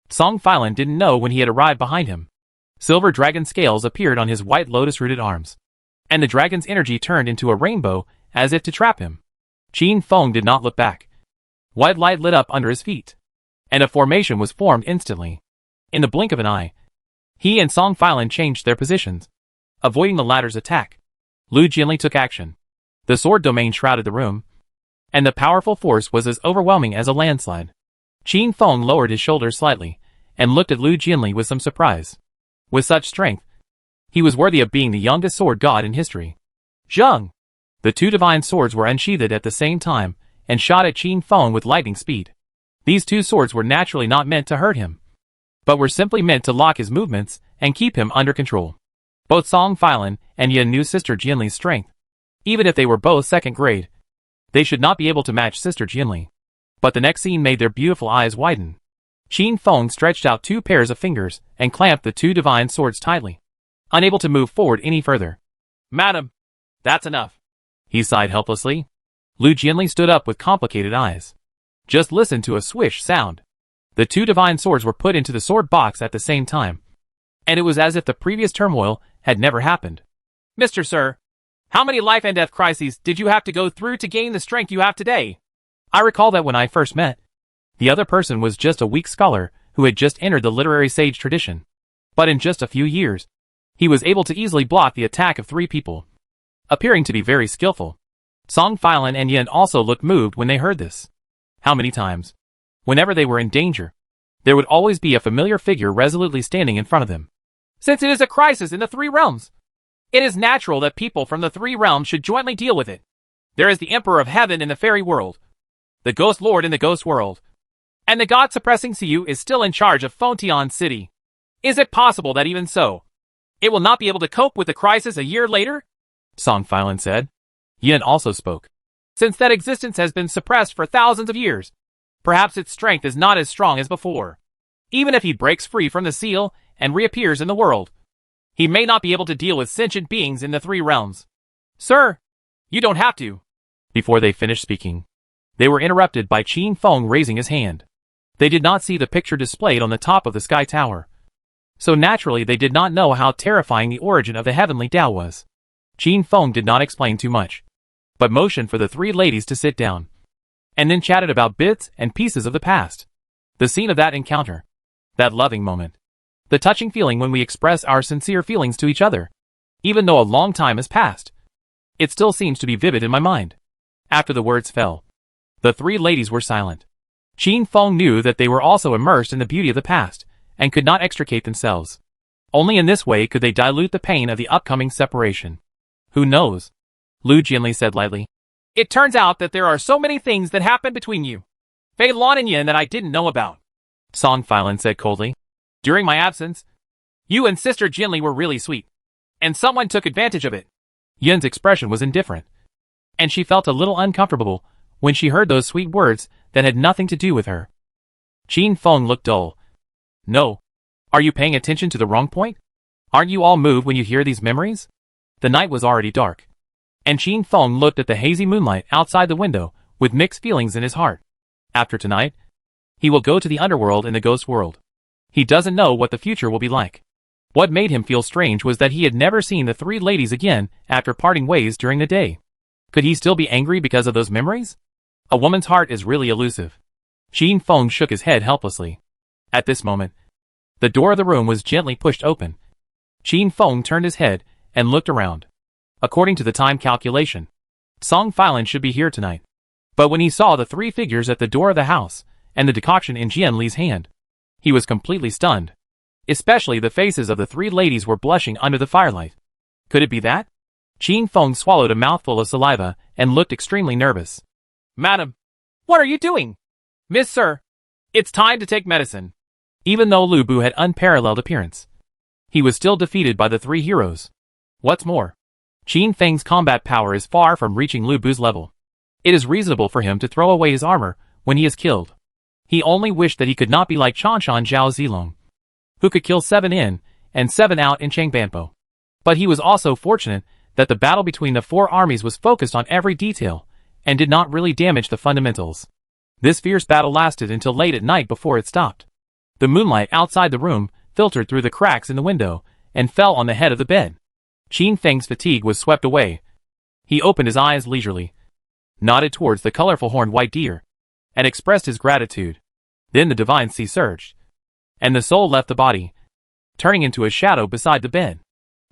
Song Filan didn't know when he had arrived behind him. Silver dragon scales appeared on his white lotus-rooted arms, and the dragon's energy turned into a rainbow as if to trap him. Qin Feng did not look back. White light lit up under his feet, and a formation was formed instantly. In the blink of an eye, he and Song Filan changed their positions, avoiding the latter's attack. Lu Jianli took action. The sword domain shrouded the room, and the powerful force was as overwhelming as a landslide. Qin Feng lowered his shoulders slightly, and looked at Lu Jianli with some surprise. With such strength, he was worthy of being the youngest sword god in history. Zheng! The two divine swords were unsheathed at the same time, and shot at Qin Feng with lightning speed. These two swords were naturally not meant to hurt him, but were simply meant to lock his movements and keep him under control. Both Song Filan and Yin knew Sister Jianli's strength. Even if they were both second grade, they should not be able to match Sister Jianli. But the next scene made their beautiful eyes widen. Qin Feng stretched out two pairs of fingers and clamped the two divine swords tightly, unable to move forward any further. Madam, that's enough. He sighed helplessly. Lu Jianli stood up with complicated eyes. Just listen to a swish sound. The two divine swords were put into the sword box at the same time, and it was as if the previous turmoil had never happened. Mr. Sir, how many life and death crises did you have to go through to gain the strength you have today? I recall that when I first met, the other person was just a weak scholar who had just entered the literary sage tradition. But in just a few years, he was able to easily block the attack of three people, appearing to be very skillful. Song Filan and Yin also looked moved when they heard this. How many times, whenever they were in danger, there would always be a familiar figure resolutely standing in front of them. Since it is a crisis in the three realms, it is natural that people from the three realms should jointly deal with it. There is the Emperor of Heaven in the fairy world, the Ghost Lord in the ghost world, and the God-suppressing Siyu is still in charge of Fontian City. Is it possible that even so, it will not be able to cope with the crisis a year later? Song Filan said. Yin also spoke. Since that existence has been suppressed for thousands of years, perhaps its strength is not as strong as before. Even if he breaks free from the seal and reappears in the world, he may not be able to deal with sentient beings in the three realms. Sir, you don't have to. Before they finished speaking, they were interrupted by Qin Feng raising his hand. They did not see the picture displayed on the top of the sky tower, so naturally they did not know how terrifying the origin of the heavenly Tao was. Qin Feng did not explain too much, but motioned for the three ladies to sit down, and then chatted about bits and pieces of the past. The scene of that encounter. That loving moment. The touching feeling when we express our sincere feelings to each other. Even though a long time has passed, it still seems to be vivid in my mind. After the words fell, the three ladies were silent. Qin Feng knew that they were also immersed in the beauty of the past, and could not extricate themselves. Only in this way could they dilute the pain of the upcoming separation. Who knows? Lu Jianli said lightly. It turns out that there are so many things that happened between you, Fei Lan and Yin, that I didn't know about, Song Filan said coldly. During my absence, you and Sister Jinli were really sweet, and someone took advantage of it. Yin's expression was indifferent, and she felt a little uncomfortable when she heard those sweet words that had nothing to do with her. Qin Feng looked dull. No. Are you paying attention to the wrong point? Aren't you all moved when you hear these memories? The night was already dark, and Qin Feng looked at the hazy moonlight outside the window with mixed feelings in his heart. After tonight, he will go to the underworld in the ghost world. He doesn't know what the future will be like. What made him feel strange was that he had never seen the three ladies again after parting ways during the day. Could he still be angry because of those memories? A woman's heart is really elusive. Qin Feng shook his head helplessly. At this moment, the door of the room was gently pushed open. Qin Feng turned his head and looked around. According to the time calculation, Song Filan should be here tonight. But when he saw the three figures at the door of the house and the decoction in Jian Li's hand, he was completely stunned. Especially the faces of the three ladies were blushing under the firelight. Could it be that? Qin Feng swallowed a mouthful of saliva and looked extremely nervous. Madam, what are you doing? Miss Sir, it's time to take medicine. Even though Lu Bu had unparalleled appearance, he was still defeated by the three heroes. What's more, Qin Feng's combat power is far from reaching Lu Bu's level. It is reasonable for him to throw away his armor when he is killed. He only wished that he could not be like Chanshan Zhao Zilong, who could kill 7 in and 7 out in Changbanpo. But he was also fortunate that the battle between the four armies was focused on every detail and did not really damage the fundamentals. This fierce battle lasted until late at night before it stopped. The moonlight outside the room filtered through the cracks in the window and fell on the head of the bed. Qin Feng's fatigue was swept away. He opened his eyes leisurely, nodded towards the colorful horned white deer, and expressed his gratitude. Then the divine sea surged, and the soul left the body, turning into a shadow beside the bed.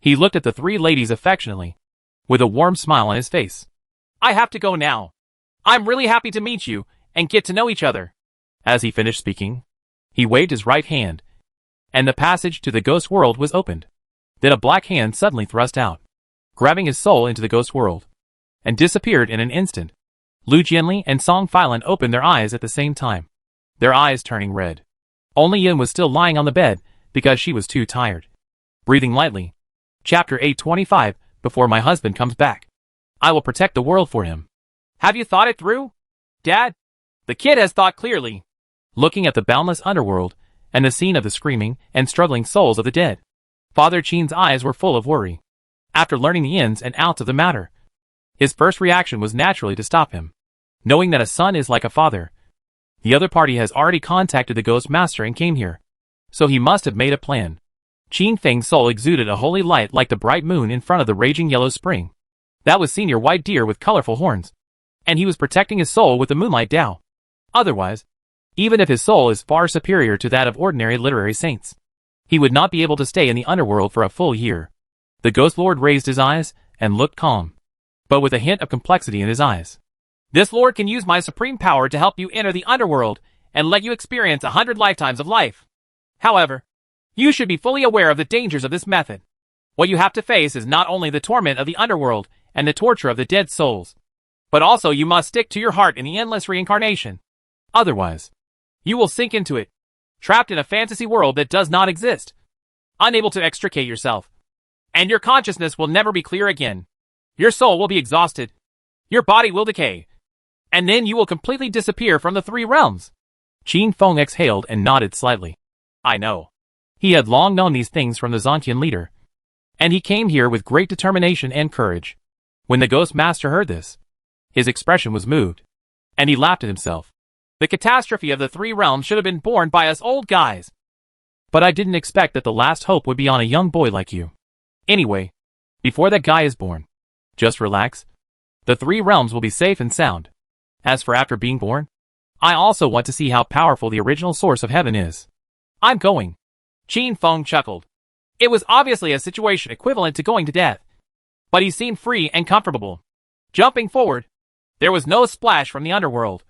He looked at the three ladies affectionately, with a warm smile on his face. I have to go now. I'm really happy to meet you and get to know each other. As he finished speaking, he waved his right hand, and the passage to the ghost world was opened. Then a black hand suddenly thrust out, grabbing his soul into the ghost world, and disappeared in an instant. Lu Jianli and Song Filan opened their eyes at the same time, their eyes turning red. Only Yin was still lying on the bed because she was too tired. Breathing lightly. Chapter 825, Before my husband comes back. I will protect the world for him. Have you thought it through, Dad? The kid has thought clearly. Looking at the boundless underworld and the scene of the screaming and struggling souls of the dead, Father Qin's eyes were full of worry. After learning the ins and outs of the matter, his first reaction was naturally to stop him. Knowing that a son is like a father, the other party has already contacted the Ghost Master and came here, so he must have made a plan. Qin Feng's soul exuded a holy light like the bright moon in front of the raging yellow spring. That was Senior White Deer with colorful horns, and he was protecting his soul with the Moonlight Dao. Otherwise, even if his soul is far superior to that of ordinary literary saints, he would not be able to stay in the underworld for a full year. The Ghost Lord raised his eyes and looked calm, but with a hint of complexity in his eyes. This Lord can use my supreme power to help you enter the underworld and let you experience 100 lifetimes of life. However, you should be fully aware of the dangers of this method. What you have to face is not only the torment of the underworld and the torture of the dead souls, but also you must stick to your heart in the endless reincarnation. Otherwise, you will sink into it, trapped in a fantasy world that does not exist, unable to extricate yourself, and your consciousness will never be clear again. Your soul will be exhausted, your body will decay, and then you will completely disappear from the three realms. Qin Feng exhaled and nodded slightly. I know. He had long known these things from the Zontian leader, and he came here with great determination and courage. When the Ghost Master heard this, his expression was moved, and he laughed at himself. The catastrophe of the three realms should have been borne by us old guys. But I didn't expect that the last hope would be on a young boy like you. Anyway, before that guy is born, just relax. The three realms will be safe and sound. As for after being born, I also want to see how powerful the original source of heaven is. I'm going. Qin Feng chuckled. It was obviously a situation equivalent to going to death. But he seemed free and comfortable. Jumping forward, there was no splash from the underworld.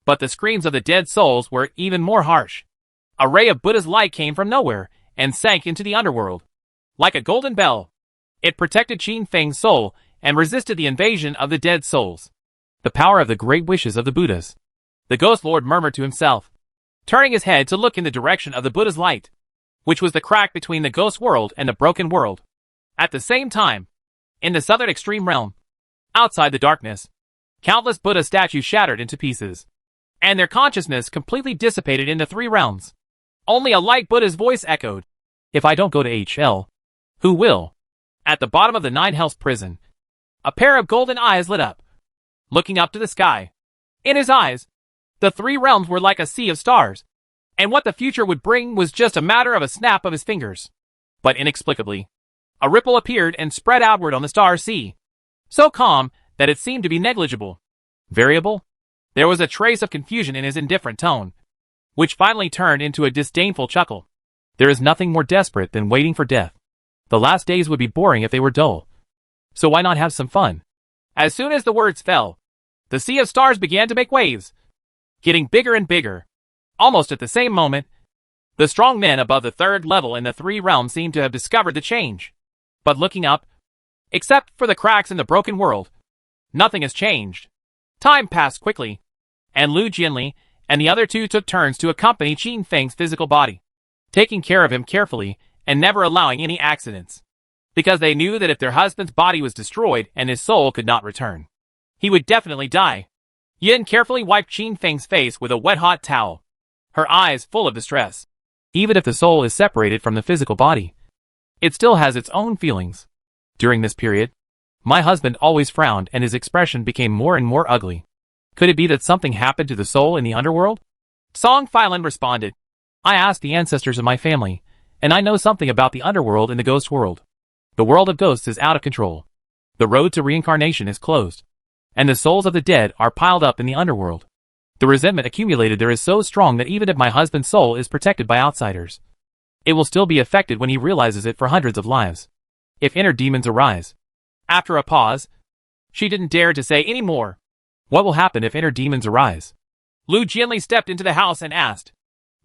But the screams of the dead souls were even more harsh. A ray of Buddha's light came from nowhere and sank into the underworld. Like a golden bell, it protected Qin Feng's soul and resisted the invasion of the dead souls. The power of the great wishes of the Buddhas. The Ghost Lord murmured to himself, turning his head to look in the direction of the Buddha's light, which was the crack between the ghost world and the broken world. At the same time, in the southern extreme realm, outside the darkness, countless Buddha statues shattered into pieces, and their consciousness completely dissipated in the three realms. Only a light Buddha's voice echoed, "If I don't go to HL, who will?" At the bottom of the Nine Hells prison, a pair of golden eyes lit up, looking up to the sky. In his eyes, the three realms were like a sea of stars, and what the future would bring was just a matter of a snap of his fingers. But inexplicably, a ripple appeared and spread outward on the star sea, so calm that it seemed to be negligible. Variable? There was a trace of confusion in his indifferent tone, which finally turned into a disdainful chuckle. There is nothing more desperate than waiting for death. The last days would be boring if they were dull. So why not have some fun? As soon as the words fell, the sea of stars began to make waves, getting bigger and bigger. Almost at the same moment, the strong men above the third level in the three realms seemed to have discovered the change. But looking up, except for the cracks in the broken world, nothing has changed. Time passed quickly, and Lu Jianli and the other two took turns to accompany Qin Feng's physical body, taking care of him carefully and never allowing any accidents, because they knew that if their husband's body was destroyed and his soul could not return, he would definitely die. Yin carefully wiped Qin Feng's face with a wet-hot towel, her eyes full of distress. Even if the soul is separated from the physical body, it still has its own feelings. During this period, my husband always frowned and his expression became more and more ugly. Could it be that something happened to the soul in the underworld? Song Filan responded, I asked the ancestors of my family, and I know something about the underworld and the ghost world. The world of ghosts is out of control. The road to reincarnation is closed, and the souls of the dead are piled up in the underworld. The resentment accumulated there is so strong that even if my husband's soul is protected by outsiders, it will still be affected when he realizes it for hundreds of lives. If inner demons arise. After a pause, she didn't dare to say any more. What will happen if inner demons arise? Lu Jianli stepped into the house and asked.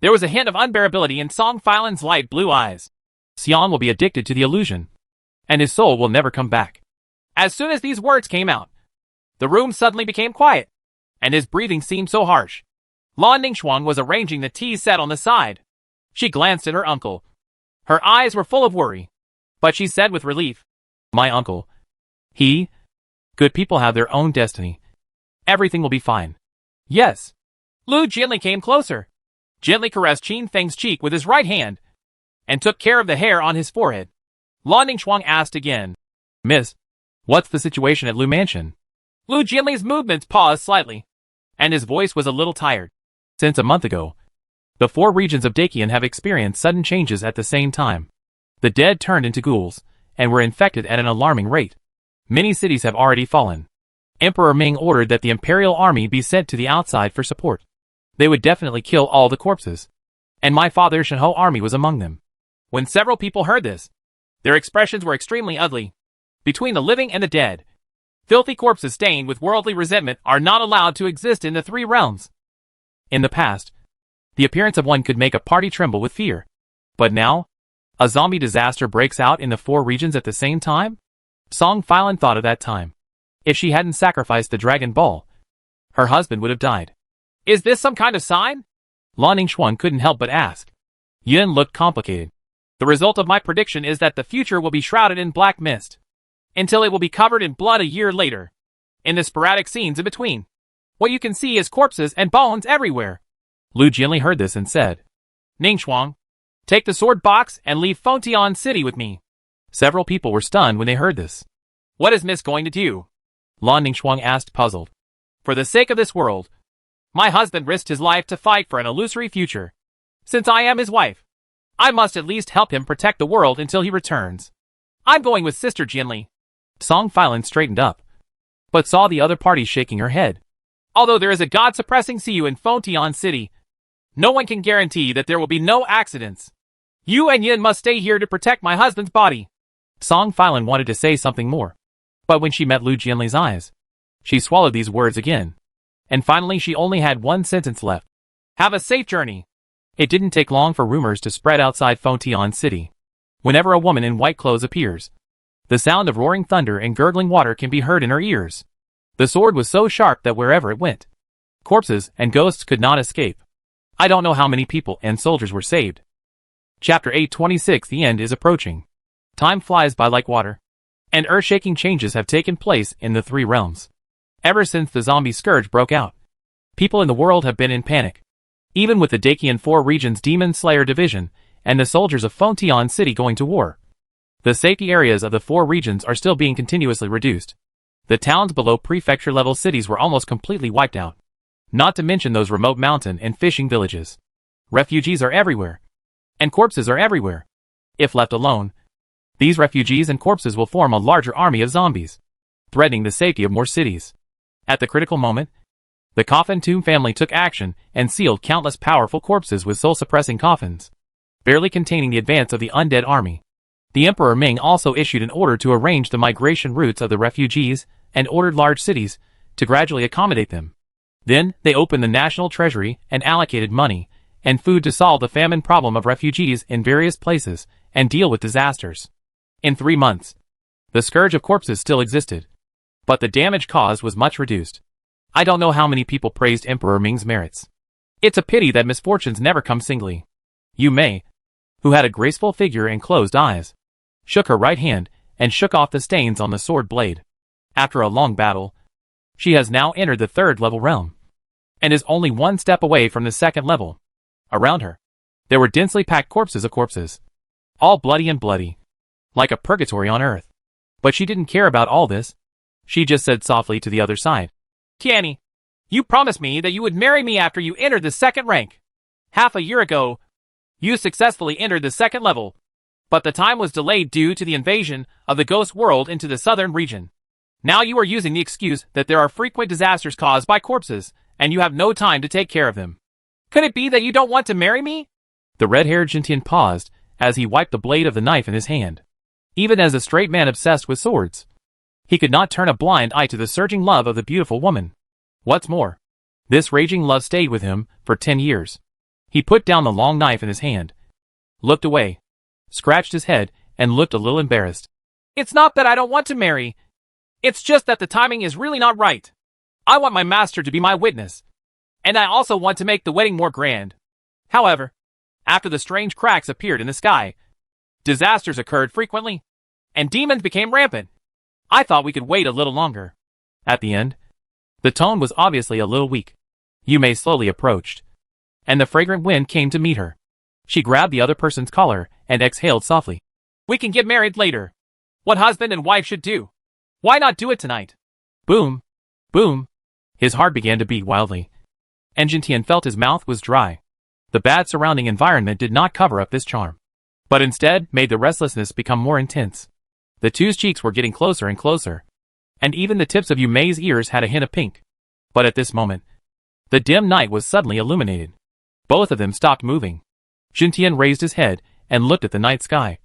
There was a hint of unbearability in Song Filan's light blue eyes. Xian will be addicted to the illusion, and his soul will never come back. As soon as these words came out, the room suddenly became quiet, and his breathing seemed so harsh. Lan Ningxuang was arranging the tea set on the side. She glanced at her uncle. Her eyes were full of worry, but she said with relief, My uncle. Good people have their own destiny. Everything will be fine. Yes. Lu Jianli came closer, gently caressed Qin Feng's cheek with his right hand, and took care of the hair on his forehead. Lan Ningxuang asked again, Miss, what's the situation at Lu Mansion? Lu Jianli's movements paused slightly, and his voice was a little tired. Since a month ago, the 4 regions of Daqian have experienced sudden changes at the same time. The dead turned into ghouls, and were infected at an alarming rate. Many cities have already fallen. Emperor Ming ordered that the imperial army be sent to the outside for support. They would definitely kill all the corpses, and my father Shenhou army was among them. When several people heard this, their expressions were extremely ugly. Between the living and the dead, filthy corpses stained with worldly resentment are not allowed to exist in the 3 realms. In the past, the appearance of one could make a party tremble with fear. But now, a zombie disaster breaks out in the 4 regions at the same time? Song Filan thought of that time. If she hadn't sacrificed the Dragon Ball, her husband would have died. Is this some kind of sign? Lan Ningxuan couldn't help but ask. Yin looked complicated. The result of my prediction is that the future will be shrouded in black mist, until it will be covered in blood a year later. In the sporadic scenes in between, what you can see is corpses and bones everywhere. Lu Jianli heard this and said, Ningxuang, take the sword box and leave Fengtian City with me. Several people were stunned when they heard this. What is Miss going to do? Lan Ningxuang asked, puzzled. For the sake of this world, my husband risked his life to fight for an illusory future. Since I am his wife, I must at least help him protect the world until he returns. I'm going with Sister Jianli. Song Filan straightened up, but saw the other party shaking her head. Although there is a god-suppressing CU in Fontian City, no one can guarantee that there will be no accidents. You and Yin must stay here to protect my husband's body. Song Filan wanted to say something more, but when she met Lu Jianli's eyes, she swallowed these words again. And finally she only had one sentence left. Have a safe journey. It didn't take long for rumors to spread outside Fontian City. Whenever a woman in white clothes appears, the sound of roaring thunder and gurgling water can be heard in her ears. The sword was so sharp that wherever it went, corpses and ghosts could not escape. I don't know how many people and soldiers were saved. Chapter 826. The end is approaching. Time flies by like water, and earth-shaking changes have taken place in the three realms. Ever since the zombie scourge broke out, people in the world have been in panic. Even with the Dacian 4 region's Demon Slayer division and the soldiers of Fontian City going to war, the safety areas of the 4 regions are still being continuously reduced. The towns below prefecture-level cities were almost completely wiped out. Not to mention those remote mountain and fishing villages. Refugees are everywhere, and corpses are everywhere. If left alone, these refugees and corpses will form a larger army of zombies, threatening the safety of more cities. At the critical moment, the Coffin Tomb family took action and sealed countless powerful corpses with soul-suppressing coffins, barely containing the advance of the undead army. The Emperor Ming also issued an order to arrange the migration routes of the refugees and ordered large cities to gradually accommodate them. Then, they opened the national treasury and allocated money and food to solve the famine problem of refugees in various places and deal with disasters. In 3 months, the scourge of corpses still existed, but the damage caused was much reduced. I don't know how many people praised Emperor Ming's merits. It's a pity that misfortunes never come singly. Yu Mei, who had a graceful figure and closed eyes, shook her right hand and shook off the stains on the sword blade. After a long battle, she has now entered the 3rd level realm, and is only 1 step away from the 2nd level. Around her, there were densely packed corpses of corpses, all bloody and bloody, like a purgatory on earth. But she didn't care about all this. She just said softly to the other side, Tianny, you promised me that you would marry me after you entered the 2nd rank. Half a year ago, you successfully entered the 2nd level, but the time was delayed due to the invasion of the ghost world into the southern region. Now you are using the excuse that there are frequent disasters caused by corpses, and you have no time to take care of them. Could it be that you don't want to marry me? The red-haired Jintian paused as he wiped the blade of the knife in his hand. Even as a straight man obsessed with swords, he could not turn a blind eye to the surging love of the beautiful woman. What's more, this raging love stayed with him for 10 years. He put down the long knife in his hand, looked away, scratched his head, and looked a little embarrassed. It's not that I don't want to marry. It's just that the timing is really not right. I want my master to be my witness, and I also want to make the wedding more grand. However, after the strange cracks appeared in the sky, disasters occurred frequently, and demons became rampant. I thought we could wait a little longer. At the end, the tone was obviously a little weak. Yu Mei slowly approached, and the fragrant wind came to meet her. She grabbed the other person's collar and exhaled softly. We can get married later. What husband and wife should do. Why not do it tonight? Boom. Boom. His heart began to beat wildly, and Jintian felt his mouth was dry. The bad surrounding environment did not cover up this charm, but instead made the restlessness become more intense. The two's cheeks were getting closer and closer, and even the tips of Yu Mei's ears had a hint of pink. But at this moment, the dim night was suddenly illuminated. Both of them stopped moving. Jintian raised his head and looked at the night sky,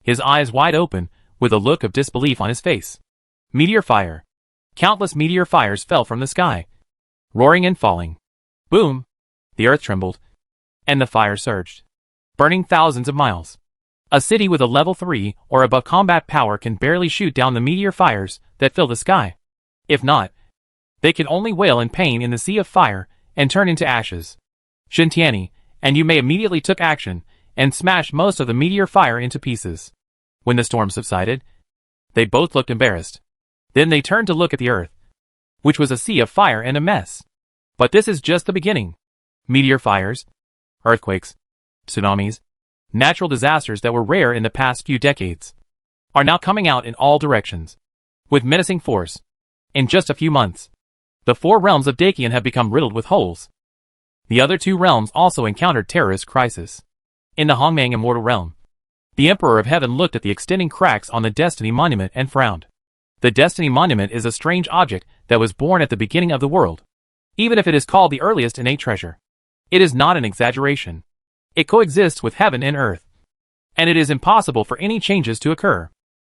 his eyes wide open, with a look of disbelief on his face. Meteor fire. Countless meteor fires fell from the sky, roaring and falling. Boom! The earth trembled, and the fire surged, burning thousands of miles. A city with a level 3 or above combat power can barely shoot down the meteor fires that fill the sky. If not, they can only wail in pain in the sea of fire and turn into ashes. Jintian and Yu Mei immediately took action and smashed most of the meteor fire into pieces. When the storm subsided, they both looked embarrassed. Then they turned to look at the earth, which was a sea of fire and a mess. But this is just the beginning. Meteor fires, earthquakes, tsunamis, natural disasters that were rare in the past few decades, are now coming out in all directions, with menacing force. In just a few months, the 4 realms of Dacian have become riddled with holes. The other 2 realms also encountered terrorist crisis. In the Hongmang Immortal Realm, the Emperor of Heaven looked at the extending cracks on the Destiny Monument and frowned. The Destiny Monument is a strange object that was born at the beginning of the world. Even if it is called the earliest innate treasure, it is not an exaggeration. It coexists with heaven and earth, and it is impossible for any changes to occur.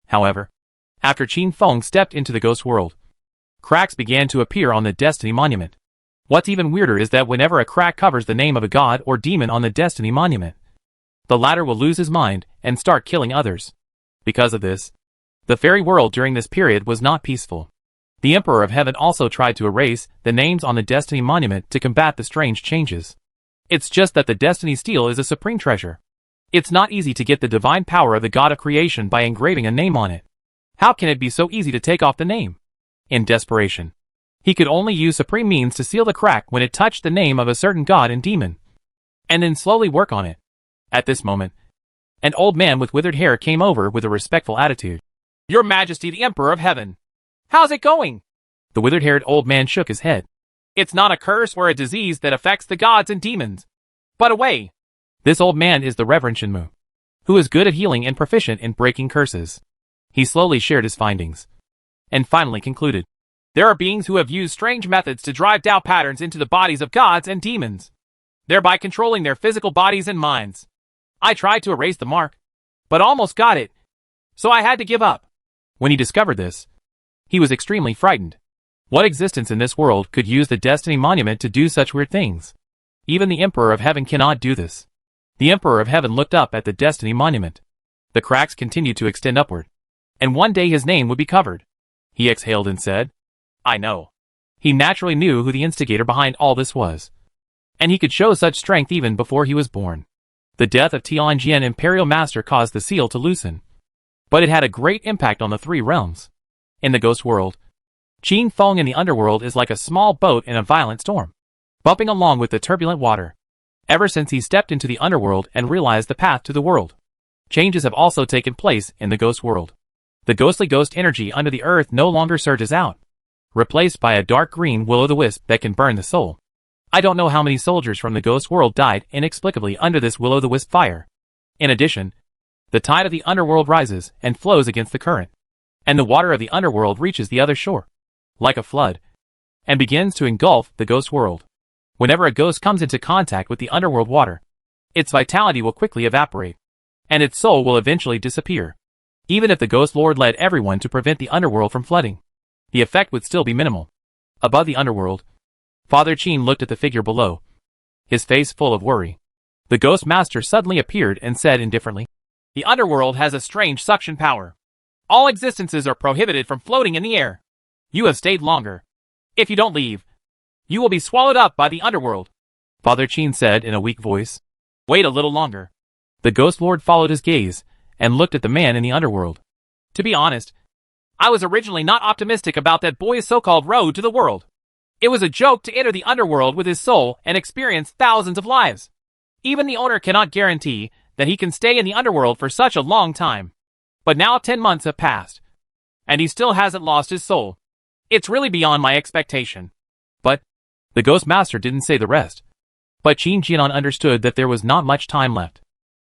However, after Qin Feng stepped into the ghost world, cracks began to appear on the Destiny Monument. What's even weirder is that whenever a crack covers the name of a god or demon on the Destiny Monument, the latter will lose his mind and start killing others. Because of this, the fairy world during this period was not peaceful. The Emperor of Heaven also tried to erase the names on the Destiny Monument to combat the strange changes. It's just that the Destiny Stele is a supreme treasure. It's not easy to get the divine power of the god of creation by engraving a name on it. How can it be so easy to take off the name? In desperation, he could only use supreme means to seal the crack when it touched the name of a certain god and demon, and then slowly work on it. At this moment, an old man with withered hair came over with a respectful attitude. "Your Majesty, the Emperor of Heaven. How's it going?" The withered-haired old man shook his head. "It's not a curse or a disease that affects the gods and demons. But away." This old man is the Reverend Shenmu, who is good at healing and proficient in breaking curses. He slowly shared his findings, and finally concluded. "There are beings who have used strange methods to drive Tao patterns into the bodies of gods and demons, thereby controlling their physical bodies and minds. I tried to erase the mark, but almost got it, so I had to give up." When he discovered this, he was extremely frightened. What existence in this world could use the Destiny Monument to do such weird things? Even the Emperor of Heaven cannot do this. The Emperor of Heaven looked up at the Destiny Monument. The cracks continued to extend upward, and one day his name would be covered. He exhaled and said, "I know." He naturally knew who the instigator behind all this was, and he could show such strength even before he was born. The death of Tianjian Imperial Master caused the seal to loosen, but it had a great impact on the three realms. In the ghost world, Qin Feng in the underworld is like a small boat in a violent storm, bumping along with the turbulent water. Ever since he stepped into the underworld and realized the path to the world, changes have also taken place in the ghost world. The ghostly ghost energy under the earth no longer surges out, replaced by a dark green will-o'-the-wisp that can burn the soul. I don't know how many soldiers from the ghost world died inexplicably under this will-o'-the-wisp fire. In addition, the tide of the underworld rises and flows against the current, and the water of the underworld reaches the other shore, like a flood, and begins to engulf the ghost world. Whenever a ghost comes into contact with the underworld water, its vitality will quickly evaporate, and its soul will eventually disappear. Even if the Ghost Lord led everyone to prevent the underworld from flooding, the effect would still be minimal. Above the underworld, Father Qin looked at the figure below, his face full of worry. The Ghost Master suddenly appeared and said indifferently, "The underworld has a strange suction power. All existences are prohibited from floating in the air. You have stayed longer. If you don't leave, you will be swallowed up by the underworld." Father Qin said in a weak voice, "Wait a little longer." The Ghost Lord followed his gaze and looked at the man in the underworld. "To be honest, I was originally not optimistic about that boy's so-called road to the world. It was a joke to enter the underworld with his soul and experience thousands of lives. Even the owner cannot guarantee that he can stay in the underworld for such a long time. But now 10 months have passed, and he still hasn't lost his soul. It's really beyond my expectation." But the Ghost Master didn't say the rest. But Qin Jianan understood that there was not much time left.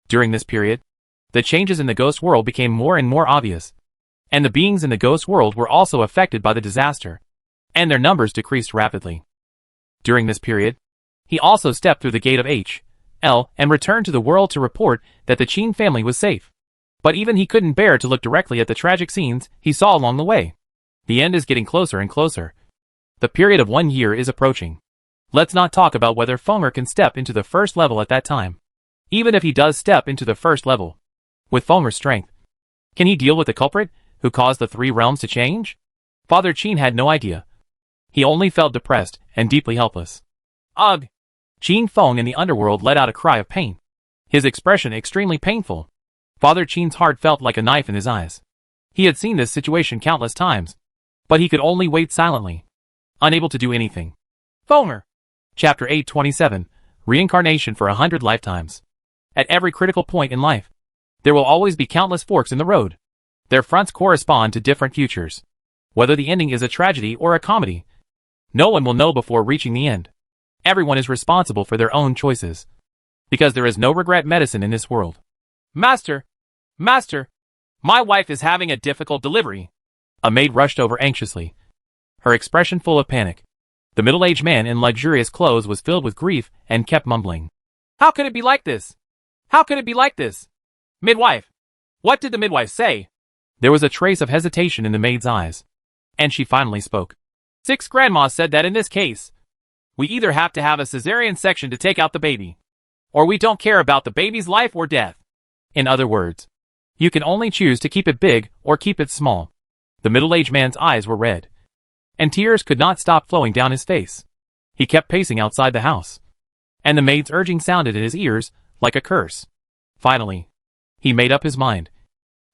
During this period, the changes in the ghost world became more and more obvious, and the beings in the ghost world were also affected by the disaster, and their numbers decreased rapidly. During this period, he also stepped through the gate of H.L. and returned to the world to report that the Qin family was safe. But even he couldn't bear to look directly at the tragic scenes he saw along the way. The end is getting closer and closer. The period of 1 year is approaching. Let's not talk about whether Fenger can step into the first level at that time. Even if he does step into the first level, with Fenger's strength, can he deal with the culprit who caused the three realms to change? Father Qin had no idea. He only felt depressed and deeply helpless. Ugh! Qin Feng in the underworld let out a cry of pain, his expression extremely painful. Father Qin's heart felt like a knife in his eyes. He had seen this situation countless times, but he could only wait silently, unable to do anything. Fenger! Chapter 827, Reincarnation for 100 Lifetimes. At every critical point in life, there will always be countless forks in the road. Their fronts correspond to different futures. Whether the ending is a tragedy or a comedy, no one will know before reaching the end. Everyone is responsible for their own choices, because there is no regret medicine in this world. Master! Master! My wife is having a difficult delivery. A maid rushed over anxiously, her expression full of panic. The middle-aged man in luxurious clothes was filled with grief and kept mumbling. How could it be like this? How could it be like this? Midwife! What did the midwife say? There was a trace of hesitation in the maid's eyes. And she finally spoke. Six grandma said that in this case, we either have to have a cesarean section to take out the baby, or we don't care about the baby's life or death. In other words, you can only choose to keep it big or keep it small. The middle-aged man's eyes were red, and tears could not stop flowing down his face. He kept pacing outside the house, and the maid's urging sounded in his ears like a curse. Finally, he made up his mind,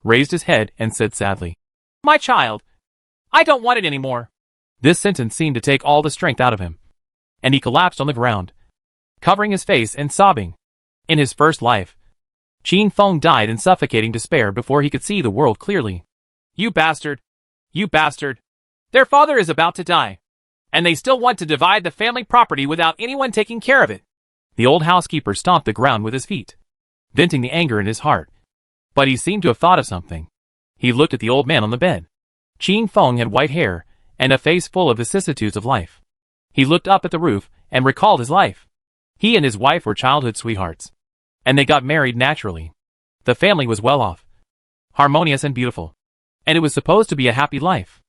raised his head and said sadly, My child, I don't want it anymore. This sentence seemed to take all the strength out of him, and he collapsed on the ground, covering his face and sobbing. In his first life, Qin Feng died in suffocating despair before he could see the world clearly. You bastard! You bastard! Their father is about to die, and they still want to divide the family property without anyone taking care of it. The old housekeeper stomped the ground with his feet, venting the anger in his heart. But he seemed to have thought of something. He looked at the old man on the bed. Qin Feng had white hair and a face full of vicissitudes of life. He looked up at the roof and recalled his life. He and his wife were childhood sweethearts, and they got married naturally. The family was well off, harmonious and beautiful, and it was supposed to be a happy life.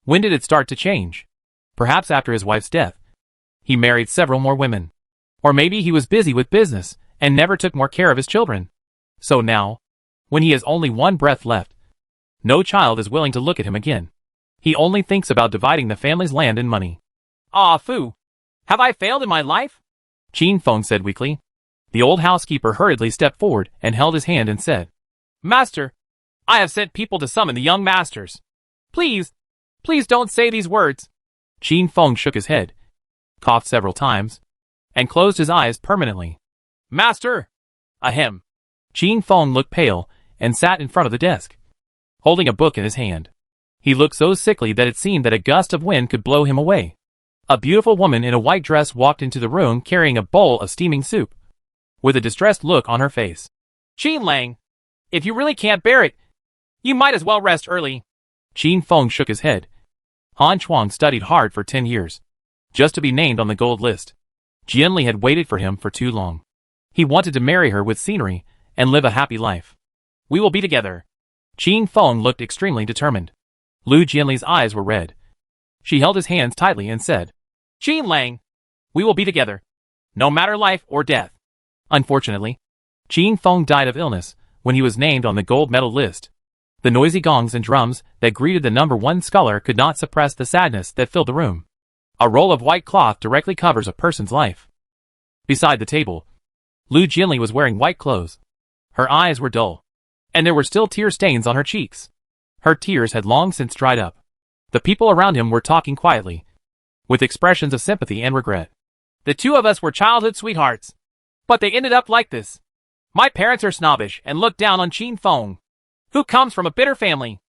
When did it start to change? Perhaps after his wife's death. He married several more women. Or maybe he was busy with business and never took more care of his children. So now, when he has only one breath left, no child is willing to look at him again. He only thinks about dividing the family's land and money. Ah, Fu! Have I failed in my life? Qin Feng said weakly. The old housekeeper hurriedly stepped forward and held his hand and said, Master, I have sent people to summon the young masters. Please, please don't say these words. Qin Feng shook his head, coughed several times, and closed his eyes permanently. Master! Ahem. Qin Feng looked pale and sat in front of the desk, holding a book in his hand. He looked so sickly that it seemed that a gust of wind could blow him away. A beautiful woman in a white dress walked into the room carrying a bowl of steaming soup, with a distressed look on her face. Qin Lang, if you really can't bear it, you might as well rest early. Qin Feng shook his head. Han Chuang studied hard for 10 years, just to be named on the gold list. Jianli had waited for him for too long. He wanted to marry her with scenery and live a happy life. We will be together. Qin Feng looked extremely determined. Lu Jianli's eyes were red. She held his hands tightly and said, Qin Lang, we will be together, no matter life or death. Unfortunately, Qin Feng died of illness when he was named on the gold medal list. The noisy gongs and drums that greeted the #1 scholar could not suppress the sadness that filled the room. A roll of white cloth directly covers a person's life. Beside the table, Lu Jianli was wearing white clothes. Her eyes were dull, and there were still tear stains on her cheeks. Her tears had long since dried up. The people around him were talking quietly, with expressions of sympathy and regret. The two of us were childhood sweethearts, but they ended up like this. My parents are snobbish and look down on Qin Feng, who comes from a bitter family.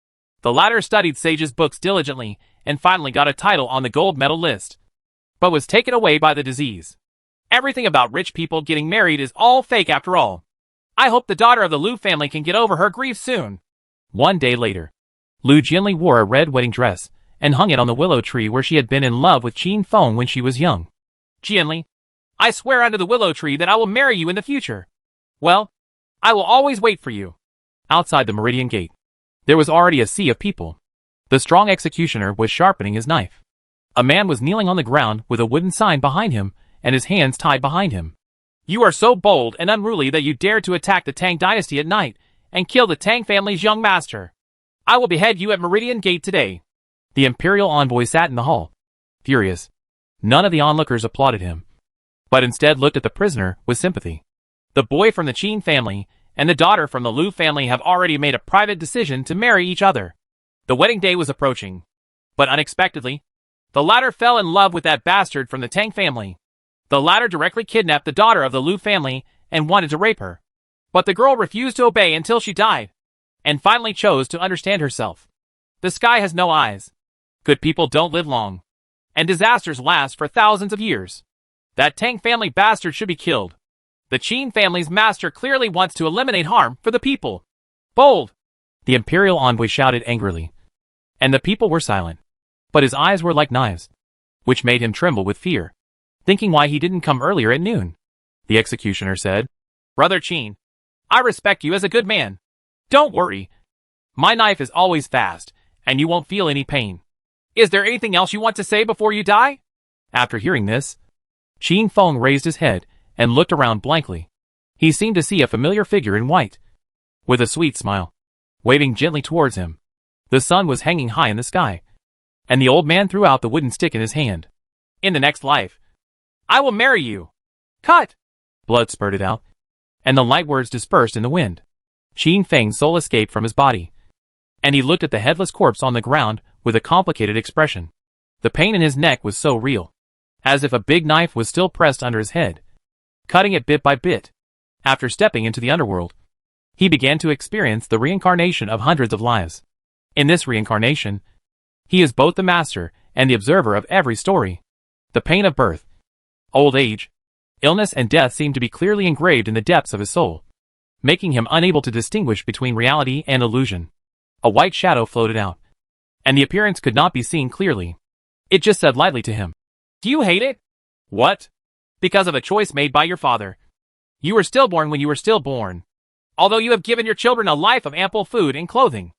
The latter studied Sage's books diligently and finally got a title on the gold medal list, but was taken away by the disease. Everything about rich people getting married is all fake after all. I hope the daughter of the Lu family can get over her grief soon. One day later, Lu Jianli wore a red wedding dress and hung it on the willow tree where she had been in love with Qin Feng when she was young. Jianli, I swear under the willow tree that I will marry you in the future. Well, I will always wait for you. Outside the Meridian Gate, there was already a sea of people. The strong executioner was sharpening his knife. A man was kneeling on the ground with a wooden sign behind him and his hands tied behind him. You are so bold and unruly that you dared to attack the Tang dynasty at night and kill the Tang family's young master. I will behead you at Meridian Gate today. The imperial envoy sat in the hall, furious. None of the onlookers applauded him, but instead looked at the prisoner with sympathy. The boy from the Qin family and the daughter from the Lu family have already made a private decision to marry each other. The wedding day was approaching, but unexpectedly, the latter fell in love with that bastard from the Tang family. The latter directly kidnapped the daughter of the Lu family and wanted to rape her. But the girl refused to obey until she died, and finally chose to understand herself. The sky has no eyes. Good people don't live long, and disasters last for thousands of years. That Tang family bastard should be killed. The Qin family's master clearly wants to eliminate harm for the people. Bold! The imperial envoy shouted angrily, and the people were silent. But his eyes were like knives. which made him tremble with fear, thinking why he didn't come earlier at noon. The executioner said, "Brother Qin, I respect you as a good man. Don't worry. My knife is always fast, and you won't feel any pain. Is there anything else you want to say before you die?" After hearing this, Qin Feng raised his head and looked around blankly. He seemed to see a familiar figure in white, with a sweet smile, waving gently towards him. The sun was hanging high in the sky, and the old man threw out the wooden stick in his hand. "In the next life, I will marry you." Cut! Blood spurted out, and the light words dispersed in the wind. Qin Feng's soul escaped from his body, and he looked at the headless corpse on the ground with a complicated expression. The pain in his neck was so real, as if a big knife was still pressed under his head, cutting it bit by bit. After stepping into the underworld, he began to experience the reincarnation of hundreds of lives. In this reincarnation, he is both the master and the observer of every story. The pain of birth, old age, illness and death seemed to be clearly engraved in the depths of his soul, making him unable to distinguish between reality and illusion. A white shadow floated out, and the appearance could not be seen clearly. It just said lightly to him, "Do you hate it?" "What?" "Because of a choice made by your father. You were stillborn when you were stillborn. Although you have given your children a life of ample food and clothing,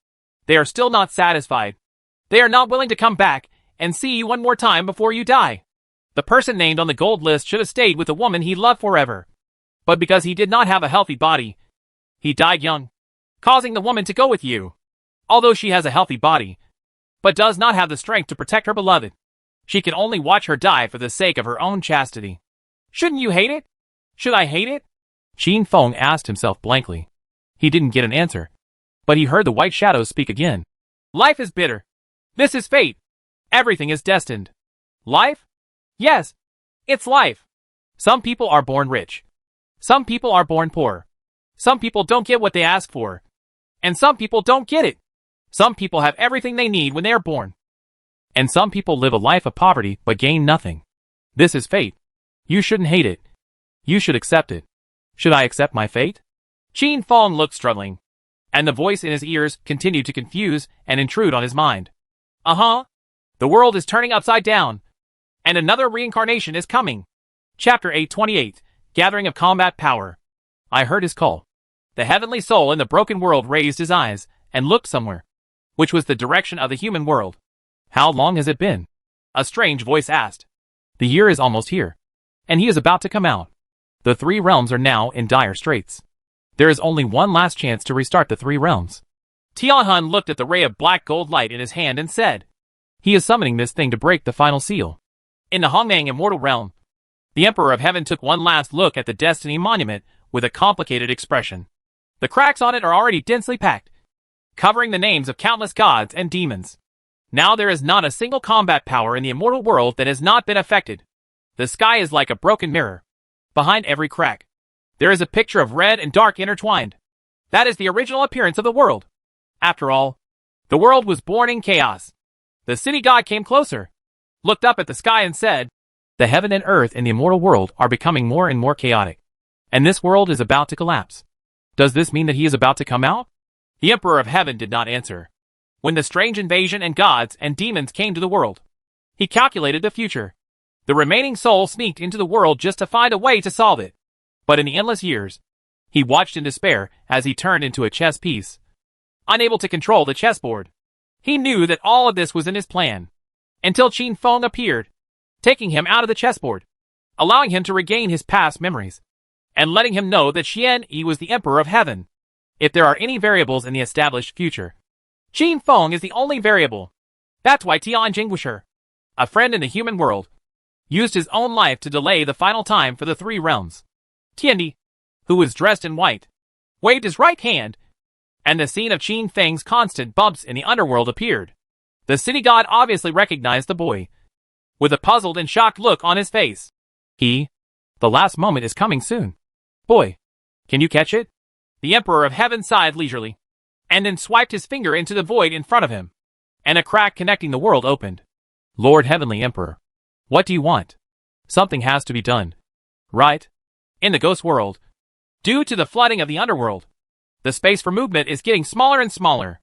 they are still not satisfied. They are not willing to come back and see you one more time before you die. The person named on the gold list should have stayed with the woman he loved forever. But because he did not have a healthy body, he died young, causing the woman to go with you. Although she has a healthy body, but does not have the strength to protect her beloved, she can only watch her die for the sake of her own chastity. Shouldn't you hate it? Should I hate it?" Qin Feng asked himself blankly. He didn't get an answer, but he heard the white shadow speak again. "Life is bitter. This is fate. Everything is destined. Life? Yes, it's life. Some people are born rich. Some people are born poor. Some people don't get what they ask for. And some people don't get it. Some people have everything they need when they are born. And some people live a life of poverty but gain nothing. This is fate. You shouldn't hate it. You should accept it." "Should I accept my fate?" Qin Feng looked struggling, and the voice in his ears continued to confuse and intrude on his mind. "Uh-huh. The world is turning upside down, and another reincarnation is coming." Chapter 828, Gathering of Combat Power. I heard his call. The heavenly soul in the broken world raised his eyes and looked somewhere, which was the direction of the human world. "How long has it been?" a strange voice asked. "The year is almost here, and he is about to come out. The three realms are now in dire straits. There is only one last chance to restart the three realms." Tianhun looked at the ray of black gold light in his hand and said, "He is summoning this thing to break the final seal." In the Hongmang Immortal Realm, the Emperor of Heaven took one last look at the Destiny Monument with a complicated expression. The cracks on it are already densely packed, covering the names of countless gods and demons. Now there is not a single combat power in the immortal world that has not been affected. The sky is like a broken mirror. Behind every crack, there is a picture of red and dark intertwined. That is the original appearance of the world. After all, the world was born in chaos. The city god came closer, looked up at the sky and said, "The heaven and earth in the immortal world are becoming more and more chaotic, and this world is about to collapse. Does this mean that he is about to come out?" The Emperor of Heaven did not answer. When the strange invasion and gods and demons came to the world, he calculated the future. The remaining soul sneaked into the world just to find a way to solve it. But in the endless years, he watched in despair as he turned into a chess piece, unable to control the chessboard. He knew that all of this was in his plan, until Qin Feng appeared, taking him out of the chessboard, allowing him to regain his past memories, and letting him know that Xian Yi was the Emperor of Heaven. If there are any variables in the established future, Qin Feng is the only variable. That's why Tian Jingguisher, a friend in the human world, used his own life to delay the final time for the three realms. Tiandi, who was dressed in white, waved his right hand, and the scene of Qin Feng's constant bumps in the underworld appeared. The city god obviously recognized the boy, with a puzzled and shocked look on his face. The last moment is coming soon. Boy, can you catch it? The Emperor of Heaven sighed leisurely, and then swiped his finger into the void in front of him, and a crack connecting the world opened. "Lord Heavenly Emperor, what do you want? Something has to be done, right?" In the ghost world, due to the flooding of the underworld, the space for movement is getting smaller and smaller.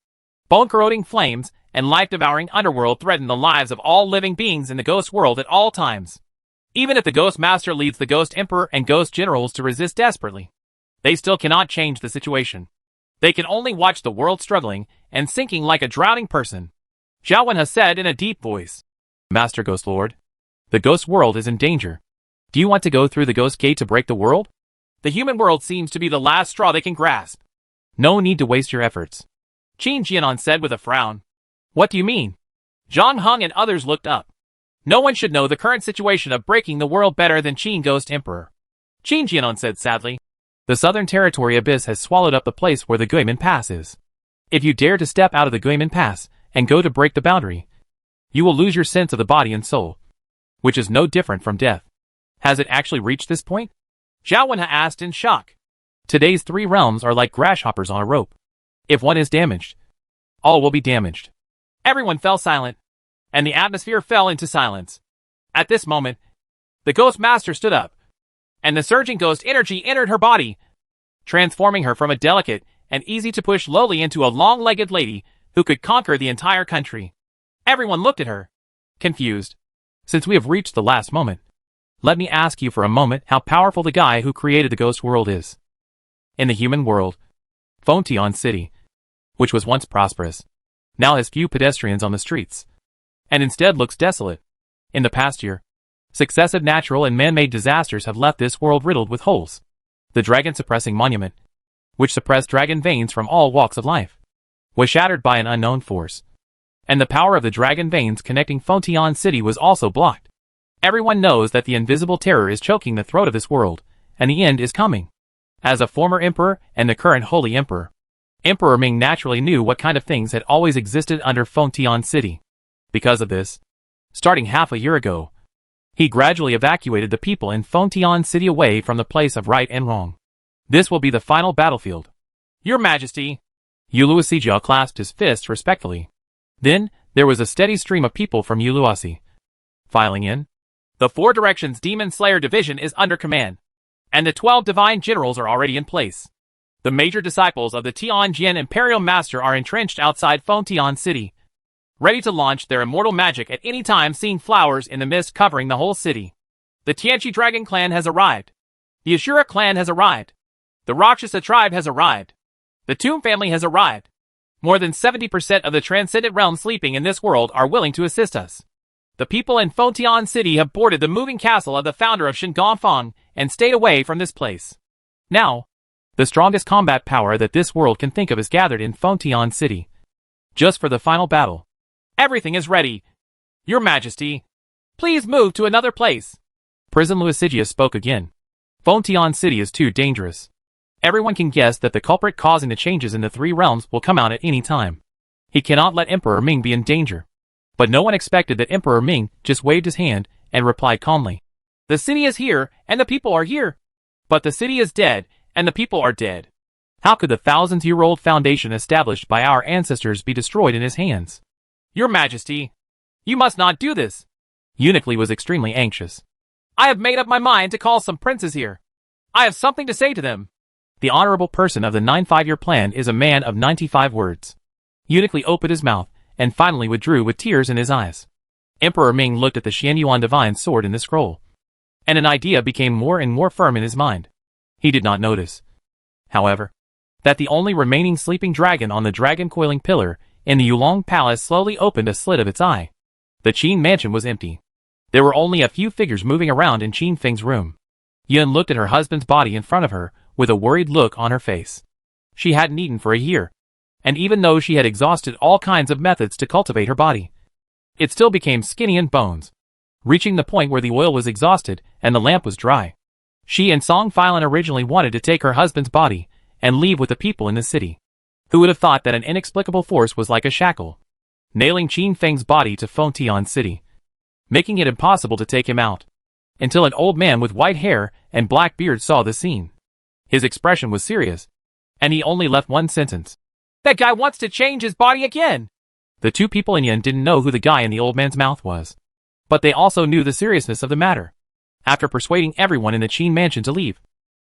Bone-corroding flames and life-devouring underworld threaten the lives of all living beings in the ghost world at all times. Even if the Ghost Master leads the Ghost Emperor and Ghost Generals to resist desperately, they still cannot change the situation. They can only watch the world struggling and sinking like a drowning person. Zhao Wenhe said in a deep voice. Master Ghost Lord, the ghost world is in danger. Do you want to go through the Ghost Gate to break the world? The human world seems to be the last straw they can grasp. No need to waste your efforts, Qin Jianan said with a frown. What do you mean? Zhang Heng and others looked up. No one should know the current situation of breaking the world better than Qin Ghost Emperor. Qin Jianan said sadly. The Southern Territory Abyss has swallowed up the place where the Guimin Pass is. If you dare to step out of the Guimin Pass and go to break the boundary, you will lose your sense of the body and soul, which is no different from death. Has it actually reached this point? Zhao Wenhe asked in shock. Today's 3 realms are like grasshoppers on a rope. If one is damaged, all will be damaged. Everyone fell silent, and the atmosphere fell into silence. At this moment, the Ghost Master stood up, and the surging ghost energy entered her body, transforming her from a delicate and easy-to-push lowly into a long-legged lady who could conquer the entire country. Everyone looked at her, confused. Since we have reached the last moment, let me ask you for a moment how powerful the guy who created the ghost world is. In the human world, Fengtian City, which was once prosperous, now has few pedestrians on the streets, and instead looks desolate. In the past year, successive natural and man-made disasters have left this world riddled with holes. The dragon-suppressing monument, which suppressed dragon veins from all walks of life, was shattered by an unknown force, and the power of the dragon veins connecting Fengtian City was also blocked. Everyone knows that the invisible terror is choking the throat of this world, and the end is coming. As a former emperor and the current holy emperor, Emperor Ming naturally knew what kind of things had always existed under Fengtian City. Because of this, starting half a year ago, he gradually evacuated the people in Fengtian City away from the place of right and wrong. This will be the final battlefield. Your Majesty! Uluosi Jia clasped his fists respectfully. Then, there was a steady stream of people from Uluosi filing in. The 4 Directions Demon Slayer Division is under command, and the 12 Divine Generals are already in place. The major disciples of the Tianjin Imperial Master are entrenched outside Fengtian City, ready to launch their immortal magic at any time, seeing flowers in the mist covering the whole city. The Tianqi Dragon Clan has arrived. The Ashura Clan has arrived. The Rakshasa tribe has arrived. The Tomb family has arrived. More than 70% of the transcendent realms sleeping in this world are willing to assist us. The people in Fengtian City have boarded the moving castle of the founder of Shingonfang and stayed away from this place. Now, the strongest combat power that this world can think of is gathered in Fengtian City, just for the final battle. Everything is ready. Your Majesty, please move to another place. Prison Lucidia spoke again. Fengtian City is too dangerous. Everyone can guess that the culprit causing the changes in the 3 realms will come out at any time. He cannot let Emperor Ming be in danger. But no one expected that Emperor Ming just waved his hand and replied calmly. The city is here, and the people are here. But the city is dead, and the people are dead. How could the thousands-year-old foundation established by our ancestors be destroyed in his hands? Your Majesty, you must not do this. Eunuch Li was extremely anxious. I have made up my mind to call some princes here. I have something to say to them. The honorable person of the 9-5-year plan is a man of 95 words. Eunuch Li opened his mouth and finally withdrew with tears in his eyes. Emperor Ming looked at the Xianyuan divine sword in the scroll, and an idea became more and more firm in his mind. He did not notice, however, that the only remaining sleeping dragon on the dragon coiling pillar in the Yulong Palace slowly opened a slit of its eye. The Qin mansion was empty. There were only a few figures moving around in Qin Feng's room. Yun looked at her husband's body in front of her with a worried look on her face. She hadn't eaten for a year, and even though she had exhausted all kinds of methods to cultivate her body, it still became skinny and bones, reaching the point where the oil was exhausted and the lamp was dry. She and Song Filan originally wanted to take her husband's body and leave with the people in the city. Who would have thought that an inexplicable force was like a shackle, nailing Qin Feng's body to Fengtian City, making it impossible to take him out, until an old man with white hair and black beard saw the scene. His expression was serious, and he only left one sentence. That guy wants to change his body again! The 2 people in Yin didn't know who the guy in the old man's mouth was, but they also knew the seriousness of the matter. After persuading everyone in the Qin mansion to leave,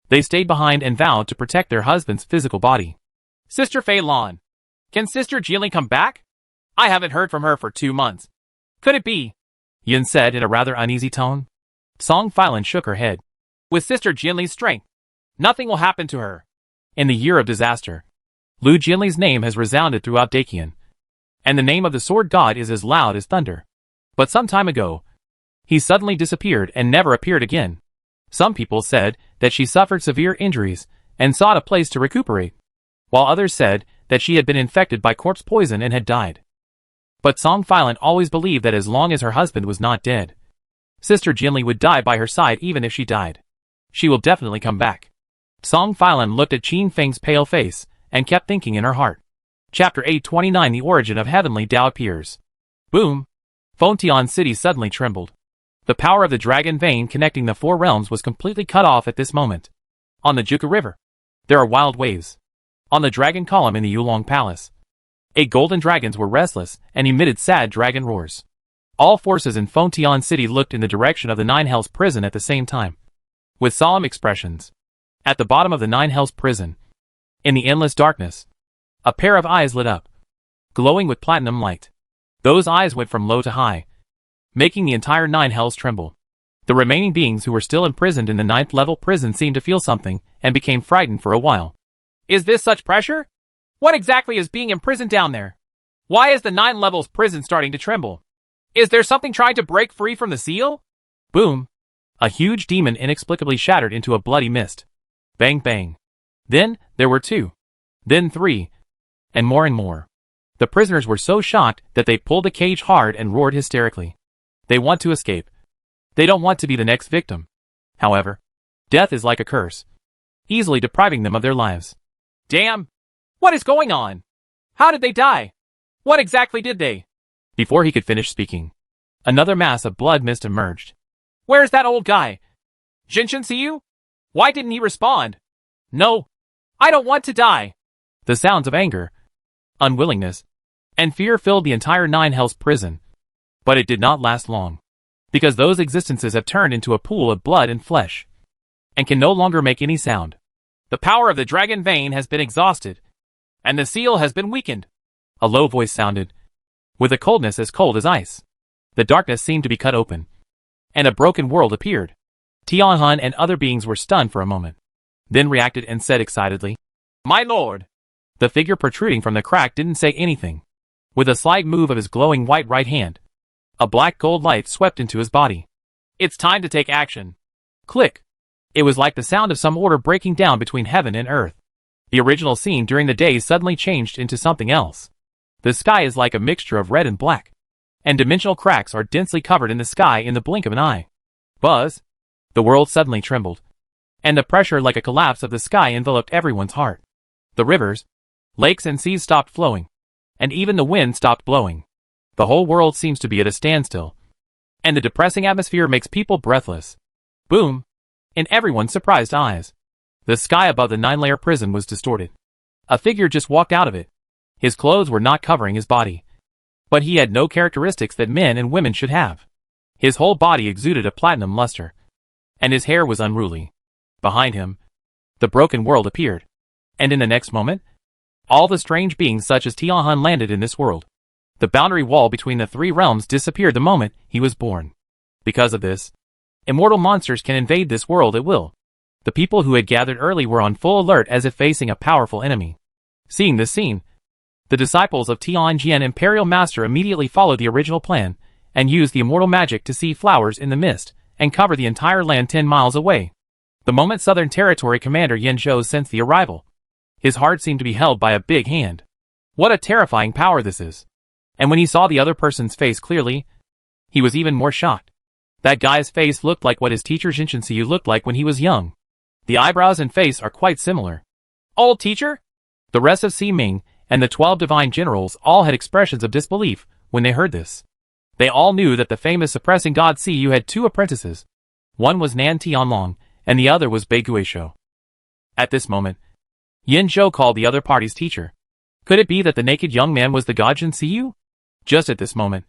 they stayed behind and vowed to protect their husband's physical body. Sister Fei Lan, can Sister Jilin come back? I haven't heard from her for 2 months. Could it be? Yin said in a rather uneasy tone. Song Filan shook her head. With Sister Jinli's strength, nothing will happen to her. In the year of disaster, Lu Jinli's name has resounded throughout Dakian, and the name of the sword god is as loud as thunder. But some time ago, he suddenly disappeared and never appeared again. Some people said that she suffered severe injuries and sought a place to recuperate, while others said that she had been infected by corpse poison and had died. But Song Filan always believed that as long as her husband was not dead, Sister Jinli would die by her side even if she died. She will definitely come back. Song Filan looked at Qin Feng's pale face and kept thinking in her heart. Chapter 829 The Origin of Heavenly Tao appears. Boom! Fontian City suddenly trembled. The power of the dragon vein connecting the 4 realms was completely cut off at this moment. On the Juka River, there are wild waves. On the dragon column in the Yulong Palace, 8 golden dragons were restless and emitted sad dragon roars. All forces in Fontian City looked in the direction of the Nine Hells prison at the same time, with solemn expressions. At the bottom of the Nine Hells prison, in the endless darkness, a pair of eyes lit up, glowing with platinum light. Those eyes went from low to high, making the entire Nine Hells tremble. The remaining beings who were still imprisoned in the 9th level prison seemed to feel something and became frightened for a while. Is this such pressure? What exactly is being imprisoned down there? Why is the 9 levels prison starting to tremble? Is there something trying to break free from the seal? Boom! A huge demon inexplicably shattered into a bloody mist. Bang bang. Then, there were 2. Then 3. And more. The prisoners were so shocked that they pulled the cage hard and roared hysterically. They want to escape. They don't want to be the next victim. However, death is like a curse, easily depriving them of their lives. Damn! What is going on? How did they die? What exactly did they? Before he could finish speaking, another mass of blood mist emerged. Where's that old guy? Jinshin see you? Why didn't he respond? No. I don't want to die. The sounds of anger, unwillingness, and fear filled the entire Nine Hells prison. But it did not last long, because those existences have turned into a pool of blood and flesh, and can no longer make any sound. The power of the dragon vein has been exhausted, and the seal has been weakened. A low voice sounded, with a coldness as cold as ice. The darkness seemed to be cut open, and a broken world appeared. Tianhan and other beings were stunned for a moment, then reacted and said excitedly, My lord! The figure protruding from the crack didn't say anything. With a slight move of his glowing white right hand, a black gold light swept into his body. It's time to take action. Click. It was like the sound of some order breaking down between heaven and earth. The original scene during the day suddenly changed into something else. The sky is like a mixture of red and black, and dimensional cracks are densely covered in the sky in the blink of an eye. Buzz! The world suddenly trembled, and the pressure like a collapse of the sky enveloped everyone's heart. The rivers, lakes and seas stopped flowing, and even the wind stopped blowing. The whole world seems to be at a standstill, and the depressing atmosphere makes people breathless. Boom! In everyone's surprised eyes, the sky above the 9-layer prison was distorted. A figure just walked out of it. His clothes were not covering his body, but he had no characteristics that men and women should have. His whole body exuded a platinum luster, and his hair was unruly. Behind him, the broken world appeared, and in the next moment, all the strange beings such as Tianhan landed in this world. The boundary wall between the 3 realms disappeared the moment he was born. Because of this, immortal monsters can invade this world at will. The people who had gathered early were on full alert as if facing a powerful enemy. Seeing this scene, the disciples of Tianjian Imperial Master immediately followed the original plan, and used the immortal magic to see flowers in the mist, and cover the entire land 10 miles away. The moment Southern Territory Commander Yen Zhou sensed the arrival, his heart seemed to be held by a big hand. What a terrifying power this is. And when he saw the other person's face clearly, he was even more shocked. That guy's face looked like what his teacher Jinshin Siyu looked like when he was young. The eyebrows and face are quite similar. Old teacher? The rest of Ming and the 12 divine generals all had expressions of disbelief when they heard this. They all knew that the famous suppressing god Siyu had 2 apprentices. One was Nan Tianlong, and the other was Bei Guisho. At this moment, Yen Zhou called the other party's teacher. Could it be that the naked young man was the god Jin Siyu? Just at this moment,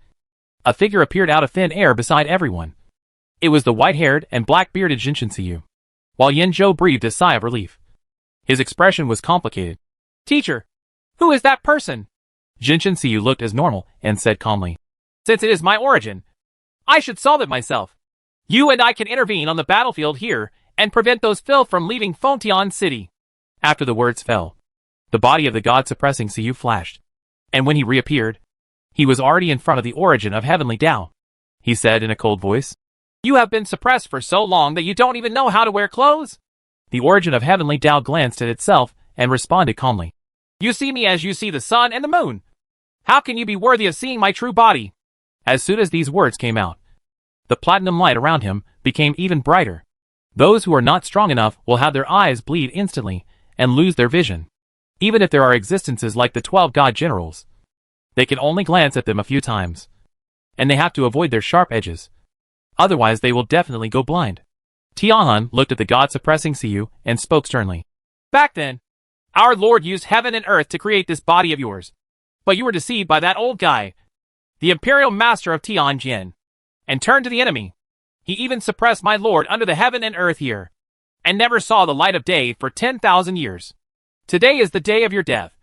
a figure appeared out of thin air beside everyone. It was the white-haired and black-bearded Jinshin Siyu. While Yen Zhou breathed a sigh of relief, his expression was complicated. Teacher, who is that person? Jinshin Siyu looked as normal and said calmly, "Since it is my origin, I should solve it myself. You and I can intervene on the battlefield here and prevent those filth from leaving Fontian City." After the words fell, the body of the god-suppressing Siyu flashed, and when he reappeared, he was already in front of the origin of Heavenly Tao. He said in a cold voice, "You have been suppressed for so long that you don't even know how to wear clothes?" The origin of Heavenly Tao glanced at itself and responded calmly, "You see me as you see the sun and the moon. How can you be worthy of seeing my true body?" As soon as these words came out, the platinum light around him became even brighter. Those who are not strong enough will have their eyes bleed instantly and lose their vision. Even if there are existences like the 12 god generals, they can only glance at them a few times, and they have to avoid their sharp edges. Otherwise they will definitely go blind. Tianhun looked at the god-suppressing Siyu and spoke sternly. "Back then, our Lord used heaven and earth to create this body of yours. But you were deceived by that old guy, the Imperial Master of Tianjin, and turned to the enemy. He even suppressed my Lord under the heaven and earth here, and never saw the light of day for 10,000 years. Today is the day of your death,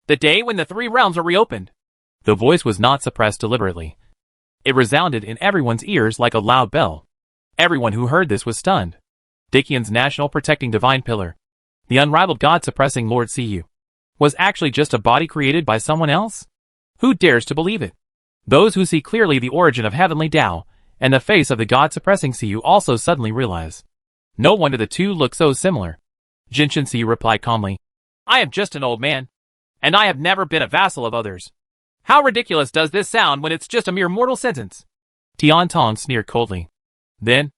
the day when the three realms are reopened." The voice was not suppressed deliberately. It resounded in everyone's ears like a loud bell. Everyone who heard this was stunned. Dikian's national protecting divine pillar, the unrivaled god-suppressing Lord Siyu, was actually just a body created by someone else? Who dares to believe it? Those who see clearly the origin of Heavenly Tao and the face of the god-suppressing Siyu also suddenly realize. No wonder the two look so similar. Jinshin Siyu replied calmly, "I am just an old man, and I have never been a vassal of others. How ridiculous does this sound when it's just a mere mortal sentence?" Tian Tong sneered coldly. Then,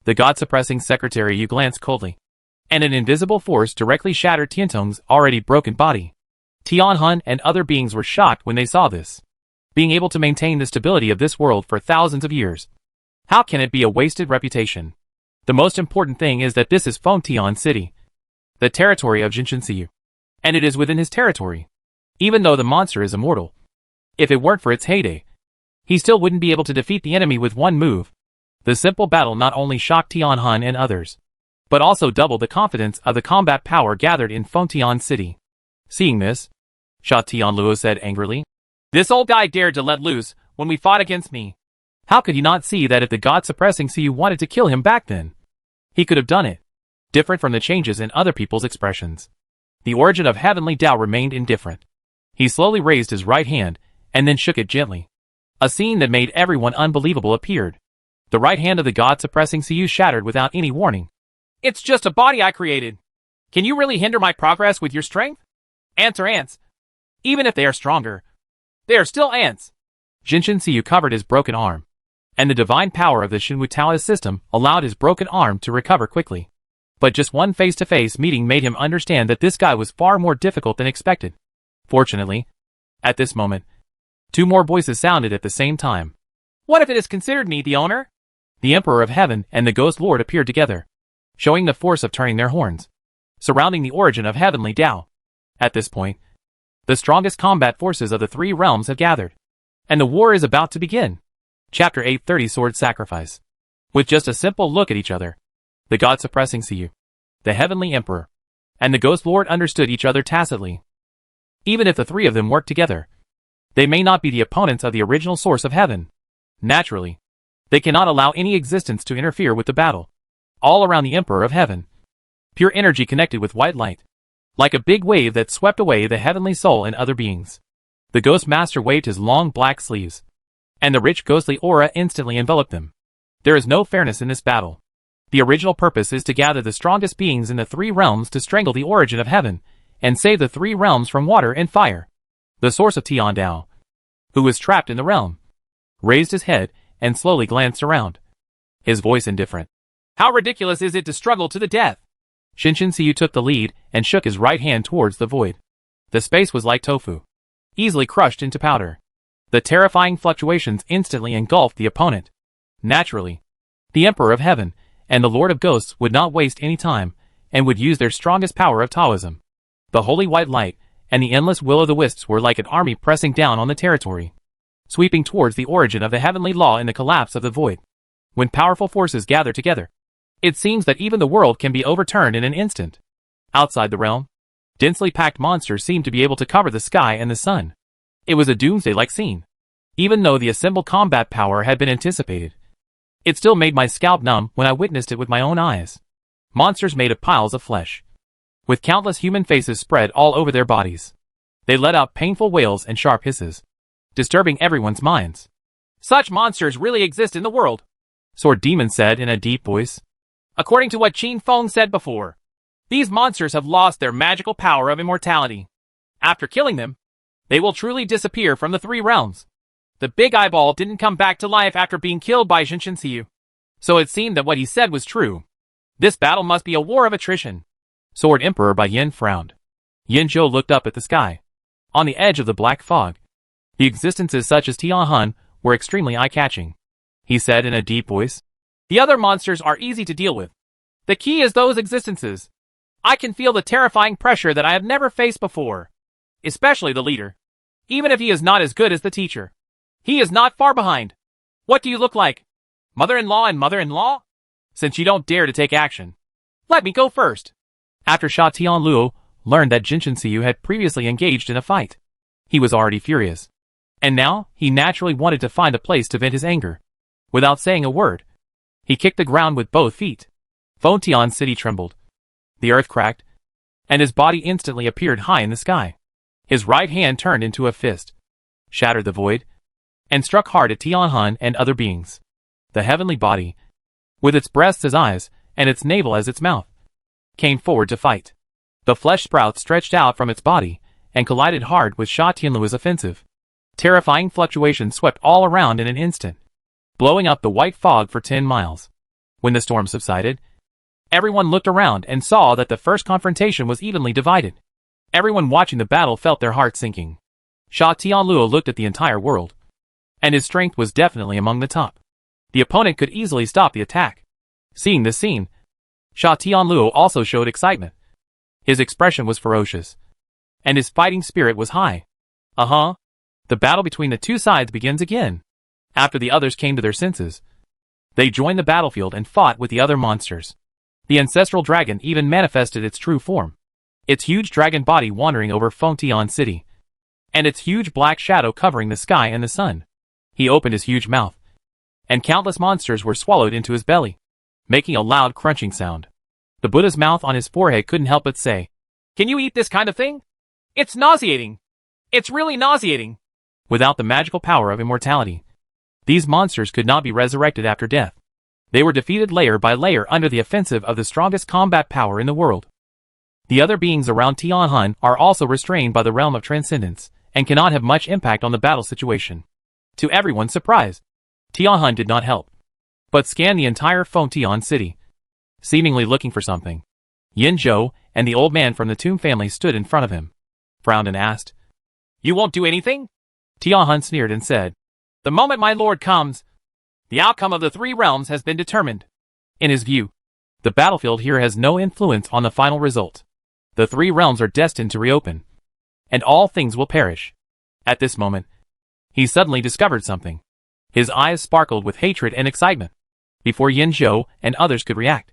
the god-suppressing Secretary Yu glanced coldly, and an invisible force directly shattered Tiantong's already broken body. Tianhun and other beings were shocked when they saw this. Being able to maintain the stability of this world for thousands of years, how can it be a wasted reputation? The most important thing is that this is Fontian City, the territory of Jinshin Siyu, and it is within his territory. Even though the monster is immortal, if it weren't for its heyday, he still wouldn't be able to defeat the enemy with one move. The simple battle not only shocked Tianhun and others, but also doubled the confidence of the combat power gathered in Fontian City. Seeing this, Sha Tianluo said angrily, "This old guy dared to let loose when we fought against me. How could he not see that if the god-suppressing Siyu wanted to kill him back then, he could have done it?" Different from the changes in other people's expressions, the origin of Heavenly Tao remained indifferent. He slowly raised his right hand and then shook it gently. A scene that made everyone unbelievable appeared. The right hand of the god-suppressing Siyu shattered without any warning. "It's just a body I created. Can you really hinder my progress with your strength? Ants are ants. Even if they are stronger, they are still ants." Jinshin Siyu covered his broken arm, and the divine power of the Shinwu Taoist system allowed his broken arm to recover quickly. But just one face-to-face meeting made him understand that this guy was far more difficult than expected. Fortunately, at this moment, two more voices sounded at the same time. "What if it is considered me the owner?" The Emperor of Heaven and the Ghost Lord appeared together, showing the force of turning their horns, surrounding the origin of Heavenly Tao. At this point, the strongest combat forces of the three realms have gathered, and the war is about to begin. Chapter 830 Sword Sacrifice. With just a simple look at each other, the god-suppressing Siyu, the Heavenly Emperor, and the Ghost Lord understood each other tacitly. Even if the three of them work together, they may not be the opponents of the original source of heaven. Naturally, they cannot allow any existence to interfere with the battle. All around the Emperor of Heaven, pure energy connected with white light, like a big wave that swept away the heavenly soul and other beings. The Ghost Master waved his long black sleeves, and the rich ghostly aura instantly enveloped them. There is no fairness in this battle. The original purpose is to gather the strongest beings in the three realms to strangle the origin of heaven, and save the three realms from water and fire. The source of Tian Dao, who was trapped in the realm, raised his head and slowly glanced around, his voice indifferent. "How ridiculous is it to struggle to the death?" Jinshin Siyu took the lead and shook his right hand towards the void. The space was like tofu, easily crushed into powder. The terrifying fluctuations instantly engulfed the opponent. Naturally, the Emperor of Heaven and the Lord of Ghosts would not waste any time, and would use their strongest power of Taoism. The holy white light and the endless will-o'-the-wisps were like an army pressing down on the territory, sweeping towards the origin of the heavenly law in the collapse of the void. When powerful forces gather together, it seems that even the world can be overturned in an instant. Outside the realm, densely packed monsters seemed to be able to cover the sky and the sun. It was a doomsday-like scene. Even though the assembled combat power had been anticipated, it still made my scalp numb when I witnessed it with my own eyes. Monsters made of piles of flesh, with countless human faces spread all over their bodies. They let out painful wails and sharp hisses, disturbing everyone's minds. Such monsters really exist in the world, Sword Demon said in a deep voice. According to what Qin Feng said before, these monsters have lost their magical power of immortality. After killing them, they will truly disappear from the three realms. The big eyeball didn't come back to life after being killed by Zhenchen Xiu, so it seemed that what he said was true. This battle must be a war of attrition. Sword Emperor Bai Yin frowned. Yin Zhou looked up at the sky. On the edge of the black fog, the existences such as Tian Han were extremely eye-catching. He said in a deep voice, "The other monsters are easy to deal with. The key is those existences. I can feel the terrifying pressure that I have never faced before. Especially the leader. Even if he is not as good as the teacher, he is not far behind. What do you look like? Mother-in-law and mother-in-law? Since you don't dare to take action, let me go first." After Sha Tianluo learned that Zhenchen Xiu had previously engaged in a fight, he was already furious. And now, he naturally wanted to find a place to vent his anger. Without saying a word, he kicked the ground with both feet. Fontian City trembled. The earth cracked, and his body instantly appeared high in the sky. His right hand turned into a fist, shattered the void, and struck hard at Tianhan and other beings. The heavenly body, with its breasts as eyes, and its navel as its mouth, came forward to fight. The flesh sprouts stretched out from its body, and collided hard with Sha Tianluo's offensive. Terrifying fluctuations swept all around in an instant, blowing up the white fog for 10 miles. When the storm subsided, everyone looked around and saw that the first confrontation was evenly divided. Everyone watching the battle felt their hearts sinking. Sha Tianluo looked at the entire world, and his strength was definitely among the top. The opponent could easily stop the attack. Seeing this scene, Sha Tianluo also showed excitement. His expression was ferocious, and his fighting spirit was high. The battle between the two sides begins again. After the others came to their senses, they joined the battlefield and fought with the other monsters. The ancestral dragon even manifested its true form, its huge dragon body wandering over Fontian City, and its huge black shadow covering the sky and the sun. He opened his huge mouth, and countless monsters were swallowed into his belly, making a loud crunching sound. The Buddha's mouth on his forehead couldn't help but say, "Can you eat this kind of thing? It's nauseating. It's really nauseating." Without the magical power of immortality, these monsters could not be resurrected after death. They were defeated layer by layer under the offensive of the strongest combat power in the world. The other beings around Tianhan are also restrained by the realm of transcendence, and cannot have much impact on the battle situation. To everyone's surprise, Tianhan did not help, but scanned the entire Fontian city, seemingly looking for something. Yin Zhou and the old man from the Tomb family stood in front of him, frowned and asked, "You won't do anything?" Tianhan sneered and said, "The moment my lord comes, the outcome of the three realms has been determined." In his view, the battlefield here has no influence on the final result. The three realms are destined to reopen, and all things will perish. At this moment, he suddenly discovered something. His eyes sparkled with hatred and excitement. Before Yin Zhou and others could react,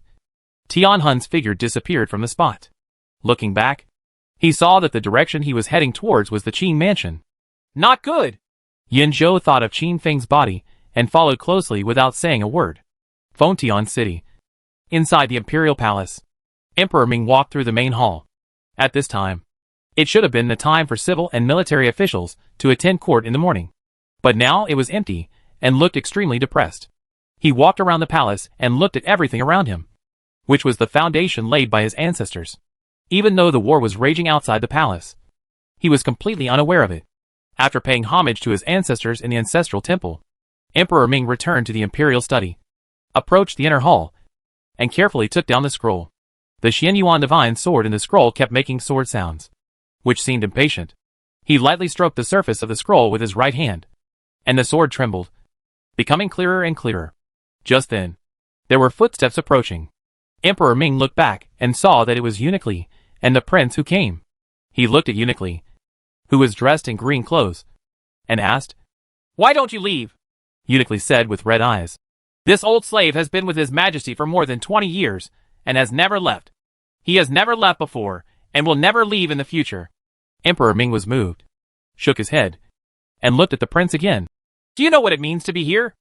Tianhan's figure disappeared from the spot. Looking back, he saw that the direction he was heading towards was the Qin mansion. Not good! Yin Zhou thought of Qin Feng's body, and followed closely without saying a word. Fontian City. Inside the Imperial Palace, Emperor Ming walked through the main hall. At this time, it should have been the time for civil and military officials to attend court in the morning. But now it was empty, and looked extremely depressed. He walked around the palace and looked at everything around him, which was the foundation laid by his ancestors. Even though the war was raging outside the palace, he was completely unaware of it. After paying homage to his ancestors in the ancestral temple, Emperor Ming returned to the imperial study, approached the inner hall, and carefully took down the scroll. The Xianyuan divine sword in the scroll kept making sword sounds, which seemed impatient. He lightly stroked the surface of the scroll with his right hand, and the sword trembled, becoming clearer and clearer. Just then, there were footsteps approaching. Emperor Ming looked back and saw that it was Eunuch Li and the prince who came. He looked at Eunuch Li, who was dressed in green clothes, and asked, "Why don't you leave?" Eunuch Li said with red eyes, "This old slave has been with His Majesty for more than 20 years, and has never left. He has never left before, and will never leave in the future." Emperor Ming was moved, shook his head, and looked at the prince again. Do you know what it means to be here?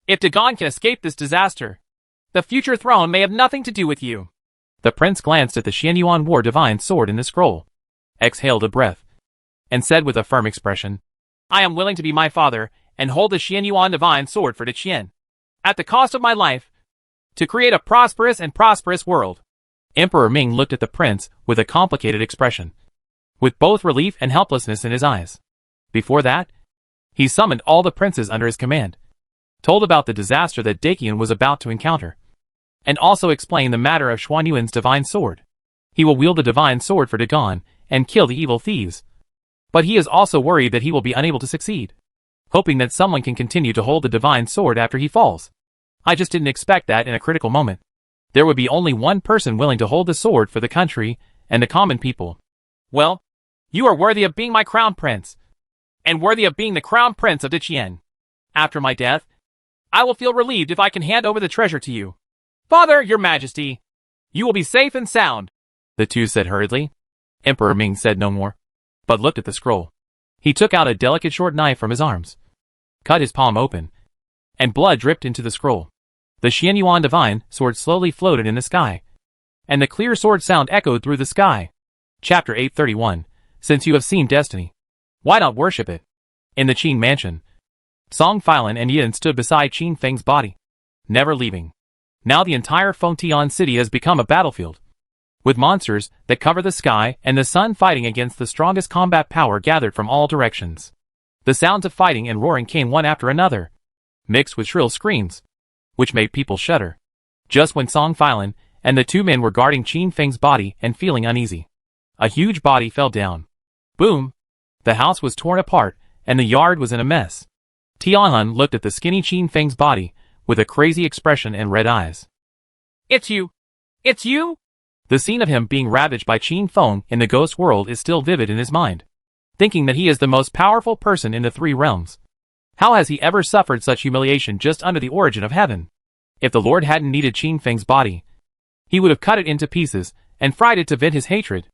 If Dagon can escape this disaster, the future throne may have nothing to do with you. The prince glanced at the Xianyuan War divine sword in the scroll, exhaled a breath, and said with a firm expression, I am willing to be my father and hold the Xianyuan divine sword for Deqian, at the cost of my life, to create a prosperous world. Emperor Ming looked at the prince with a complicated expression, with both relief and helplessness in his eyes. Before that, he summoned all the princes under his command, told about the disaster that Daqian was about to encounter, and also explained the matter of Xuanyuan's divine sword. He will wield the divine sword for Dagon and kill the evil thieves. But he is also worried that he will be unable to succeed, hoping that someone can continue to hold the divine sword after he falls. I just didn't expect that in a critical moment. There would be only one person willing to hold the sword for the country and the common people. Well, you are worthy of being my crown prince, and worthy of being the crown prince of Deqian. After my death, I will feel relieved if I can hand over the treasure to you. Father, your majesty, you will be safe and sound, the two said hurriedly. Emperor Ming said no more, but looked at the scroll. He took out a delicate short knife from his arms, cut his palm open, and blood dripped into the scroll. The Xianyuan divine sword slowly floated in the sky, and the clear sword sound echoed through the sky. Chapter 831. Since you have seen destiny, why not worship it? In the Qin mansion, Song Filan and Yin stood beside Qin Feng's body, never leaving. Now the entire Fengtian city has become a battlefield, with monsters that cover the sky and the sun fighting against the strongest combat power gathered from all directions. The sounds of fighting and roaring came one after another, mixed with shrill screams, which made people shudder. Just when Song Filan and the two men were guarding Qin Feng's body and feeling uneasy, a huge body fell down. Boom! The house was torn apart, and the yard was in a mess. Tianhun looked at the skinny Qin Feng's body, with a crazy expression and red eyes. It's you! It's you! The scene of him being ravaged by Qin Feng in the ghost world is still vivid in his mind, thinking that he is the most powerful person in the three realms. How has he ever suffered such humiliation just under the origin of heaven? If the Lord hadn't needed Qin Feng's body, he would have cut it into pieces and fried it to vent his hatred.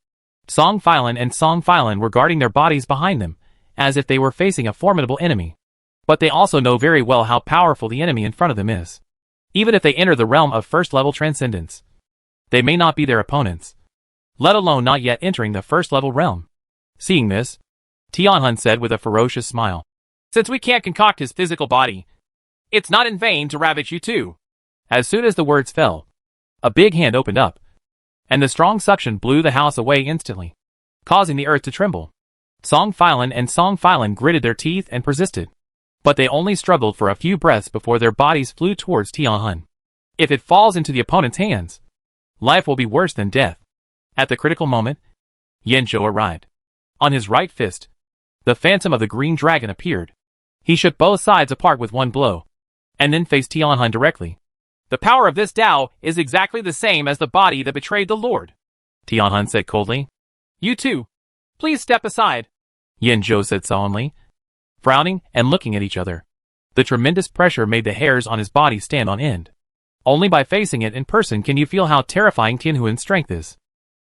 Song Filan and Song Filan were guarding their bodies behind them, as if they were facing a formidable enemy. But they also know very well how powerful the enemy in front of them is. Even if they enter the realm of first-level transcendence, they may not be their opponents, let alone not yet entering the first-level realm. Seeing this, Tianhun said with a ferocious smile, Since we can't concoct his physical body, it's not in vain to ravage you too. As soon as the words fell, a big hand opened up, and the strong suction blew the house away instantly, causing the earth to tremble. Song Filan and Song Filan gritted their teeth and persisted, but they only struggled for a few breaths before their bodies flew towards Tianhun. If it falls into the opponent's hands, life will be worse than death. At the critical moment, Yan Zhou arrived. On his right fist, the phantom of the green dragon appeared. He shook both sides apart with one blow, and then faced Tianhun directly. The power of this Tao is exactly the same as the body that betrayed the Lord, Tianhun said coldly. You two, please step aside, Yan Zhou said solemnly, frowning and looking at each other. The tremendous pressure made the hairs on his body stand on end. Only by facing it in person can you feel how terrifying Tianhuan's strength is.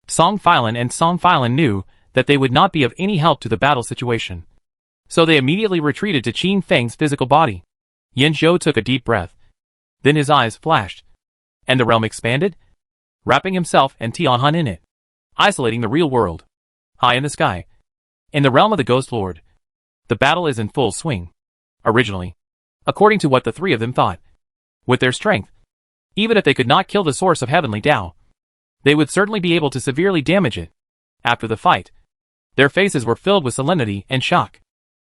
Song Filan and Song Filan knew that they would not be of any help to the battle situation, so they immediately retreated to Qin Feng's physical body. Yan Zhou took a deep breath. Then his eyes flashed, and the realm expanded, wrapping himself and Tianhun in it, isolating the real world. High in the sky, in the realm of the Ghost Lord, the battle is in full swing. Originally, according to what the three of them thought, with their strength, even if they could not kill the source of heavenly Tao, they would certainly be able to severely damage it. After the fight, their faces were filled with solemnity and shock.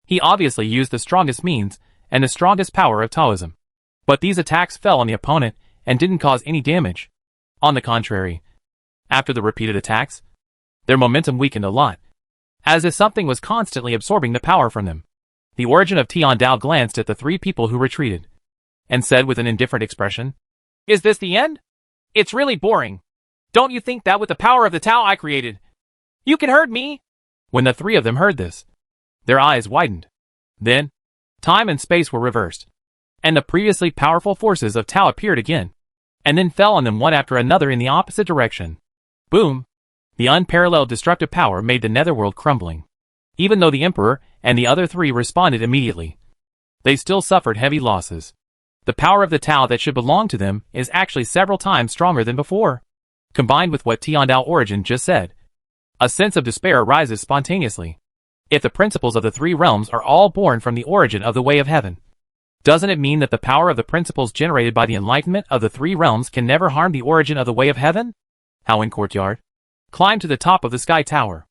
He obviously used the strongest means and the strongest power of Taoism. But these attacks fell on the opponent and didn't cause any damage. On the contrary, after the repeated attacks, their momentum weakened a lot, as if something was constantly absorbing the power from them. The origin of Tian Dao glanced at the three people who retreated, and said with an indifferent expression, Is this the end? It's really boring. Don't you think that with the power of the Tao I created, you can hurt me? When the three of them heard this, their eyes widened. Then, time and space were reversed, and the previously powerful forces of Tao appeared again, and then fell on them one after another in the opposite direction. Boom! The unparalleled destructive power made the netherworld crumbling. Even though the Emperor and the other three responded immediately. They still suffered heavy losses. The power of the Tao that should belong to them is actually several times stronger than before. Combined with what Tiandao Origin just said, a sense of despair arises spontaneously. If the principles of the three realms are all born from the origin of the way of heaven, doesn't it mean that the power of the principles generated by the enlightenment of the three realms can never harm the origin of the way of heaven? How in courtyard? Climbed to the top of the sky tower.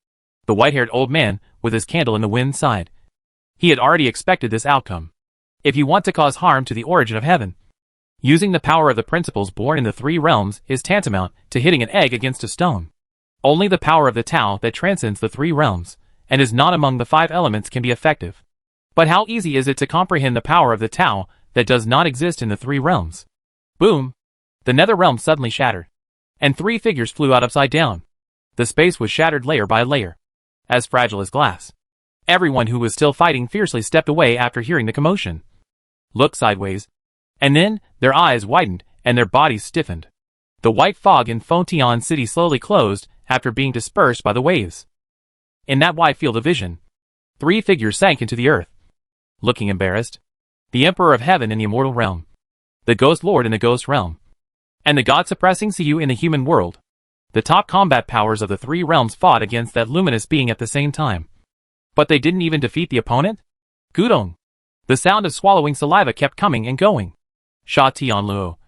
The white-haired old man, with his candle in the wind, sighed. He had already expected this outcome. If you want to cause harm to the origin of heaven, using the power of the principles born in the three realms is tantamount to hitting an egg against a stone. Only the power of the Tao that transcends the three realms, and is not among the five elements, can be effective. But how easy is it to comprehend the power of the Tao that does not exist in the three realms? Boom! The nether realm suddenly shattered, and three figures flew out upside down. The space was shattered layer by layer, as fragile as glass. Everyone who was still fighting fiercely stepped away after hearing the commotion, looked sideways, and then their eyes widened and their bodies stiffened. The white fog in Fontian City slowly closed after being dispersed by the waves. In that wide field of vision, three figures sank into the earth, looking embarrassed. The Emperor of Heaven in the immortal realm, the Ghost Lord in the ghost realm, and the God-suppressing Siyu in the human world. The top combat powers of the three realms fought against that luminous being at the same time. But they didn't even defeat the opponent? Gudong! The sound of swallowing saliva kept coming and going. Sha Tianluo,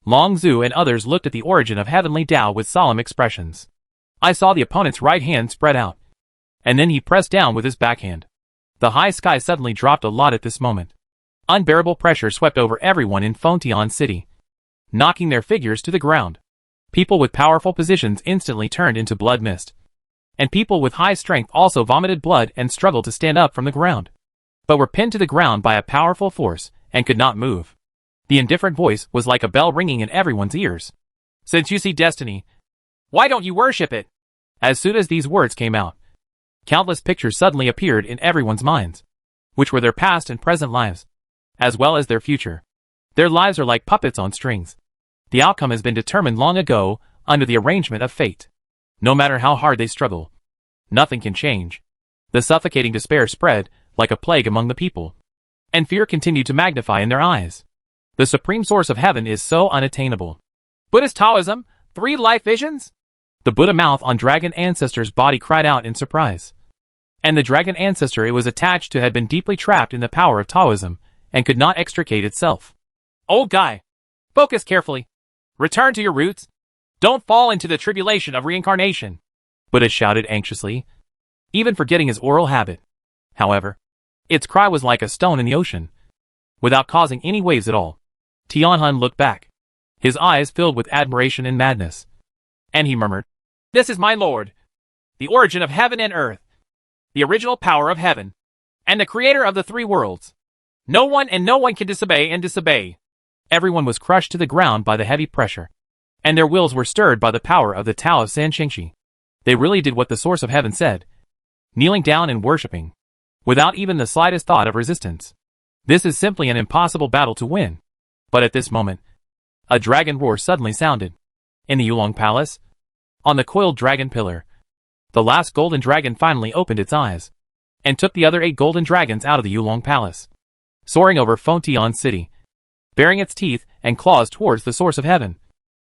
Long Zhu and others looked at the origin of heavenly Tao with solemn expressions. I saw the opponent's right hand spread out, and then he pressed down with his backhand. The high sky suddenly dropped a lot at this moment. Unbearable pressure swept over everyone in Fontian City, knocking their figures to the ground. People with powerful positions instantly turned into blood mist, and people with high strength also vomited blood and struggled to stand up from the ground, but were pinned to the ground by a powerful force and could not move. The indifferent voice was like a bell ringing in everyone's ears. Since you see destiny, why don't you worship it? As soon as these words came out, countless pictures suddenly appeared in everyone's minds, which were their past and present lives, as well as their future. Their lives are like puppets on strings. The outcome has been determined long ago under the arrangement of fate. No matter how hard they struggle, nothing can change. The suffocating despair spread like a plague among the people, and fear continued to magnify in their eyes. The supreme source of heaven is so unattainable. Buddhist Taoism, three life visions? The Buddha mouth on dragon ancestor's body cried out in surprise. And the dragon ancestor it was attached to had been deeply trapped in the power of Taoism and could not extricate itself. Old guy, focus carefully. Return to your roots. Don't fall into the tribulation of reincarnation, Buddha shouted anxiously, even forgetting his oral habit. However, its cry was like a stone in the ocean, without causing any waves at all. Tianhun looked back, his eyes filled with admiration and madness, and he murmured, "This is my lord, the origin of heaven and earth, the original power of heaven, and the creator of the three worlds. No one can disobey and disobey." Everyone was crushed to the ground by the heavy pressure, and their wills were stirred by the power of the Tao of Sanchengshi. They really did what the source of heaven said, kneeling down and worshipping, without even the slightest thought of resistance. This is simply an impossible battle to win. But at this moment, a dragon roar suddenly sounded. In the Yulong Palace, on the coiled dragon pillar, the last golden dragon finally opened its eyes, and took the other 8 golden dragons out of the Yulong Palace, soaring over Fontian City, baring its teeth and claws towards the source of heaven,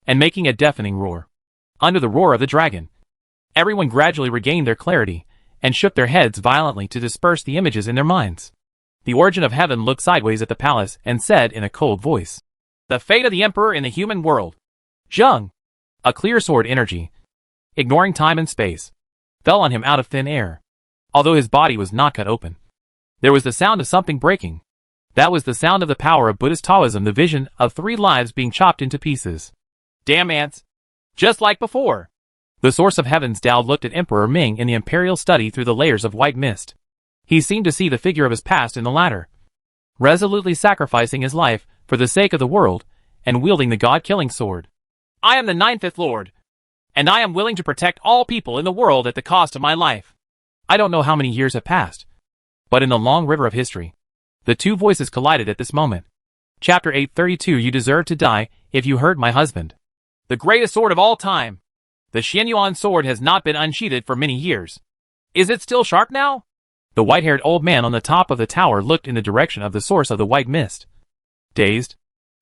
and making a deafening roar. Under the roar of the dragon, everyone gradually regained their clarity, and shook their heads violently to disperse the images in their minds. The origin of heaven looked sideways at the palace and said in a cold voice, "The fate of the emperor in the human world." Zheng, a clear sword energy, ignoring time and space, fell on him out of thin air. Although his body was not cut open, there was the sound of something breaking. That was the sound of the power of Buddhist Taoism, the vision of 3 lives being chopped into pieces. Damn ants! Just like before! The source of heaven's Tao looked at Emperor Ming in the imperial study through the layers of white mist. He seemed to see the figure of his past in the latter, resolutely sacrificing his life for the sake of the world and wielding the god-killing sword. I am the 9th Lord, and I am willing to protect all people in the world at the cost of my life. I don't know how many years have passed, but in the long river of history, the 2 voices collided at this moment. Chapter 832. You deserve to die if you hurt my husband. The greatest sword of all time. The Xianyuan sword has not been unsheathed for many years. Is it still sharp now? The white-haired old man on the top of the tower looked in the direction of the source of the white mist. Dazed,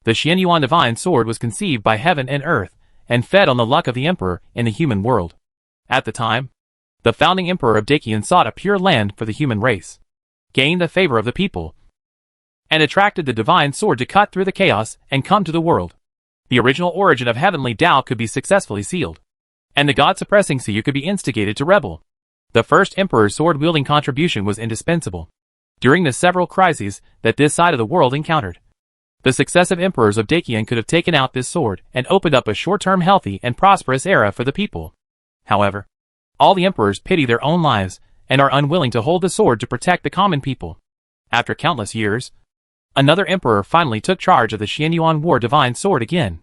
the Xianyuan divine sword was conceived by heaven and earth, and fed on the luck of the emperor in the human world. At the time, the founding emperor of Dakian sought a pure land for the human race, gained the favor of the people, and attracted the divine sword to cut through the chaos and come to the world. The original origin of heavenly Tao could be successfully sealed, and the god-suppressing Siyu could be instigated to rebel. The first emperor's sword-wielding contribution was indispensable during the several crises that this side of the world encountered. The successive emperors of Dakian could have taken out this sword and opened up a short-term healthy and prosperous era for the people. However, all the emperors pity their own lives and are unwilling to hold the sword to protect the common people. After countless years, another emperor finally took charge of the Xianyuan War divine sword again.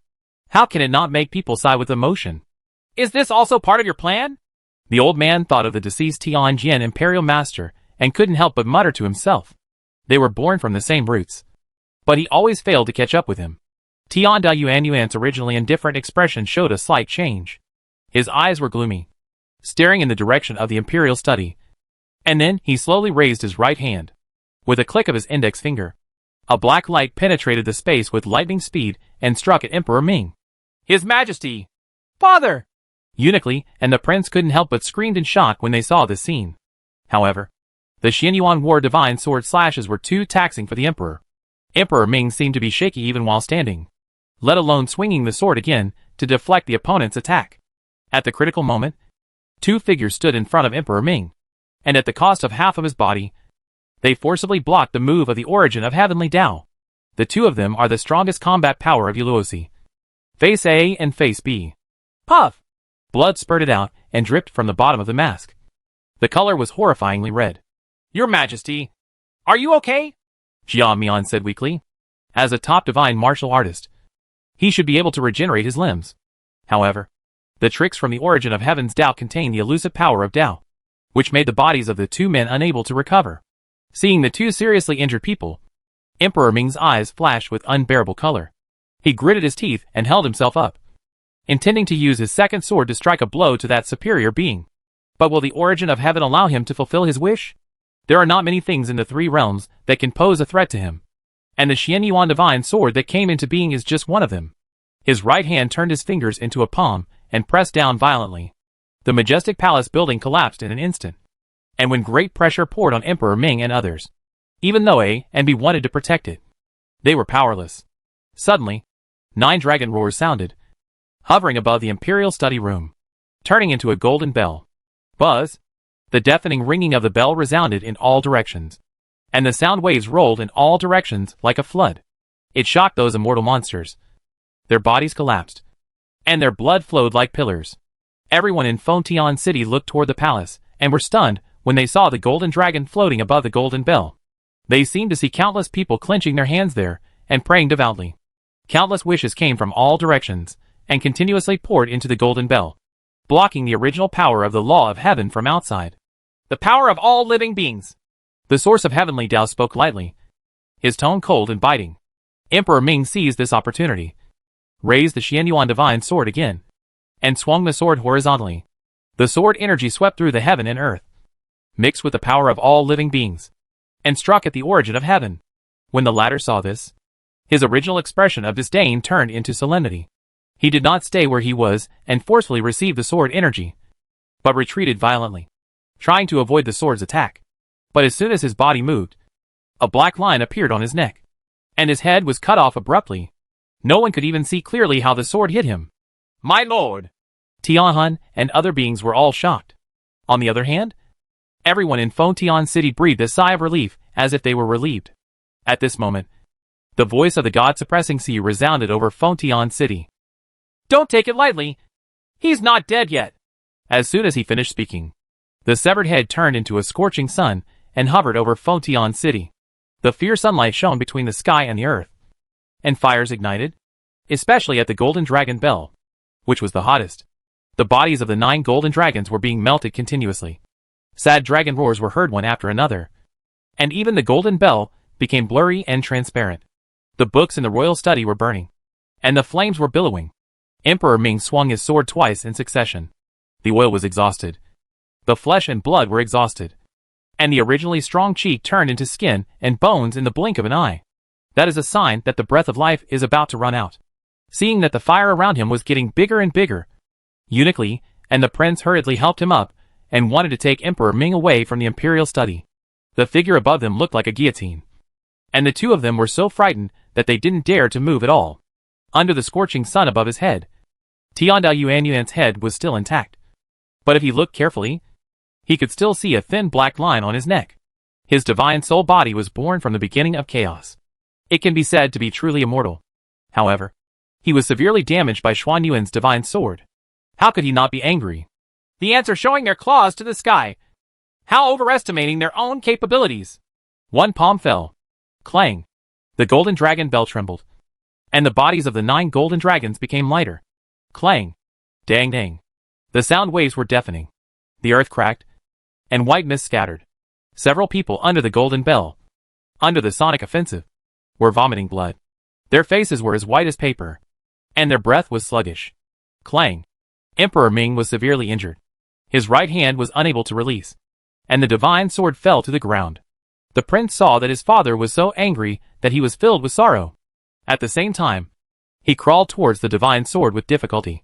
How can it not make people sigh with emotion? Is this also part of your plan? The old man thought of the deceased Tianjin imperial master and couldn't help but mutter to himself. They were born from the same roots, but he always failed to catch up with him. Tian Dayuanyuan's originally indifferent expression showed a slight change. His eyes were gloomy, staring in the direction of the imperial study, and then he slowly raised his right hand. With a click of his index finger, a black light penetrated the space with lightning speed and struck at Emperor Ming. His Majesty! Father! Eunuchly and the prince couldn't help but screamed in shock when they saw this scene. However, the Xianyuan War divine sword slashes were too taxing for the emperor. Emperor Ming seemed to be shaky even while standing, let alone swinging the sword again to deflect the opponent's attack. At the critical moment, two figures stood in front of Emperor Ming, and at the cost of half of his body, they forcibly blocked the move of the origin of heavenly Tao. The two of them are the strongest combat power of Eluosi. Face A and Face B. Puff! Blood spurted out and dripped from the bottom of the mask. The color was horrifyingly red. Your Majesty, are you okay? Jia Mian said weakly. As a top divine martial artist, he should be able to regenerate his limbs. However, the tricks from the origin of heaven's Tao contain the elusive power of Tao, which made the bodies of the two men unable to recover. Seeing the two seriously injured people, Emperor Ming's eyes flashed with unbearable color. He gritted his teeth and held himself up, intending to use his second sword to strike a blow to that superior being. But will the origin of heaven allow him to fulfill his wish? There are not many things in the three realms that can pose a threat to him, and the Xianyuan divine sword that came into being is just one of them. His right hand turned his fingers into a palm and pressed down violently. The majestic palace building collapsed in an instant, and when great pressure poured on Emperor Ming and others, even though A and B wanted to protect it, they were powerless. Suddenly, 9 dragon roars sounded, hovering above the imperial study room, turning into a golden bell. Buzz! The deafening ringing of the bell resounded in all directions, and the sound waves rolled in all directions like a flood. It shocked those immortal monsters. Their bodies collapsed, and their blood flowed like pillars. Everyone in Fontian City looked toward the palace, and were stunned when they saw the golden dragon floating above the golden bell. They seemed to see countless people clenching their hands there, and praying devoutly. Countless wishes came from all directions, and continuously poured into the golden bell, blocking the original power of the law of heaven from outside. The power of all living beings! The source of heavenly Tao spoke lightly, his tone cold and biting. Emperor Ming seized this opportunity, raised the Xianyuan divine sword again, and swung the sword horizontally. The sword energy swept through the heaven and earth, mixed with the power of all living beings, and struck at the origin of heaven. When the latter saw this, his original expression of disdain turned into solemnity. He did not stay where he was and forcefully received the sword energy, but retreated violently, trying to avoid the sword's attack. But as soon as his body moved, a black line appeared on his neck, and his head was cut off abruptly. No one could even see clearly how the sword hit him. My lord! Tianhun and other beings were all shocked. On the other hand, everyone in Fontian City breathed a sigh of relief, as if they were relieved. At this moment, the voice of the god-suppressing Siyu resounded over Fontian City. Don't take it lightly. He's not dead yet. As soon as he finished speaking, the severed head turned into a scorching sun and hovered over Fontian City. The fierce sunlight shone between the sky and the earth, and fires ignited, especially at the golden dragon bell, which was the hottest. The bodies of the 9 golden dragons were being melted continuously. Sad dragon roars were heard one after another, and even the golden bell became blurry and transparent. The books in the royal study were burning, and the flames were billowing. Emperor Ming swung his sword twice in succession. The oil was exhausted. The flesh and blood were exhausted. and the originally strong cheek turned into skin and bones in the blink of an eye. That is a sign that the breath of life is about to run out. Seeing that the fire around him was getting bigger and bigger, Eunuch Li and the prince hurriedly helped him up and wanted to take Emperor Ming away from the imperial study. The figure above them looked like a guillotine, and the two of them were so frightened that they didn't dare to move at all. Under the scorching sun above his head, Tianda Yuanyuan's head was still intact. But if he looked carefully, he could still see a thin black line on his neck. His divine soul body was born from the beginning of chaos. It can be said to be truly immortal. However, he was severely damaged by Xuan Yuan's divine sword. How could he not be angry? The ants are showing their claws to the sky. How overestimating their own capabilities. One palm fell. Clang. The golden dragon bell trembled, and the bodies of the 9 golden dragons became lighter. Clang. Dang dang. The sound waves were deafening. The earth cracked, and white mist scattered. Several people under the golden bell, under the sonic offensive, were vomiting blood. Their faces were as white as paper, and their breath was sluggish. Clang. Emperor Ming was severely injured. His right hand was unable to release, and the divine sword fell to the ground. The prince saw that his father was so angry that he was filled with sorrow. At the same time, he crawled towards the divine sword with difficulty,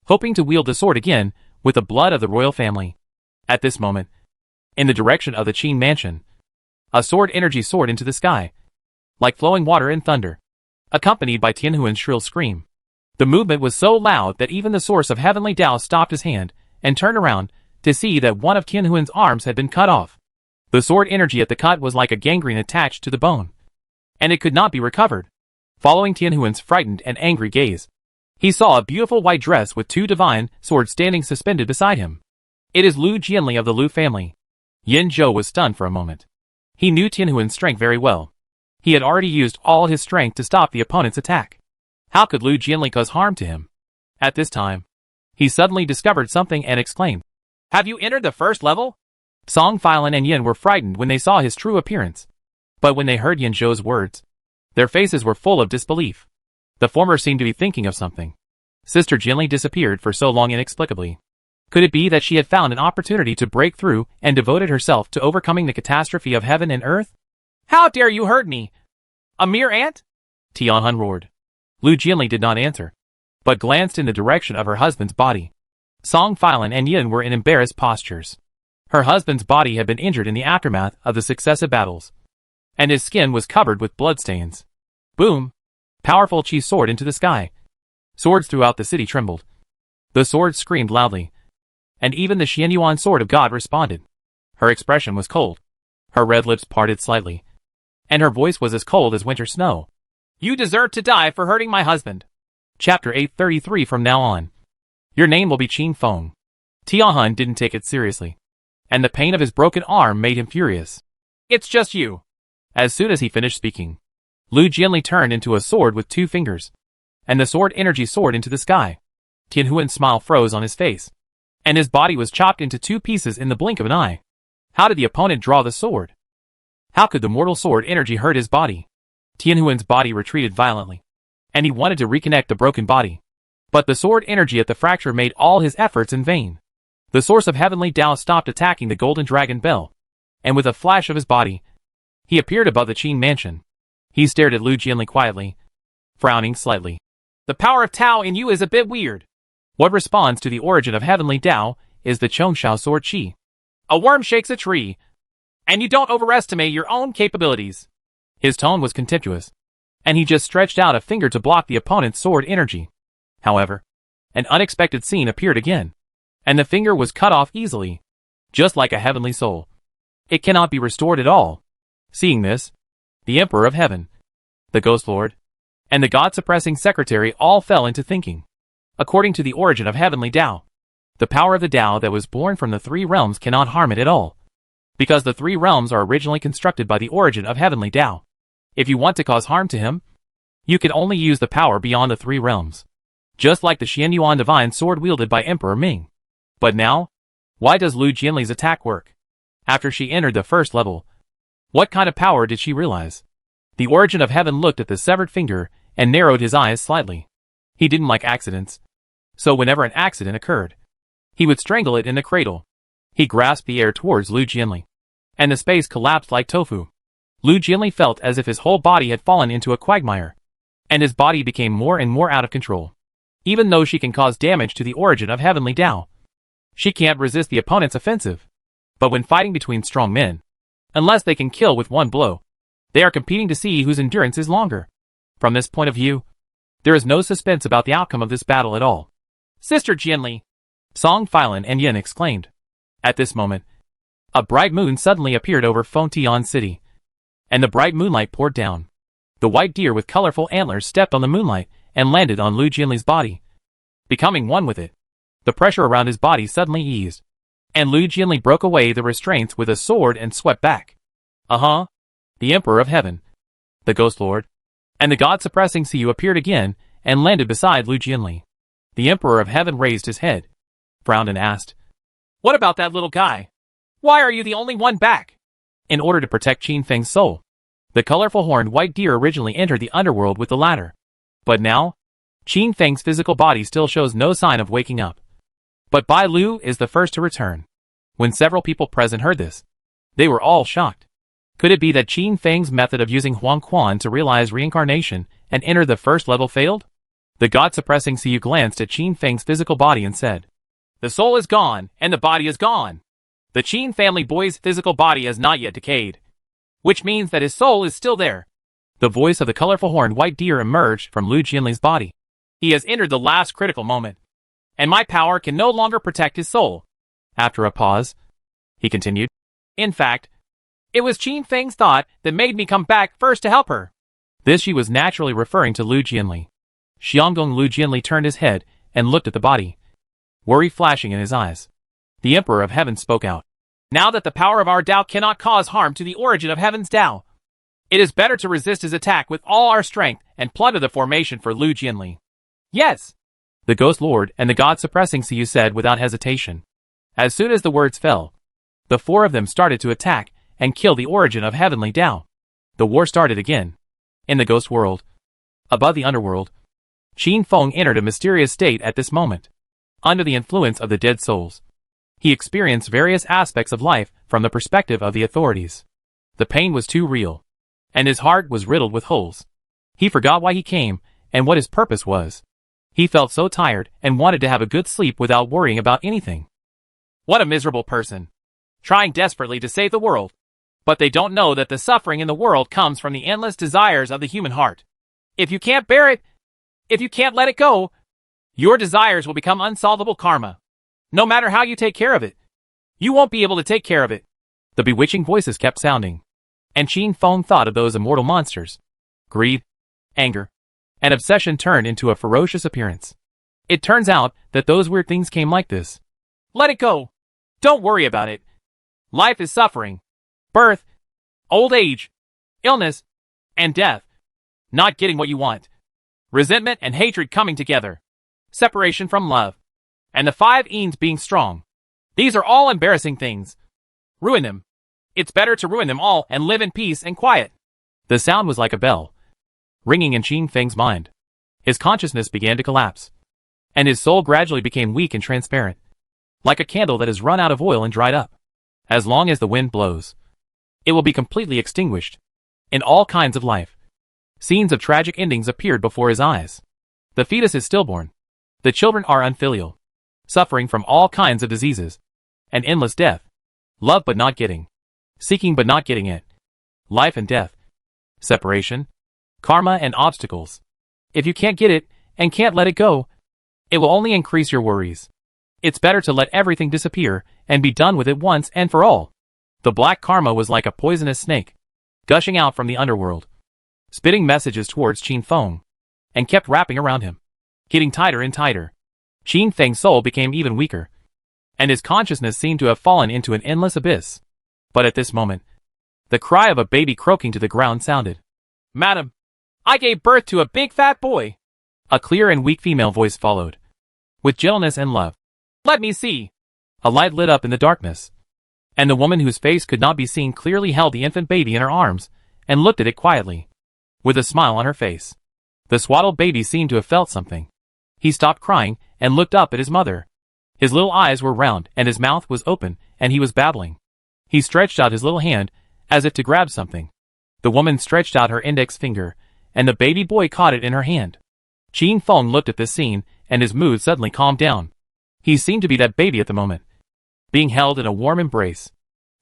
hoping to wield the sword again with the blood of the royal family. At this moment, in the direction of the Qin mansion, a sword energy soared into the sky, like flowing water and thunder, accompanied by Tianhuan's shrill scream. The movement was so loud that even the source of heavenly Tao stopped his hand and turned around to see that one of Tianhuan's arms had been cut off. The sword energy at the cut was like a gangrene attached to the bone, and it could not be recovered. Following Tianhuan's frightened and angry gaze, he saw a beautiful white dress with 2 divine swords standing suspended beside him. It is Lu Jianli of the Lu family. Yin Zhou was stunned for a moment. He knew Tianhuan's strength very well. He had already used all his strength to stop the opponent's attack. How could Lu Jianli cause harm to him? At this time, he suddenly discovered something and exclaimed, "Have you entered the first level?" Song Filan and Yin were frightened when they saw his true appearance. But when they heard Yin Zhou's words, their faces were full of disbelief. The former seemed to be thinking of something. Sister Jinli disappeared for so long inexplicably. Could it be that she had found an opportunity to break through and devoted herself to overcoming the catastrophe of heaven and earth? "How dare you hurt me? A mere ant?" Tianhun roared. Lu Jianli did not answer, but glanced in the direction of her husband's body. Song Filan and Yin were in embarrassed postures. Her husband's body had been injured in the aftermath of the successive battles, and his skin was covered with bloodstains. Boom! Powerful qi soared into the sky. Swords throughout the city trembled. The swords screamed loudly, and even the Xianyuan sword of God responded. Her expression was cold. Her red lips parted slightly, and her voice was as cold as winter snow. "You deserve to die for hurting my husband." Chapter 833. From now on, your name will be Qin Feng. Tianhun didn't take it seriously, and the pain of his broken arm made him furious. "It's just you." As soon as he finished speaking, Lu Jianli turned into a sword with 2 fingers, and the sword energy soared into the sky. Tianhuan's smile froze on his face, and his body was chopped into 2 pieces in the blink of an eye. How did the opponent draw the sword? How could the mortal sword energy hurt his body? Tianhuan's body retreated violently, and he wanted to reconnect the broken body. But the sword energy at the fracture made all his efforts in vain. The source of heavenly Tao stopped attacking the golden dragon bell, and with a flash of his body, he appeared above the Qin mansion. He stared at Lu Jianli quietly, frowning slightly. "The power of Tao in you is a bit weird. What responds to the origin of heavenly Tao is the Chongshao sword qi. A worm shakes a tree, and you don't overestimate your own capabilities." His tone was contemptuous, and he just stretched out a finger to block the opponent's sword energy. However, an unexpected scene appeared again, and the finger was cut off easily, just like a heavenly soul. It cannot be restored at all. Seeing this, the Emperor of Heaven, the Ghost Lord, and the God-suppressing secretary all fell into thinking. According to the origin of heavenly Tao, the power of the Tao that was born from the 3 realms cannot harm it at all, because the 3 realms are originally constructed by the origin of heavenly Tao. If you want to cause harm to him, you can only use the power beyond the 3 realms, just like the Xianyuan divine sword wielded by Emperor Ming. But now, why does Lu Jianli's attack work? After she entered the first level, what kind of power did she realize? The origin of heaven looked at the severed finger and narrowed his eyes slightly. He didn't like accidents, so whenever an accident occurred, he would strangle it in the cradle. He grasped the air towards Lu Jianli, and the space collapsed like tofu. Lu Jianli felt as if his whole body had fallen into a quagmire, and his body became more and more out of control. Even though she can cause damage to the origin of Heavenly Tao, she can't resist the opponent's offensive. But when fighting between strong men, unless they can kill with one blow, they are competing to see whose endurance is longer. From this point of view, there is no suspense about the outcome of this battle at all. Sister Jianli, Song Filan and Yin exclaimed. At this moment, a bright moon suddenly appeared over Fengtian City, and the bright moonlight poured down. The white deer with colorful antlers stepped on the moonlight and landed on Lu Jianli's body, becoming one with it. The pressure around his body suddenly eased, and Lu Jianli broke away the restraints with a sword and swept back. The Emperor of Heaven, the Ghost Lord, and the God-suppressing Siyu appeared again and landed beside Lu Jianli. The Emperor of Heaven raised his head, frowned and asked, "What about that little guy? Why are you the only one back?" In order to protect Qin Feng's soul, the colorful horned white deer originally entered the underworld with the ladder. But now, Qin Feng's physical body still shows no sign of waking up. But Bai Lu is the first to return. When several people present heard this, they were all shocked. Could it be that Qin Feng's method of using Huang Quan to realize reincarnation and enter the first level failed? The God-suppressing Siyu glanced at Qin Feng's physical body and said, "The soul is gone, and the body is gone. The Qin family boy's physical body has not yet decayed, which means that his soul is still there." The voice of the colorful horned white deer emerged from Lu Jianli's body. "He has entered the last critical moment, and my power can no longer protect his soul." After a pause, he continued, "In fact, it was Qin Feng's thought that made me come back first to help her." This she was naturally referring to Lu Jianli. Xianggong Lu Jianli turned his head and looked at the body, worry flashing in his eyes. The Emperor of Heaven spoke out. "Now that the power of our Tao cannot cause harm to the origin of Heaven's Tao, it is better to resist his attack with all our strength and plunder the formation for Lu Jianli." "Yes," the Ghost Lord and the God-suppressing Siyu said without hesitation. As soon as the words fell, the four of them started to attack and kill the origin of Heavenly Tao. The war started again. In the ghost world, above the underworld, Qin Feng entered a mysterious state at this moment. Under the influence of the dead souls, he experienced various aspects of life from the perspective of the authorities. The pain was too real, and his heart was riddled with holes. He forgot why he came and what his purpose was. He felt so tired and wanted to have a good sleep without worrying about anything. What a miserable person, trying desperately to save the world. But they don't know that the suffering in the world comes from the endless desires of the human heart. If you can't bear it, if you can't let it go, your desires will become unsolvable karma. No matter how you take care of it, you won't be able to take care of it." The bewitching voices kept sounding, and Qin Feng thought of those immortal monsters. Greed, anger, and obsession turned into a ferocious appearance. It turns out that those weird things came like this. "Let it go. Don't worry about it. Life is suffering. Birth, old age, illness, and death. Not getting what you want. Resentment and hatred coming together. Separation from love. And the five Eans being strong. These are all embarrassing things. Ruin them. It's better to ruin them all and live in peace and quiet." The sound was like a bell, ringing in Qin Feng's mind. His consciousness began to collapse, and his soul gradually became weak and transparent, like a candle that has run out of oil and dried up. As long as the wind blows, it will be completely extinguished. In all kinds of life, scenes of tragic endings appeared before his eyes. The fetus is stillborn. The children are unfilial, suffering from all kinds of diseases, and endless death. Love but not getting. Seeking but not getting it. Life and death. Separation. Karma and obstacles. If you can't get it, and can't let it go, it will only increase your worries. It's better to let everything disappear, and be done with it once and for all. The black karma was like a poisonous snake, gushing out from the underworld, spitting messages towards Qin Feng, and kept wrapping around him, getting tighter and tighter. Qin Feng's soul became even weaker, and his consciousness seemed to have fallen into an endless abyss. But at this moment, the cry of a baby croaking to the ground sounded. "Madam, I gave birth to a big fat boy." A clear and weak female voice followed, with gentleness and love. "Let me see." A light lit up in the darkness, and the woman whose face could not be seen clearly held the infant baby in her arms and looked at it quietly, with a smile on her face. The swaddled baby seemed to have felt something. He stopped crying and looked up at his mother. His little eyes were round and his mouth was open, and he was babbling. He stretched out his little hand, as if to grab something. The woman stretched out her index finger, and the baby boy caught it in her hand. Qin Feng looked at this scene, and his mood suddenly calmed down. He seemed to be that baby at the moment, being held in a warm embrace.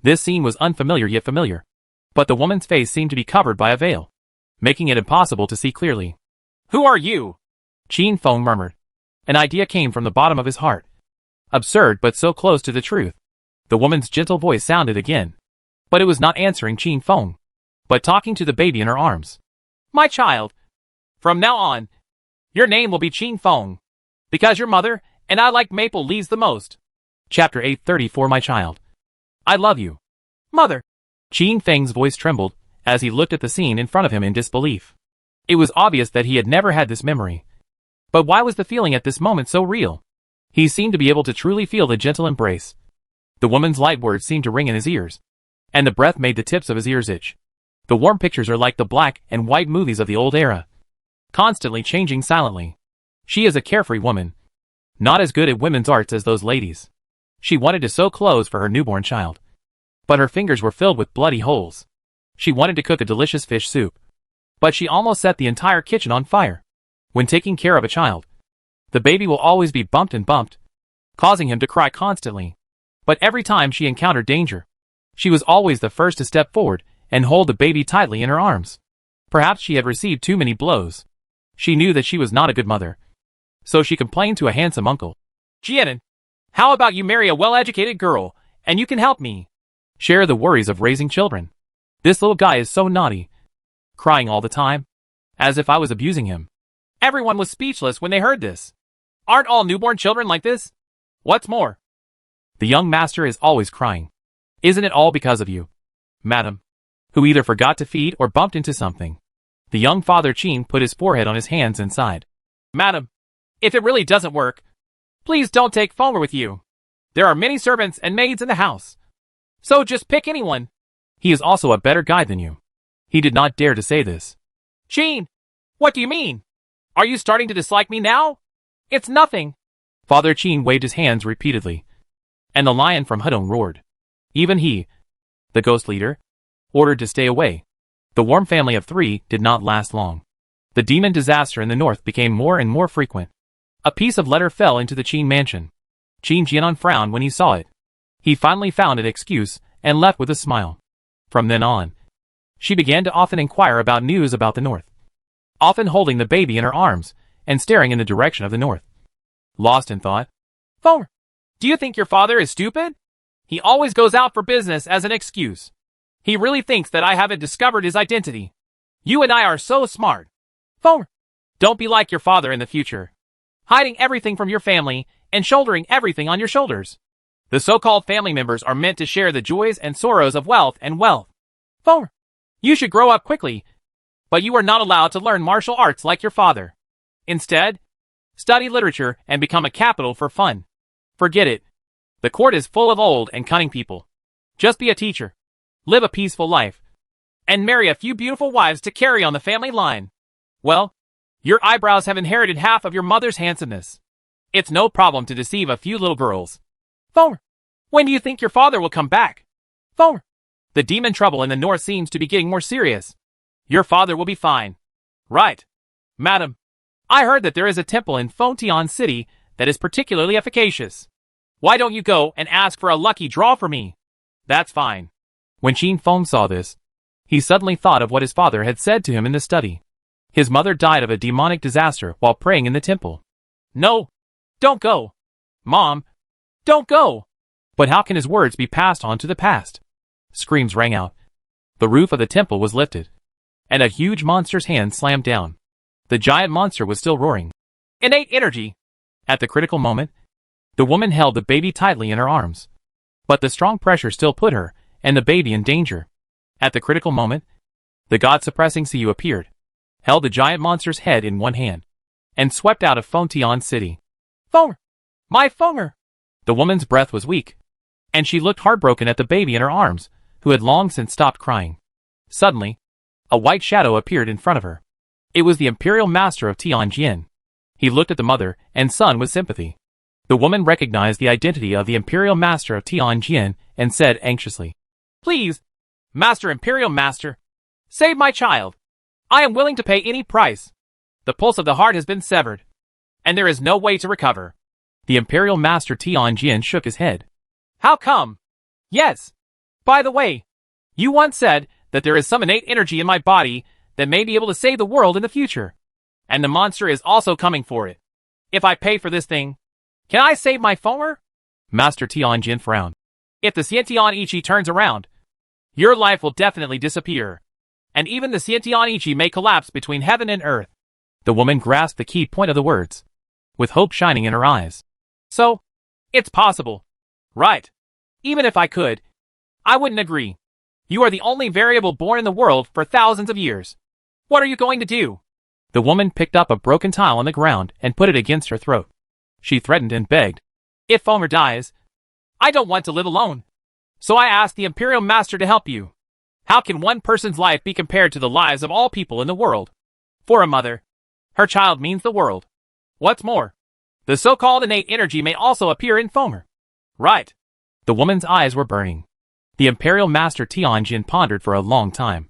This scene was unfamiliar yet familiar. But the woman's face seemed to be covered by a veil, making it impossible to see clearly. "Who are you?" Qin Feng murmured. An idea came from the bottom of his heart. Absurd but so close to the truth. The woman's gentle voice sounded again. But it was not answering Qin Feng, but talking to the baby in her arms. "My child, from now on, your name will be Qin Feng, because your mother and I like maple leaves the most." Chapter 834 My child. I love you. Mother. Qin Feng's voice trembled, as he looked at the scene in front of him in disbelief. It was obvious that he had never had this memory. But why was the feeling at this moment so real? He seemed to be able to truly feel the gentle embrace. The woman's light words seemed to ring in his ears, and the breath made the tips of his ears itch. The warm pictures are like the black and white movies of the old era, constantly changing silently. She is a carefree woman, not as good at women's arts as those ladies. She wanted to sew clothes for her newborn child, but her fingers were filled with bloody holes. She wanted to cook a delicious fish soup, but she almost set the entire kitchen on fire. When taking care of a child, the baby will always be bumped and bumped, causing him to cry constantly. But every time she encountered danger, she was always the first to step forward and hold the baby tightly in her arms. Perhaps she had received too many blows. She knew that she was not a good mother, so she complained to a handsome uncle. "Jianan, how about you marry a well-educated girl, and you can help me share the worries of raising children? This little guy is so naughty, crying all the time, as if I was abusing him." Everyone was speechless when they heard this. "Aren't all newborn children like this? What's more, the young master is always crying. Isn't it all because of you, madam, who either forgot to feed or bumped into something?" The young father Qin put his forehead on his hands and sighed. "Madam, if it really doesn't work, please don't take Fonger with you. There are many servants and maids in the house, so just pick anyone. He is also a better guide than you." He did not dare to say this. "Qin, what do you mean? Are you starting to dislike me now? It's nothing." Father Qin waved his hands repeatedly, and the lion from Hudong roared. Even he, the ghost leader, ordered to stay away. The warm family of three did not last long. The demon disaster in the north became more and more frequent. A piece of letter fell into the Qin mansion. Qin Jianan frowned when he saw it. He finally found an excuse and left with a smile. From then on, she began to often inquire about news about the north, often holding the baby in her arms and staring in the direction of the north. Lost in thought. "Fonger, do you think your father is stupid? He always goes out for business as an excuse. He really thinks that I haven't discovered his identity. You and I are so smart. Fonger, don't be like your father in the future, hiding everything from your family and shouldering everything on your shoulders. The so-called family members are meant to share the joys and sorrows of wealth and wealth. Fonger, you should grow up quickly, but you are not allowed to learn martial arts like your father. Instead, study literature and become a capital for fun. Forget it. The court is full of old and cunning people. Just be a teacher, live a peaceful life, and marry a few beautiful wives to carry on the family line. Well, your eyebrows have inherited half of your mother's handsomeness. It's no problem to deceive a few little girls. Fonger, when do you think your father will come back? Fonger, the demon trouble in the north seems to be getting more serious. Your father will be fine. Right. Madam, I heard that there is a temple in Fengtian City that is particularly efficacious. Why don't you go and ask for a lucky draw for me? That's fine." When Qin Feng saw this, he suddenly thought of what his father had said to him in the study. His mother died of a demonic disaster while praying in the temple. "No, don't go. Mom, don't go." But how can his words be passed on to the past? Screams rang out. The roof of the temple was lifted, and a huge monster's hand slammed down. The giant monster was still roaring. Innate energy. At the critical moment, the woman held the baby tightly in her arms. But the strong pressure still put her and the baby in danger. At the critical moment, the God-suppressing Siyu appeared, held the giant monster's head in one hand, and swept out of Fengtian City. "Fonger! My Fonger!" The woman's breath was weak, and she looked heartbroken at the baby in her arms, who had long since stopped crying. Suddenly, a white shadow appeared in front of her. It was the Imperial Master of Tianjin. He looked at the mother and son with sympathy. The woman recognized the identity of the Imperial Master of Tianjin and said anxiously, Please, Master Imperial Master, save my child. I am willing to pay any price. The pulse of the heart has been severed, and there is no way to recover. The Imperial Master Tianjin shook his head. How come? Yes. By the way, you once said that there is some innate energy in my body that may be able to save the world in the future. And the monster is also coming for it. If I pay for this thing, can I save my Fomer? Master Tianjin frowned. If the Xiantian Ichi turns around, your life will definitely disappear. And even the Xiantian Ichi may collapse between heaven and earth. The woman grasped the key point of the words, with hope shining in her eyes. So, it's possible. Right. Even if I could, I wouldn't agree. You are the only variable born in the world for thousands of years. What are you going to do? The woman picked up a broken tile on the ground and put it against her throat. She threatened and begged. If Fomer dies, I don't want to live alone. So I asked the Imperial Master to help you. How can one person's life be compared to the lives of all people in the world? For a mother, her child means the world. What's more, the so-called innate energy may also appear in Fomer. Right. The woman's eyes were burning. The Imperial Master Tianjin pondered for a long time.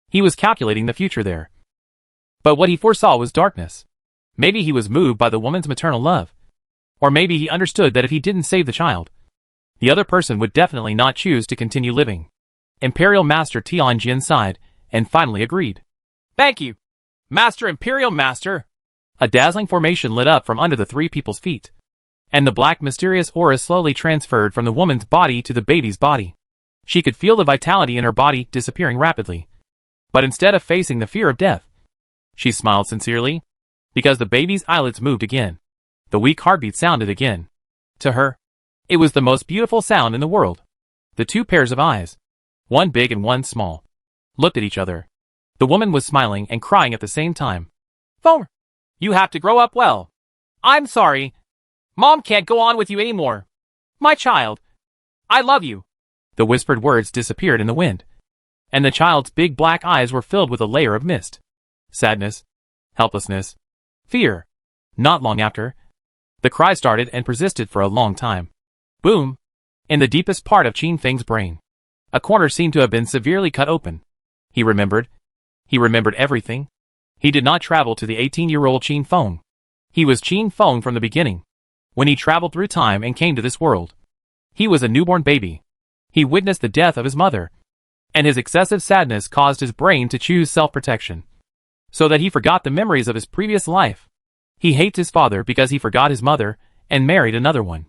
He was calculating the future there. But what he foresaw was darkness. Maybe he was moved by the woman's maternal love. Or maybe he understood that if he didn't save the child, the other person would definitely not choose to continue living. Imperial Master Tianjin sighed, and finally agreed. Thank you, Master Imperial Master. A dazzling formation lit up from under the three people's feet, and the black mysterious aura slowly transferred from the woman's body to the baby's body. She could feel the vitality in her body disappearing rapidly. But instead of facing the fear of death, she smiled sincerely, because the baby's eyelids moved again. The weak heartbeat sounded again. To her, it was the most beautiful sound in the world. The two pairs of eyes, one big and one small, looked at each other. The woman was smiling and crying at the same time. Fomer, you have to grow up well. I'm sorry. Mom can't go on with you anymore. My child, I love you. The whispered words disappeared in the wind, and the child's big black eyes were filled with a layer of mist. Sadness, helplessness, fear. Not long after, the cry started and persisted for a long time. Boom! In the deepest part of Qin Feng's brain, a corner seemed to have been severely cut open. He remembered. He remembered everything. He did not travel to the 18-year-old Qin Feng. He was Qin Feng from the beginning. When he traveled through time and came to this world, he was a newborn baby. He witnessed the death of his mother, and his excessive sadness caused his brain to choose self-protection, so that he forgot the memories of his previous life. He hates his father because he forgot his mother and married another one.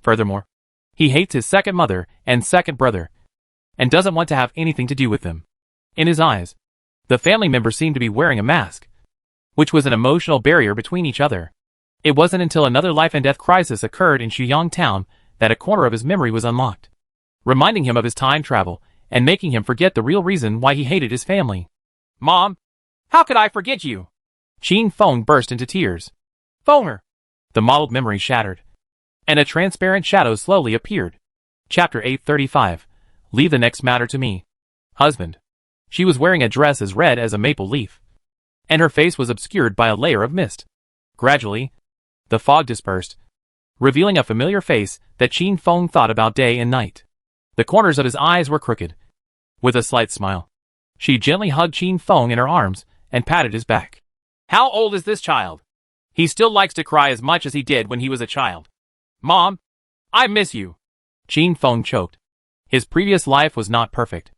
Furthermore, he hates his second mother and second brother, and doesn't want to have anything to do with them. In his eyes, the family members seemed to be wearing a mask, which was an emotional barrier between each other. It wasn't until another life and death crisis occurred in Shuyang Town that a corner of his memory was unlocked, reminding him of his time travel and making him forget the real reason why he hated his family. Mom, how could I forget you? Qin Feng burst into tears. Fomer! The mottled memory shattered, and a transparent shadow slowly appeared. Chapter 835. Leave the next matter to me. Husband. She was wearing a dress as red as a maple leaf, and her face was obscured by a layer of mist. Gradually, the fog dispersed, revealing a familiar face that Qin Feng thought about day and night. The corners of his eyes were crooked. With a slight smile, she gently hugged Qin Feng in her arms and patted his back. How old is this child? He still likes to cry as much as he did when he was a child. Mom, I miss you. Qin Feng choked. His previous life was not perfect.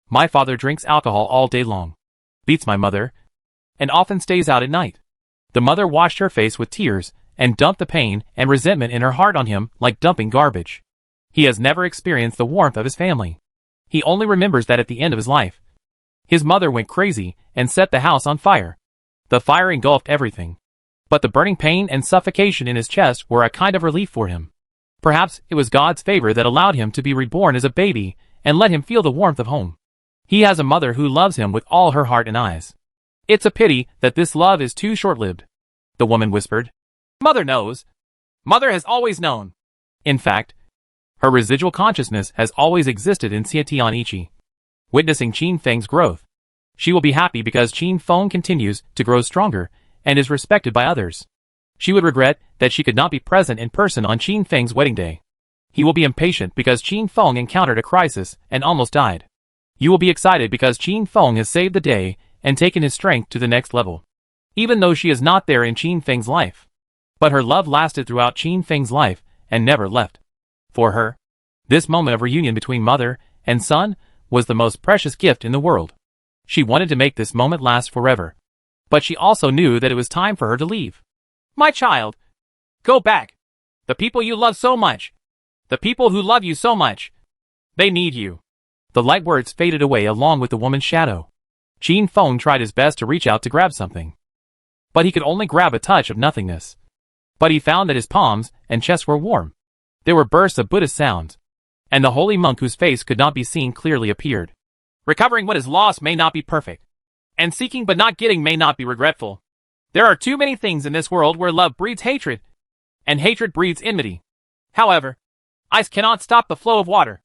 My father drinks alcohol all day long, beats my mother, and often stays out at night. The mother washed her face with tears and dumped the pain and resentment in her heart on him like dumping garbage. He has never experienced the warmth of his family. He only remembers that at the end of his life, his mother went crazy and set the house on fire. The fire engulfed everything, but the burning pain and suffocation in his chest were a kind of relief for him. Perhaps it was God's favor that allowed him to be reborn as a baby and let him feel the warmth of home. He has a mother who loves him with all her heart and eyes. It's a pity that this love is too short-lived, the woman whispered. Mother knows. Mother has always known. In fact, her residual consciousness has always existed in Xiantian Ichi. Witnessing Qin Feng's growth, she will be happy because Qin Feng continues to grow stronger and is respected by others. She would regret that she could not be present in person on Qin Feng's wedding day. He will be impatient because Qin Feng encountered a crisis and almost died. You will be excited because Qin Feng has saved the day and taken his strength to the next level. Even though she is not there in Qin Feng's life. But her love lasted throughout Qin Feng's life and never left. For her, this moment of reunion between mother and son was the most precious gift in the world. She wanted to make this moment last forever. But she also knew that it was time for her to leave. My child, go back. The people you love so much. The people who love you so much. They need you. The light words faded away along with the woman's shadow. Qin Feng tried his best to reach out to grab something. But he could only grab a touch of nothingness. But he found that his palms and chest were warm. There were bursts of Buddhist sounds. And the holy monk whose face could not be seen clearly appeared. Recovering what is lost may not be perfect. And seeking but not getting may not be regretful. There are too many things in this world where love breeds hatred. And hatred breeds enmity. However, ice cannot stop the flow of water.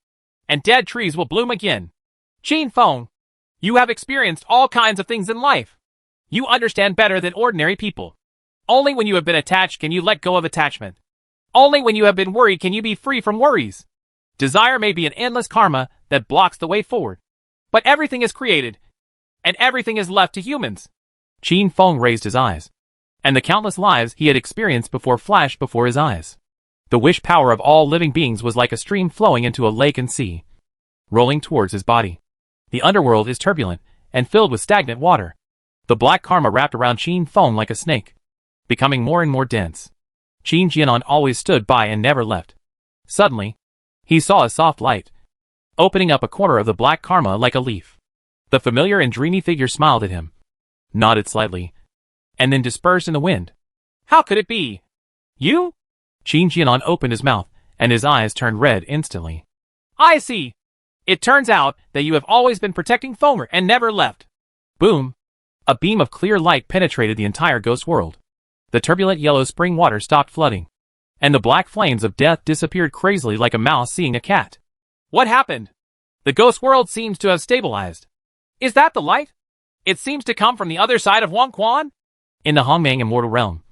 And dead trees will bloom again. Qin Feng, you have experienced all kinds of things in life. You understand better than ordinary people. Only when you have been attached can you let go of attachment. Only when you have been worried can you be free from worries. Desire may be an endless karma that blocks the way forward. But everything is created. And everything is left to humans. Qin Feng raised his eyes. And the countless lives he had experienced before flashed before his eyes. The wish power of all living beings was like a stream flowing into a lake and sea, rolling towards his body. The underworld is turbulent and filled with stagnant water. The black karma wrapped around Qin Feng like a snake, becoming more and more dense. Qin Jianan always stood by and never left. Suddenly, he saw a soft light, opening up a corner of the black karma like a leaf. The familiar and dreamy figure smiled at him, nodded slightly, and then dispersed in the wind. How could it be? You? Qin Jianan opened his mouth, and his eyes turned red instantly. I see. It turns out that you have always been protecting Fenger and never left. Boom. A beam of clear light penetrated the entire ghost world. The turbulent yellow spring water stopped flooding, and the black flames of death disappeared crazily like a mouse seeing a cat. What happened? The ghost world seems to have stabilized. Is that the light? It seems to come from the other side of Huangquan? In the Hongmeng immortal realm,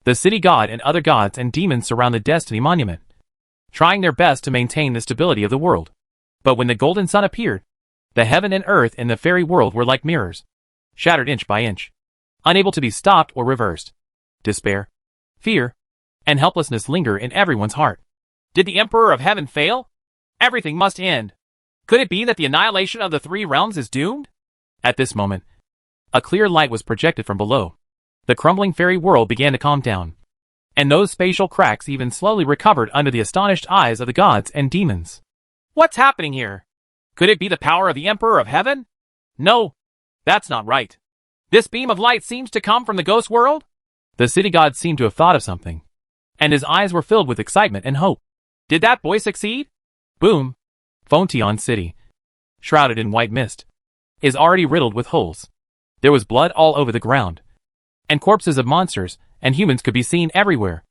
the city god and other gods and demons surround the Destiny Monument, trying their best to maintain the stability of the world. But when the golden sun appeared, the heaven and earth in the fairy world were like mirrors, shattered inch by inch, unable to be stopped or reversed. Despair, fear, and helplessness linger in everyone's heart. Did the Emperor of Heaven fail? Everything must end. Could it be that the annihilation of the three realms is doomed? At this moment, a clear light was projected from below. The crumbling fairy world began to calm down, and those spatial cracks even slowly recovered under the astonished eyes of the gods and demons. What's happening here? Could it be the power of the Emperor of Heaven? No, that's not right. This beam of light seems to come from the ghost world? The city god seemed to have thought of something, and his eyes were filled with excitement and hope. Did that boy succeed? Boom. Fontian City, shrouded in white mist, is already riddled with holes. There was blood all over the ground, and corpses of monsters and humans could be seen everywhere.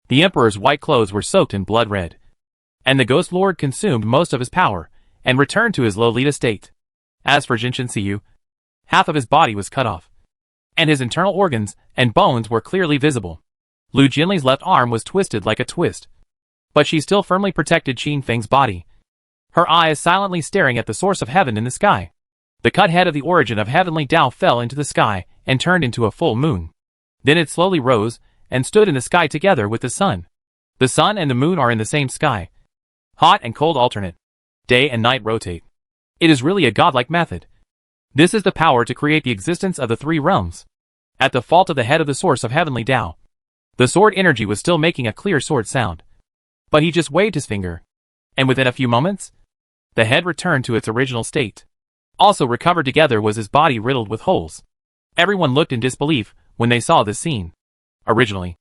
The Emperor's white clothes were soaked in blood red, and the Ghost Lord consumed most of his power and returned to his Lolita state. As for Jinshin Siyu, half of his body was cut off, and his internal organs and bones were clearly visible. Lu Jinli's left arm was twisted like a twist, but she still firmly protected Qin Feng's body, her eyes silently staring at the source of heaven in the sky. The cut head of the origin of heavenly Tao fell into the sky and turned into a full moon. Then it slowly rose and stood in the sky together with the sun. The sun and the moon are in the same sky. Hot and cold alternate. Day and night rotate. It is really a godlike method. This is the power to create the existence of the three realms. At the fault of the head of the source of heavenly Tao, the sword energy was still making a clear sword sound. But he just waved his finger, and within a few moments, the head returned to its original state. Also recovered together was his body riddled with holes. Everyone looked in disbelief when they saw this scene. Originally,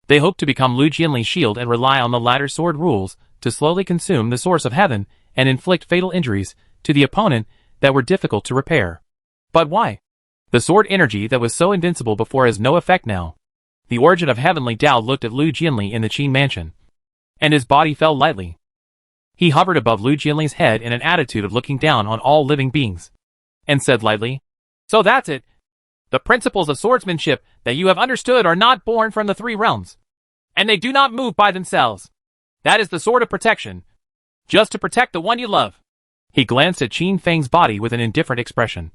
they hoped to become Lu Jinli's shield and rely on the latter's sword rules to slowly consume the source of heaven and inflict fatal injuries to the opponent that were difficult to repair. But why? The sword energy that was so invincible before has no effect now. The origin of heavenly Tao looked at Lu Jinli in the Qin mansion, and his body fell lightly. He hovered above Lu Jinli's head in an attitude of looking down on all living beings, and said lightly, "So that's it. The principles of swordsmanship that you have understood are not born from the three realms, and they do not move by themselves. That is the sword of protection, just to protect the one you love." He glanced at Qin Feng's body with an indifferent expression,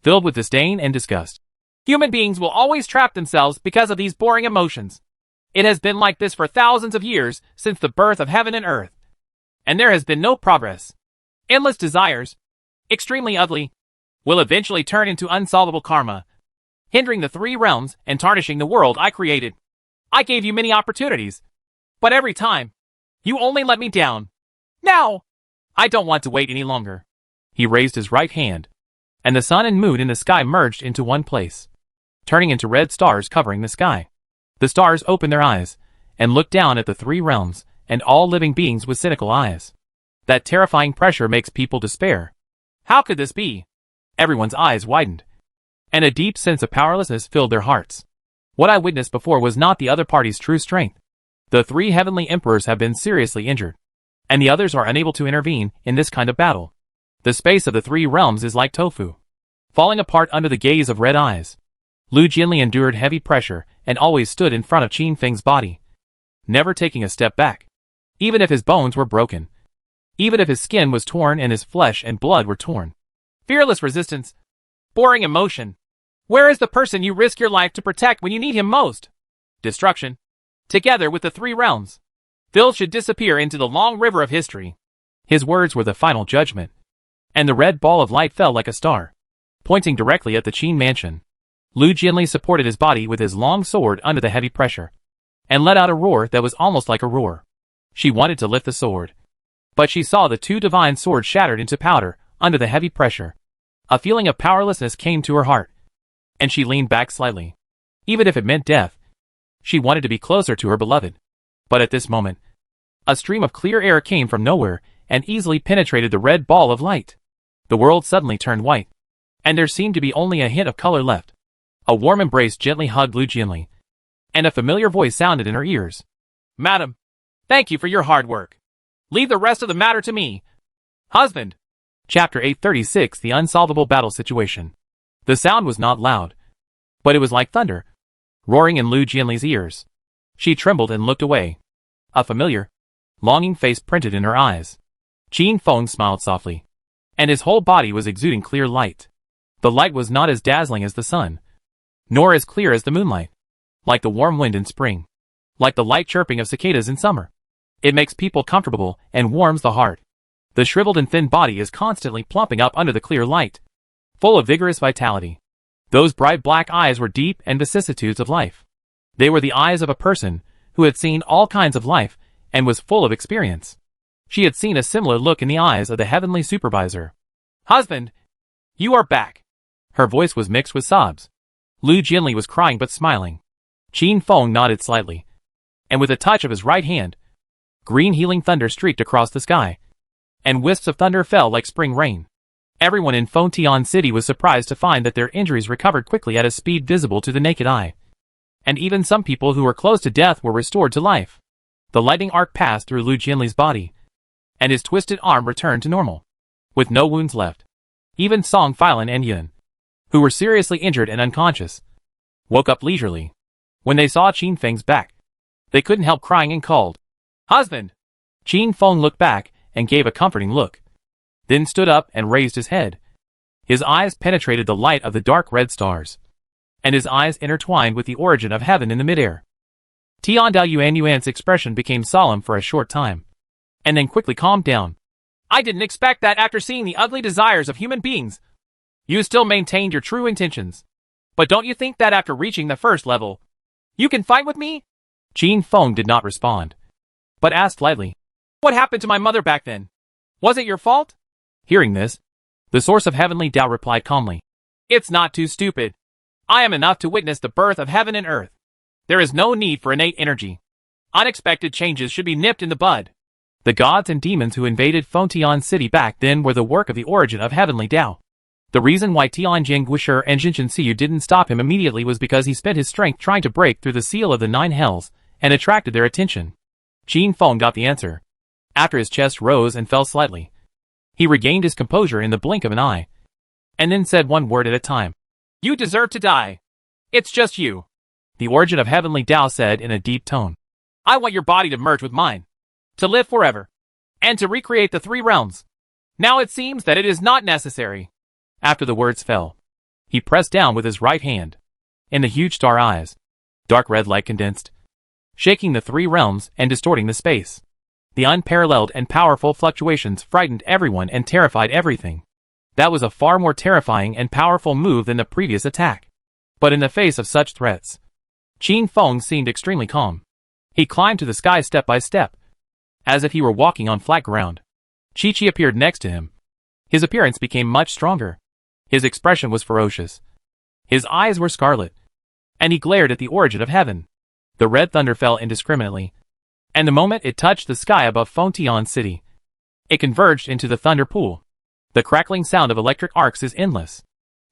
filled with disdain and disgust. Human beings will always trap themselves because of these boring emotions. It has been like this for thousands of years since the birth of heaven and earth. And there has been no progress. Endless desires, extremely ugly, will eventually turn into unsolvable karma, hindering the three realms and tarnishing the world I created. I gave you many opportunities, but every time, you only let me down. Now, I don't want to wait any longer. He raised his right hand, and the sun and moon in the sky merged into one place, turning into red stars covering the sky. The stars opened their eyes and looked down at the three realms and all living beings with cynical eyes. That terrifying pressure makes people despair. How could this be? Everyone's eyes widened, and a deep sense of powerlessness filled their hearts. What I witnessed before was not the other party's true strength. The three heavenly emperors have been seriously injured, and the others are unable to intervene in this kind of battle. The space of the three realms is like tofu, falling apart under the gaze of red eyes. Lu Jianli endured heavy pressure and always stood in front of Qin Feng's body, never taking a step back. Even if his bones were broken, even if his skin was torn and his flesh and blood were torn. Fearless resistance. Boring emotion. Where is the person you risk your life to protect when you need him most? Destruction. Together with the three realms, Phil should disappear into the long river of history. His words were the final judgment, and the red ball of light fell like a star, pointing directly at the Qin mansion. Lu Jianli supported his body with his long sword under the heavy pressure, and let out a roar that was almost like a roar. She wanted to lift the sword, but she saw the two divine swords shattered into powder under the heavy pressure. A feeling of powerlessness came to her heart, and she leaned back slightly. Even if it meant death, she wanted to be closer to her beloved. But at this moment, a stream of clear air came from nowhere and easily penetrated the red ball of light. The world suddenly turned white, and there seemed to be only a hint of color left. A warm embrace gently hugged Lu Jianli, and a familiar voice sounded in her ears. Madam, thank you for your hard work. Leave the rest of the matter to me. Husband. Chapter 836 The Unsolvable Battle Situation. The sound was not loud, but it was like thunder, roaring in Lu Jianli's ears. She trembled and looked away. A familiar, longing face printed in her eyes. Qin Feng smiled softly, and his whole body was exuding clear light. The light was not as dazzling as the sun, nor as clear as the moonlight. Like the warm wind in spring, like the light chirping of cicadas in summer. It makes people comfortable and warms the heart. The shriveled and thin body is constantly plumping up under the clear light, full of vigorous vitality. Those bright black eyes were deep and vicissitudes of life. They were the eyes of a person who had seen all kinds of life and was full of experience. She had seen a similar look in the eyes of the heavenly supervisor. Husband, you are back. Her voice was mixed with sobs. Lu Jianli was crying but smiling. Qin Feng nodded slightly, and with a touch of his right hand, green healing thunder streaked across the sky, and wisps of thunder fell like spring rain. Everyone in Fengtian City was surprised to find that their injuries recovered quickly at a speed visible to the naked eye. And even some people who were close to death were restored to life. The lightning arc passed through Lu Jianli's body, and his twisted arm returned to normal, with no wounds left. Even Song Filan and Yun, who were seriously injured and unconscious, woke up leisurely. When they saw Qin Feng's back, they couldn't help crying and called, Husband! Qin Feng looked back and gave a comforting look, then stood up and raised his head. His eyes penetrated the light of the dark red stars, and his eyes intertwined with the origin of heaven in the midair. Tian Dao Yuan's expression became solemn for a short time, and then quickly calmed down. I didn't expect that after seeing the ugly desires of human beings. You still maintained your true intentions. But don't you think that after reaching the first level, you can fight with me? Qin Feng did not respond, but asked lightly, What happened to my mother back then? Was it your fault? Hearing this, the source of heavenly Tao replied calmly, It's not too stupid. I am enough to witness the birth of heaven and earth. There is no need for innate energy. Unexpected changes should be nipped in the bud. The gods and demons who invaded Fengtian City back then were the work of the origin of heavenly Tao. The reason why Tianjin Guisher and Jinchen Siyu didn't stop him immediately was because he spent his strength trying to break through the seal of the nine hells and attracted their attention. Qin Feng got the answer. After his chest rose and fell slightly, he regained his composure in the blink of an eye, and then said one word at a time. You deserve to die. It's just you. The origin of heavenly Tao said in a deep tone. I want your body to merge with mine, to live forever, and to recreate the three realms. Now it seems that it is not necessary. After the words fell, he pressed down with his right hand. In the huge star eyes, dark red light condensed, shaking the three realms and distorting the space. The unparalleled and powerful fluctuations frightened everyone and terrified everything. That was a far more terrifying and powerful move than the previous attack. But in the face of such threats, Qin Feng seemed extremely calm. He climbed to the sky step by step, as if he were walking on flat ground. Chi-Chi appeared next to him. His appearance became much stronger. His expression was ferocious. His eyes were scarlet, and he glared at the origin of heaven. The red thunder fell indiscriminately, and the moment it touched the sky above Fontian City, it converged into the thunder pool. The crackling sound of electric arcs is endless.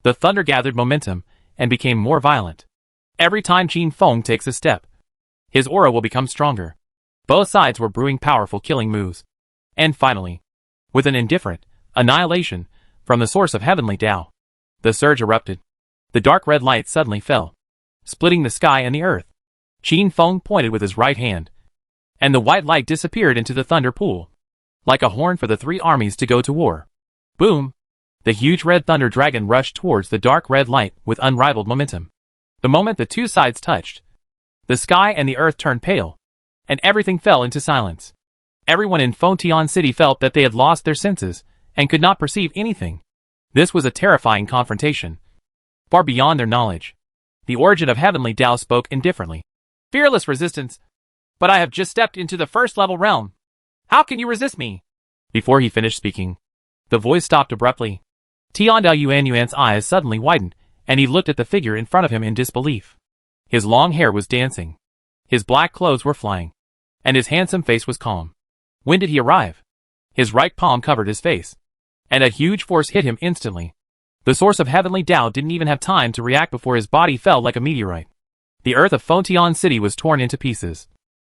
The thunder gathered momentum and became more violent. Every time Qin Feng takes a step, his aura will become stronger. Both sides were brewing powerful killing moves. And finally, with an indifferent annihilation from the source of heavenly Tao, the surge erupted. The dark red light suddenly fell, splitting the sky and the earth. Qin Feng pointed with his right hand, and the white light disappeared into the thunder pool, like a horn for the three armies to go to war. Boom! The huge red thunder dragon rushed towards the dark red light with unrivaled momentum. The moment the two sides touched, the sky and the earth turned pale, and everything fell into silence. Everyone in Fontian City felt that they had lost their senses and could not perceive anything. This was a terrifying confrontation, far beyond their knowledge. The origin of heavenly Tao spoke indifferently. Fearless resistance. But I have just stepped into the first level realm. How can you resist me? Before he finished speaking, the voice stopped abruptly. Tiandao Yuan's eyes suddenly widened, and he looked at the figure in front of him in disbelief. His long hair was dancing. His black clothes were flying, and his handsome face was calm. When did he arrive? His right palm covered his face, and a huge force hit him instantly. The source of heavenly Tao didn't even have time to react before his body fell like a meteorite. The earth of Fontian City was torn into pieces,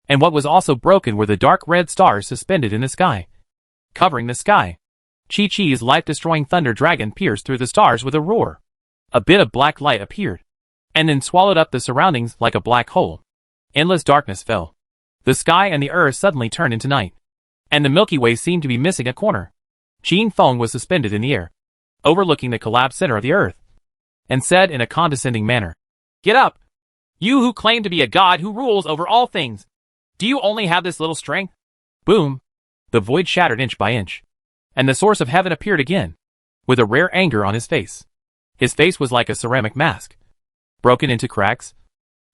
and what was also broken were the dark red stars suspended in the sky. Covering the sky, Chi-Chi's life-destroying thunder dragon pierced through the stars with a roar. A bit of black light appeared, and then swallowed up the surroundings like a black hole. Endless darkness fell. The sky and the earth suddenly turned into night, and the Milky Way seemed to be missing a corner. Qin Feng was suspended in the air, overlooking the collapsed center of the earth, and said in a condescending manner, "Get up! You who claim to be a god who rules over all things. Do you only have this little strength?" Boom! The void shattered inch by inch, and the source of heaven appeared again, with a rare anger on his face. His face was like a ceramic mask, broken into cracks,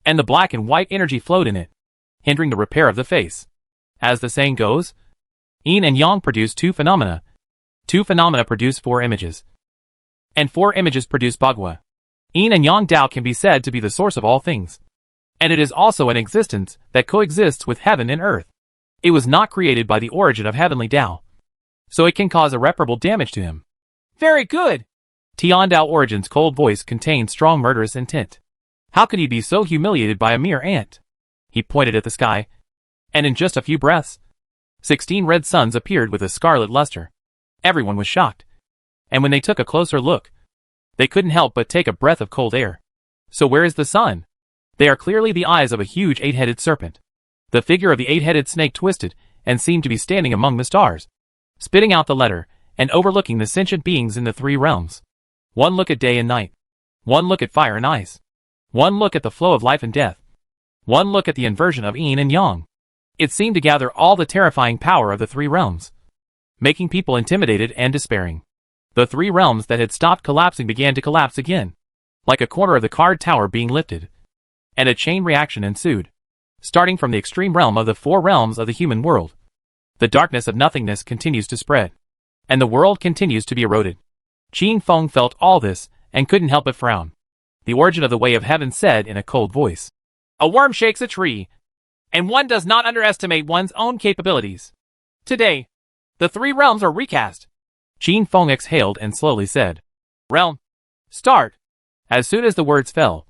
and the black and white energy flowed in it, hindering the repair of the face. As the saying goes, Yin and Yang produce two phenomena. Two phenomena produce four images, and four images produce Bagua. Yin and Yang Tao can be said to be the source of all things, and it is also an existence that coexists with heaven and earth. It was not created by the origin of heavenly Tao, so it can cause irreparable damage to him. Very good! Tiandao Origin's cold voice contained strong murderous intent. How could he be so humiliated by a mere ant? He pointed at the sky, and in just a few breaths, 16 red suns appeared with a scarlet luster. Everyone was shocked, and when they took a closer look, they couldn't help but take a breath of cold air. So where is the sun? They are clearly the eyes of a huge eight-headed serpent. The figure of the eight-headed snake twisted and seemed to be standing among the stars, spitting out the letter and overlooking the sentient beings in the three realms. One look at day and night. One look at fire and ice. One look at the flow of life and death. One look at the inversion of yin and yang. It seemed to gather all the terrifying power of the three realms, making people intimidated and despairing. The three realms that had stopped collapsing began to collapse again, like a corner of the card tower being lifted, and a chain reaction ensued. Starting from the extreme realm of the four realms of the human world, the darkness of nothingness continues to spread, and the world continues to be eroded. Qin Feng felt all this and couldn't help but frown. The origin of the way of heaven said in a cold voice, "A worm shakes a tree, and one does not underestimate one's own capabilities. Today, the three realms are recast." Qin Feng exhaled and slowly said, "Realm, start." As soon as the words fell,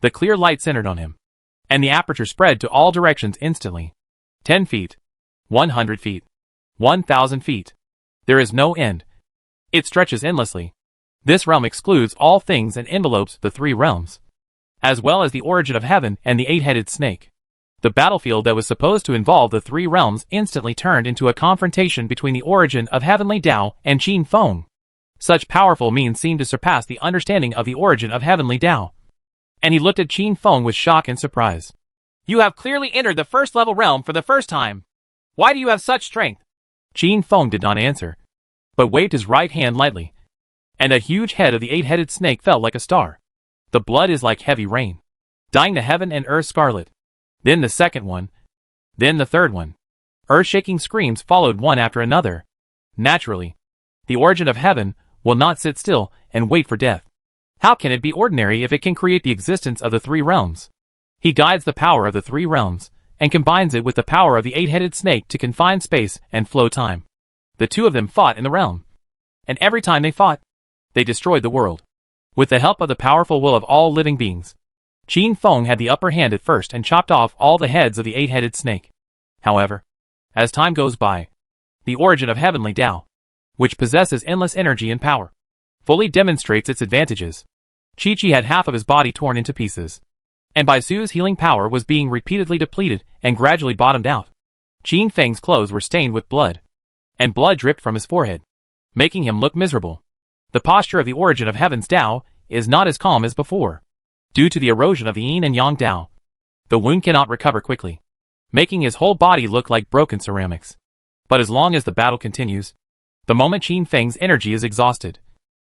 the clear light centered on him, and the aperture spread to all directions instantly. 10 feet, 100 feet, 1,000 feet. There is no end. It stretches endlessly. This realm excludes all things and envelopes the three realms, as well as the origin of heaven and the eight-headed snake. The battlefield that was supposed to involve the three realms instantly turned into a confrontation between the origin of Heavenly Tao and Qin Feng. Such powerful means seemed to surpass the understanding of the origin of Heavenly Tao. And he looked at Qin Feng with shock and surprise. You have clearly entered the first level realm for the first time. Why do you have such strength? Qin Feng did not answer, but waved his right hand lightly, and a huge head of the eight-headed snake fell like a star. The blood is like heavy rain, dyeing the heaven and earth scarlet. Then the second one. Then the third one. Earth-shaking screams followed one after another. Naturally, the origin of heaven will not sit still and wait for death. How can it be ordinary if it can create the existence of the three realms? He guides the power of the three realms, and combines it with the power of the eight-headed snake to confine space and flow time. The two of them fought in the realm. And every time they fought, they destroyed the world. With the help of the powerful will of all living beings, Qin Feng had the upper hand at first and chopped off all the heads of the eight-headed snake. However, as time goes by, the origin of Heavenly Tao, which possesses endless energy and power, fully demonstrates its advantages. Chi-Chi had half of his body torn into pieces, and Bai Su's healing power was being repeatedly depleted and gradually bottomed out. Qin Feng's clothes were stained with blood, and blood dripped from his forehead, making him look miserable. The posture of the origin of Heaven's Tao is not as calm as before. Due to the erosion of the Yin and Yang Tao, the wound cannot recover quickly, making his whole body look like broken ceramics. But as long as the battle continues, the moment Qin Feng's energy is exhausted,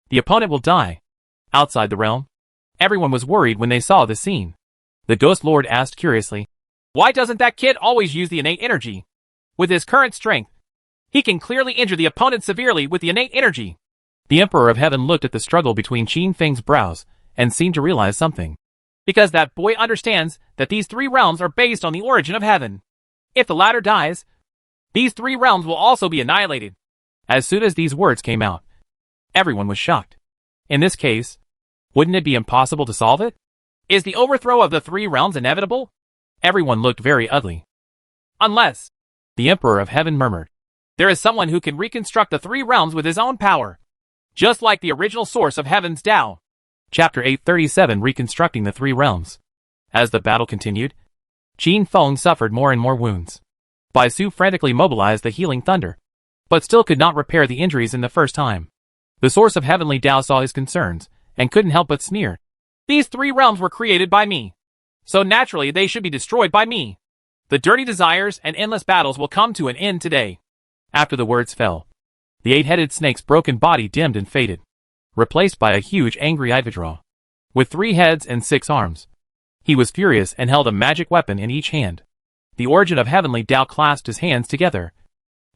the opponent will die. Outside the realm, everyone was worried when they saw this scene. The Ghost Lord asked curiously, why doesn't that kid always use the innate energy? With his current strength, he can clearly injure the opponent severely with the innate energy. The Emperor of Heaven looked at the struggle between Qin Feng's brows and seemed to realize something. Because that boy understands that these three realms are based on the origin of heaven. If the latter dies, these three realms will also be annihilated. As soon as these words came out, everyone was shocked. In this case, wouldn't it be impossible to solve it? Is the overthrow of the three realms inevitable? Everyone looked very ugly. Unless, the Emperor of Heaven murmured, there is someone who can reconstruct the three realms with his own power, just like the original source of Heaven's Tao. Chapter 837 Reconstructing the Three Realms. As the battle continued, Qin Feng suffered more and more wounds. Bai Su frantically mobilized the healing thunder, but still could not repair the injuries in the first time. The source of Heavenly Tao saw his concerns, and couldn't help but sneer. These three realms were created by me, so naturally they should be destroyed by me. The dirty desires and endless battles will come to an end today. After the words fell, the eight-headed snake's broken body dimmed and faded, replaced by a huge angry Ividra. With 3 heads and 6 arms, he was furious and held a magic weapon in each hand. The origin of Heavenly Tao clasped his hands together,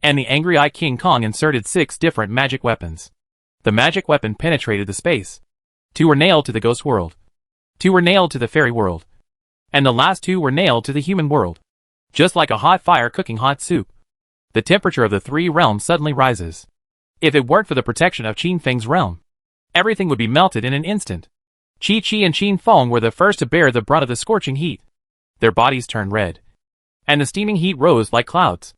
and the angry Eye King Kong inserted 6 different magic weapons. The magic weapon penetrated the space. 2 were nailed to the ghost world, 2 were nailed to the fairy world, and the last 2 were nailed to the human world. Just like a hot fire cooking hot soup, the temperature of the 3 realms suddenly rises. If it weren't for the protection of Qin Feng's realm, everything would be melted in an instant. Chi-Chi and Qin Feng were the first to bear the brunt of the scorching heat. Their bodies turned red, and the steaming heat rose like clouds.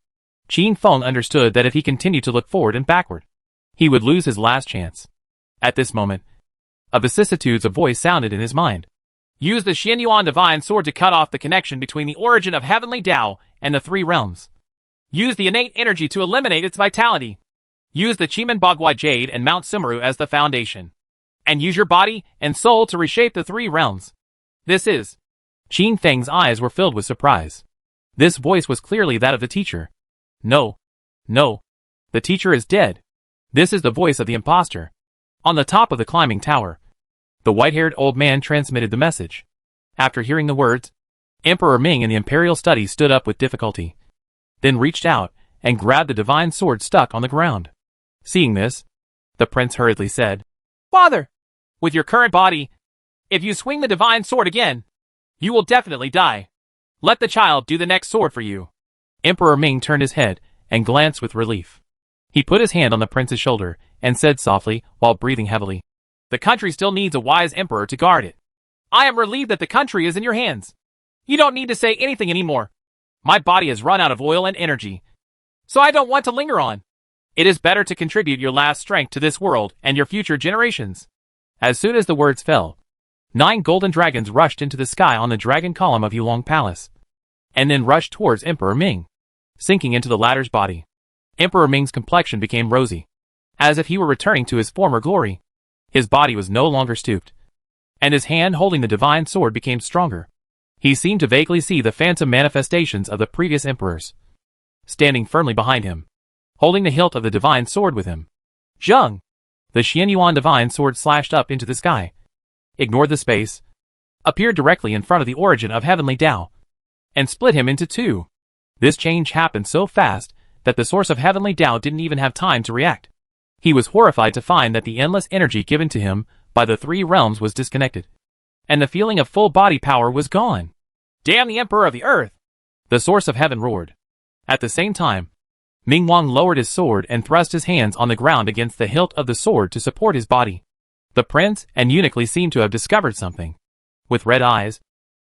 Qin Feng understood that if he continued to look forward and backward, he would lose his last chance. At this moment, a vicissitudes of voice sounded in his mind. Use the Xianyuan Divine Sword to cut off the connection between the origin of Heavenly Tao and the 3 realms. Use the innate energy to eliminate its vitality. Use the Chiman Bagua Jade and Mount Sumeru as the foundation. And use your body and soul to reshape the 3 realms. This is... Qin Feng's eyes were filled with surprise. This voice was clearly that of the teacher. No. No. The teacher is dead. This is the voice of the impostor. On the top of the climbing tower, the white-haired old man transmitted the message. After hearing the words, Emperor Ming in the Imperial Study stood up with difficulty, then reached out and grabbed the divine sword stuck on the ground. Seeing this, the prince hurriedly said, Father, with your current body, if you swing the divine sword again, you will definitely die. Let the child do the next sword for you. Emperor Ming turned his head and glanced with relief. He put his hand on the prince's shoulder and said softly while breathing heavily, The country still needs a wise emperor to guard it. I am relieved that the country is in your hands. You don't need to say anything anymore. My body has run out of oil and energy, so I don't want to linger on. It is better to contribute your last strength to this world and your future generations. As soon as the words fell, 9 golden dragons rushed into the sky on the dragon column of Yulong Palace. and then rushed towards Emperor Ming, sinking into the latter's body. Emperor Ming's complexion became rosy, as if he were returning to his former glory. His body was no longer stooped, and his hand holding the divine sword became stronger. He seemed to vaguely see the phantom manifestations of the previous emperors, standing firmly behind him, holding the hilt of the divine sword with him. Zheng! The Xianyuan divine sword slashed up into the sky, ignored the space, appeared directly in front of the origin of Heavenly Tao, and split him into two. This change happened so fast that the source of Heavenly Tao didn't even have time to react. He was horrified to find that the endless energy given to him by the three realms was disconnected, and the feeling of full body power was gone. Damn the Emperor of the Earth! The source of heaven roared. At the same time, Ming Wang lowered his sword and thrust his hands on the ground against the hilt of the sword to support his body. The prince and eunuch seemed to have discovered something. With red eyes,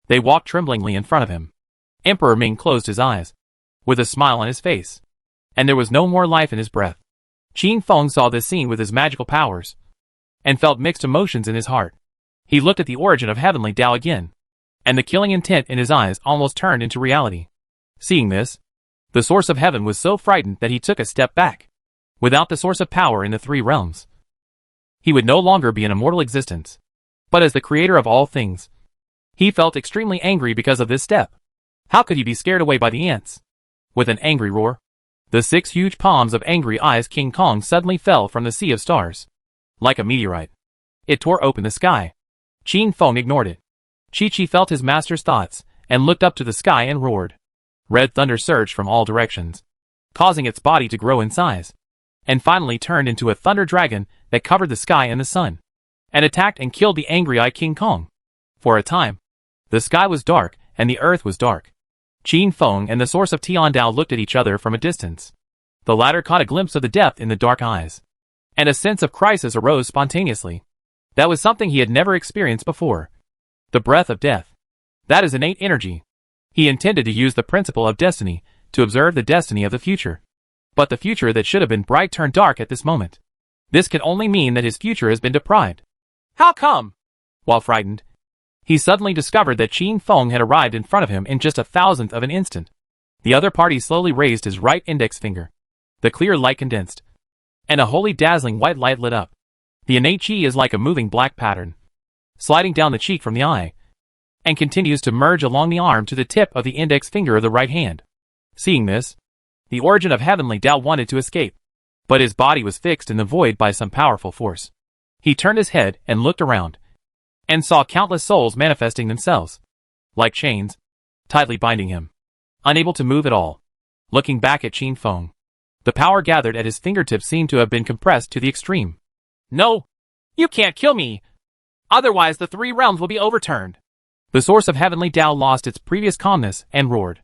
they walked tremblingly in front of him. Emperor Ming closed his eyes, with a smile on his face, and there was no more life in his breath. Qin Feng saw this scene with his magical powers, and felt mixed emotions in his heart. He looked at the origin of Heavenly Tao again, and the killing intent in his eyes almost turned into reality. Seeing this, the source of heaven was so frightened that he took a step back. Without the source of power in the three realms, he would no longer be an immortal existence, but as the creator of all things. He felt extremely angry because of this step. How could he be scared away by the ants? With an angry roar, the 6 huge palms of angry eyes King Kong suddenly fell from the sea of stars. Like a meteorite, it tore open the sky. Qin Feng ignored it. Chi-Chi felt his master's thoughts, and looked up to the sky and roared. Red thunder surged from all directions, causing its body to grow in size, and finally turned into a thunder dragon that covered the sky and the sun, and attacked and killed the angry-eyed King Kong. For a time, the sky was dark, and the earth was dark. Qin Feng and the source of Tiandao looked at each other from a distance. The latter caught a glimpse of the depth in the dark eyes, and a sense of crisis arose spontaneously. That was something he had never experienced before. The breath of death. That is innate energy. He intended to use the principle of destiny to observe the destiny of the future. But the future that should have been bright turned dark at this moment. This can only mean that his future has been deprived. How come? While frightened, he suddenly discovered that Qin Feng had arrived in front of him in just a thousandth of an instant. The other party slowly raised his right index finger. The clear light condensed, and a wholly dazzling white light lit up. The innate chi is like a moving black pattern, sliding down the cheek from the eye, and continues to merge along the arm to the tip of the index finger of the right hand. Seeing this, the origin of Heavenly Tao wanted to escape, but his body was fixed in the void by some powerful force. He turned his head and looked around, and saw countless souls manifesting themselves, like chains, tightly binding him, unable to move at all. Looking back at Qin Feng, the power gathered at his fingertips seemed to have been compressed to the extreme. No! You can't kill me! Otherwise the 3 realms will be overturned. The source of Heavenly Tao lost its previous calmness and roared.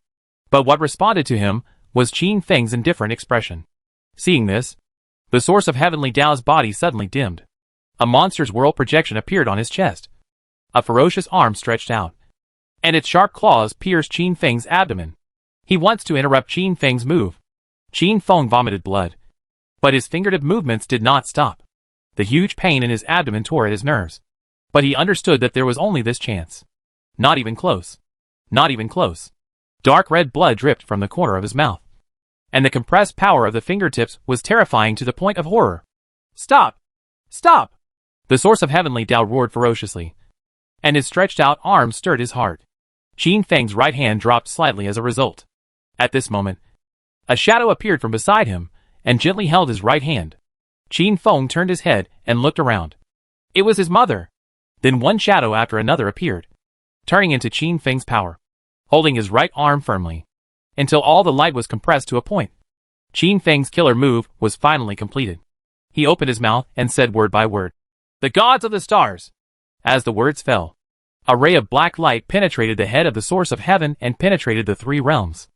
But what responded to him was Qin Feng's indifferent expression. Seeing this, the source of Heavenly Tao's body suddenly dimmed. A monster's world projection appeared on his chest. A ferocious arm stretched out, and its sharp claws pierced Qin Feng's abdomen. He wants to interrupt Qin Feng's move. Qin Feng vomited blood, but his fingertip movements did not stop. The huge pain in his abdomen tore at his nerves. But he understood that there was only this chance. Not even close. Not even close. Dark red blood dripped from the corner of his mouth, and the compressed power of the fingertips was terrifying to the point of horror. Stop! Stop! The source of Heavenly Tao roared ferociously, and his stretched out arms stirred his heart. Qin Feng's right hand dropped slightly as a result. At this moment, a shadow appeared from beside him, and gently held his right hand. Qin Feng turned his head and looked around. It was his mother. Then one shadow after another appeared, turning into Qin Feng's power, holding his right arm firmly, until all the light was compressed to a point. Qin Feng's killer move was finally completed. He opened his mouth and said word by word, "The gods of the stars!" As the words fell, a ray of black light penetrated the head of the source of heaven and penetrated the 3 realms.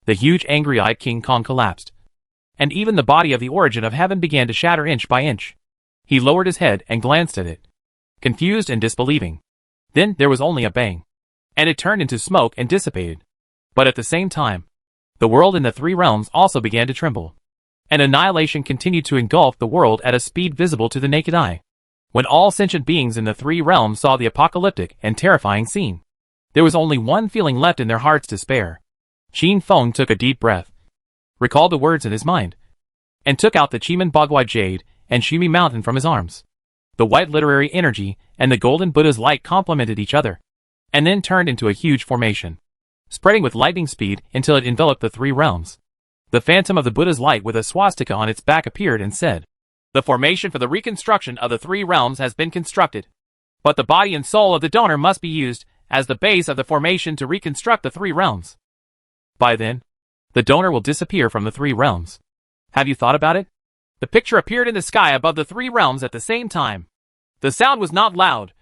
The huge angry-eyed King Kong collapsed, and even the body of the origin of heaven began to shatter inch by inch. He lowered his head and glanced at it, confused and disbelieving. Then there was only a bang, and it turned into smoke and dissipated. But at the same time, the world in the 3 realms also began to tremble, and annihilation continued to engulf the world at a speed visible to the naked eye. When all sentient beings in the 3 realms saw the apocalyptic and terrifying scene, there was only one feeling left in their hearts: despair. Qin Feng took a deep breath, recalled the words in his mind, and took out the Chiman Bagua Jade and Shimi Mountain from his arms. The white literary energy and the golden Buddha's light complemented each other, and then turned into a huge formation, spreading with lightning speed until it enveloped the three realms. The phantom of the Buddha's light with a swastika on its back appeared and said, "The formation for the reconstruction of the three realms has been constructed, but the body and soul of the donor must be used as the base of the formation to reconstruct the three realms. By then, the donor will disappear from the three realms. Have you thought about it?" The picture appeared in the sky above the three realms at the same time. The sound was not loud,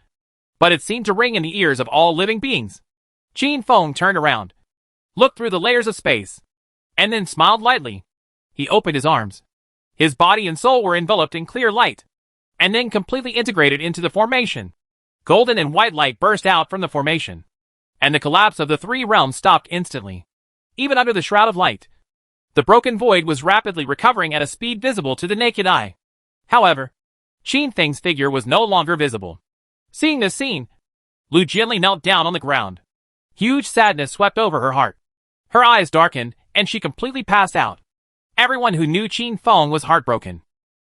but it seemed to ring in the ears of all living beings. Qin Feng turned around, looked through the layers of space, and then smiled lightly. He opened his arms. His body and soul were enveloped in clear light, and then completely integrated into the formation. Golden and white light burst out from the formation, and the collapse of the three realms stopped instantly. Even under the shroud of light, the broken void was rapidly recovering at a speed visible to the naked eye. However, Qin Feng's figure was no longer visible. Seeing this scene, Lu Jianli knelt down on the ground. Huge sadness swept over her heart. Her eyes darkened, and she completely passed out. Everyone who knew Qin Feng was heartbroken.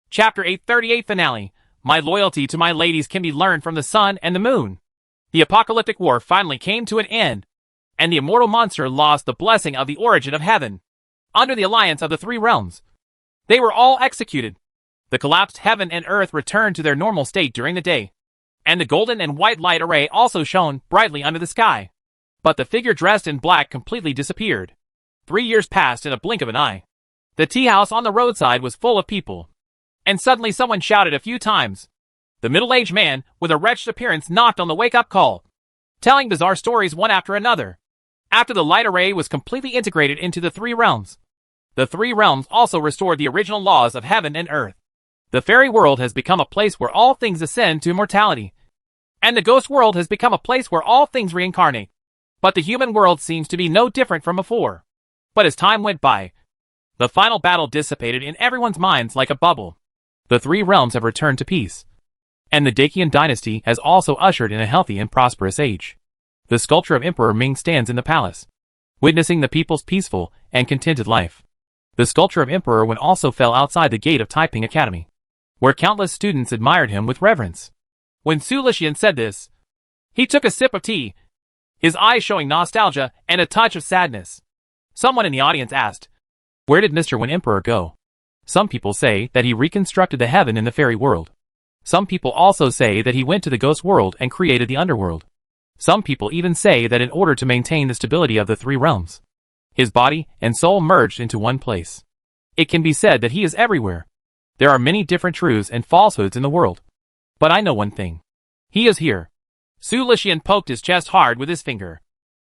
Chapter 838 Finale. My loyalty to my ladies can be learned from the sun and the moon. The apocalyptic war finally came to an end, and the immortal monster lost the blessing of the origin of heaven. Under the alliance of the three realms, they were all executed. The collapsed heaven and earth returned to their normal state during the day, and the golden and white light array also shone brightly under the sky. But the figure dressed in black completely disappeared. 3 years passed in a blink of an eye. The tea house on the roadside was full of people, and suddenly someone shouted a few times. The middle-aged man, with a wretched appearance, knocked on the wake-up call, telling bizarre stories one after another. After the light array was completely integrated into the three realms, the three realms also restored the original laws of heaven and earth. The fairy world has become a place where all things ascend to immortality, and the ghost world has become a place where all things reincarnate. But the human world seems to be no different from before. But as time went by, the final battle dissipated in everyone's minds like a bubble. The three realms have returned to peace, and the Dacian dynasty has also ushered in a healthy and prosperous age. The sculpture of Emperor Ming stands in the palace, witnessing the people's peaceful and contented life. The sculpture of Emperor Wen also fell outside the gate of Taiping Academy, where countless students admired him with reverence. When Su Lixian said this, he took a sip of tea, his eyes showing nostalgia and a touch of sadness. Someone in the audience asked, "Where did Mr. Wen Emperor go?" Some people say that he reconstructed the heaven in the fairy world. Some people also say that he went to the ghost world and created the underworld. Some people even say that in order to maintain the stability of the three realms, his body and soul merged into one place. It can be said that he is everywhere. There are many different truths and falsehoods in the world, but I know one thing. He is here. Su Lixian poked his chest hard with his finger.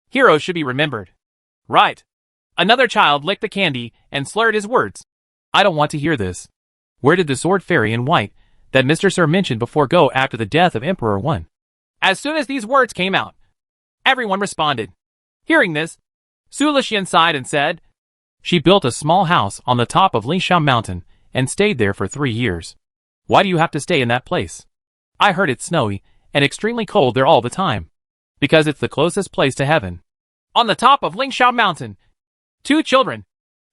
Heroes should be remembered. Right. Another child licked the candy and slurred his words. I don't want to hear this. Where did the sword fairy in white that Mr. Sir mentioned before go after the death of Emperor Wen? As soon as these words came out, everyone responded. Hearing this, Su Lixian sighed and said, "She built a small house on the top of Lingshan Mountain and stayed there for 3 years. Why do you have to stay in that place? I heard it's snowy and extremely cold there all the time. Because it's the closest place to heaven." On the top of Lingshan Mountain, 2 children,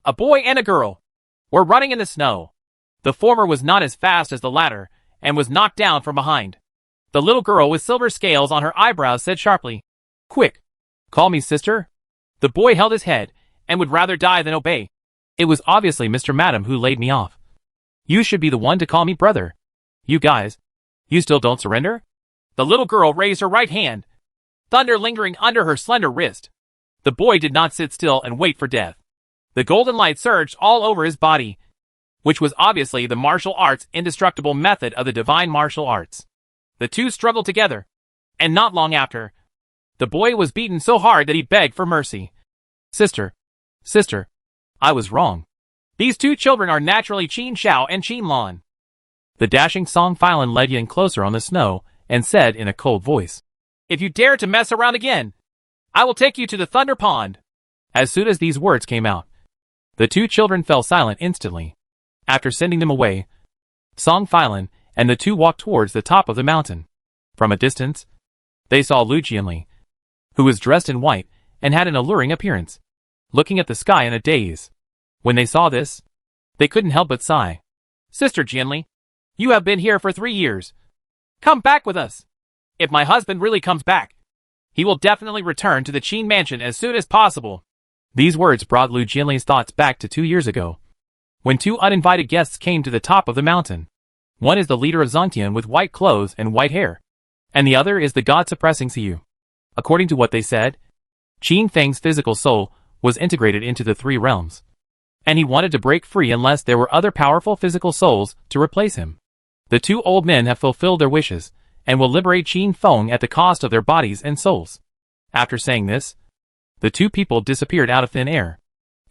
a boy and a girl, were running in the snow. The former was not as fast as the latter and was knocked down from behind. The little girl with silver scales on her eyebrows said sharply, "Quick, call me sister." The boy held his head and would rather die than obey. It was obviously Mr. Madam who laid me off. You should be the one to call me brother. You guys, you still don't surrender? The little girl raised her right hand, thunder lingering under her slender wrist. The boy did not sit still and wait for death. The golden light surged all over his body, which was obviously the martial arts' indestructible method of the divine martial arts. The two struggled together, and not long after, the boy was beaten so hard that he begged for mercy. Sister, I was wrong. These 2 children are naturally Qin Xiao and Qin Lan." The dashing Song Filan led Yin closer on the snow and said in a cold voice, "If you dare to mess around again, I will take you to the Thunder Pond." As soon as these words came out, the 2 children fell silent instantly. After sending them away, Song Filan and the 2 walked towards the top of the mountain. From a distance, they saw Lu Jianli, who was dressed in white and had an alluring appearance. looking at the sky in a daze. When they saw this, they couldn't help but sigh. Sister Jianli, you have been here for 3 years. Come back with us. If my husband really comes back, he will definitely return to the Qin mansion as soon as possible. These words brought Lu Jianli's thoughts back to 2 years ago, when 2 uninvited guests came to the top of the mountain. One is the leader of Zongtian with white clothes and white hair, and the other is the god-suppressing Xiu. According to what they said, Qin Feng's physical soul was integrated into the 3 realms, and he wanted to break free unless there were other powerful physical souls to replace him. The 2 old men have fulfilled their wishes, and will liberate Qin Feng at the cost of their bodies and souls. After saying this, the 2 people disappeared out of thin air,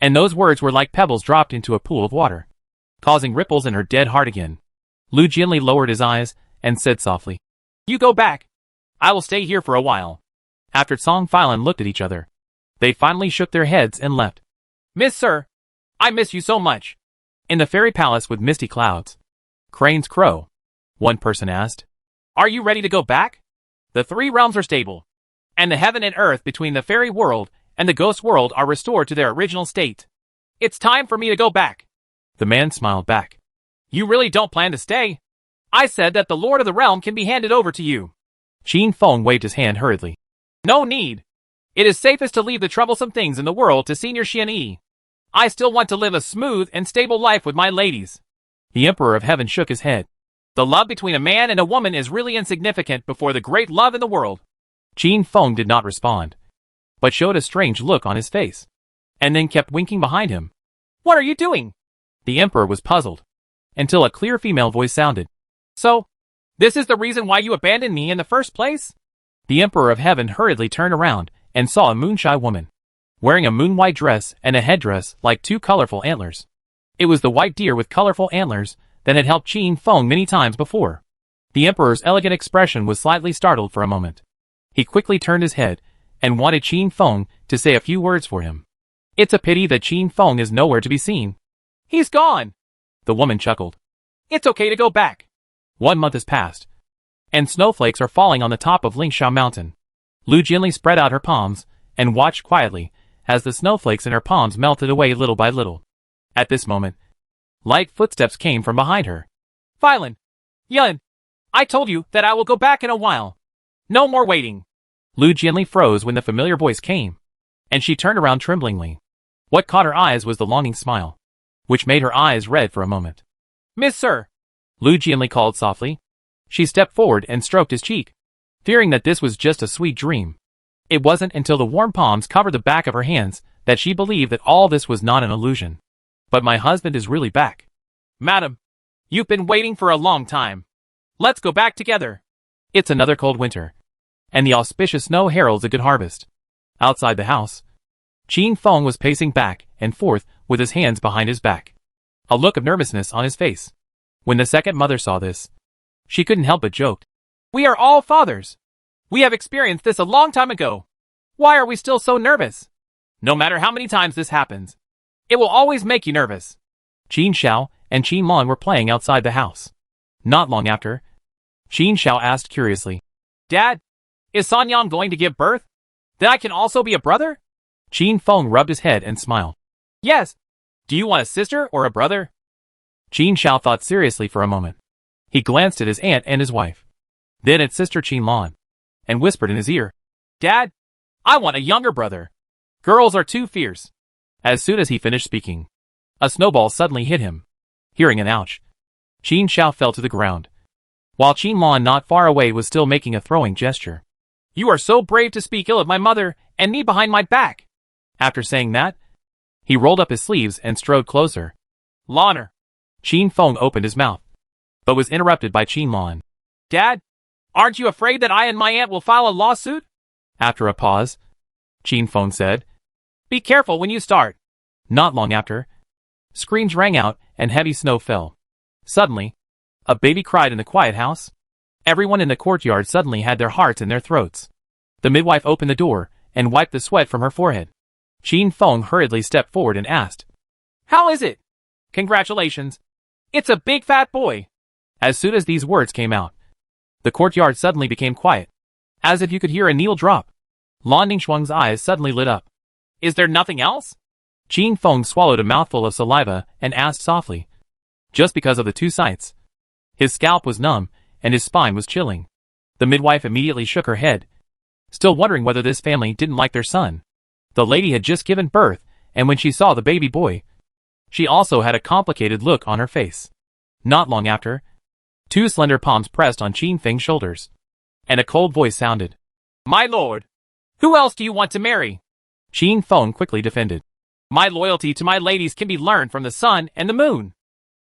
and those words were like pebbles dropped into a pool of water, causing ripples in her dead heart again. Lu Jianli lowered his eyes and said softly, You go back. I will stay here for a while. After Song Filan looked at each other, they finally shook their heads and left. Miss Sir, I miss you so much. In the fairy palace with misty clouds, cranes crow. One person asked, Are you ready to go back? The 3 realms are stable, and the heaven and earth between the fairy world and the ghost world are restored to their original state. It's time for me to go back. The man smiled back. You really don't plan to stay? I said that the Lord of the Realm can be handed over to you. Qin Feng waved his hand hurriedly. No need. It is safest to leave the troublesome things in the world to Senior Xian Yi. I still want to live a smooth and stable life with my ladies. The Emperor of Heaven shook his head. The love between a man and a woman is really insignificant before the great love in the world. Qin Feng did not respond, but showed a strange look on his face, and then kept winking behind him. What are you doing? The Emperor was puzzled, until a clear female voice sounded. So, this is the reason why you abandoned me in the first place? The Emperor of Heaven hurriedly turned around and saw a moonshine woman, wearing a moon-white dress and a headdress like 2 colorful antlers. It was the white deer with colorful antlers that had helped Qin Feng many times before. The Emperor's elegant expression was slightly startled for a moment. He quickly turned his head and wanted Qin Feng to say a few words for him. It's a pity that Qin Feng is nowhere to be seen. He's gone. The woman chuckled. It's okay to go back. 1 month has passed, and snowflakes are falling on the top of Lingsha Mountain. Lu Jianli spread out her palms and watched quietly as the snowflakes in her palms melted away little by little. At this moment, light footsteps came from behind her. Filan! Yun! I told you that I will go back in a while. No more waiting. Lu Jianli froze when the familiar voice came, and she turned around tremblingly. What caught her eyes was the longing smile, which made her eyes red for a moment. Miss Sir! Lu Jianli called softly. She stepped forward and stroked his cheek, fearing that this was just a sweet dream. It wasn't until the warm palms covered the back of her hands that she believed that all this was not an illusion. But my husband is really back. Madam, you've been waiting for a long time. Let's go back together. It's another cold winter, and the auspicious snow heralds a good harvest. Outside the house, Qin Feng was pacing back and forth with his hands behind his back, a look of nervousness on his face. When the second mother saw this, she couldn't help but joke. We are all fathers. We have experienced this a long time ago. Why are we still so nervous? No matter how many times this happens, it will always make you nervous. Qin Xiao and Qin Lan were playing outside the house. Not long after, Qin Xiao asked curiously, Dad, is San Yang going to give birth? Then I can also be a brother? Qin Feng rubbed his head and smiled. Yes. Do you want a sister or a brother? Qin Xiao thought seriously for a moment. He glanced at his aunt and his wife, then at sister Qin Lan, and whispered in his ear, Dad, I want a younger brother. Girls are too fierce. As soon as he finished speaking, a snowball suddenly hit him. Hearing an ouch, Qin Xiao fell to the ground, while Qin Lan not far away was still making a throwing gesture. You are so brave to speak ill of my mother and me behind my back. After saying that, he rolled up his sleeves and strode closer. Lanner. Qin Feng opened his mouth, but was interrupted by Qin Lan. Dad, aren't you afraid that I and my aunt will file a lawsuit? After a pause, Qin Feng said, Be careful when you start. Not long after, screams rang out and heavy snow fell. Suddenly, a baby cried in the quiet house. Everyone in the courtyard suddenly had their hearts in their throats. The midwife opened the door and wiped the sweat from her forehead. Qin Feng hurriedly stepped forward and asked, How is it? Congratulations. It's a big fat boy. As soon as these words came out, the courtyard suddenly became quiet, as if you could hear a needle drop. Lan Ningxuang's eyes suddenly lit up. Is there nothing else? Qin Feng swallowed a mouthful of saliva and asked softly. Just because of the two sights. His scalp was numb, and his spine was chilling. The midwife immediately shook her head, still wondering whether this family didn't like their son. The lady had just given birth, and when she saw the baby boy, she also had a complicated look on her face. Not long after, two slender palms pressed on Qin Feng's shoulders, and a cold voice sounded. My lord, who else do you want to marry? Qin Feng quickly defended. My loyalty to my ladies can be learned from the sun and the moon.